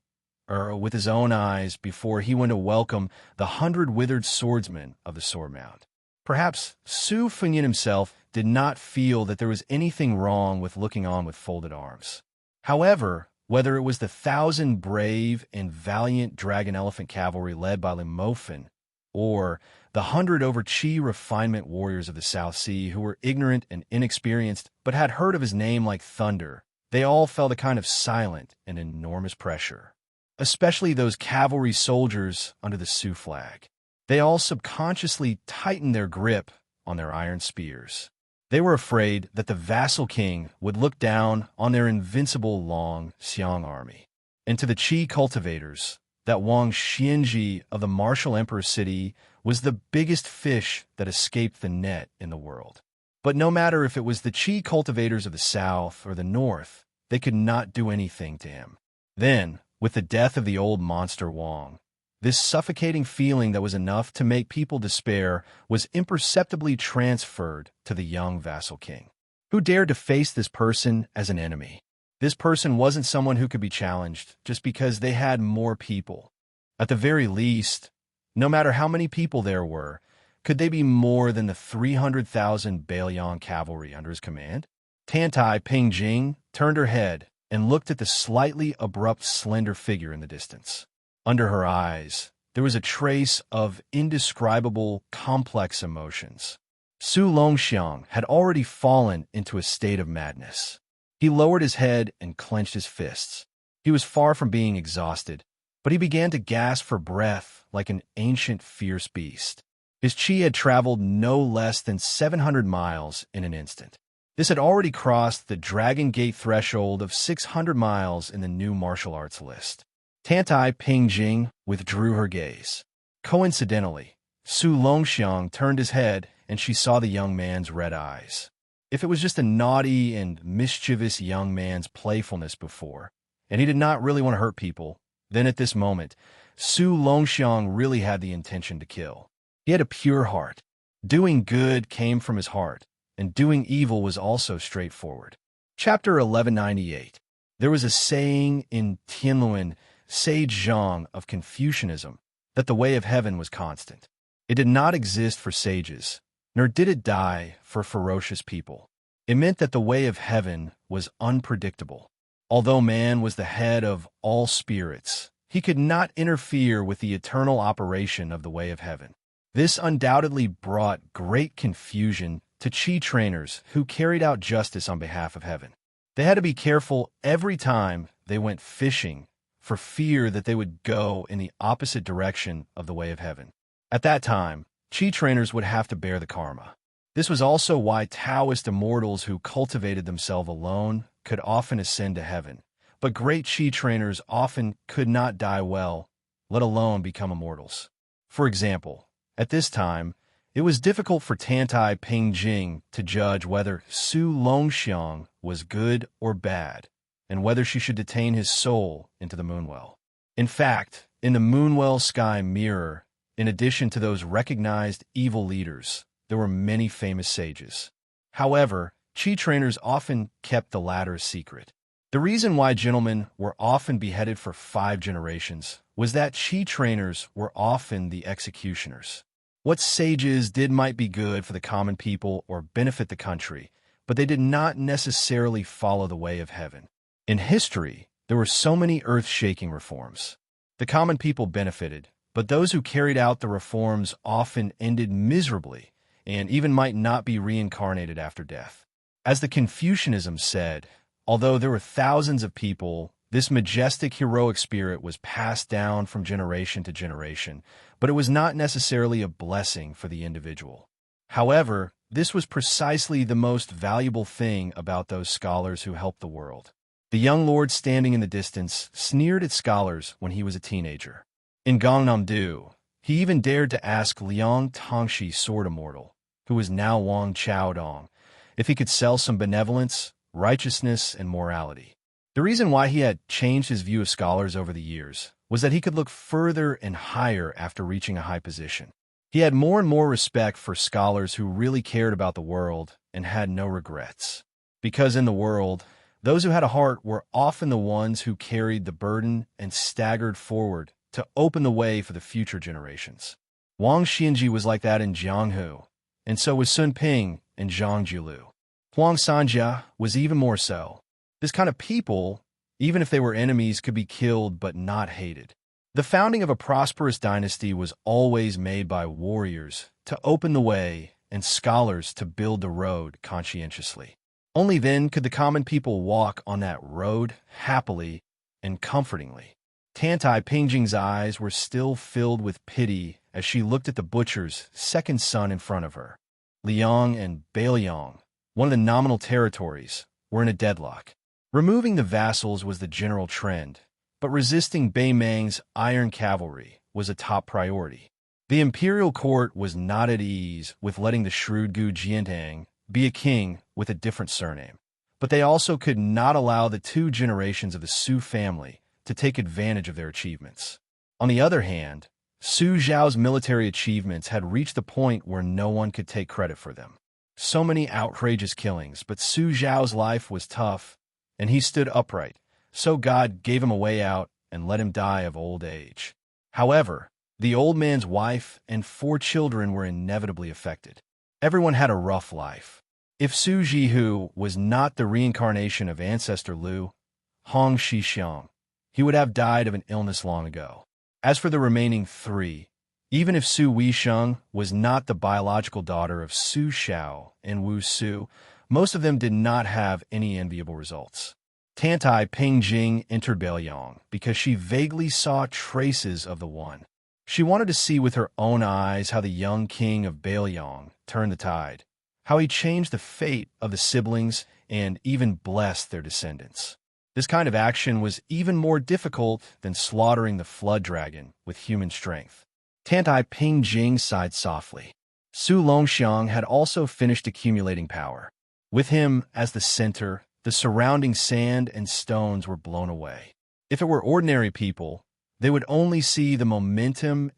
with his own eyes before he went to welcome the 100 withered swordsmen of the sword mound. Perhaps Su Fengyin himself did not feel that there was anything wrong with looking on with folded arms. However, whether it was the 1,000 brave and valiant Dragon Elephant Cavalry led by Lim Mofen, or the 100 over Qi refinement warriors of the South Sea who were ignorant and inexperienced but had heard of his name like thunder, they all felt a kind of silent and enormous pressure. Especially those cavalry soldiers under the Su flag. They all subconsciously tightened their grip on their iron spears. They were afraid that the vassal king would look down on their invincible Long Xiang army. And to the Qi cultivators, that Wang Xinji of the martial emperor city was the biggest fish that escaped the net in the world. But no matter if it was the Qi cultivators of the south or the north, they could not do anything to him. Then, with the death of the old monster Wang, this suffocating feeling that was enough to make people despair was imperceptibly transferred to the young vassal king, who dared to face this person as an enemy. This person wasn't someone who could be challenged just because they had more people. At the very least, no matter how many people there were, could they be more than the 300,000 Bailiang cavalry under his command? Tantai Pingjing turned her head and looked at the slightly abrupt, slender figure in the distance. Under her eyes, there was a trace of indescribable, complex emotions. Su Longxiang had already fallen into a state of madness. He lowered his head and clenched his fists. He was far from being exhausted, but he began to gasp for breath like an ancient, fierce beast. His qi had traveled no less than 700 miles in an instant. This had already crossed the Dragon Gate threshold of 600 miles in the new martial arts list. Tantai Pingjing withdrew her gaze. Coincidentally, Su Longxiang turned his head and she saw the young man's red eyes. If it was just a naughty and mischievous young man's playfulness before, and he did not really want to hurt people, then at this moment, Su Longxiang really had the intention to kill. He had a pure heart. Doing good came from his heart, and doing evil was also straightforward. Chapter 1198. There was a saying in Tianluan, sage Zhang of Confucianism, that the way of heaven was constant. It did not exist for sages, nor did it die for ferocious people. It meant that the way of heaven was unpredictable. Although man was the head of all spirits, he could not interfere with the eternal operation of the way of heaven. This undoubtedly brought great confusion to chi trainers who carried out justice on behalf of heaven. They had to be careful every time they went fishing for fear that they would go in the opposite direction of the way of heaven. At that time, chi trainers would have to bear the karma. This was also why Taoist immortals who cultivated themselves alone could often ascend to heaven, but great chi trainers often could not die well, let alone become immortals. For example, at this time, it was difficult for Tantai Pingjing to judge whether Su Longxiang was good or bad, and whether she should detain his soul into the Moonwell. In fact, in the Moonwell Sky Mirror, in addition to those recognized evil leaders, there were many famous sages. However, chi trainers often kept the latter a secret. The reason why gentlemen were often beheaded for 5 generations was that chi trainers were often the executioners. What sages did might be good for the common people or benefit the country, but they did not necessarily follow the way of heaven. In history, there were so many earth-shaking reforms. The common people benefited, but those who carried out the reforms often ended miserably and even might not be reincarnated after death. As the Confucianism said, although there were thousands of people, this majestic heroic spirit was passed down from generation to generation, but it was not necessarily a blessing for the individual. However, this was precisely the most valuable thing about those scholars who helped the world. The young lord standing in the distance sneered at scholars when he was a teenager. In Gangnam-do, he even dared to ask Liang Tongshi Sword Immortal, who was now Wang Chaodong, if he could sell some benevolence, righteousness, and morality. The reason why he had changed his view of scholars over the years was that he could look further and higher after reaching a high position. He had more and more respect for scholars who really cared about the world and had no regrets. Because in the world, those who had a heart were often the ones who carried the burden and staggered forward to open the way for the future generations. Wang Xianji was like that in Jianghu, and so was Sun Ping in Zhangjiulu. Huang Sanjia was even more so. This kind of people, even if they were enemies, could be killed but not hated. The founding of a prosperous dynasty was always made by warriors to open the way and scholars to build the road conscientiously. Only then could the common people walk on that road happily and comfortingly. Tantai Pingjing's eyes were still filled with pity as she looked at the butcher's second son in front of her. Liang and Bailiang, one of the nominal territories, were in a deadlock. Removing the vassals was the general trend, but resisting Bei Mang's iron cavalry was a top priority. The imperial court was not at ease with letting the shrewd Gu Jiantang be a king with a different surname, but they also could not allow the 2 generations of the Su family to take advantage of their achievements. On the other hand, Su Zhao's military achievements had reached the point where no one could take credit for them. So many outrageous killings, but Su Zhao's life was tough, and he stood upright, so God gave him a way out and let him die of old age. However, the old man's wife and 4 children were inevitably affected. Everyone had a rough life. If Su Jihu was not the reincarnation of ancestor Liu, Hong Shixiang, he would have died of an illness long ago. As for the remaining 3, even if Su Weisheng was not the biological daughter of Su Xiao and Wu Su, most of them did not have any enviable results. Tantai Pingjing entered Bailiang because she vaguely saw traces of the one. She wanted to see with her own eyes how the young king of Bailiang turned the tide, how he changed the fate of the siblings and even blessed their descendants. This kind of action was even more difficult than slaughtering the flood dragon with human strength. Tantai Pingjing sighed softly. Su Longxiang had also finished accumulating power. With him as the center, the surrounding sand and stones were blown away. If it were ordinary people, they would only see the momentum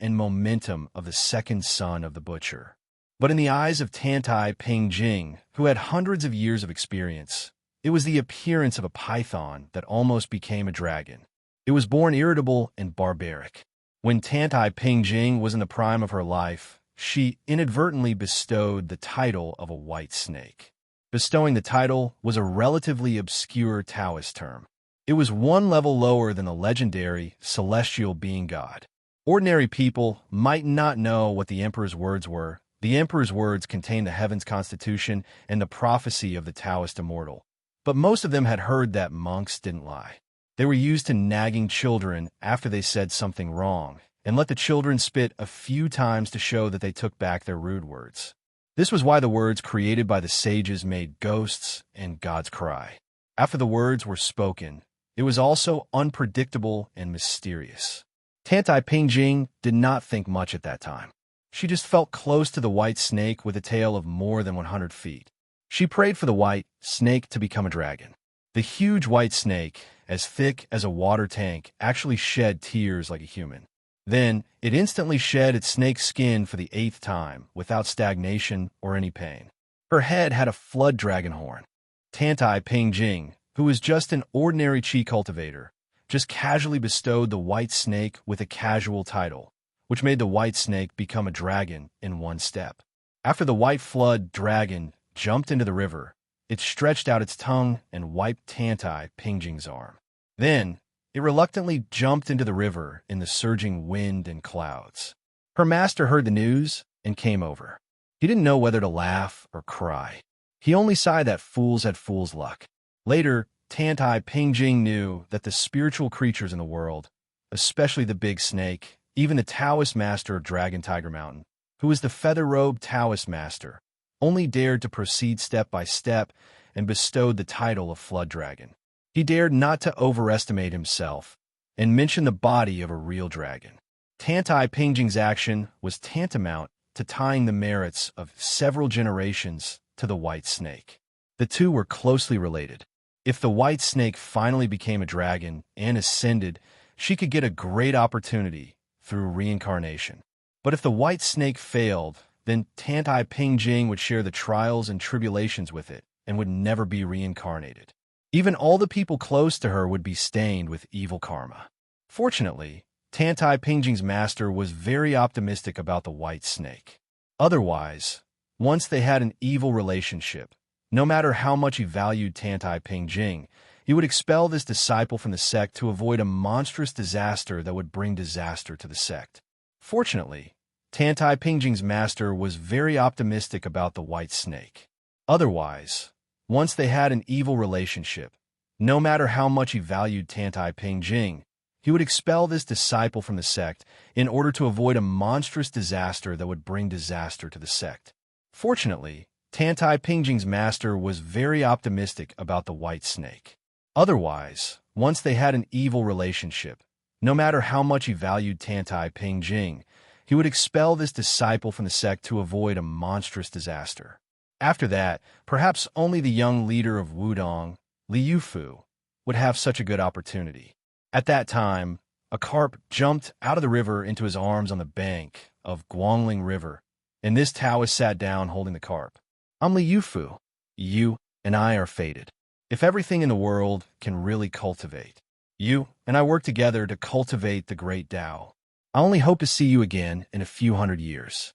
of the second son of the butcher. But in the eyes of Tantai Pingjing, who had hundreds of years of experience, it was the appearance of a python that almost became a dragon. It was born irritable and barbaric. When Tantai Pingjing was in the prime of her life, she inadvertently bestowed the title of a white snake. Bestowing the title was a relatively obscure Taoist term. It was one level lower than the legendary celestial being god. Ordinary people might not know what the emperor's words were. The emperor's words contained the heaven's constitution and the prophecy of the Taoist immortal. But most of them had heard that monks didn't lie. They were used to nagging children after they said something wrong, and let the children spit a few times to show that they took back their rude words. This was why the words created by the sages made ghosts and gods cry. After the words were spoken, it was also unpredictable and mysterious. Tantai Pingjing did not think much at that time. She just felt close to the white snake with a tail of more than 100 feet. She prayed for the white snake to become a dragon. The huge white snake, as thick as a water tank, actually shed tears like a human. Then, it instantly shed its snake skin for the 8th time, without stagnation or any pain. Her head had a flood dragon horn. Tantai Pingjing, who was just an ordinary chi cultivator, just casually bestowed the white snake with a casual title, which made the white snake become a dragon in one step. After the white flood dragon jumped into the river, it stretched out its tongue and wiped Tantai Pingjing's arm. Then, it reluctantly jumped into the river in the surging wind and clouds. Her master heard the news and came over. He didn't know whether to laugh or cry. He only sighed that fools had fool's luck. Later, Tantai Pingjing knew that the spiritual creatures in the world, especially the big snake, even the Taoist master of Dragon Tiger Mountain, who was the feather-robed Taoist master, only dared to proceed step by step and bestowed the title of Flood Dragon. He dared not to overestimate himself and mention the body of a real dragon. Tantai Pingjing's action was tantamount to tying the merits of several generations to the white snake. The two were closely related. If the white snake finally became a dragon and ascended, she could get a great opportunity through reincarnation. But if the white snake failed, then Tantai Pingjing would share the trials and tribulations with it and would never be reincarnated. Even all the people close to her would be stained with evil karma. Fortunately, Tantai Pingjing's master was very optimistic about the white snake. Otherwise, once they had an evil relationship, no matter how much he valued Tantai Pingjing, he would expel this disciple from the sect to avoid a monstrous disaster that would bring disaster to the sect. Fortunately, Tantai Pingjing's master was very optimistic about the white snake. Otherwise, once they had an evil relationship, no matter how much he valued Tantai Pingjing, he would expel this disciple from the sect in order to avoid a monstrous disaster that would bring disaster to the sect. Fortunately, Tantai Pingjing's master was very optimistic about the white snake. Otherwise, once they had an evil relationship, no matter how much he valued Tantai Pingjing, he would expel this disciple from the sect to avoid a monstrous disaster. After that, perhaps only the young leader of Wudong, Liu Fu, would have such a good opportunity. At that time, a carp jumped out of the river into his arms on the bank of Guangling River, and this Taoist sat down holding the carp. I'm Liu Fu. You and I are fated. If everything in the world can really cultivate, you and I work together to cultivate the great Tao. I only hope to see you again in a few hundred years.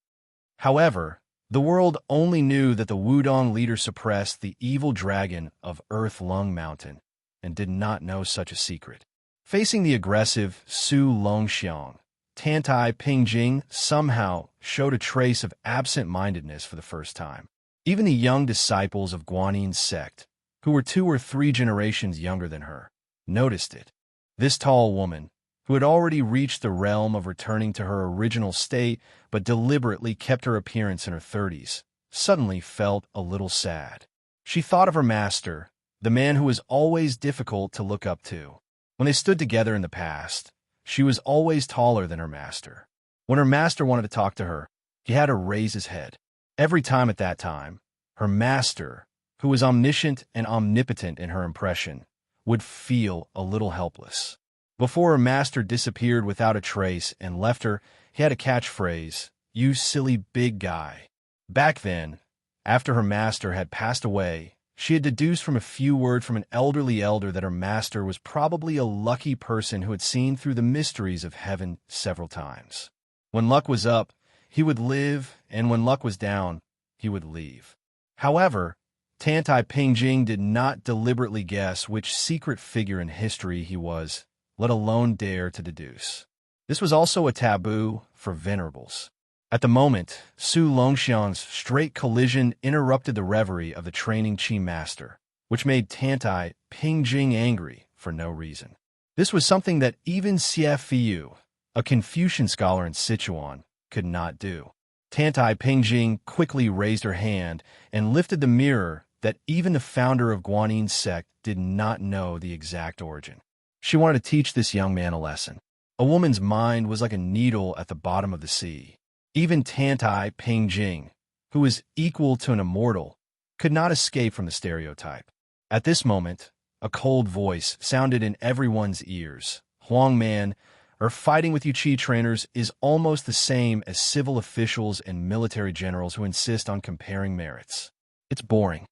However, the world only knew that the Wudong leader suppressed the evil dragon of Earth Lung Mountain and did not know such a secret. Facing the aggressive Su Longxiang, Tantai Pingjing somehow showed a trace of absent-mindedness for the first time. Even the young disciples of Guanin's sect, who were 2 or 3 generations younger than her, noticed it. This tall woman, who had already reached the realm of returning to her original state but deliberately kept her appearance in her 30s, suddenly felt a little sad. She thought of her master, the man who was always difficult to look up to. When they stood together in the past, she was always taller than her master. When her master wanted to talk to her, he had to raise his head. Every time at that time, her master, who was omniscient and omnipotent in her impression, would feel a little helpless. Before her master disappeared without a trace and left her, he had a catchphrase, "You silly big guy." Back then, after her master had passed away, she had deduced from a few words from an elderly elder that her master was probably a lucky person who had seen through the mysteries of heaven several times. When luck was up, he would live, and when luck was down, he would leave. However, Tantai Pingjing did not deliberately guess which secret figure in history he was, let alone dare to deduce. This was also a taboo for venerables. At the moment, Su Longxiang's straight collision interrupted the reverie of the training Qi master, which made Tantai Pingjing angry for no reason. This was something that even Xie Fiyu, a Confucian scholar in Sichuan, could not do. Tantai Pingjing quickly raised her hand and lifted the mirror that even the founder of Guanyin sect did not know the exact origin. She wanted to teach this young man a lesson. A woman's mind was like a needle at the bottom of the sea. Even Tantai Pingjing, who was equal to an immortal, could not escape from the stereotype. At this moment, a cold voice sounded in everyone's ears. Huang Man, or fighting with you Qi trainers is almost the same as civil officials and military generals who insist on comparing merits. It's boring.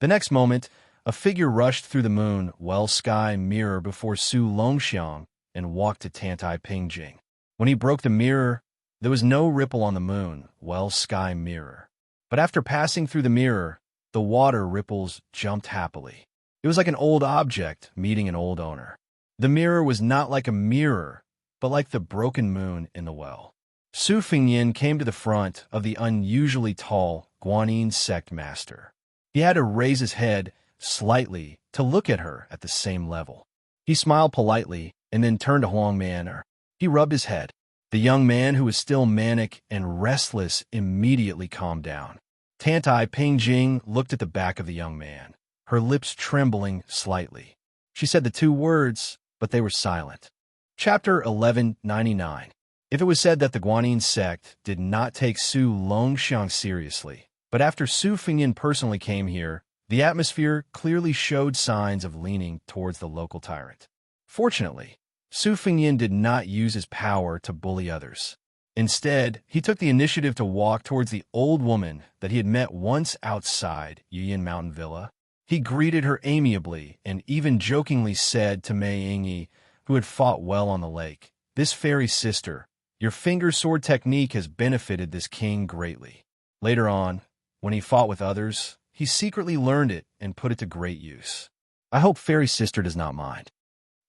The next moment, a figure rushed through the moon, sky mirror before Su Longxiang and walked to Tantai Pingjing. When he broke the mirror, there was no ripple on the moon, sky mirror. But after passing through the mirror, the water ripples jumped happily. It was like an old object meeting an old owner. The mirror was not like a mirror, but like the broken moon in the well. Su Fingyin came to the front of the unusually tall Guanyin sect master. He had to raise his head slightly to look at her at the same level. He smiled politely and then turned to Huang Man. He rubbed his head. The young man, who was still manic and restless, immediately calmed down. Tantai Pingjing looked at the back of the young man, her lips trembling slightly. She said the two words, but they were silent. Chapter 1199. If it was said that the Guanyin sect did not take Su Longxiang seriously, but after Su Fingyin personally came here, the atmosphere clearly showed signs of leaning towards the local tyrant. Fortunately, Su Fingyin did not use his power to bully others. Instead, he took the initiative to walk towards the old woman that he had met once outside Yuyin Mountain Villa. He greeted her amiably and even jokingly said to Mei Yingyi, who had fought well on the lake, "This fairy sister, your finger sword technique has benefited this king greatly." Later on, when he fought with others, he secretly learned it and put it to great use. I hope fairy sister does not mind.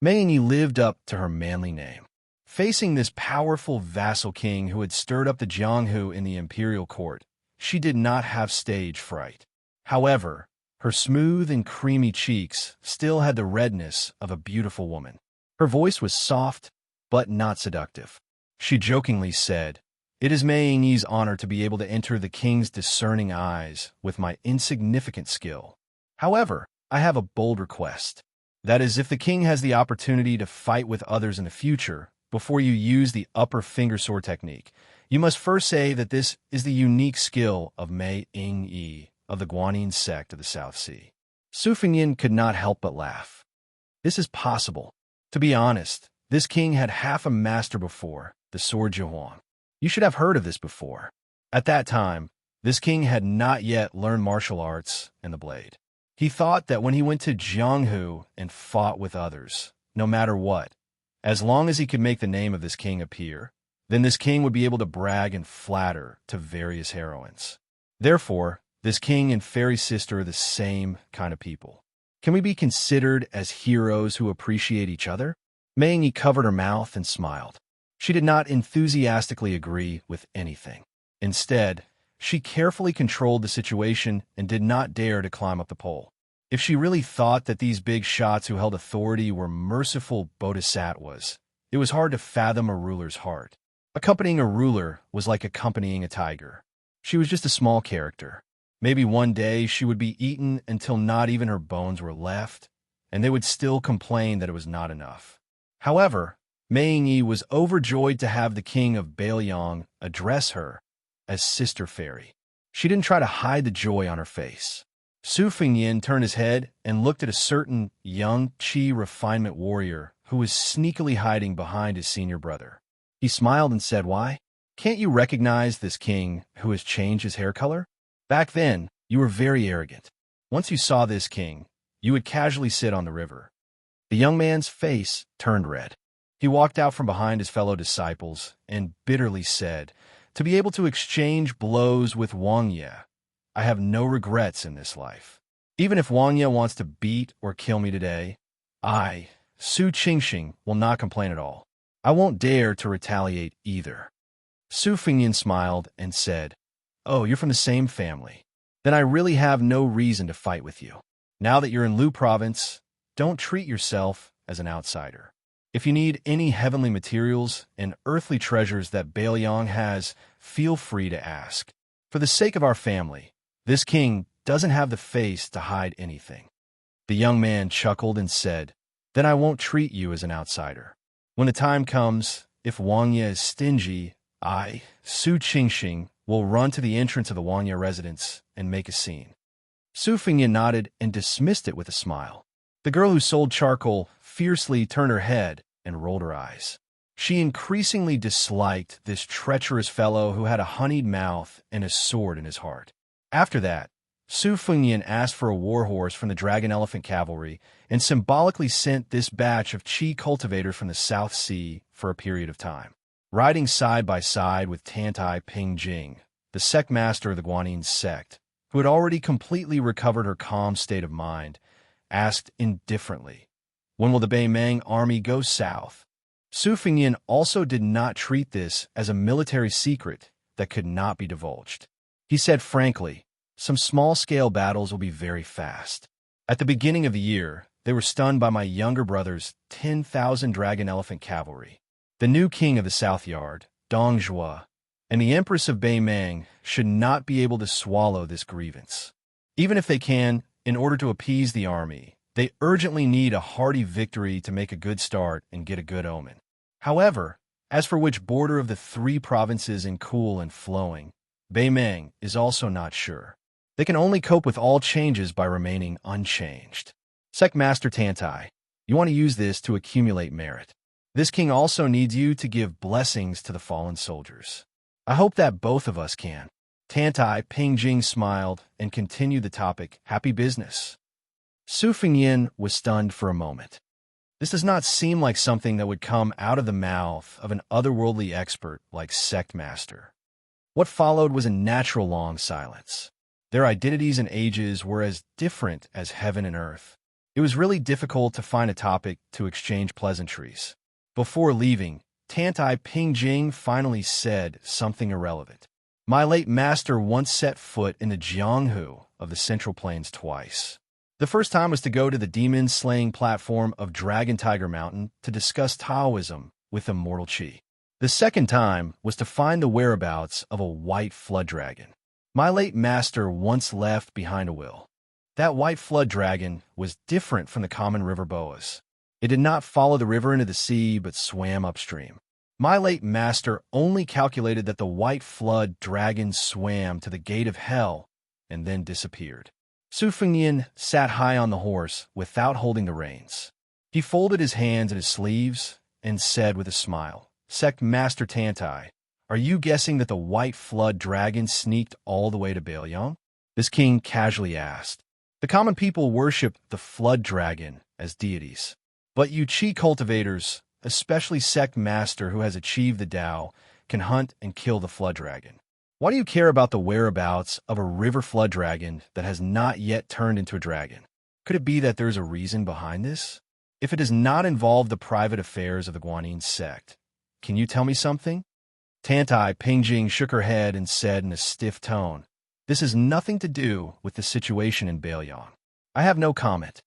Mei Yingyi lived up to her manly name. Facing this powerful vassal king who had stirred up the Jianghu in the imperial court, she did not have stage fright. However, her smooth and creamy cheeks still had the redness of a beautiful woman. Her voice was soft, but not seductive. She jokingly said, "It is Mei Yingyi's honor to be able to enter the king's discerning eyes with my insignificant skill. However, I have a bold request. That is, if the king has the opportunity to fight with others in the future, before you use the upper finger sword technique, you must first say that this is the unique skill of Mei Yingyi of the Guanyin sect of the South Sea." Su Fingyin could not help but laugh. This is possible. To be honest, this king had half a master before, the sword Jihuang. You should have heard of this before. At that time, this king had not yet learned martial arts and the blade. He thought that when he went to Jianghu and fought with others, no matter what, as long as he could make the name of this king appear, then this king would be able to brag and flatter to various heroines. Therefore, this king and fairy sister are the same kind of people. Can we be considered as heroes who appreciate each other? Mei Yingyi covered her mouth and smiled. She did not enthusiastically agree with anything. Instead, she carefully controlled the situation and did not dare to climb up the pole. If she really thought that these big shots who held authority were merciful bodhisattvas, it was hard to fathom a ruler's heart. Accompanying a ruler was like accompanying a tiger. She was just a small character. Maybe one day she would be eaten until not even her bones were left, and they would still complain that it was not enough. However, Mei Yingyi was overjoyed to have the king of Bailiang address her as Sister Fairy. She didn't try to hide the joy on her face. Su Fingyin turned his head and looked at a certain young Qi refinement warrior who was sneakily hiding behind his senior brother. He smiled and said, "Why? Can't you recognize this king who has changed his hair color? Back then, you were very arrogant. Once you saw this king, you would casually sit on the river." The young man's face turned red. He walked out from behind his fellow disciples and bitterly said, To be able to exchange blows with Wang Ye. I have no regrets in this life. Even if Wang Ye wants to beat or kill me today, I, Su Qingxing, will not complain at all. I won't dare to retaliate either. Su Fengyan smiled and said, "Oh, you're from the same family. Then I really have no reason to fight with you. Now that you're in Lu Province, don't treat yourself as an outsider. If you need any heavenly materials and earthly treasures that Bailiang has, feel free to ask. For the sake of our family, this king doesn't have the face to hide anything." The young man chuckled and said, "Then I won't treat you as an outsider. When the time comes, if Wang Ye is stingy, I, Su Qingxing, will run to the entrance of the Wang Ye residence and make a scene." Su Fengyan nodded and dismissed it with a smile. The girl who sold charcoal fiercely turned her head and rolled her eyes. She increasingly disliked this treacherous fellow who had a honeyed mouth and a sword in his heart. After that, Su Fengyan asked for a war horse from the Dragon Elephant Cavalry and symbolically sent this batch of Qi cultivators from the South Sea for a period of time. Riding side by side with Tantai Pingjing, the sect master of the Guanyin sect, who had already completely recovered her calm state of mind, asked indifferently, "When will the Beimang army go south?" Su Fengyan also did not treat this as a military secret that could not be divulged. He said frankly, "Some small-scale battles will be very fast. At the beginning of the year, they were stunned by my younger brother's 10,000 Dragon Elephant Cavalry. The new king of the South Yard, Dong Zhuo, and the Empress of Beimang should not be able to swallow this grievance. Even if they can, in order to appease the army, they urgently need a hearty victory to make a good start and get a good omen. However, as for which border of the three provinces in cool and flowing, Beimang is also not sure. They can only cope with all changes by remaining unchanged. Sect Master Tantai, you want to use this to accumulate merit. This king also needs you to give blessings to the fallen soldiers. I hope that both of us can." Tantai Pingjing smiled and continued the topic, "Happy business." Su Fengyan was stunned for a moment. This does not seem like something that would come out of the mouth of an otherworldly expert like Sect Master. What followed was a natural long silence. Their identities and ages were as different as heaven and earth. It was really difficult to find a topic to exchange pleasantries. Before leaving, Tantai Pingjing finally said something irrelevant. "My late master once set foot in the Jianghu of the Central Plains twice. The first time was to go to the demon-slaying platform of Dragon Tiger Mountain to discuss Taoism with immortal Qi. The second time was to find the whereabouts of a white flood dragon. My late master once left behind a will. That white flood dragon was different from the common river boas. It did not follow the river into the sea, but swam upstream. My late master only calculated that the white flood dragon swam to the gate of hell and then disappeared." Su Fengyan sat high on the horse without holding the reins. He folded his hands in his sleeves and said with a smile, "Sect Master Tantai, are you guessing that the white flood dragon sneaked all the way to Bailiang?" This king casually asked. "The common people worship the flood dragon as deities. But you Qi cultivators, especially Sect Master who has achieved the Tao, can hunt and kill the flood dragon. Why do you care about the whereabouts of a river flood dragon that has not yet turned into a dragon? Could it be that there's a reason behind this? If it does not involve the private affairs of the Guanyin sect, can you tell me something?" Tantai Pingjing shook her head and said in a stiff tone, "This has nothing to do with the situation in Bailiang. I have no comment."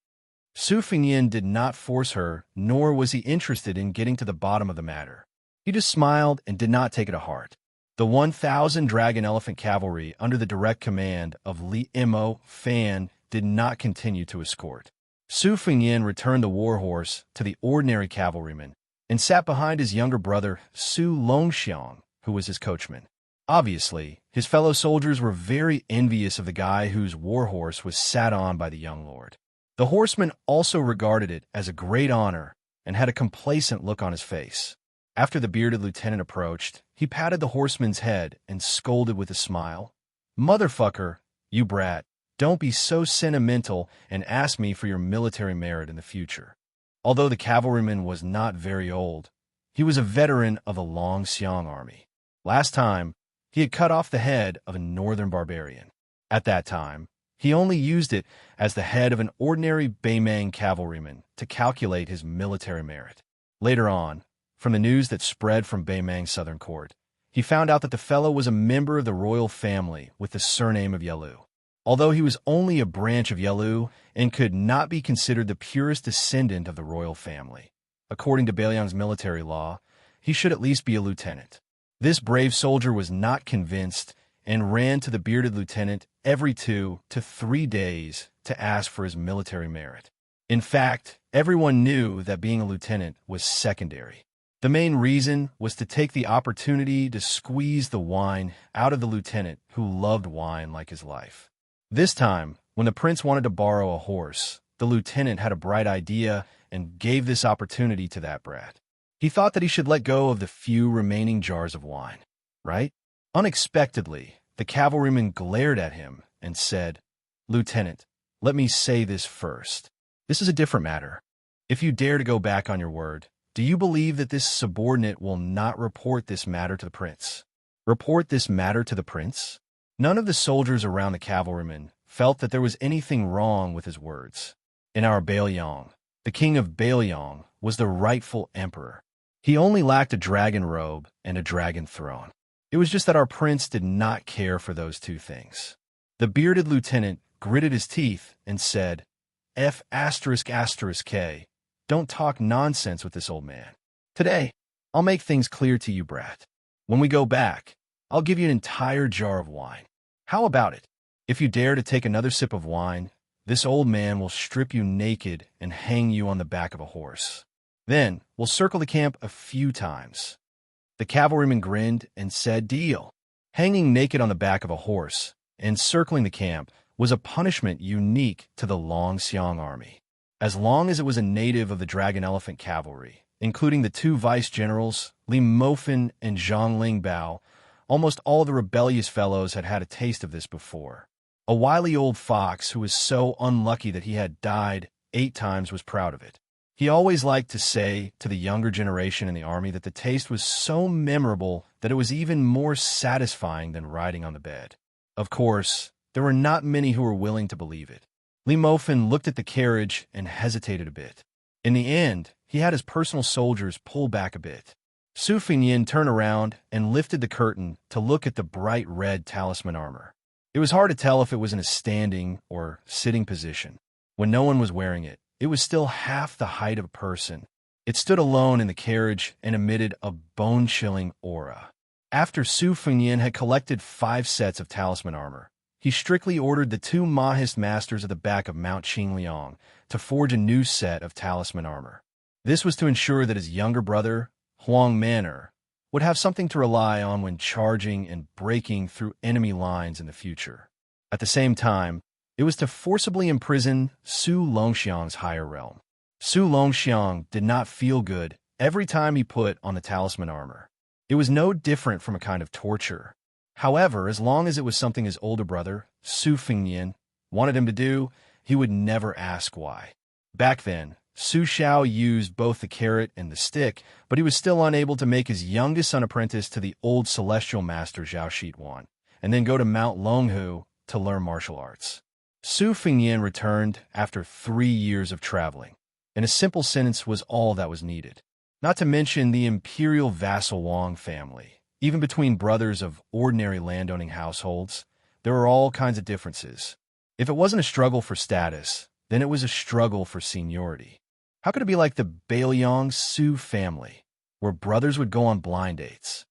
Su Fengyan did not force her, nor was he interested in getting to the bottom of the matter. He just smiled and did not take it to heart. The 1,000 Dragon Elephant Cavalry under the direct command of Li Imo Fan did not continue to escort. Su Fengyan returned the war horse to the ordinary cavalryman and sat behind his younger brother Su Longxiang, who was his coachman. Obviously, his fellow soldiers were very envious of the guy whose war horse was sat on by the young lord. The horseman also regarded it as a great honor and had a complacent look on his face. After the bearded lieutenant approached, he patted the horseman's head and scolded with a smile, "Motherfucker, you brat, don't be so sentimental and ask me for your military merit in the future." Although the cavalryman was not very old, he was a veteran of the Longxiang army. Last time, He had cut off the head of a northern barbarian. At that time, he only used it as the head of an ordinary Baimang cavalryman to calculate his military merit. Later on, from the news that spread from Baimang's southern court, he found out that the fellow was a member of the royal family with the surname of Yelu. Although he was only a branch of Yelu and could not be considered the purest descendant of the royal family, according to Bailiang's military law, he should at least be a lieutenant. This brave soldier was not convinced and ran to the bearded lieutenant every 2 to 3 days to ask for his military merit. In fact, everyone knew that being a lieutenant was secondary. The main reason was to take the opportunity to squeeze the wine out of the lieutenant who loved wine like his life. This time, when the prince wanted to borrow a horse, the lieutenant had a bright idea and gave this opportunity to that brat. He thought that he should let go of the few remaining jars of wine, right? Unexpectedly, the cavalryman glared at him and said, "Lieutenant, let me say this first. This is a different matter. If you dare to go back on your word, do you believe that this subordinate will not report this matter to the prince?" Report this matter to the prince? None of the soldiers around the cavalryman felt that there was anything wrong with his words. In our Bailiang, the king of Bailiang was the rightful emperor. He only lacked a dragon robe and a dragon throne. It was just that our prince did not care for those two things. The bearded lieutenant gritted his teeth and said, F***K, don't talk nonsense with this old man. Today, I'll make things clear to you, brat. When we go back, I'll give you an entire jar of wine. How about it? If you dare to take another sip of wine, this old man will strip you naked and hang you on the back of a horse. Then, we'll circle the camp a few times. The cavalryman grinned and said, "Deal." Hanging naked on the back of a horse and circling the camp was a punishment unique to the Longxiang army. As long as it was a native of the Dragon Elephant Cavalry, including the 2 vice-generals, Li Mofan and Zhang Lingbao, almost all the rebellious fellows had had a taste of this before. A wily old fox who was so unlucky that he had died 8 times was proud of it. He always liked to say to the younger generation in the army that the taste was so memorable that it was even more satisfying than riding on the bed. Of course, there were not many who were willing to believe it. Li Mofan looked at the carriage and hesitated a bit. In the end, he had his personal soldiers pull back a bit. Su Fingyin turned around and lifted the curtain to look at the bright red talisman armor. It was hard to tell if it was in a standing or sitting position. When no one was wearing it, it was still half the height of a person. It stood alone in the carriage and emitted a bone-chilling aura. After Su Fingyin had collected 5 sets of talisman armor, he strictly ordered the 2 Mahist masters at the back of Mount Qingliang to forge a new set of talisman armor. This was to ensure that his younger brother, Huang Manor, would have something to rely on when charging and breaking through enemy lines in the future. At the same time, it was to forcibly imprison Su Longxiang's higher realm. Su Longxiang did not feel good every time he put on the talisman armor. It was no different from a kind of torture. However, as long as it was something his older brother, Su Fingyin, wanted him to do, he would never ask why. Back then, Su Xiao used both the carrot and the stick, but he was still unable to make his youngest son apprentice to the old celestial master Zhao Shituan, and then go to Mount Longhu to learn martial arts. Su Fingyin returned after 3 years of traveling, and a simple sentence was all that was needed. Not to mention the imperial vassal Wang family. Even between brothers of ordinary landowning households, there were all kinds of differences. If it wasn't a struggle for status, then it was a struggle for seniority. How could it be like the Bailiang Su family, where brothers would go on blind dates?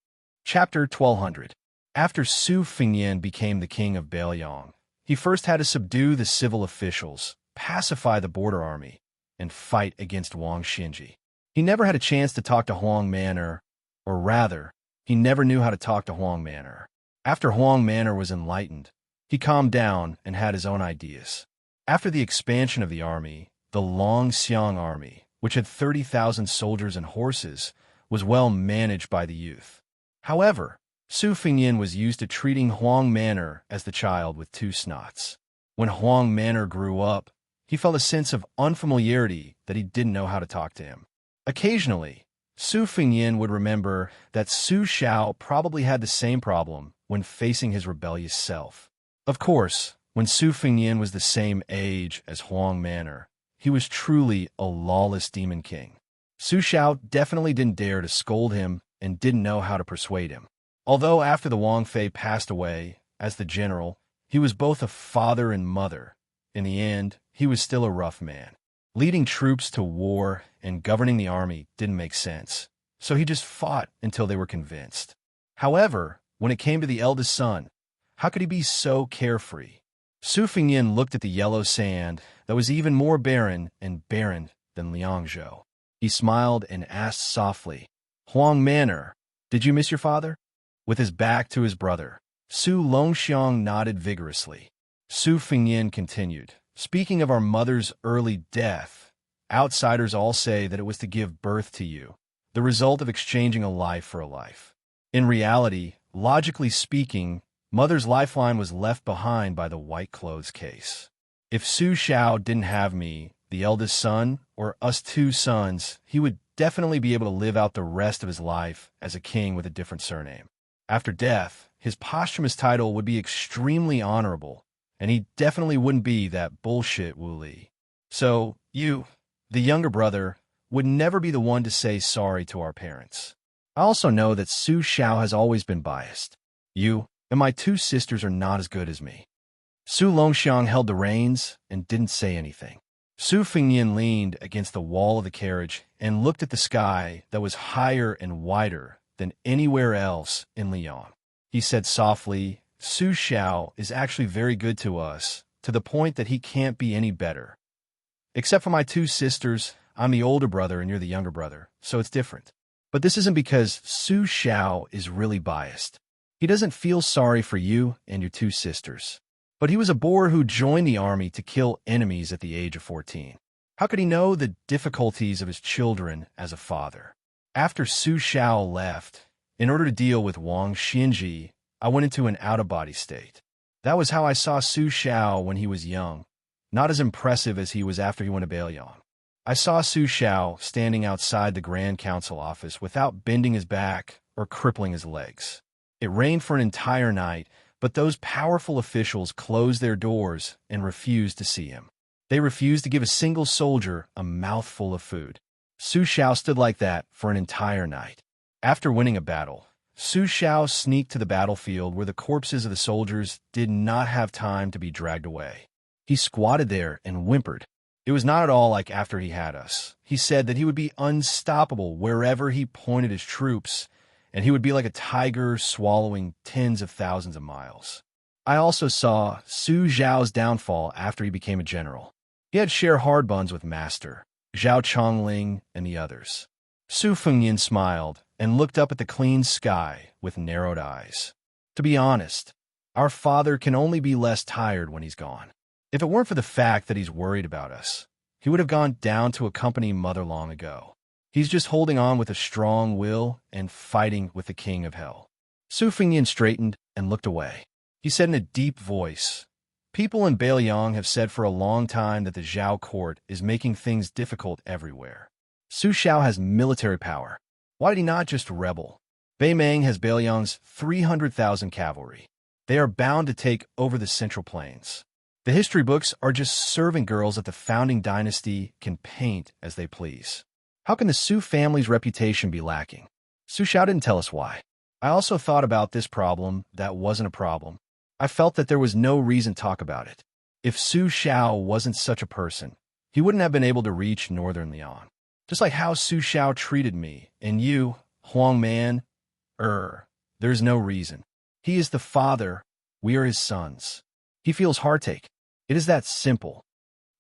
Chapter 1200. After Su Fingyin became the king of Bailiang, he first had to subdue the civil officials, pacify the border army, and fight against Wang Xinji. He never had a chance to talk to Huang Manor, or rather, he never knew how to talk to Huang Manor. After Huang Manor was enlightened, he calmed down and had his own ideas. After the expansion of the army, the Longxiang army, which had 30,000 soldiers and horses, was well managed by the youth. However, Su Fingyin was used to treating Huang Manor as the child with 2 snots. When Huang Manor grew up, he felt a sense of unfamiliarity that he didn't know how to talk to him. Occasionally, Su Fingyin would remember that Su Xiao probably had the same problem when facing his rebellious self. Of course, when Su Fengnian was the same age as Huang Manor, he was truly a lawless demon king. Su Xiao definitely didn't dare to scold him and didn't know how to persuade him. Although after the Wang Fei passed away, as the general, he was both a father and mother. In the end, he was still a rough man. Leading troops to war and governing the army didn't make sense, so he just fought until they were convinced. However, when it came to the eldest son, how could he be so carefree? Su Fengnian looked at the yellow sand that was even more barren than Liangzhou. He smiled and asked softly, "Huang Manor, did you miss your father?" With his back to his brother, Su Longxiang nodded vigorously. Su Fengnian continued, "Speaking of our mother's early death, outsiders all say that it was to give birth to you, the result of exchanging a life for a life. In reality, logically speaking, Mother's lifeline was left behind by the white clothes case. If Su Xiao didn't have me, the eldest son, or us two sons, he would definitely be able to live out the rest of his life as a king with a different surname. After death, his posthumous title would be extremely honorable, and he definitely wouldn't be that bullshit Wu Li. So, you, the younger brother, would never be the one to say sorry to our parents. I also know that Su Xiao has always been biased. You and my two sisters are not as good as me." Su Longxiang held the reins and didn't say anything. Su Fengnian leaned against the wall of the carriage and looked at the sky that was higher and wider than anywhere else in Lyon. He said softly, "Su Xiao is actually very good to us, to the point that he can't be any better. Except for my two sisters, I'm the older brother and you're the younger brother, so it's different. But this isn't because Su Xiao is really biased. He doesn't feel sorry for you and your two sisters. But he was a boar who joined the army to kill enemies at the age of 14. How could he know the difficulties of his children as a father? After Su Xiao left, in order to deal with Wang Xinji, I went into an out-of-body state. That was how I saw Su Xiao when he was young, not as impressive as he was after he went to Bailiang. I saw Su Xiao standing outside the Grand Council office without bending his back or crippling his legs. It rained for an entire night, but those powerful officials closed their doors and refused to see him. They refused to give a single soldier a mouthful of food. Su Xiao stood like that for an entire night. After winning a battle, Su Xiao sneaked to the battlefield where the corpses of the soldiers did not have time to be dragged away. He squatted there and whimpered. It was not at all like after he had us. He said that he would be unstoppable wherever he pointed his troops, and he would be like a tiger swallowing tens of thousands of miles. I also saw Su Zhao's downfall after he became a general. He had shared hard buns with Master, Zhao Chongling, and the others. Su Fengnian smiled and looked up at the clean sky with narrowed eyes. To be honest, our father can only be less tired when he's gone. If it weren't for the fact that he's worried about us, he would have gone down to accompany Mother long ago. He's just holding on with a strong will and fighting with the king of hell." Su Fengnian straightened and looked away. He said in a deep voice, "People in Bailiang have said for a long time that the Zhao court is making things difficult everywhere. Su Xiao has military power. Why did he not just rebel? Beimeng has Bailiang's 300,000 cavalry. They are bound to take over the Central Plains. The history books are just servant girls that the founding dynasty can paint as they please. How can the Su family's reputation be lacking?" Su Xiao didn't tell us why. I also thought about this problem that wasn't a problem. I felt that there was no reason to talk about it. If Su Xiao wasn't such a person, he wouldn't have been able to reach northern Lyon. Just like how Su Xiao treated me, and you, Huang Man, there's no reason. He is the father, we are his sons. He feels heartache. It is that simple.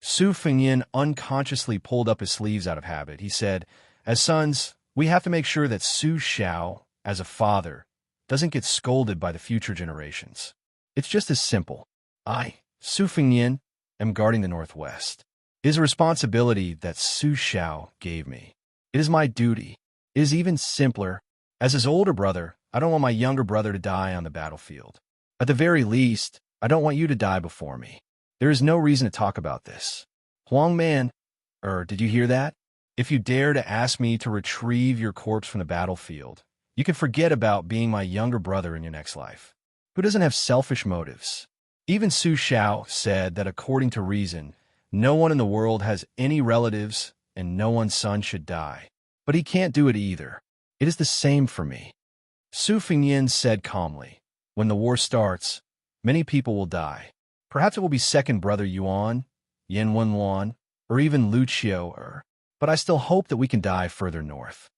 Su Fengnian unconsciously pulled up his sleeves out of habit. He said, "As sons, we have to make sure that Su Xiao, as a father, doesn't get scolded by the future generations. It's just as simple. I, Su Fengnian, am guarding the Northwest. It is a responsibility that Su Xiao gave me. It is my duty. It is even simpler. As his older brother, I don't want my younger brother to die on the battlefield. At the very least, I don't want you to die before me. There is no reason to talk about this. Huang Man, did you hear that? If you dare to ask me to retrieve your corpse from the battlefield, you can forget about being my younger brother in your next life. who doesn't have selfish motives. Even Su Xiao said that according to reason, no one in the world has any relatives and no one's son should die. But he can't do it either. It is the same for me. Su Fengyin said calmly, when the war starts, many people will die. Perhaps it will be second brother Yuan, Yin Wenluan, or even Lu Qiu, but I still hope that we can die further north.